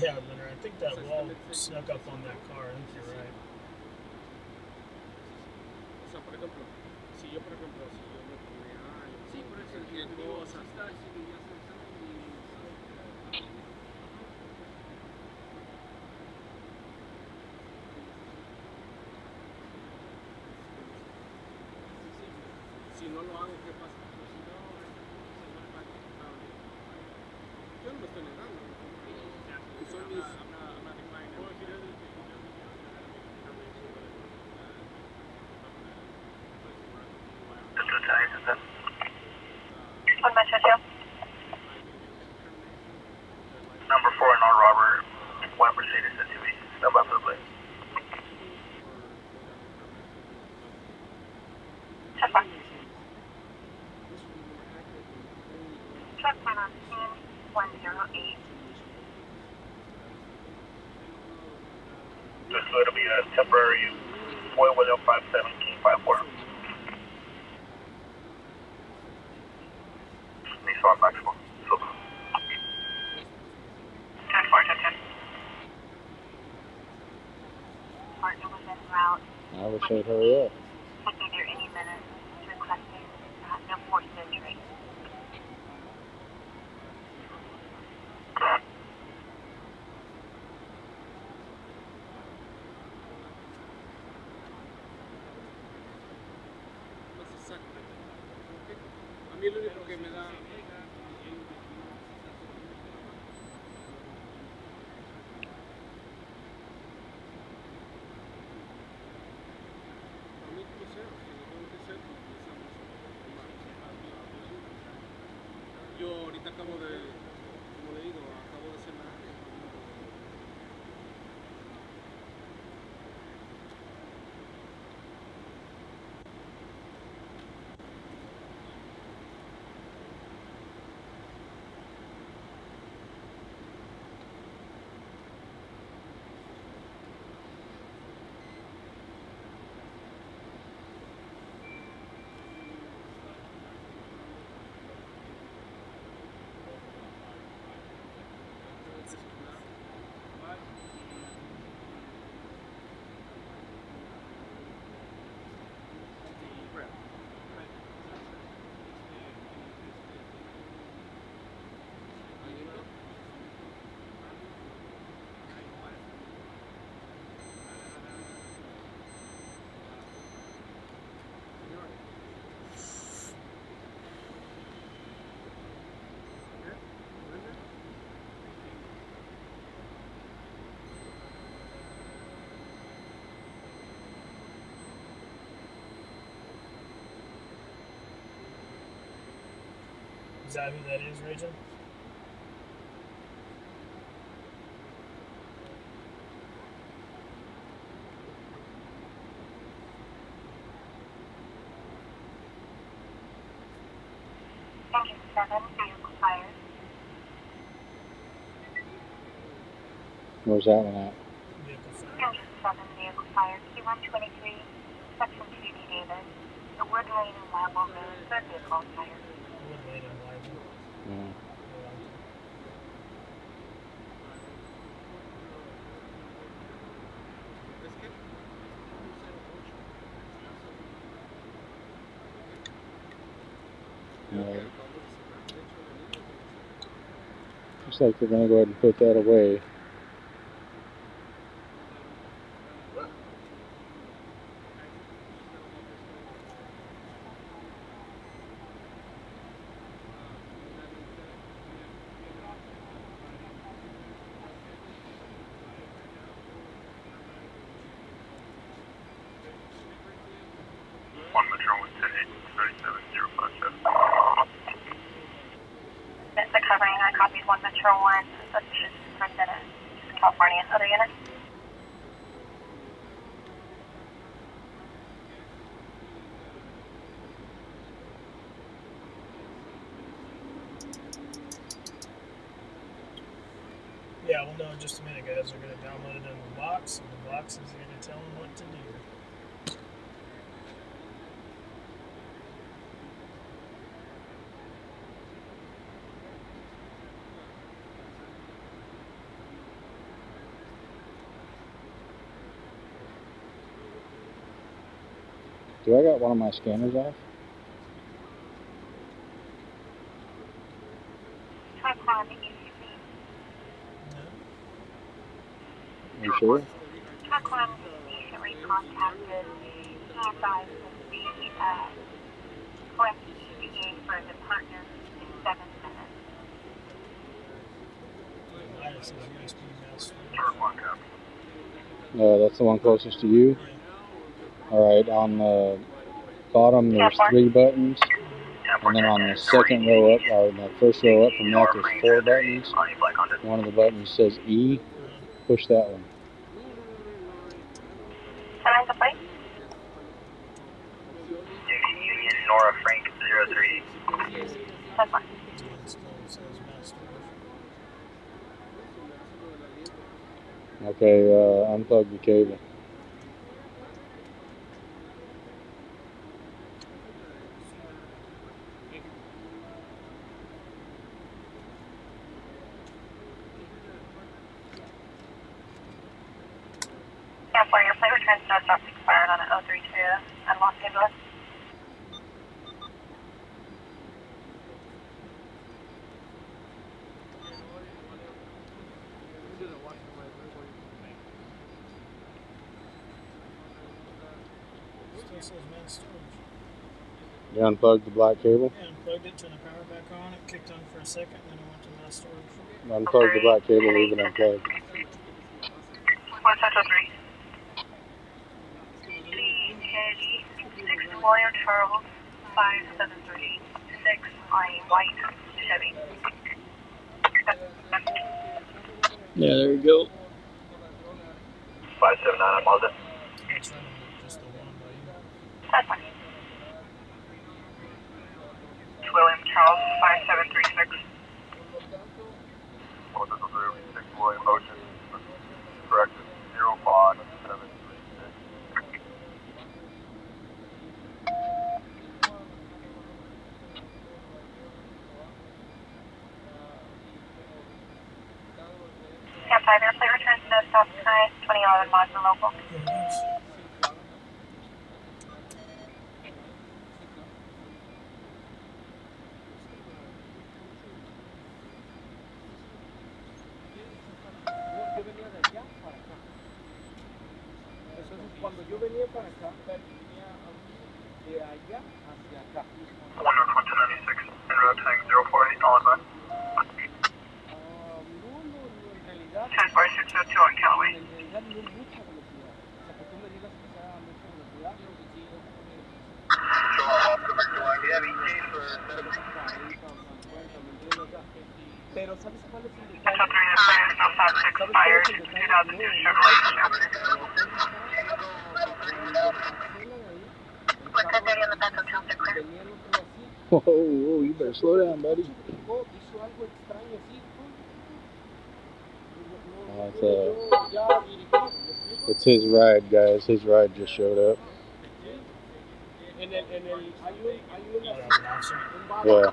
Yeah, Leonard, I think that wall snuck up on that car. I think you're right. O sea, por ejemplo, si yo me ponía cualquier cosa. Si no lo hago, ¿qué pasa? Yo no me estoy negando. Son mis... One message, yeah. Number 4 in our Robert, one Mercedes SUV, step up to the plate. Check back. Truck plan on 108. Just so it'll be a temporary oil wheel 5754. Nissan Maxima. Silver. 10-4, 10-10. Partner was en route. I wish they'd hurry up. Should be there any minute. Requesting no forced entry. A mí lo único que me da... Yo ahorita acabo de, como le digo, acabo de cenar. Is that who that is, Rachel? Engine 7, vehicle fire. Where's that one at? Vehicle fire. Engine 7, vehicle fire. tire, Q123, section 2D Davis. The wood lane and level road, third vehicle tire. Wood lane and liable. Mm. Right. Looks like they're going to go ahead and put that away. Mr. Covering, I copied 1 Metro 1, such Superintendent, California. Other units? Yeah, we'll know in just a minute, guys. They're going to download it in the box, and the box is going to tell them what to do. Do I got one of my scanners off? Are you sure? Truck 1 recently contacted PSI with the correct ETA for departure in 7 minutes. Minus is USB mouse. That's the one closest to you. Alright, on the bottom there's 3 buttons, and then on the second row up, or the first row up from that, there's 4 buttons. One of the buttons says E. Push that one. Can I have the plate? Union Nora Frank 03. That's fine. Okay, unplug the cable. For your plate return to drops expired on an 032 and Los Angeles. Still says mass storage. You unplugged the black cable? Yeah, unplugged it, turned the power back on, it kicked on for a second, then it went to mass storage. Unplug the black cable, leave it unplugged. 1 Central 3. The 6 William Charles 5736 on a white Chevy. Yeah, there you go. 579 on Mazda. It's running just the one by you. That's fine. William Charles 5736. What is the 6 William Ocean? Correction 05736. Campfire plate returns to South Sky 2011 Mazda local. Yo venía de allá para acá. Entonces cuando yo venía para acá, venía de allá hacia acá. 1 North 196, en route tank 048, all advice. No, en realidad. 14602 on Callaway. En realidad no mucha velocidad. O sea, que tú me digas que sea mucha velocidad. Pero ¿sabes cuál es el detalle? Central 3, the plate is no sound expired. 2002 Chevrolet Chevy. Whoa, whoa, you better slow down, buddy. That's It's his ride, guys. His ride just showed up. En el, hay un Yeah.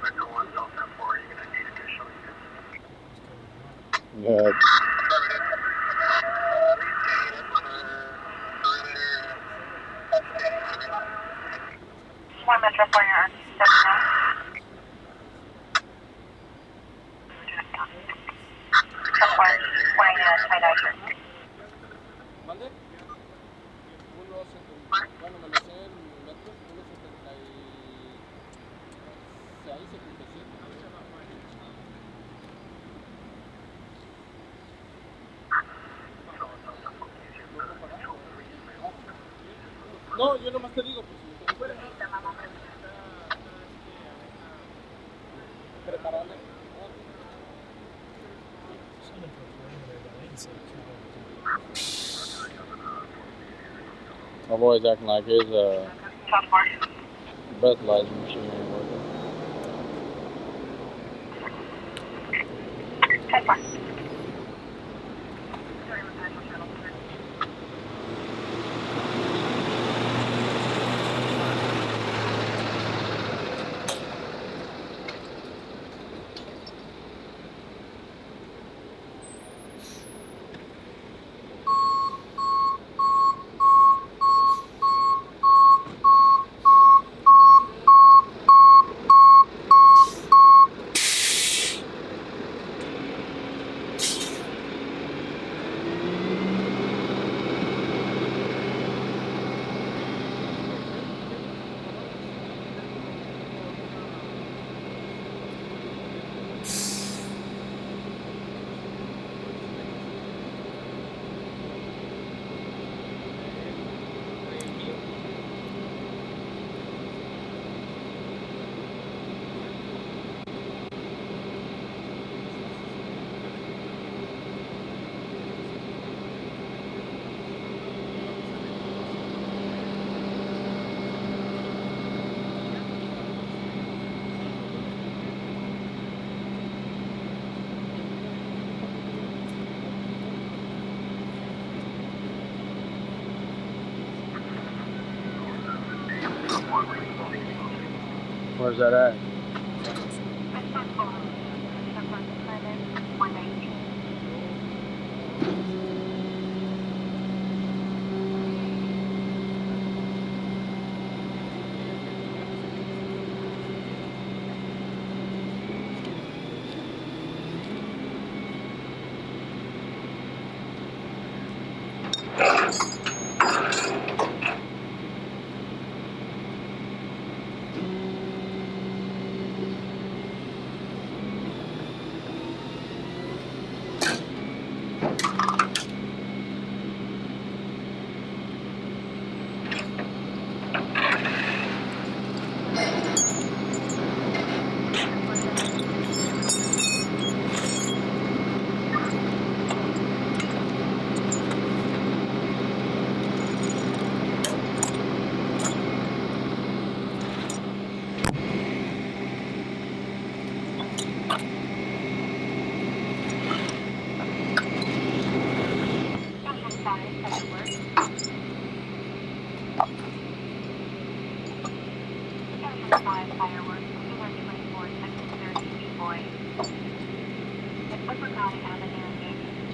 Yeah. One Metro for your ¿Mande? 1.70, bueno, me lo sé en metros, 1.76, 77. No, yo nomás te digo, pues si me quieres prepararle. My boy's acting like his breathalyzer machine ain't working. Where's that at?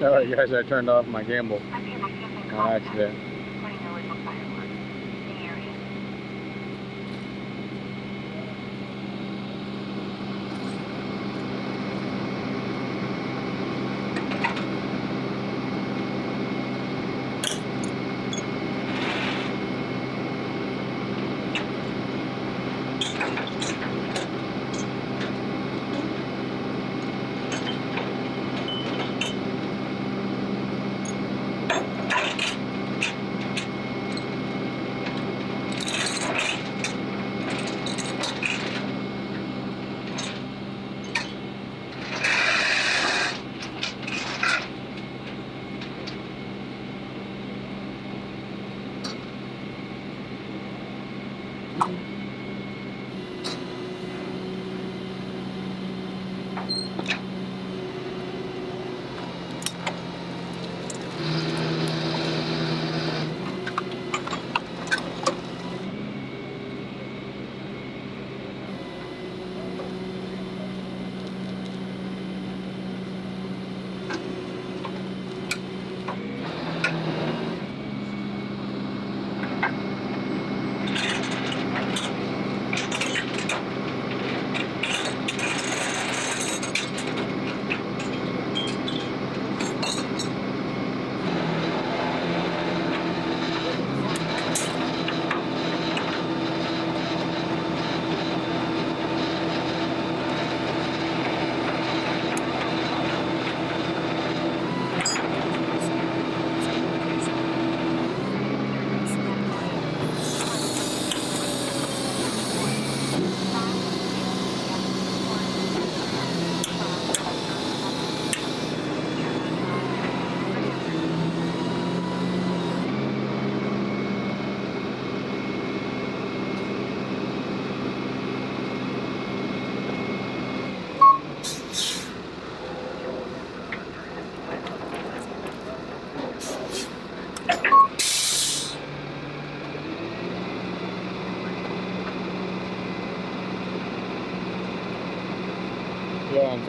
Alright guys, I turned off my gimbal on accident.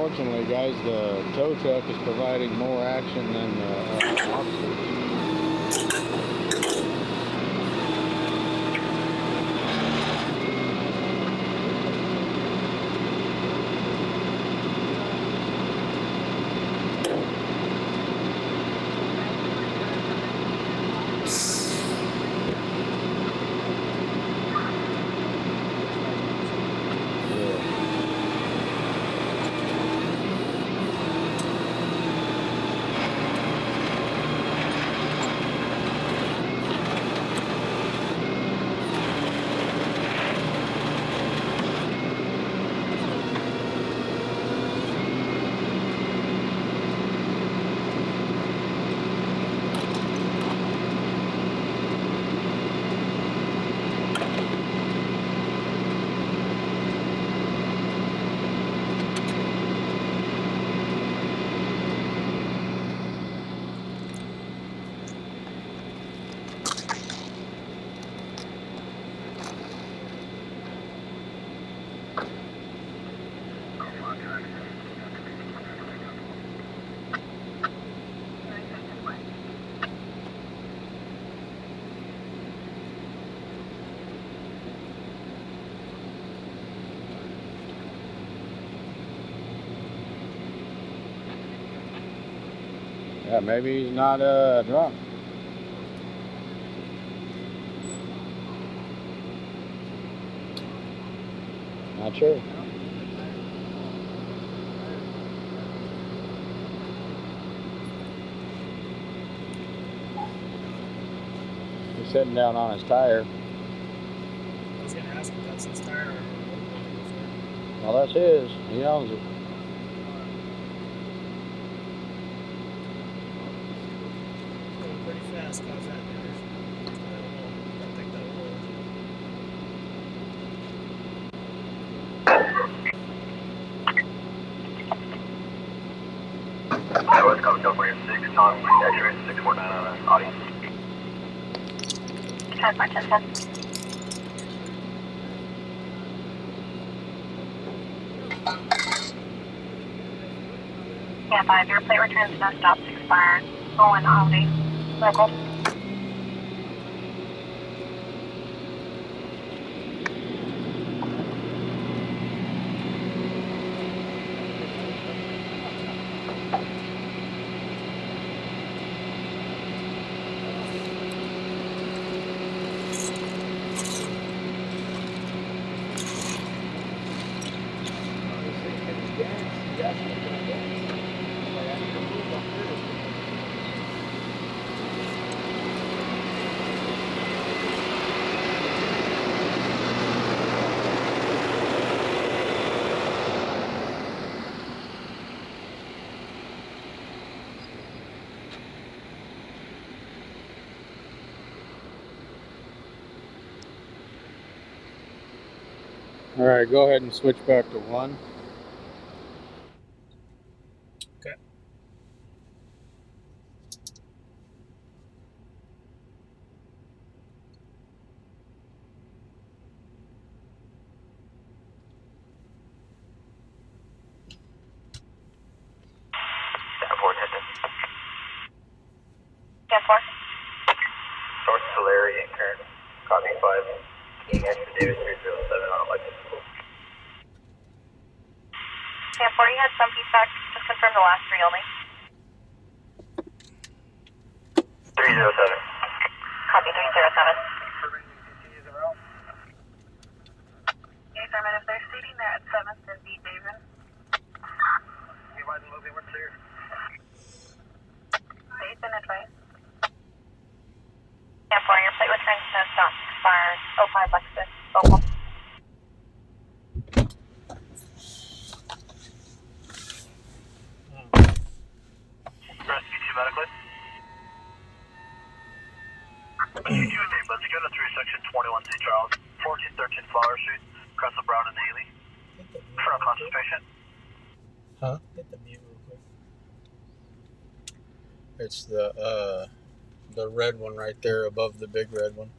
unfortunately, guys, the tow truck is providing more action than the officers. Yeah, maybe he's not drunk. Not sure. He's sitting down on his tire. I was gonna ask if that's his tire or what. Well, that's his. He owns it. Going pretty fast, cause that matters. I don't know. I don't think that will. West Coast California 6, non X-ray 649 on an audience. 10 by 10, 10. Stand by, your plate returns no stops expired. Going Audi. Local. All right, go ahead and switch back to 1. Okay. Airport attendant. 10-4. Source to Larry and Kern. Copy 5. EX to David 307 on elected school. 10-4, you had some feedback. Just confirm the last 3 only. 307. Copy 307. Yes, sir, if they're stating that 7th is the David. You might move we're clear. Safe and advice. 10-4, your plate returns no stops expired. 05 Lexus. Local. Rescue 2 medically. Rescue 2 Dave, let's go to 3 section 21 St. Charles, 1413 Flower Street, across the Brown and Haley. For a conscious patient. Huh? Hit the mute real quick. It's the red one right there above the big red one.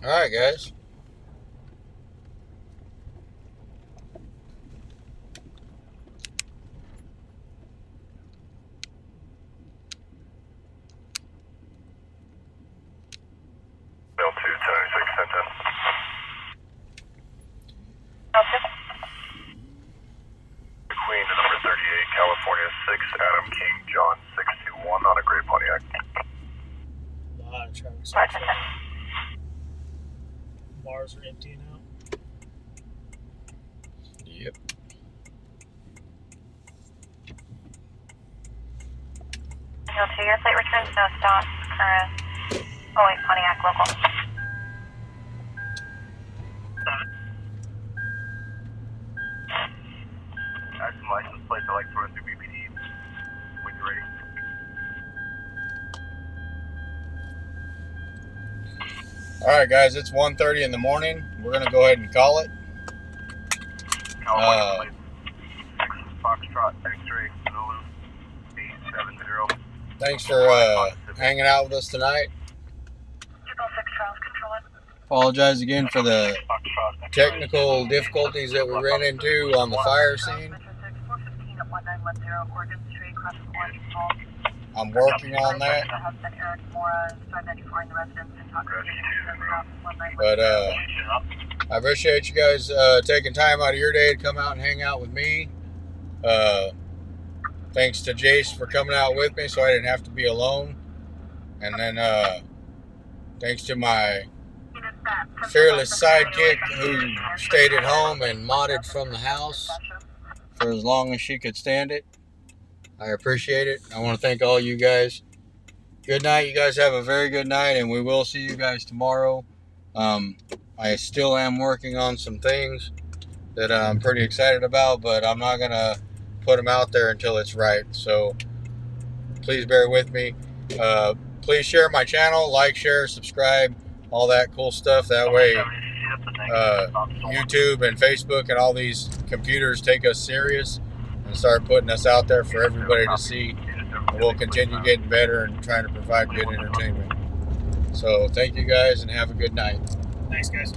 All right, guys. Bill 2, 76, 1010. Queen to number 38, California 6, Adam King, John 621 on a gray Pontiac. A lot of traffic. Bars are emptying out. Yep. Signal 2, your flight returns, no stops, current 08 Pontiac local. Action license plate, I like to run through BPD when you're ready. All right, guys. It's 1:30 in the morning. We're gonna go ahead and call it. California plate 6 Foxtrot X-ray Zulu 870. Thanks for hanging out with us tonight. Apologize again for the technical difficulties that we ran into on the fire scene. I'm working on that. But I appreciate you guys taking time out of your day to come out and hang out with me. Thanks to Jace for coming out with me so I didn't have to be alone. And then thanks to my fearless sidekick who stayed at home and modded from the house for as long as she could stand it. I appreciate it. I want to thank all you guys. Good night. You guys have a very good night, and we will see you guys tomorrow. I still am working on some things that I'm pretty excited about, but I'm not going to put them out there until it's right. So please bear with me. Please share my channel, like, share, subscribe, all that cool stuff. That way YouTube and Facebook and all these computers take us serious and start putting us out there for everybody to see. And we'll continue getting better and trying to provide good entertainment. So thank you guys and have a good night. Thanks, guys.